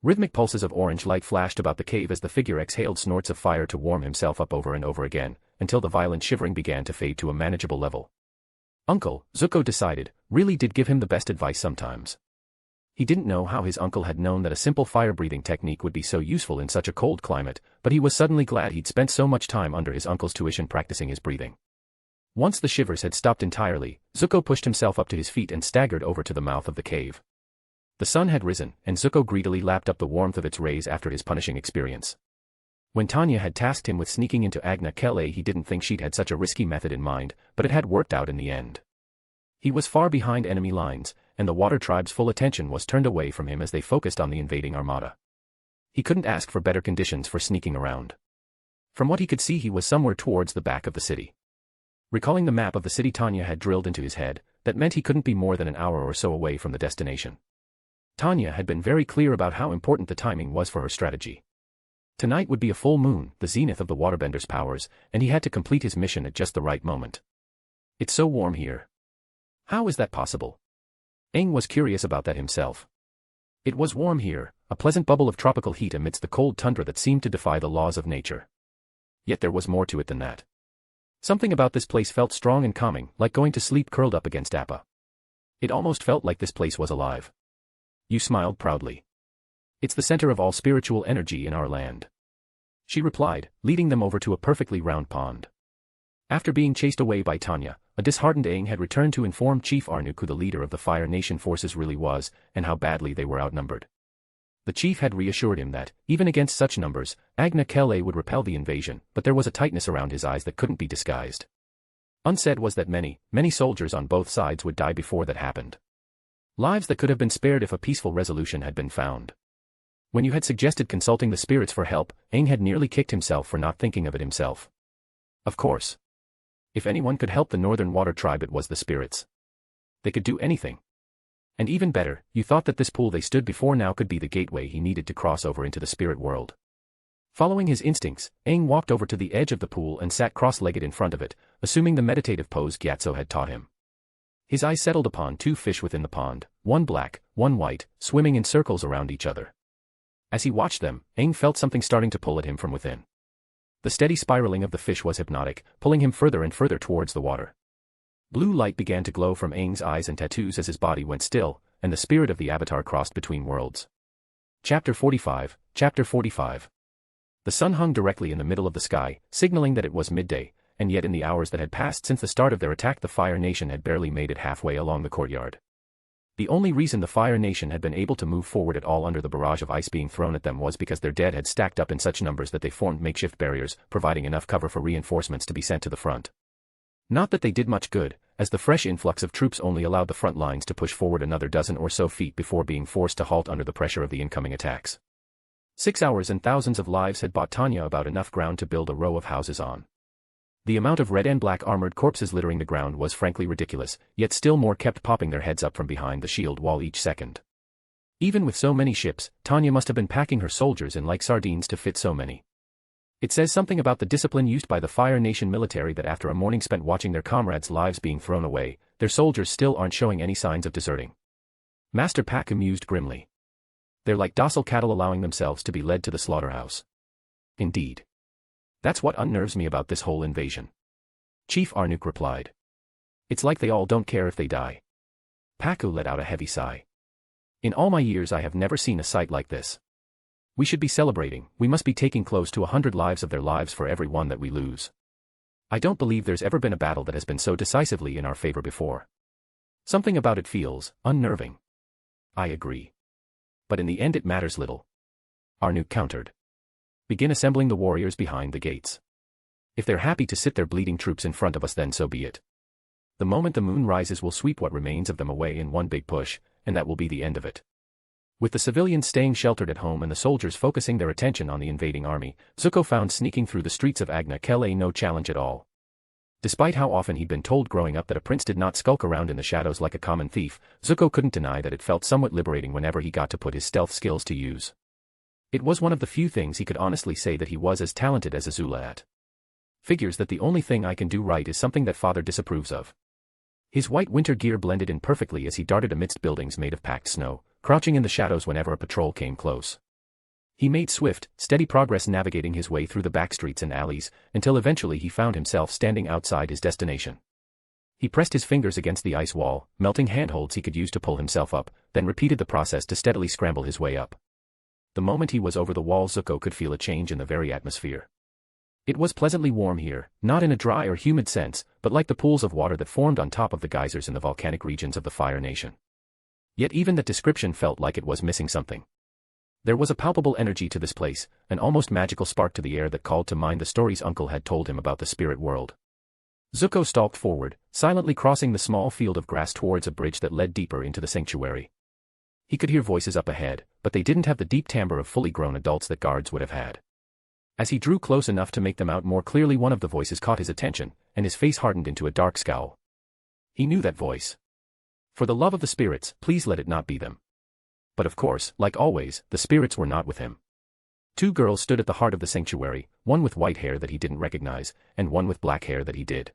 Rhythmic pulses of orange light flashed about the cave as the figure exhaled snorts of fire to warm himself up over and over again, until the violent shivering began to fade to a manageable level. Uncle, Zuko decided, really did give him the best advice sometimes. He didn't know how his uncle had known that a simple fire-breathing technique would be so useful in such a cold climate, but he was suddenly glad he'd spent so much time under his uncle's tuition practicing his breathing. Once the shivers had stopped entirely, Zuko pushed himself up to his feet and staggered over to the mouth of the cave. The sun had risen, and Zuko greedily lapped up the warmth of its rays after his punishing experience. When Tanya had tasked him with sneaking into Agna Kele, he didn't think she'd had such a risky method in mind, but it had worked out in the end. He was far behind enemy lines, and the water tribe's full attention was turned away from him as they focused on the invading armada. He couldn't ask for better conditions for sneaking around. From what he could see, he was somewhere towards the back of the city. Recalling the map of the city Tanya had drilled into his head, that meant he couldn't be more than an hour or so away from the destination. Tanya had been very clear about how important the timing was for her strategy. Tonight would be a full moon, the zenith of the waterbender's powers, and he had to complete his mission at just the right moment. It's so warm here. How is that possible? Aang was curious about that himself. It was warm here, a pleasant bubble of tropical heat amidst the cold tundra that seemed to defy the laws of nature. Yet there was more to it than that. Something about this place felt strong and calming, like going to sleep curled up against Appa. It almost felt like this place was alive. You smiled proudly. It's the center of all spiritual energy in our land. She replied, leading them over to a perfectly round pond. After being chased away by Tanya, a disheartened Aang had returned to inform Chief Arnuk who the leader of the Fire Nation forces really was, and how badly they were outnumbered. The chief had reassured him that, even against such numbers, Agna Kele would repel the invasion, but there was a tightness around his eyes that couldn't be disguised. Unsaid was that many soldiers on both sides would die before that happened. Lives that could have been spared if a peaceful resolution had been found. When you had suggested consulting the spirits for help, Aang had nearly kicked himself for not thinking of it himself. Of course. If anyone could help the Northern Water Tribe, it was the spirits. They could do anything. And even better, you thought that this pool they stood before now could be the gateway he needed to cross over into the spirit world. Following his instincts, Aang walked over to the edge of the pool and sat cross-legged in front of it, assuming the meditative pose Gyatso had taught him. His eyes settled upon two fish within the pond, one black, one white, swimming in circles around each other. As he watched them, Aang felt something starting to pull at him from within. The steady spiraling of the fish was hypnotic, pulling him further and further towards the water. Blue light began to glow from Aang's eyes and tattoos as his body went still, and the spirit of the avatar crossed between worlds. Chapter 45. Chapter 45. The sun hung directly in the middle of the sky, signaling that it was midday, and yet in the hours that had passed since the start of their attack the Fire Nation had barely made it halfway along the courtyard. The only reason the Fire Nation had been able to move forward at all under the barrage of ice being thrown at them was because their dead had stacked up in such numbers that they formed makeshift barriers, providing enough cover for reinforcements to be sent to the front. Not that they did much good, as the fresh influx of troops only allowed the front lines to push forward another dozen or so feet before being forced to halt under the pressure of the incoming attacks. 6 hours and thousands of lives had bought Tanya about enough ground to build a row of houses on. The amount of red and black armored corpses littering the ground was frankly ridiculous, yet still more kept popping their heads up from behind the shield wall each second. Even with so many ships, Tanya must have been packing her soldiers in like sardines to fit so many. It says something about the discipline used by the Fire Nation military that after a morning spent watching their comrades' lives being thrown away, their soldiers still aren't showing any signs of deserting. Master Pak mused grimly. They're like docile cattle allowing themselves to be led to the slaughterhouse. Indeed. That's what unnerves me about this whole invasion. Chief Arnook replied. It's like they all don't care if they die. Paku let out a heavy sigh. In all my years I have never seen a sight like this. We should be celebrating, we must be taking close to 100 lives of their lives for every one that we lose. I don't believe there's ever been a battle that has been so decisively in our favor before. Something about it feels unnerving. I agree. But in the end it matters little. Arnook countered. Begin assembling the warriors behind the gates. If they're happy to sit their bleeding troops in front of us then so be it. The moment the moon rises we'll sweep what remains of them away in one big push, and that will be the end of it. With the civilians staying sheltered at home and the soldiers focusing their attention on the invading army, Zuko found sneaking through the streets of Agna Kele no challenge at all. Despite how often he'd been told growing up that a prince did not skulk around in the shadows like a common thief, Zuko couldn't deny that it felt somewhat liberating whenever he got to put his stealth skills to use. It was one of the few things he could honestly say that he was as talented as Azula at. Figures that the only thing I can do right is something that father disapproves of. His white winter gear blended in perfectly as he darted amidst buildings made of packed snow, crouching in the shadows whenever a patrol came close. He made swift, steady progress navigating his way through the back streets and alleys, until eventually he found himself standing outside his destination. He pressed his fingers against the ice wall, melting handholds he could use to pull himself up, then repeated the process to steadily scramble his way up. The moment he was over the wall Zuko could feel a change in the very atmosphere. It was pleasantly warm here, not in a dry or humid sense, but like the pools of water that formed on top of the geysers in the volcanic regions of the Fire Nation. Yet even that description felt like it was missing something. There was a palpable energy to this place, an almost magical spark to the air that called to mind the stories Uncle had told him about the spirit world. Zuko stalked forward, silently crossing the small field of grass towards a bridge that led deeper into the sanctuary. He could hear voices up ahead, but they didn't have the deep timbre of fully grown adults that guards would have had. As he drew close enough to make them out more clearly one of the voices caught his attention, and his face hardened into a dark scowl. He knew that voice. For the love of the spirits, please let it not be them. But of course, like always, the spirits were not with him. Two girls stood at the heart of the sanctuary, one with white hair that he didn't recognize, and one with black hair that he did.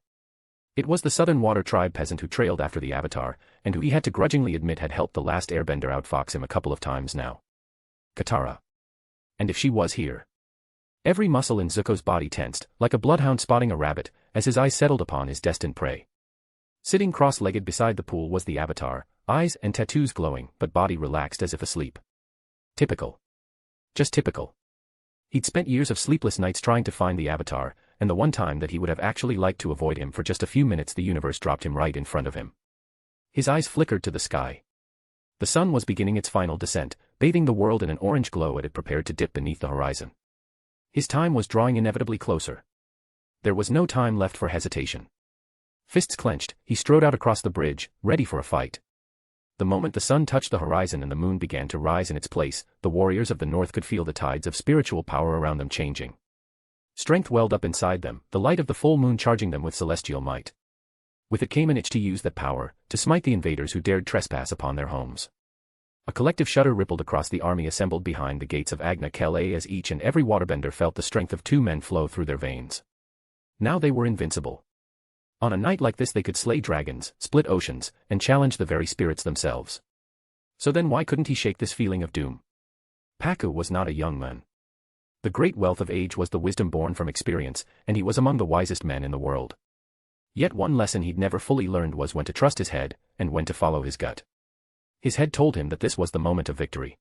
It was the Southern Water Tribe peasant who trailed after the Avatar, and who he had to grudgingly admit had helped the last airbender outfox him a couple of times now. Katara. And if she was here. Every muscle in Zuko's body tensed, like a bloodhound spotting a rabbit, as his eyes settled upon his destined prey. Sitting cross-legged beside the pool was the Avatar, eyes and tattoos glowing, but body relaxed as if asleep. Typical. Just typical. He'd spent years of sleepless nights trying to find the Avatar, and the one time that he would have actually liked to avoid him for just a few minutes the universe dropped him right in front of him. His eyes flickered to the sky. The sun was beginning its final descent, bathing the world in an orange glow as it prepared to dip beneath the horizon. His time was drawing inevitably closer. There was no time left for hesitation. Fists clenched, he strode out across the bridge, ready for a fight. The moment the sun touched the horizon and the moon began to rise in its place, the warriors of the north could feel the tides of spiritual power around them changing. Strength welled up inside them, the light of the full moon charging them with celestial might. With it came an itch to use that power, to smite the invaders who dared trespass upon their homes. A collective shudder rippled across the army assembled behind the gates of Agna Kele as each and every waterbender felt the strength of two men flow through their veins. Now they were invincible. On a night like this they could slay dragons, split oceans, and challenge the very spirits themselves. So then why couldn't he shake this feeling of doom? Paku was not a young man. The great wealth of age was the wisdom born from experience, and he was among the wisest men in the world. Yet one lesson he'd never fully learned was when to trust his head, and when to follow his gut. His head told him that this was the moment of victory.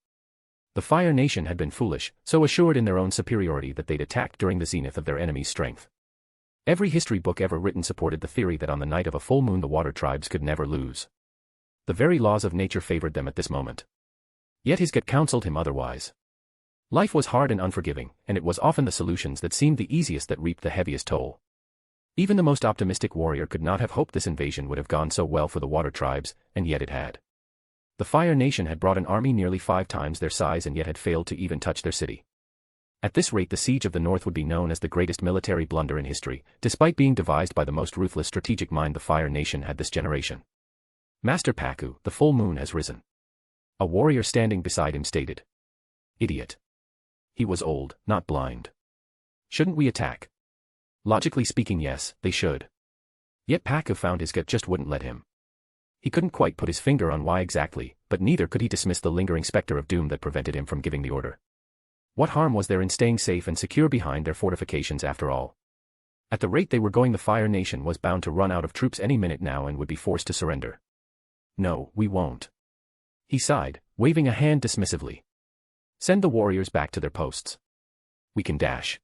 The Fire Nation had been foolish, so assured in their own superiority that they'd attacked during the zenith of their enemy's strength. Every history book ever written supported the theory that on the night of a full moon the water tribes could never lose. The very laws of nature favored them at this moment. Yet his gut counseled him otherwise. Life was hard and unforgiving, and it was often the solutions that seemed the easiest that reaped the heaviest toll. Even the most optimistic warrior could not have hoped this invasion would have gone so well for the water tribes, and yet it had. The Fire Nation had brought an army nearly 5 times their size and yet had failed to even touch their city. At this rate the siege of the north would be known as the greatest military blunder in history, despite being devised by the most ruthless strategic mind the Fire Nation had this generation. Master Paku, the full moon has risen. A warrior standing beside him stated. Idiot. He was old, not blind. Shouldn't we attack? Logically speaking, yes, they should. Yet Paku found his gut just wouldn't let him. He couldn't quite put his finger on why exactly, but neither could he dismiss the lingering specter of doom that prevented him from giving the order. What harm was there in staying safe and secure behind their fortifications after all? At the rate they were going the Fire Nation was bound to run out of troops any minute now and would be forced to surrender. No, we won't. He sighed, waving a hand dismissively. Send the warriors back to their posts. We can dash.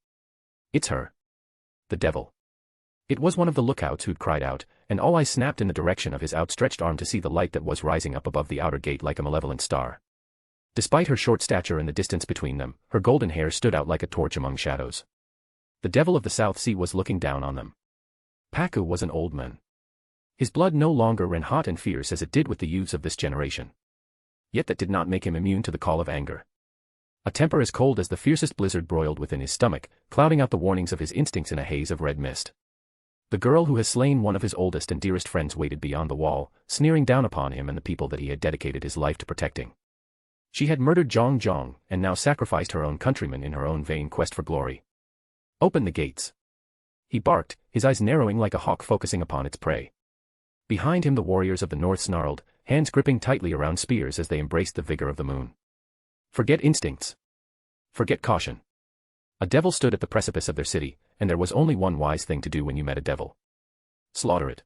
It's her. The devil. It was one of the lookouts who'd cried out, and all eyes snapped in the direction of his outstretched arm to see the light that was rising up above the outer gate like a malevolent star. Despite her short stature and the distance between them, her golden hair stood out like a torch among shadows. The devil of the South Sea was looking down on them. Paku was an old man. His blood no longer ran hot and fierce as it did with the youths of this generation. Yet that did not make him immune to the call of anger. A temper as cold as the fiercest blizzard broiled within his stomach, clouding out the warnings of his instincts in a haze of red mist. The girl who has slain one of his oldest and dearest friends waited beyond the wall, sneering down upon him and the people that he had dedicated his life to protecting. She had murdered Zhong Zhong, and now sacrificed her own countrymen in her own vain quest for glory. Open the gates. He barked, his eyes narrowing like a hawk focusing upon its prey. Behind him the warriors of the north snarled, hands gripping tightly around spears as they embraced the vigor of the moon. Forget instincts. Forget caution. A devil stood at the precipice of their city, and there was only one wise thing to do when you met a devil. Slaughter it.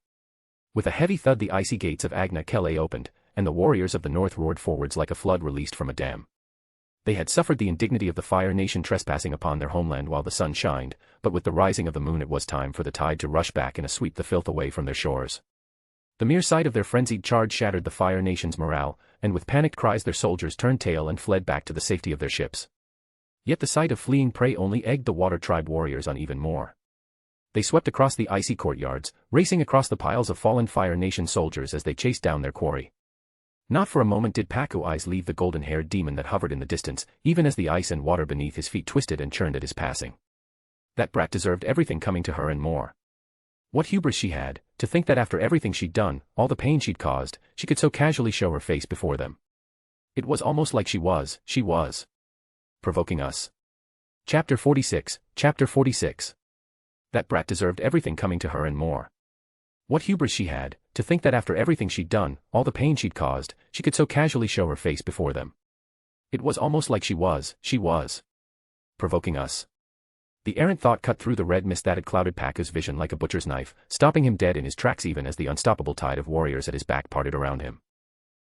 With a heavy thud the icy gates of Agna Kele opened, and the warriors of the north roared forwards like a flood released from a dam. They had suffered the indignity of the Fire Nation trespassing upon their homeland while the sun shined, but with the rising of the moon it was time for the tide to rush back and sweep the filth away from their shores. The mere sight of their frenzied charge shattered the Fire Nation's morale, and with panicked cries their soldiers turned tail and fled back to the safety of their ships. Yet the sight of fleeing prey only egged the Water Tribe warriors on even more. They swept across the icy courtyards, racing across the piles of fallen Fire Nation soldiers as they chased down their quarry. Not for a moment did Paku's eyes leave the golden-haired demon that hovered in the distance, even as the ice and water beneath his feet twisted and churned at his passing. That brat deserved everything coming to her and more. What hubris she had, to think that after everything she'd done, all the pain she'd caused, she could so casually show her face before them. It was almost like she was provoking us. Chapter 46, Chapter 46. That brat deserved everything coming to her and more. What hubris she had, to think that after everything she'd done, all the pain she'd caused, she could so casually show her face before them. It was almost like she was provoking us. The errant thought cut through the red mist that had clouded Paku's vision like a butcher's knife, stopping him dead in his tracks even as the unstoppable tide of warriors at his back parted around him.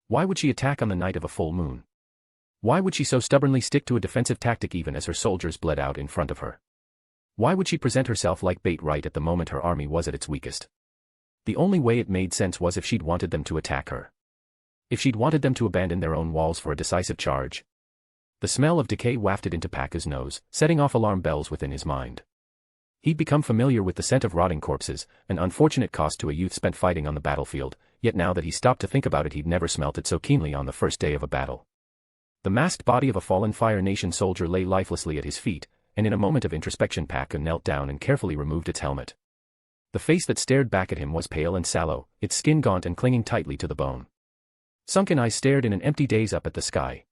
Why would she attack on the night of a full moon? Why would she so stubbornly stick to a defensive tactic even as her soldiers bled out in front of her? Why would she present herself like bait right at the moment her army was at its weakest? The only way it made sense was if she'd wanted them to attack her. If she'd wanted them to abandon their own walls for a decisive charge. The smell of decay wafted into Paku's nose, setting off alarm bells within his mind. He'd become familiar with the scent of rotting corpses, an unfortunate cost to a youth spent fighting on the battlefield, yet now that he stopped to think about it he'd never smelt it so keenly on the first day of a battle. The masked body of a fallen Fire Nation soldier lay lifelessly at his feet, and in a moment of introspection Paku knelt down and carefully removed its helmet. The face that stared back at him was pale and sallow, its skin gaunt and clinging tightly to the bone. Sunken eyes stared in an empty daze up at the sky.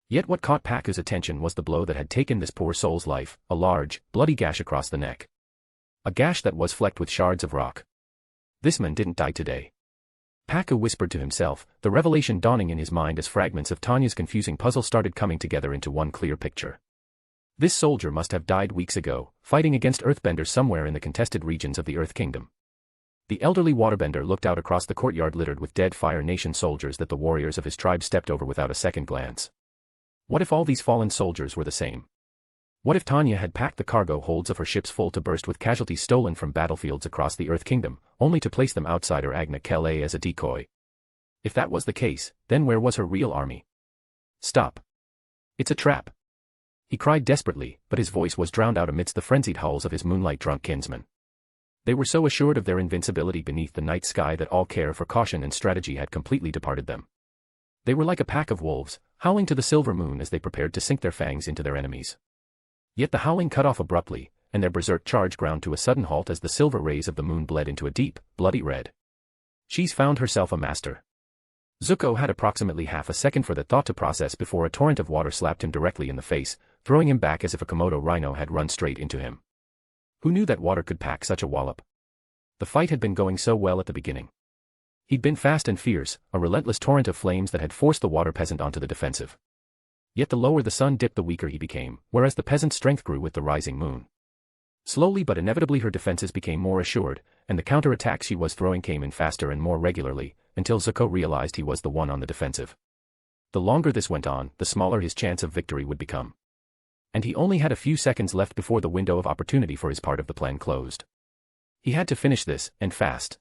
Yet what caught Paku's attention was the blow that had taken this poor soul's life, a large, bloody gash across the neck. A gash that was flecked with shards of rock. This man didn't die today. Paku whispered to himself, the revelation dawning in his mind as fragments of Tanya's confusing puzzle started coming together into one clear picture. This soldier must have died weeks ago, fighting against earthbenders somewhere in the contested regions of the Earth Kingdom. The elderly waterbender looked out across the courtyard littered with dead Fire Nation soldiers that the warriors of his tribe stepped over without a second glance. What if all these fallen soldiers were the same? What if Tanya had packed the cargo holds of her ships full to burst with casualties stolen from battlefields across the Earth Kingdom, only to place them outside her Agna Kele as a decoy? If that was the case, then where was her real army? Stop. It's a trap. He cried desperately, but his voice was drowned out amidst the frenzied howls of his moonlight-drunk kinsmen. They were so assured of their invincibility beneath the night sky that all care for caution and strategy had completely departed them. They were like a pack of wolves, howling to the silver moon as they prepared to sink their fangs into their enemies. Yet the howling cut off abruptly, and their berserk charge ground to a sudden halt as the silver rays of the moon bled into a deep, bloody red. She's found herself a master. Zuko had approximately half a second for the thought to process before a torrent of water slapped him directly in the face, throwing him back as if a Komodo rhino had run straight into him. Who knew that water could pack such a wallop? The fight had been going so well at the beginning. He'd been fast and fierce, a relentless torrent of flames that had forced the water peasant onto the defensive. Yet the lower the sun dipped the weaker he became, whereas the peasant's strength grew with the rising moon. Slowly but inevitably her defenses became more assured, and the counterattacks she was throwing came in faster and more regularly, until Zuko realized he was the one on the defensive. The longer this went on, the smaller his chance of victory would become. And he only had a few seconds left before the window of opportunity for his part of the plan closed. He had to finish this, and fast.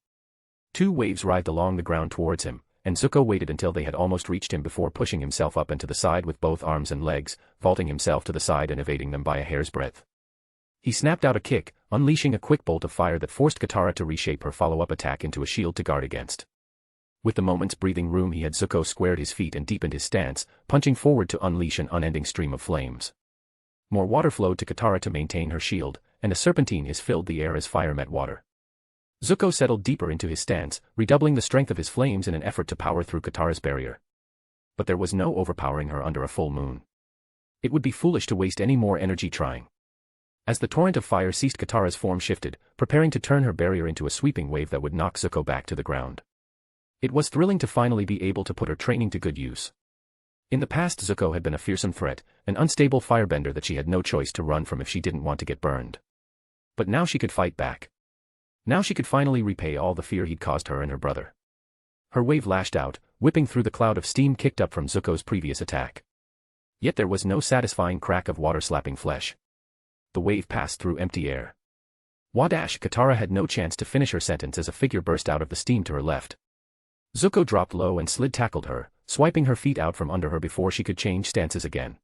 2 waves writhed along the ground towards him, and Zuko waited until they had almost reached him before pushing himself up and to the side with both arms and legs, vaulting himself to the side and evading them by a hair's breadth. He snapped out a kick, unleashing a quick bolt of fire that forced Katara to reshape her follow-up attack into a shield to guard against. With the moment's breathing room he had, Zuko squared his feet and deepened his stance, punching forward to unleash an unending stream of flames. More water flowed to Katara to maintain her shield, and a serpentine hiss filled the air as fire met water. Zuko settled deeper into his stance, redoubling the strength of his flames in an effort to power through Katara's barrier. But there was no overpowering her under a full moon. It would be foolish to waste any more energy trying. As the torrent of fire ceased, Katara's form shifted, preparing to turn her barrier into a sweeping wave that would knock Zuko back to the ground. It was thrilling to finally be able to put her training to good use. In the past, Zuko had been a fearsome threat, an unstable firebender that she had no choice to run from if she didn't want to get burned. But now she could fight back. Now she could finally repay all the fear he'd caused her and her brother. Her wave lashed out, whipping through the cloud of steam kicked up from Zuko's previous attack. Yet there was no satisfying crack of water slapping flesh. The wave passed through empty air. Wadash! Katara had no chance to finish her sentence as a figure burst out of the steam to her left. Zuko dropped low and slid tackled her, swiping her feet out from under her before she could change stances again.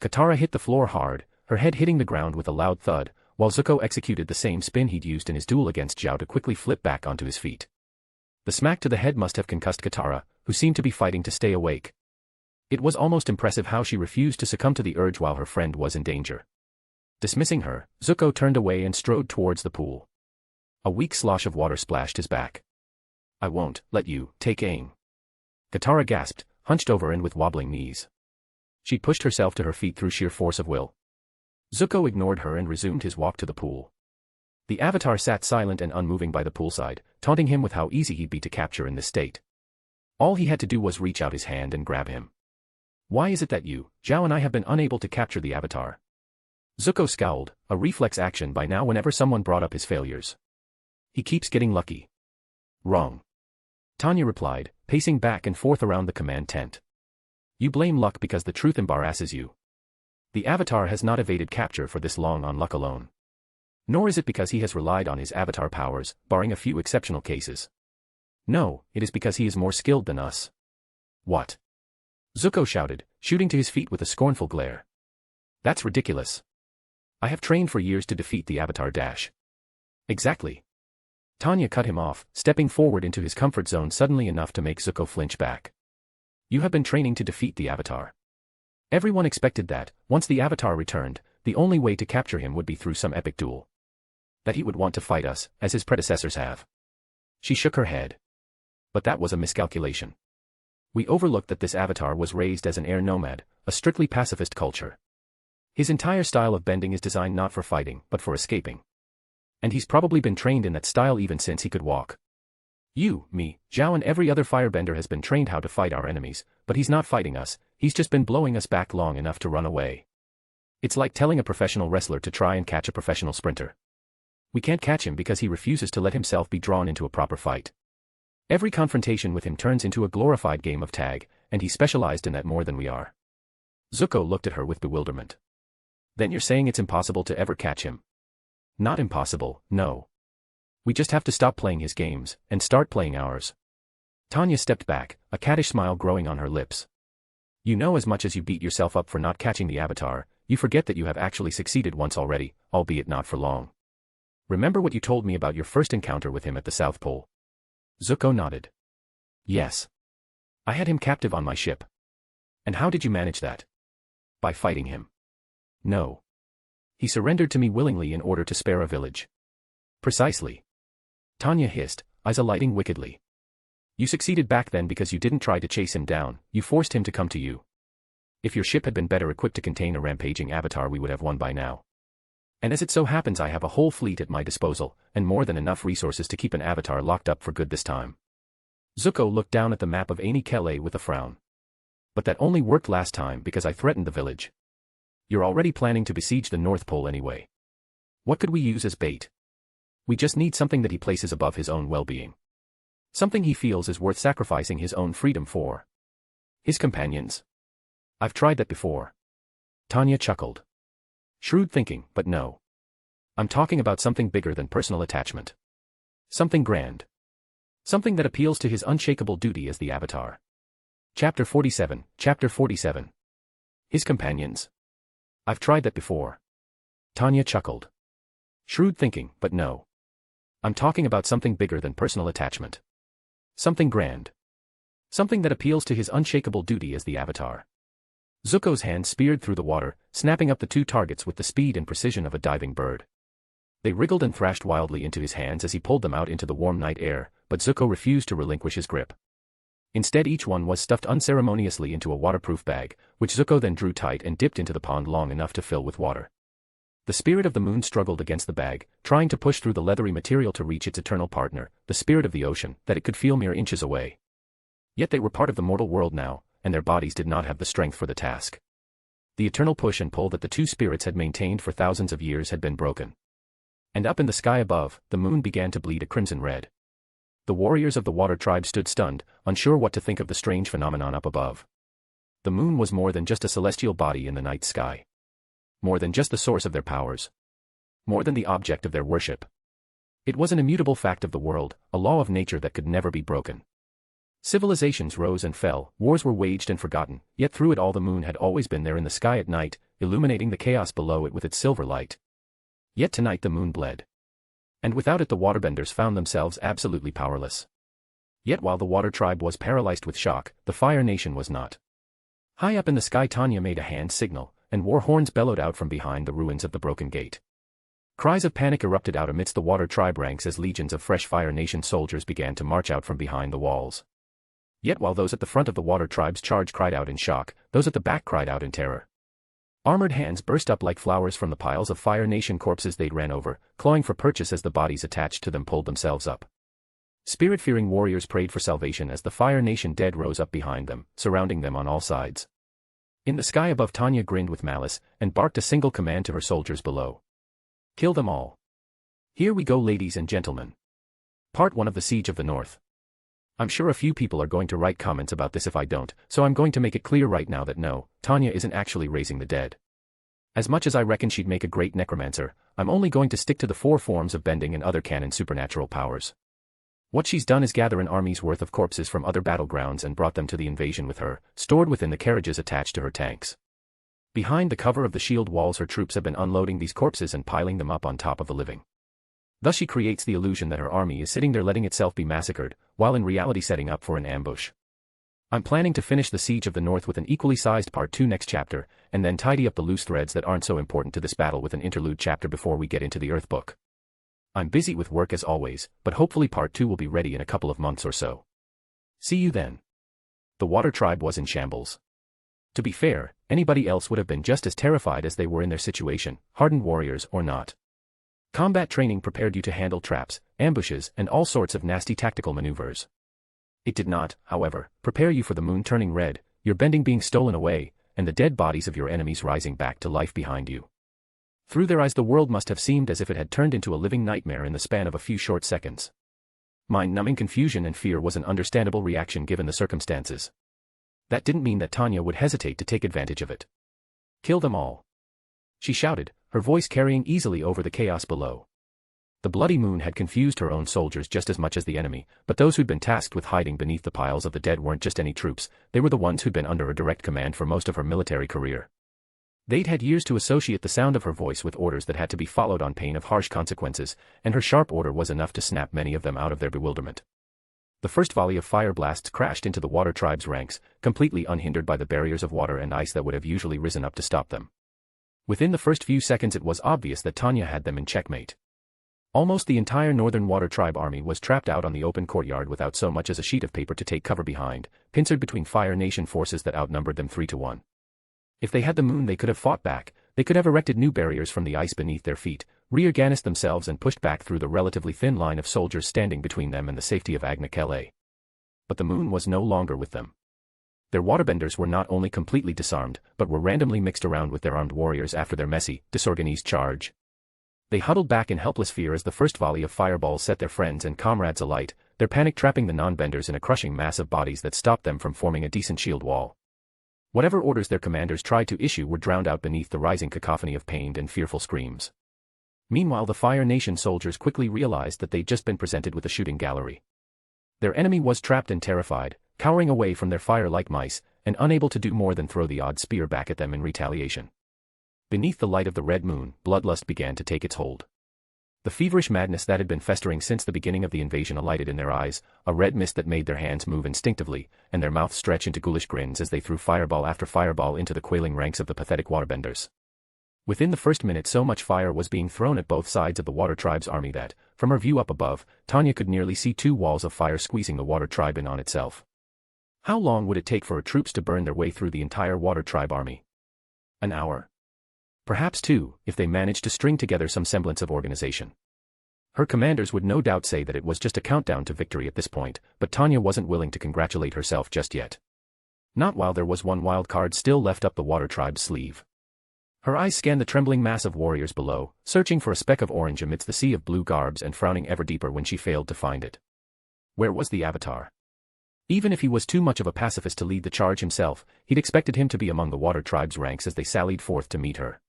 Katara hit the floor hard, her head hitting the ground with a loud thud, while Zuko executed the same spin he'd used in his duel against Zhao to quickly flip back onto his feet. The smack to the head must have concussed Katara, who seemed to be fighting to stay awake. It was almost impressive how she refused to succumb to the urge while her friend was in danger. Dismissing her, Zuko turned away and strode towards the pool. A weak slosh of water splashed his back. "I won't let you take Aang." Katara gasped, hunched over and with wobbling knees. She pushed herself to her feet through sheer force of will. Zuko ignored her and resumed his walk to the pool. The Avatar sat silent and unmoving by the poolside, taunting him with how easy he'd be to capture in this state. All he had to do was reach out his hand and grab him. "Why is it that you, Zhao, and I have been unable to capture the Avatar?" Zuko scowled, a reflex action by now whenever someone brought up his failures. "He keeps getting lucky." "Wrong," Tanya replied, pacing back and forth around the command tent. "You blame luck because the truth embarrasses you. The Avatar has not evaded capture for this long on luck alone. Nor is it because he has relied on his Avatar powers, barring a few exceptional cases. No, it is because he is more skilled than us." "What?" Zuko shouted, shooting to his feet with a scornful glare. "That's ridiculous. I have trained for years to defeat the Avatar dash." "Exactly." Tanya cut him off, stepping forward into his comfort zone suddenly enough to make Zuko flinch back. "You have been training to defeat the Avatar." Everyone expected that, once the Avatar returned, the only way to capture him would be through some epic duel. That he would want to fight us, as his predecessors have. She shook her head. But that was a miscalculation. We overlooked that this Avatar was raised as an air nomad, a strictly pacifist culture. His entire style of bending is designed not for fighting, but for escaping. And he's probably been trained in that style even since he could walk. You, me, Zhao and every other firebender has been trained how to fight our enemies, but he's not fighting us, he's just been blowing us back long enough to run away. It's like telling a professional wrestler to try and catch a professional sprinter. We can't catch him because he refuses to let himself be drawn into a proper fight. Every confrontation with him turns into a glorified game of tag, and he's specialized in that more than we are. Zuko looked at her with bewilderment. Then you're saying it's impossible to ever catch him? Not impossible, no. We just have to stop playing his games, and start playing ours. Tanya stepped back, a caddish smile growing on her lips. You know, as much as you beat yourself up for not catching the Avatar, you forget that you have actually succeeded once already, albeit not for long. Remember what you told me about your first encounter with him at the South Pole? Zuko nodded. Yes. I had him captive on my ship. And how did you manage that? By fighting him. No. He surrendered to me willingly in order to spare a village. Precisely. Tanya hissed, eyes alighting wickedly. You succeeded back then because you didn't try to chase him down, you forced him to come to you. If your ship had been better equipped to contain a rampaging Avatar, we would have won by now. And as it so happens, I have a whole fleet at my disposal, and more than enough resources to keep an Avatar locked up for good this time. Zuko looked down at the map of Ani Kele with a frown. But that only worked last time because I threatened the village. You're already planning to besiege the North Pole anyway. What could we use as bait? We just need something that he places above his own well-being. Something he feels is worth sacrificing his own freedom for. His companions. I've tried that before. Tanya chuckled. Shrewd thinking, but no. I'm talking about something bigger than personal attachment. Something grand. Something that appeals to his unshakable duty as the Avatar. Chapter 47, Chapter 47. His companions. I've tried that before. Tanya chuckled. Shrewd thinking, but no. I'm talking about something bigger than personal attachment. Something grand. Something that appeals to his unshakable duty as the Avatar. Zuko's hand speared through the water, snapping up the two targets with the speed and precision of a diving bird. They wriggled and thrashed wildly into his hands as he pulled them out into the warm night air, but Zuko refused to relinquish his grip. Instead, each one was stuffed unceremoniously into a waterproof bag, which Zuko then drew tight and dipped into the pond long enough to fill with water. The spirit of the moon struggled against the bag, trying to push through the leathery material to reach its eternal partner, the spirit of the ocean, that it could feel mere inches away. Yet they were part of the mortal world now, and their bodies did not have the strength for the task. The eternal push and pull that the two spirits had maintained for thousands of years had been broken. And up in the sky above, the moon began to bleed a crimson red. The warriors of the water tribe stood stunned, unsure what to think of the strange phenomenon up above. The moon was more than just a celestial body in the night sky. More than just the source of their powers. More than the object of their worship. It was an immutable fact of the world, a law of nature that could never be broken. Civilizations rose and fell, wars were waged and forgotten, yet through it all the moon had always been there in the sky at night, illuminating the chaos below it with its silver light. Yet tonight the moon bled. And without it the waterbenders found themselves absolutely powerless. Yet while the water tribe was paralyzed with shock, the Fire Nation was not. High up in the sky, Tanya made a hand signal, and war horns bellowed out from behind the ruins of the broken gate. Cries of panic erupted out amidst the water tribe ranks as legions of fresh Fire Nation soldiers began to march out from behind the walls. Yet while those at the front of the water tribe's charge cried out in shock, those at the back cried out in terror. Armored hands burst up like flowers from the piles of Fire Nation corpses they'd ran over, clawing for purchase as the bodies attached to them pulled themselves up. Spirit-fearing warriors prayed for salvation as the Fire Nation dead rose up behind them, surrounding them on all sides. In the sky above, Tanya grinned with malice, and barked a single command to her soldiers below. Kill them all. Here we go, ladies and gentlemen. Part 1 of the Siege of the North. I'm sure a few people are going to write comments about this if I don't, so I'm going to make it clear right now that no, Tanya isn't actually raising the dead. As much as I reckon she'd make a great necromancer, I'm only going to stick to the 4 forms of bending and other canon supernatural powers. What she's done is gather an army's worth of corpses from other battlegrounds and brought them to the invasion with her, stored within the carriages attached to her tanks. Behind the cover of the shield walls, her troops have been unloading these corpses and piling them up on top of the living. Thus she creates the illusion that her army is sitting there letting itself be massacred, while in reality setting up for an ambush. I'm planning to finish the Siege of the North with an equally sized Part 2 next chapter, and then tidy up the loose threads that aren't so important to this battle with an interlude chapter before we get into the Earth book. I'm busy with work as always, but hopefully Part 2 will be ready in a couple of months or so. See you then. The water tribe was in shambles. To be fair, anybody else would have been just as terrified as they were in their situation, hardened warriors or not. Combat training prepared you to handle traps, ambushes, and all sorts of nasty tactical maneuvers. It did not, however, prepare you for the moon turning red, your bending being stolen away, and the dead bodies of your enemies rising back to life behind you. Through their eyes the world must have seemed as if it had turned into a living nightmare in the span of a few short seconds. Mind-numbing confusion and fear was an understandable reaction given the circumstances. That didn't mean that Tanya would hesitate to take advantage of it. Kill them all, she shouted, her voice carrying easily over the chaos below. The bloody moon had confused her own soldiers just as much as the enemy, but those who'd been tasked with hiding beneath the piles of the dead weren't just any troops, they were the ones who'd been under a direct command for most of her military career. They'd had years to associate the sound of her voice with orders that had to be followed on pain of harsh consequences, and her sharp order was enough to snap many of them out of their bewilderment. The first volley of fire blasts crashed into the water tribe's ranks, completely unhindered by the barriers of water and ice that would have usually risen up to stop them. Within the first few seconds it was obvious that Tanya had them in checkmate. Almost the entire Northern Water Tribe army was trapped out on the open courtyard without so much as a sheet of paper to take cover behind, pincered between Fire Nation forces that outnumbered them 3-1. If they had the moon they could have fought back, they could have erected new barriers from the ice beneath their feet, reorganized themselves and pushed back through the relatively thin line of soldiers standing between them and the safety of Agna-Kele. But the moon was no longer with them. Their waterbenders were not only completely disarmed, but were randomly mixed around with their armed warriors after their messy, disorganized charge. They huddled back in helpless fear as the first volley of fireballs set their friends and comrades alight, their panic trapping the non-benders in a crushing mass of bodies that stopped them from forming a decent shield wall. Whatever orders their commanders tried to issue were drowned out beneath the rising cacophony of pained and fearful screams. Meanwhile the Fire Nation soldiers quickly realized that they'd just been presented with a shooting gallery. Their enemy was trapped and terrified, cowering away from their fire like mice, and unable to do more than throw the odd spear back at them in retaliation. Beneath the light of the red moon, bloodlust began to take its hold. The feverish madness that had been festering since the beginning of the invasion alighted in their eyes, a red mist that made their hands move instinctively, and their mouths stretch into ghoulish grins as they threw fireball after fireball into the quailing ranks of the pathetic waterbenders. Within the first minute so much fire was being thrown at both sides of the water tribe's army that, from her view up above, Tanya could nearly see two walls of fire squeezing the water tribe in on itself. How long would it take for her troops to burn their way through the entire water tribe army? An hour. Perhaps 2, if they managed to string together some semblance of organization. Her commanders would no doubt say that it was just a countdown to victory at this point, but Tanya wasn't willing to congratulate herself just yet. Not while there was one wild card still left up the water tribe's sleeve. Her eyes scanned the trembling mass of warriors below, searching for a speck of orange amidst the sea of blue garbs and frowning ever deeper when she failed to find it. Where was the Avatar? Even if he was too much of a pacifist to lead the charge himself, he'd expected him to be among the water tribe's ranks as they sallied forth to meet her.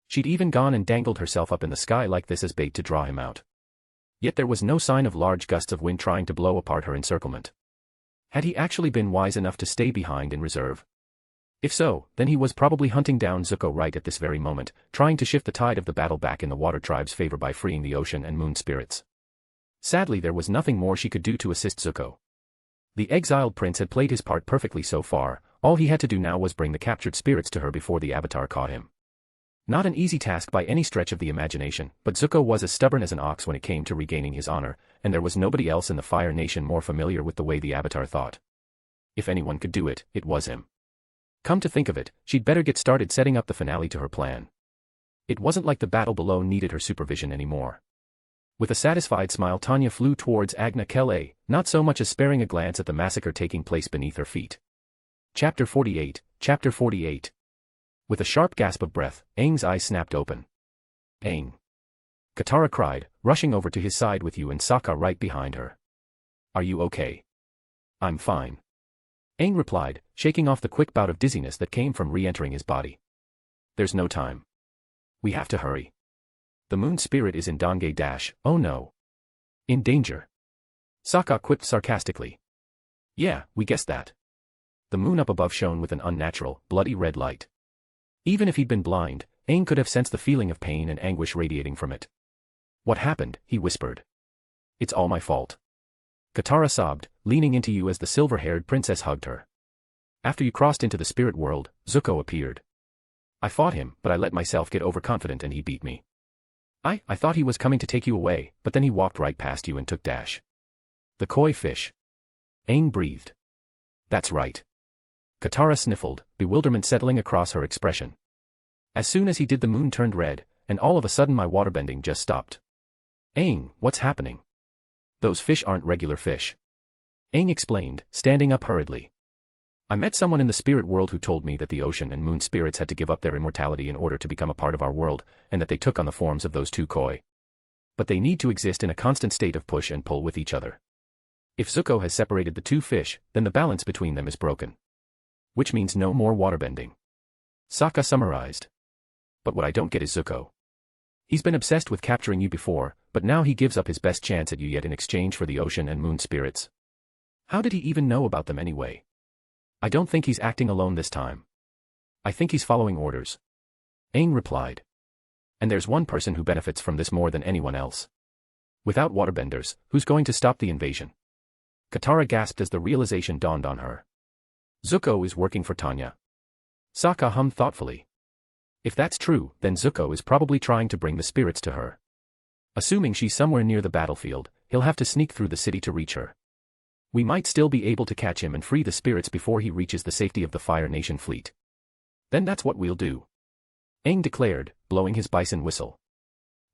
She'd even gone and dangled herself up in the sky like this as bait to draw him out. Yet there was no sign of large gusts of wind trying to blow apart her encirclement. Had he actually been wise enough to stay behind in reserve? If so, then he was probably hunting down Zuko right at this very moment, trying to shift the tide of the battle back in the water tribe's favor by freeing the ocean and moon spirits. Sadly there was nothing more she could do to assist Zuko. The exiled prince had played his part perfectly so far, all he had to do now was bring the captured spirits to her before the Avatar caught him. Not an easy task by any stretch of the imagination, but Zuko was as stubborn as an ox when it came to regaining his honor, and there was nobody else in the Fire Nation more familiar with the way the Avatar thought. If anyone could do it, it was him. Come to think of it, she'd better get started setting up the finale to her plan. It wasn't like the battle below needed her supervision anymore. With a satisfied smile Tanya flew towards Agna-Kele, not so much as sparing a glance at the massacre taking place beneath her feet. Chapter 48. With a sharp gasp of breath, Aang's eyes snapped open. Aang! Katara cried, rushing over to his side with you and Sokka right behind her. Are you okay? I'm fine. Aang replied, shaking off the quick bout of dizziness that came from re-entering his body. There's no time. We have to hurry. The moon spirit is in Dongye — oh no. In danger. Sokka quipped sarcastically. Yeah, we guessed that. The moon up above shone with an unnatural, bloody red light. Even if he'd been blind, Aang could have sensed the feeling of pain and anguish radiating from it. What happened? He whispered. It's all my fault. Katara sobbed, leaning into you as the silver-haired princess hugged her. After you crossed into the spirit world, Zuko appeared. I fought him, but I let myself get overconfident and he beat me. I thought he was coming to take you away, but then he walked right past you and took dash. The koi fish. Aang breathed. That's right. Katara sniffled, bewilderment settling across her expression. As soon as he did the moon turned red, and all of a sudden my waterbending just stopped. Aang, what's happening? Those fish aren't regular fish. Aang explained, standing up hurriedly. I met someone in the spirit world who told me that the ocean and moon spirits had to give up their immortality in order to become a part of our world, and that they took on the forms of those two koi. But they need to exist in a constant state of push and pull with each other. If Zuko has separated the two fish, then the balance between them is broken. Which means no more waterbending. Sokka summarized. But what I don't get is Zuko. He's been obsessed with capturing you before, but now he gives up his best chance at you yet in exchange for the ocean and moon spirits. How did he even know about them anyway? I don't think he's acting alone this time. I think he's following orders. Aang replied. And there's one person who benefits from this more than anyone else. Without waterbenders, who's going to stop the invasion? Katara gasped as the realization dawned on her. Zuko is working for Tanya. Sokka hummed thoughtfully. If that's true, then Zuko is probably trying to bring the spirits to her. Assuming she's somewhere near the battlefield, he'll have to sneak through the city to reach her. We might still be able to catch him and free the spirits before he reaches the safety of the Fire Nation fleet. Then that's what we'll do. Aang declared, blowing his bison whistle.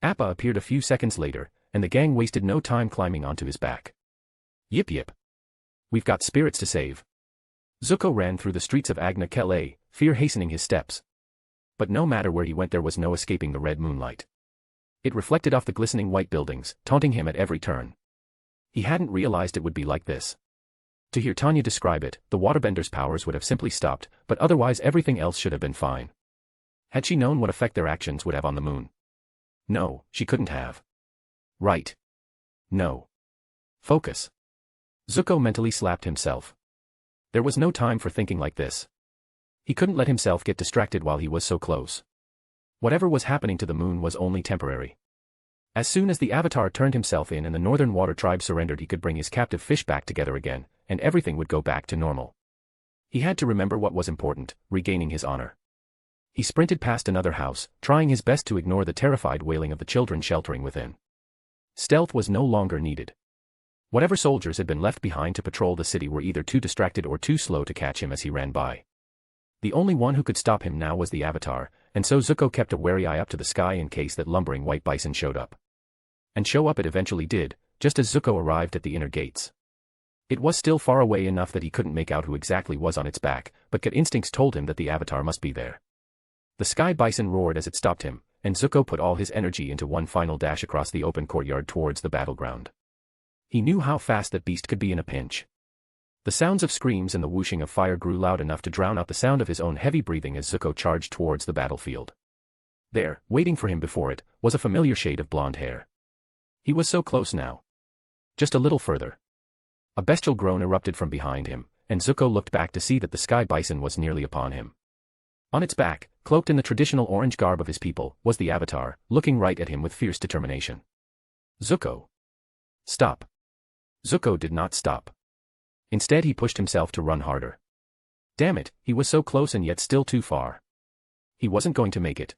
Appa appeared a few seconds later, and the gang wasted no time climbing onto his back. Yip yip. We've got spirits to save. Zuko ran through the streets of Agna Kele, fear hastening his steps. But no matter where he went there was no escaping the red moonlight. It reflected off the glistening white buildings, taunting him at every turn. He hadn't realized it would be like this. To hear Tanya describe it, the waterbender's powers would have simply stopped, but otherwise everything else should have been fine. Had she known what effect their actions would have on the moon? No, she couldn't have. Right. No. Focus. Zuko mentally slapped himself. There was no time for thinking like this. He couldn't let himself get distracted while he was so close. Whatever was happening to the moon was only temporary. As soon as the Avatar turned himself in and the Northern Water Tribe surrendered, he could bring his captive fish back together again, and everything would go back to normal. He had to remember what was important, regaining his honor. He sprinted past another house, trying his best to ignore the terrified wailing of the children sheltering within. Stealth was no longer needed. Whatever soldiers had been left behind to patrol the city were either too distracted or too slow to catch him as he ran by. The only one who could stop him now was the Avatar, and so Zuko kept a wary eye up to the sky in case that lumbering white bison showed up. And show up it eventually did, just as Zuko arrived at the inner gates. It was still far away enough that he couldn't make out who exactly was on its back, but gut instincts told him that the Avatar must be there. The sky bison roared as it stopped him, and Zuko put all his energy into one final dash across the open courtyard towards the battleground. He knew how fast that beast could be in a pinch. The sounds of screams and the whooshing of fire grew loud enough to drown out the sound of his own heavy breathing as Zuko charged towards the battlefield. There, waiting for him before it, was a familiar shade of blonde hair. He was so close now. Just a little further. A bestial groan erupted from behind him, and Zuko looked back to see that the sky bison was nearly upon him. On its back, cloaked in the traditional orange garb of his people, was the Avatar, looking right at him with fierce determination. Zuko. Stop. Zuko did not stop. Instead he pushed himself to run harder. Damn it, he was so close and yet still too far. He wasn't going to make it.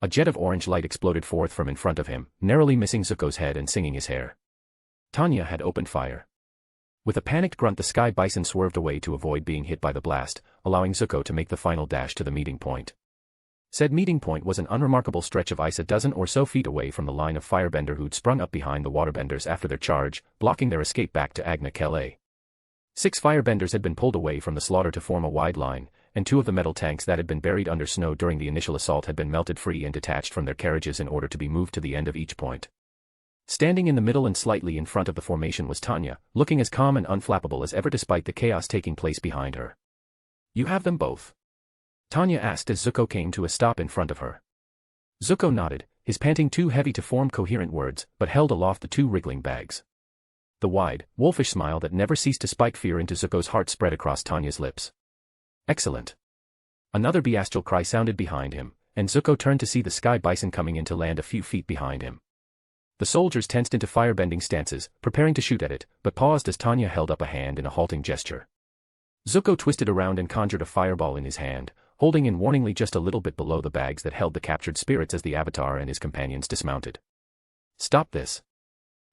A jet of orange light exploded forth from in front of him, narrowly missing Zuko's head and singing his hair. Tanya had opened fire. With a panicked grunt the sky bison swerved away to avoid being hit by the blast, allowing Zuko to make the final dash to the meeting point. Said meeting point was an unremarkable stretch of ice a dozen or so feet away from the line of firebender who'd sprung up behind the waterbenders after their charge, blocking their escape back to Agna Kele. 6 firebenders had been pulled away from the slaughter to form a wide line, and 2 of the metal tanks that had been buried under snow during the initial assault had been melted free and detached from their carriages in order to be moved to the end of each point. Standing in the middle and slightly in front of the formation was Tanya, looking as calm and unflappable as ever despite the chaos taking place behind her. You have them both? Tanya asked as Zuko came to a stop in front of her. Zuko nodded, his panting too heavy to form coherent words, but held aloft the 2 wriggling bags. The wide, wolfish smile that never ceased to spike fear into Zuko's heart spread across Tanya's lips. Excellent. Another bestial cry sounded behind him, and Zuko turned to see the sky bison coming in to land a few feet behind him. The soldiers tensed into firebending stances, preparing to shoot at it, but paused as Tanya held up a hand in a halting gesture. Zuko twisted around and conjured a fireball in his hand, holding in warningly just a little bit below the bags that held the captured spirits as the Avatar and his companions dismounted. Stop this!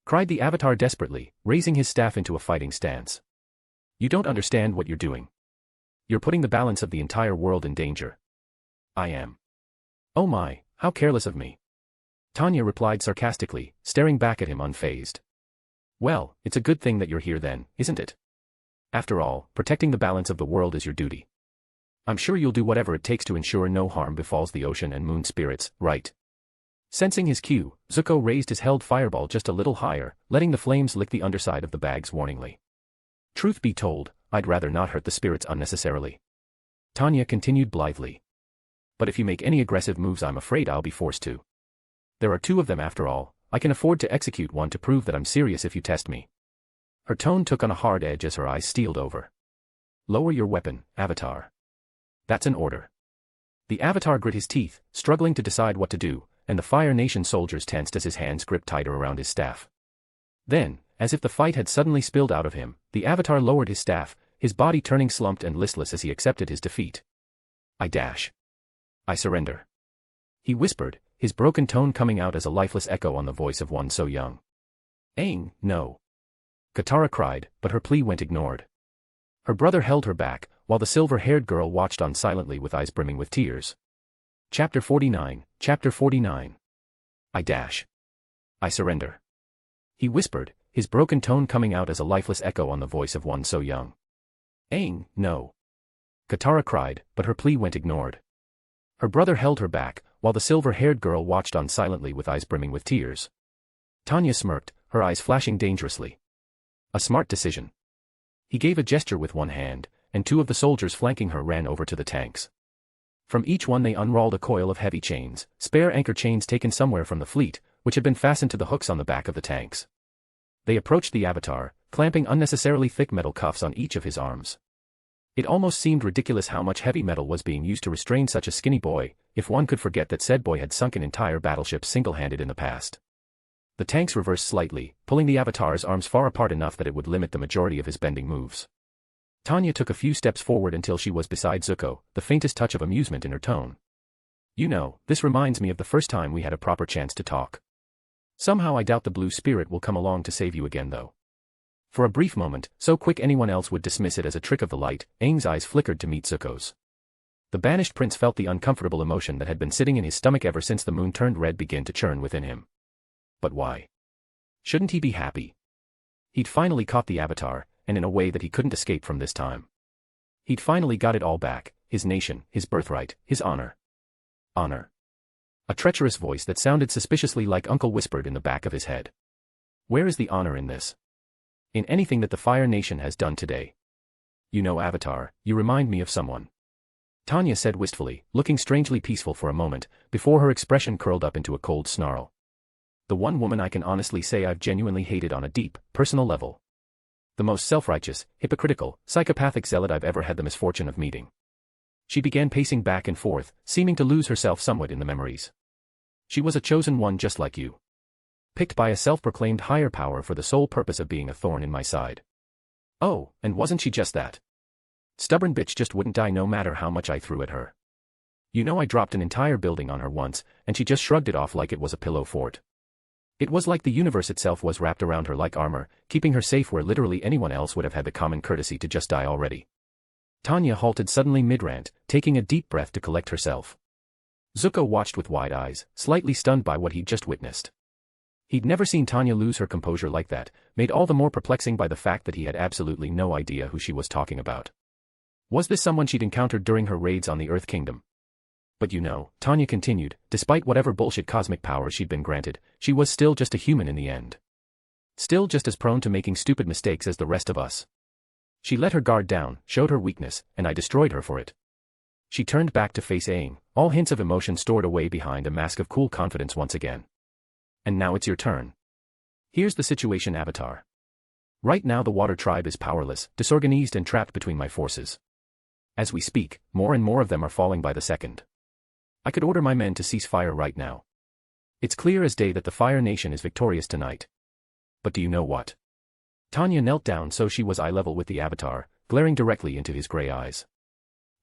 Cried the Avatar desperately, raising his staff into a fighting stance. You don't understand what you're doing. You're putting the balance of the entire world in danger. I am. Oh my, How careless of me. Tanya replied sarcastically, staring back at him unfazed. Well, it's a good thing that you're here then, isn't it? After all, protecting the balance of the world is your duty. I'm sure you'll do whatever it takes to ensure no harm befalls the ocean and moon spirits, right? Sensing his cue, Zuko raised his held fireball just a little higher, letting the flames lick the underside of the bags warningly. Truth be told, I'd rather not hurt the spirits unnecessarily. Tanya continued blithely. But if you make any aggressive moves, I'm afraid I'll be forced to. There are 2 of them after all. I can afford to execute one to prove that I'm serious if you test me. Her tone took on a hard edge as her eyes steeled over. Lower your weapon, Avatar. That's an order. The Avatar grit his teeth, struggling to decide what to do, and the Fire Nation soldiers tensed as his hands gripped tighter around his staff. Then, as if the fight had suddenly spilled out of him, the Avatar lowered his staff, his body turning slumped and listless as he accepted his defeat. I surrender. He whispered, his broken tone coming out as a lifeless echo on the voice of one so young. Aang, no. Katara cried, but her plea went ignored. Her brother held her back, while the silver-haired girl watched on silently with eyes brimming with tears. Chapter 49. I surrender. He whispered, his broken tone coming out as a lifeless echo on the voice of one so young. Aang, no. Katara cried, but her plea went ignored. Her brother held her back, while the silver-haired girl watched on silently with eyes brimming with tears. Tanya smirked, her eyes flashing dangerously. A smart decision. He gave a gesture with one hand, and 2 of the soldiers flanking her ran over to the tanks. From each one they unrolled a coil of heavy chains, spare anchor chains taken somewhere from the fleet, which had been fastened to the hooks on the back of the tanks. They approached the Avatar, clamping unnecessarily thick metal cuffs on each of his arms. It almost seemed ridiculous how much heavy metal was being used to restrain such a skinny boy, if one could forget that said boy had sunk an entire battleship single-handed in the past. The tanks reversed slightly, pulling the Avatar's arms far apart enough that it would limit the majority of his bending moves. Tanya took a few steps forward until she was beside Zuko, the faintest touch of amusement in her tone. You know, this reminds me of the first time we had a proper chance to talk. Somehow I doubt the blue spirit will come along to save you again though. For a brief moment, so quick anyone else would dismiss it as a trick of the light, Aang's eyes flickered to meet Zuko's. The banished prince felt the uncomfortable emotion that had been sitting in his stomach ever since the moon turned red begin to churn within him. But why? Shouldn't he be happy? He'd finally caught the Avatar, and in a way that he couldn't escape from this time. He'd finally got it all back, his nation, his birthright, his honor. Honor. A treacherous voice that sounded suspiciously like Uncle whispered in the back of his head. Where is the honor in this? In anything that the Fire Nation has done today? You know, Avatar, you remind me of someone. Tanya said wistfully, looking strangely peaceful for a moment, before her expression curled up into a cold snarl. The one woman I can honestly say I've genuinely hated on a deep, personal level. The most self-righteous, hypocritical, psychopathic zealot I've ever had the misfortune of meeting. She began pacing back and forth, seeming to lose herself somewhat in the memories. She was a chosen one just like you. Picked by a self-proclaimed higher power for the sole purpose of being a thorn in my side. Oh, and wasn't she just that? Stubborn bitch just wouldn't die no matter how much I threw at her. You know, I dropped an entire building on her once, and she just shrugged it off like it was a pillow fort. It was like the universe itself was wrapped around her like armor, keeping her safe where literally anyone else would have had the common courtesy to just die already. Tanya halted suddenly mid-rant, taking a deep breath to collect herself. Zuko watched with wide eyes, slightly stunned by what he'd just witnessed. He'd never seen Tanya lose her composure like that, made all the more perplexing by the fact that he had absolutely no idea who she was talking about. Was this someone she'd encountered during her raids on the Earth Kingdom? But you know, Tanya continued, despite whatever bullshit cosmic powers she'd been granted, she was still just a human in the end. Still just as prone to making stupid mistakes as the rest of us. She let her guard down, showed her weakness, and I destroyed her for it. She turned back to face Aang, all hints of emotion stored away behind a mask of cool confidence once again. And now it's your turn. Here's the situation, Avatar. Right now the Water Tribe is powerless, disorganized and trapped between my forces. As we speak, more and more of them are falling by the second. I could order my men to cease fire right now. It's clear as day that the Fire Nation is victorious tonight. But do you know what? Tanya knelt down so she was eye level with the Avatar, glaring directly into his gray eyes.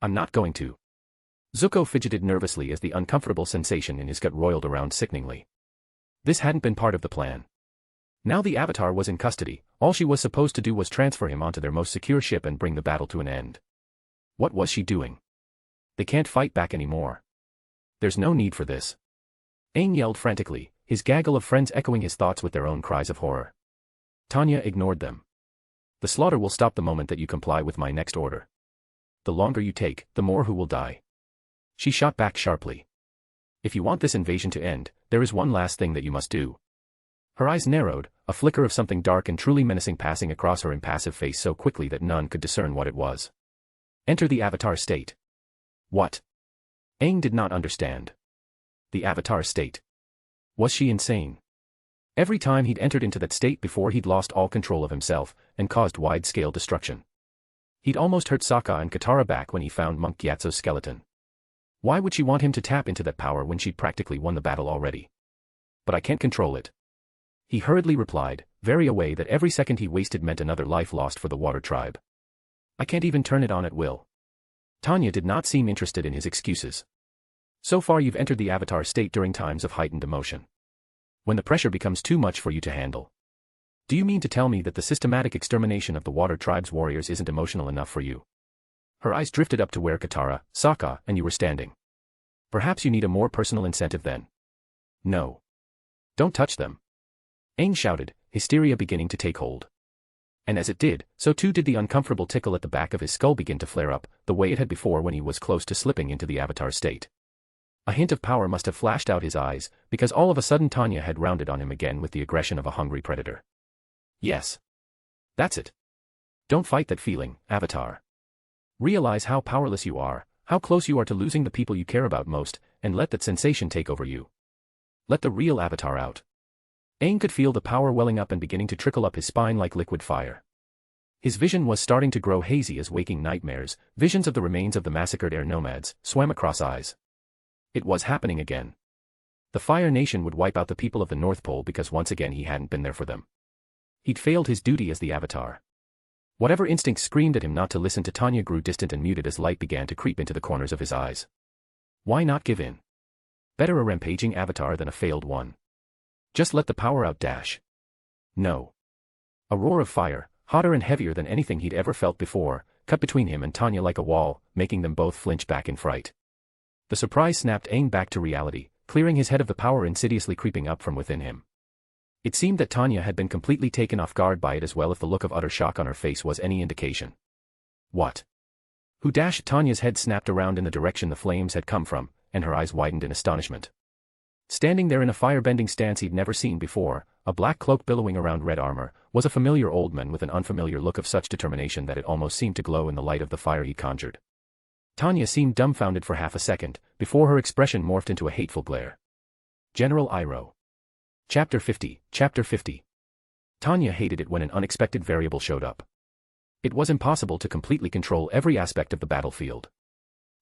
I'm not going to. Zuko fidgeted nervously as the uncomfortable sensation in his gut roiled around sickeningly. This hadn't been part of the plan. Now the Avatar was in custody, all she was supposed to do was transfer him onto their most secure ship and bring the battle to an end. What was she doing? They can't fight back anymore. There's no need for this. Aang yelled frantically, his gaggle of friends echoing his thoughts with their own cries of horror. Tanya ignored them. The slaughter will stop the moment that you comply with my next order. The longer you take, the more who will die. She shot back sharply. If you want this invasion to end, there is one last thing that you must do. Her eyes narrowed, a flicker of something dark and truly menacing passing across her impassive face so quickly that none could discern what it was. Enter the Avatar state. What? Aang did not understand. The Avatar state. Was she insane? Every time he'd entered into that state before he'd lost all control of himself, and caused wide-scale destruction. He'd almost hurt Sokka and Katara back when he found Monk Gyatso's skeleton. Why would she want him to tap into that power when she'd practically won the battle already? But I can't control it. He hurriedly replied, very aware that every second he wasted meant another life lost for the Water Tribe. I can't even turn it on at will. Tanya did not seem interested in his excuses. So far you've entered the Avatar state during times of heightened emotion. When the pressure becomes too much for you to handle. Do you mean to tell me that the systematic extermination of the Water Tribe's warriors isn't emotional enough for you? Her eyes drifted up to where Katara, Sokka, and you were standing. Perhaps you need a more personal incentive then. No. Don't touch them. Aang shouted, hysteria beginning to take hold. And as it did, so too did the uncomfortable tickle at the back of his skull begin to flare up, the way it had before when he was close to slipping into the Avatar state. A hint of power must have flashed out his eyes, because all of a sudden Tanya had rounded on him again with the aggression of a hungry predator. Yes. That's it. Don't fight that feeling, Avatar. Realize how powerless you are, how close you are to losing the people you care about most, and let that sensation take over you. Let the real Avatar out. Aang could feel the power welling up and beginning to trickle up his spine like liquid fire. His vision was starting to grow hazy as waking nightmares, visions of the remains of the massacred air nomads, swam across eyes. It was happening again. The Fire Nation would wipe out the people of the North Pole because once again he hadn't been there for them. He'd failed his duty as the Avatar. Whatever instinct screamed at him not to listen to Tanya grew distant and muted as light began to creep into the corners of his eyes. Why not give in? Better a rampaging Avatar than a failed one. Just let the power out dash. No. A roar of fire, hotter and heavier than anything he'd ever felt before, cut between him and Tanya like a wall, making them both flinch back in fright. The surprise snapped Aang back to reality, clearing his head of the power insidiously creeping up from within him. It seemed that Tanya had been completely taken off guard by it as well if the look of utter shock on her face was any indication. What? Who? Tanya's head snapped around in the direction the flames had come from, and her eyes widened in astonishment. Standing there in a fire-bending stance he'd never seen before, a black cloak billowing around red armor, was a familiar old man with an unfamiliar look of such determination that it almost seemed to glow in the light of the fire he conjured. Tanya seemed dumbfounded for half a second, before her expression morphed into a hateful glare. General Iroh. Chapter 50. Chapter 50. Tanya hated it when an unexpected variable showed up. It was impossible to completely control every aspect of the battlefield.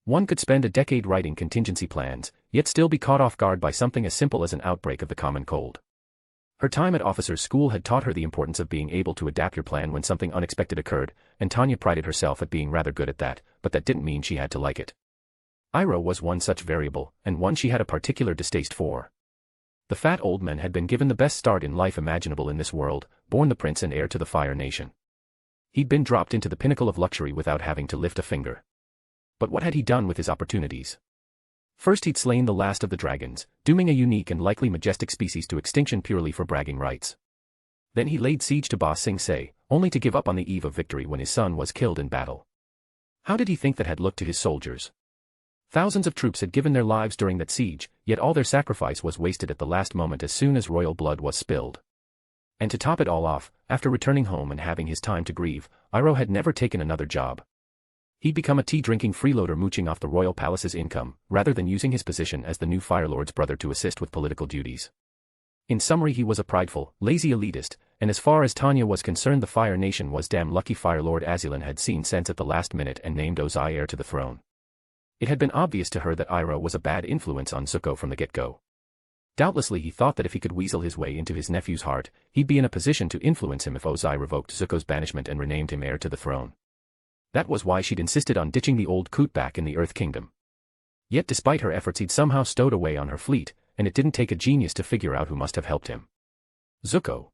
One could spend a decade writing contingency plans, yet still be caught off guard by something as simple as an outbreak of the common cold. Her time at officers' school had taught her the importance of being able to adapt your plan when something unexpected occurred, and Tanya prided herself at being rather good at that, but that didn't mean she had to like it. Iroh was one such variable, and one she had a particular distaste for. The fat old man had been given the best start in life imaginable in this world, born the prince and heir to the Fire Nation. He'd been dropped into the pinnacle of luxury without having to lift a finger. But what had he done with his opportunities? First he'd slain the last of the dragons, dooming a unique and likely majestic species to extinction purely for bragging rights. Then he laid siege to Ba Sing Se, only to give up on the eve of victory when his son was killed in battle. How did he think that had looked to his soldiers? Thousands of troops had given their lives during that siege, yet all their sacrifice was wasted at the last moment as soon as royal blood was spilled. And to top it all off, after returning home and having his time to grieve, Iroh had never taken another job. He'd become a tea-drinking freeloader mooching off the royal palace's income, rather than using his position as the new Fire Lord's brother to assist with political duties. In summary, he was a prideful, lazy elitist, and as far as Tanya was concerned the Fire Nation was damn lucky Fire Lord Azulon had seen sense at the last minute and named Ozai heir to the throne. It had been obvious to her that Iroh was a bad influence on Zuko from the get-go. Doubtlessly he thought that if he could weasel his way into his nephew's heart, he'd be in a position to influence him if Ozai revoked Zuko's banishment and renamed him heir to the throne. That was why she'd insisted on ditching the old coot back in the Earth Kingdom. Yet despite her efforts he'd somehow stowed away on her fleet, and it didn't take a genius to figure out who must have helped him. Zuko.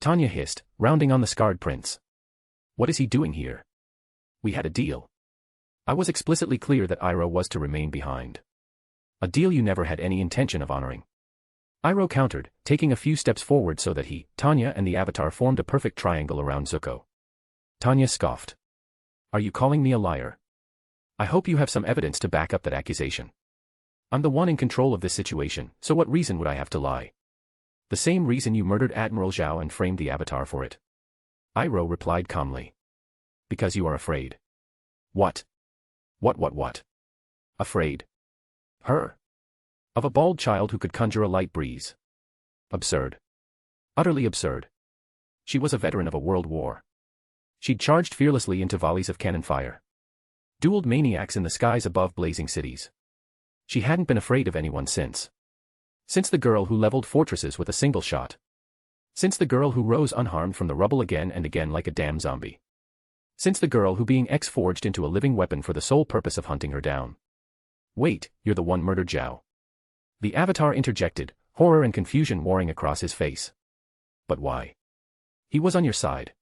Tanya hissed, rounding on the scarred prince. What is he doing here? We had a deal. I was explicitly clear that Iroh was to remain behind. A deal you never had any intention of honoring. Iroh countered, taking a few steps forward so that he, Tanya and the Avatar formed a perfect triangle around Zuko. Tanya scoffed. Are you calling me a liar? I hope you have some evidence to back up that accusation. I'm the one in control of this situation, so what reason would I have to lie? The same reason you murdered Admiral Zhao and framed the Avatar for it. Iroh replied calmly. Because you are afraid. What? What? Afraid? Her? Of a bald child who could conjure a light breeze. Absurd. Utterly absurd. She was a veteran of a world war. She'd charged fearlessly into volleys of cannon fire. Dueled maniacs in the skies above blazing cities. She hadn't been afraid of anyone since. Since the girl who leveled fortresses with a single shot. Since the girl who rose unharmed from the rubble again and again like a damn zombie. Since the girl who being forged into a living weapon for the sole purpose of hunting her down. Wait, you're the one murdered Zhao. The Avatar interjected, horror and confusion warring across his face. But why? He was on your side.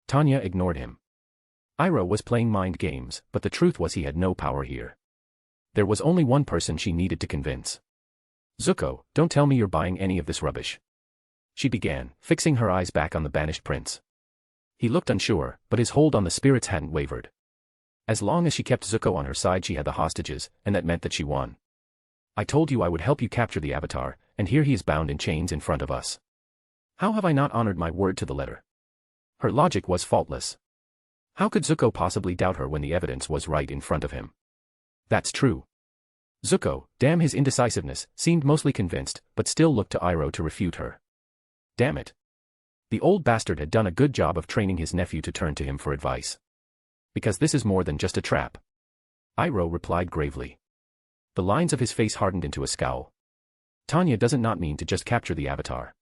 Tanya ignored him. Iroh was playing mind games, but the truth was he had no power here. There was only one person she needed to convince. Zuko, don't tell me you're buying any of this rubbish. She began, fixing her eyes back on the banished prince. He looked unsure, but his hold on the spirits hadn't wavered. As long as she kept Zuko on her side she had the hostages, and that meant that she won. I told you I would help you capture the Avatar, and here he is bound in chains in front of us. How have I not honored my word to the letter? Her logic was faultless. How could Zuko possibly doubt her when the evidence was right in front of him? That's true. Zuko, damn his indecisiveness, seemed mostly convinced, but still looked to Iroh to refute her. Damn it. The old bastard had done a good job of training his nephew to turn to him for advice. Because this is more than just a trap. Iroh replied gravely. The lines of his face hardened into a scowl. Tanya doesn't not mean to just capture the Avatar.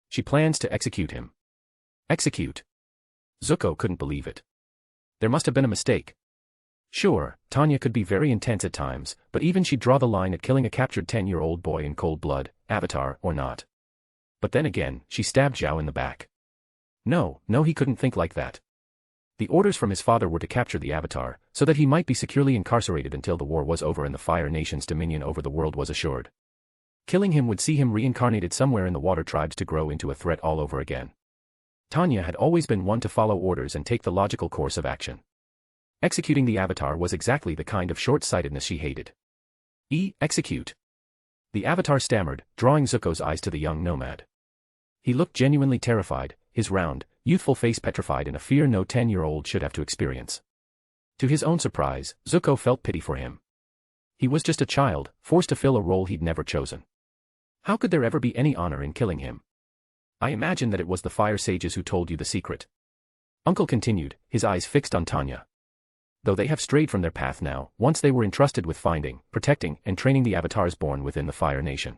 She plans to execute him. Execute? Zuko couldn't believe it. There must have been a mistake. Sure, Tanya could be very intense at times, but even she'd draw the line at killing a captured 10-year-old boy in cold blood, Avatar or not. But then again, she stabbed Zhao in the back. No, he couldn't think like that. The orders from his father were to capture the Avatar, so that he might be securely incarcerated until the war was over and the Fire Nation's dominion over the world was assured. Killing him would see him reincarnated somewhere in the water tribes to grow into a threat all over again. Tanya had always been one to follow orders and take the logical course of action. Executing the Avatar was exactly the kind of short-sightedness she hated. Execute. The Avatar stammered, drawing Zuko's eyes to the young nomad. He looked genuinely terrified, his round, youthful face petrified in a fear no 10-year-old should have to experience. To his own surprise, Zuko felt pity for him. He was just a child, forced to fill a role he'd never chosen. How could there ever be any honor in killing him? I imagine that it was the fire sages who told you the secret. Uncle continued, his eyes fixed on Tanya. Though they have strayed from their path now, once they were entrusted with finding, protecting, and training the avatars born within the Fire Nation.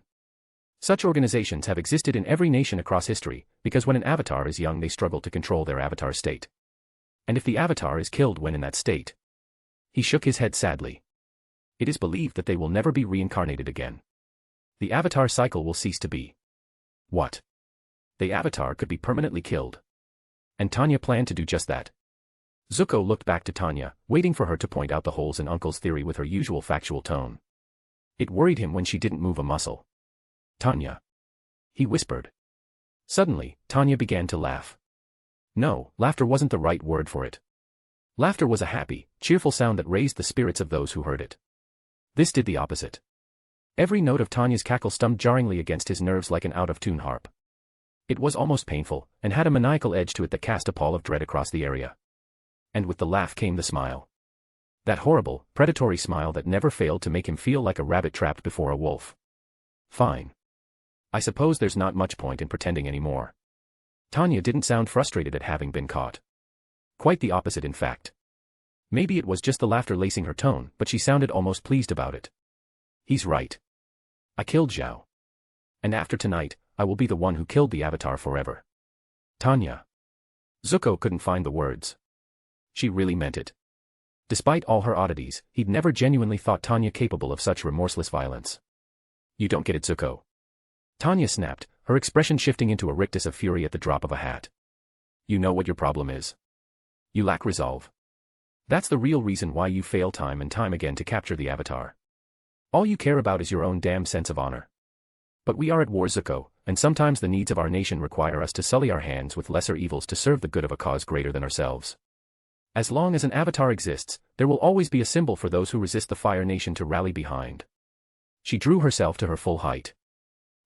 Such organizations have existed in every nation across history, because when an avatar is young they struggle to control their avatar state. And if the avatar is killed when in that state. He shook his head sadly. It is believed that they will never be reincarnated again. The avatar cycle will cease to be. What? The avatar could be permanently killed. And Tanya planned to do just that. Zuko looked back to Tanya, waiting for her to point out the holes in Uncle's theory with her usual factual tone. It worried him when she didn't move a muscle. Tanya. He whispered. Suddenly, Tanya began to laugh. No, laughter wasn't the right word for it. Laughter was a happy, cheerful sound that raised the spirits of those who heard it. This did the opposite. Every note of Tanya's cackle stummed jarringly against his nerves like an out-of-tune harp. It was almost painful, and had a maniacal edge to it that cast a pall of dread across the area. And with the laugh came the smile. That horrible, predatory smile that never failed to make him feel like a rabbit trapped before a wolf. Fine. I suppose there's not much point in pretending anymore. Tanya didn't sound frustrated at having been caught. Quite the opposite in fact. Maybe it was just the laughter lacing her tone, but she sounded almost pleased about it. He's right. I killed Zhao. And after tonight, I will be the one who killed the avatar forever. Tanya. Zuko couldn't find the words. She really meant it. Despite all her oddities, he'd never genuinely thought Tanya capable of such remorseless violence. You don't get it, Zuko. Tanya snapped, her expression shifting into a rictus of fury at the drop of a hat. You know what your problem is. You lack resolve. That's the real reason why you fail time and time again to capture the avatar. All you care about is your own damn sense of honor. But we are at war, Zuko, and sometimes the needs of our nation require us to sully our hands with lesser evils to serve the good of a cause greater than ourselves. As long as an avatar exists, there will always be a symbol for those who resist the Fire Nation to rally behind. She drew herself to her full height.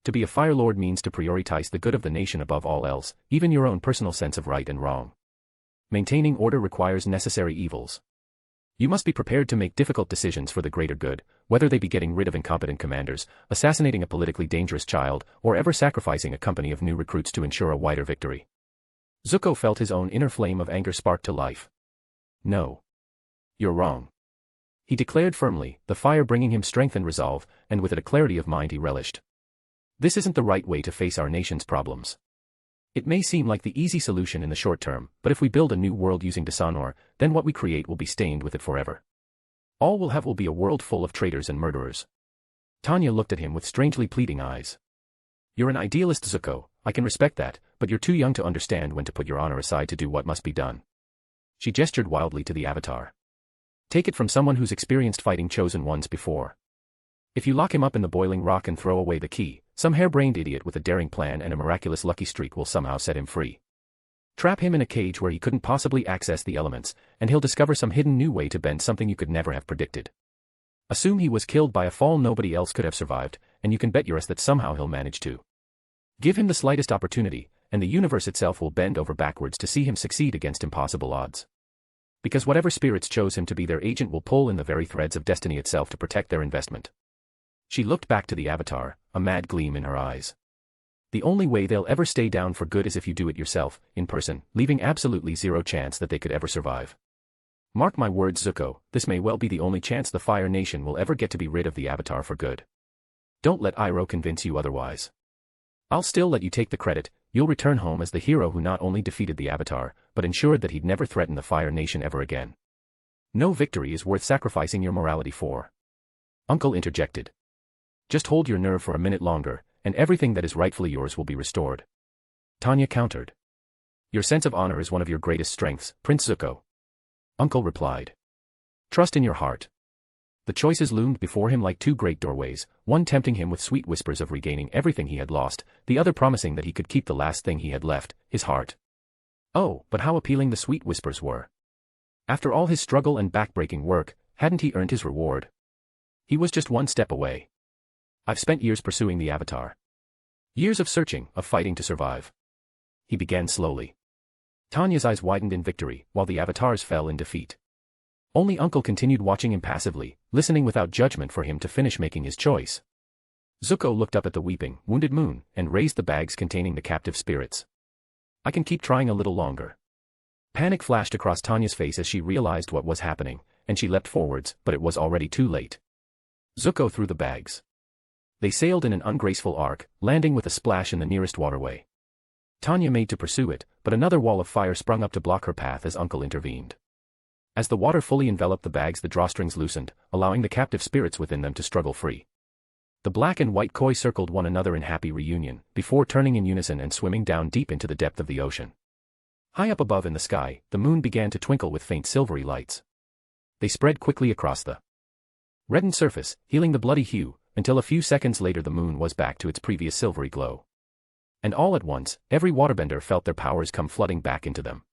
To be a Fire Lord means to prioritize the good of the nation above all else, even your own personal sense of right and wrong. Maintaining order requires necessary evils. You must be prepared to make difficult decisions for the greater good, whether they be getting rid of incompetent commanders, assassinating a politically dangerous child, or ever sacrificing a company of new recruits to ensure a wider victory. Zuko felt his own inner flame of anger spark to life. No. You're wrong. He declared firmly, the fire bringing him strength and resolve, and with it a clarity of mind he relished. This isn't the right way to face our nation's problems. It may seem like the easy solution in the short term, but if we build a new world using dishonor, then what we create will be stained with it forever. All we'll have will be a world full of traitors and murderers. Tanya looked at him with strangely pleading eyes. You're an idealist, Zuko, I can respect that, but you're too young to understand when to put your honor aside to do what must be done. She gestured wildly to the Avatar. Take it from someone who's experienced fighting chosen ones before. If you lock him up in the boiling rock and throw away the key, some harebrained idiot with a daring plan and a miraculous lucky streak will somehow set him free. Trap him in a cage where he couldn't possibly access the elements, and he'll discover some hidden new way to bend something you could never have predicted. Assume he was killed by a fall nobody else could have survived, and you can bet your ass that somehow he'll manage to. Give him the slightest opportunity, and the universe itself will bend over backwards to see him succeed against impossible odds. Because whatever spirits chose him to be their agent will pull in the very threads of destiny itself to protect their investment. She looked back to the Avatar, a mad gleam in her eyes. The only way they'll ever stay down for good is if you do it yourself, in person, leaving absolutely zero chance that they could ever survive. Mark my words, Zuko, this may well be the only chance the Fire Nation will ever get to be rid of the Avatar for good. Don't let Iroh convince you otherwise. I'll still let you take the credit, you'll return home as the hero who not only defeated the Avatar, but ensured that he'd never threaten the Fire Nation ever again. No victory is worth sacrificing your morality for. Uncle interjected. Just hold your nerve for a minute longer, and everything that is rightfully yours will be restored. Tanya countered. Your sense of honor is one of your greatest strengths, Prince Zuko. Uncle replied. Trust in your heart. The choices loomed before him like two great doorways, one tempting him with sweet whispers of regaining everything he had lost, the other promising that he could keep the last thing he had left, his heart. Oh, but how appealing the sweet whispers were. After all his struggle and backbreaking work, hadn't he earned his reward? He was just one step away. I've spent years pursuing the Avatar. Years of searching, of fighting to survive. He began slowly. Tanya's eyes widened in victory, while the Avatars fell in defeat. Only Uncle continued watching impassively, listening without judgment for him to finish making his choice. Zuko looked up at the weeping, wounded moon, and raised the bags containing the captive spirits. I can keep trying a little longer. Panic flashed across Tanya's face as she realized what was happening, and she leapt forwards, but it was already too late. Zuko threw the bags. They sailed in an ungraceful arc, landing with a splash in the nearest waterway. Tanya made to pursue it, but another wall of fire sprung up to block her path as Uncle intervened. As the water fully enveloped the bags, the drawstrings loosened, allowing the captive spirits within them to struggle free. The black and white koi circled one another in happy reunion, before turning in unison and swimming down deep into the depth of the ocean. High up above in the sky, the moon began to twinkle with faint silvery lights. They spread quickly across the reddened surface, healing the bloody hue, until a few seconds later the moon was back to its previous silvery glow. And all at once, every waterbender felt their powers come flooding back into them.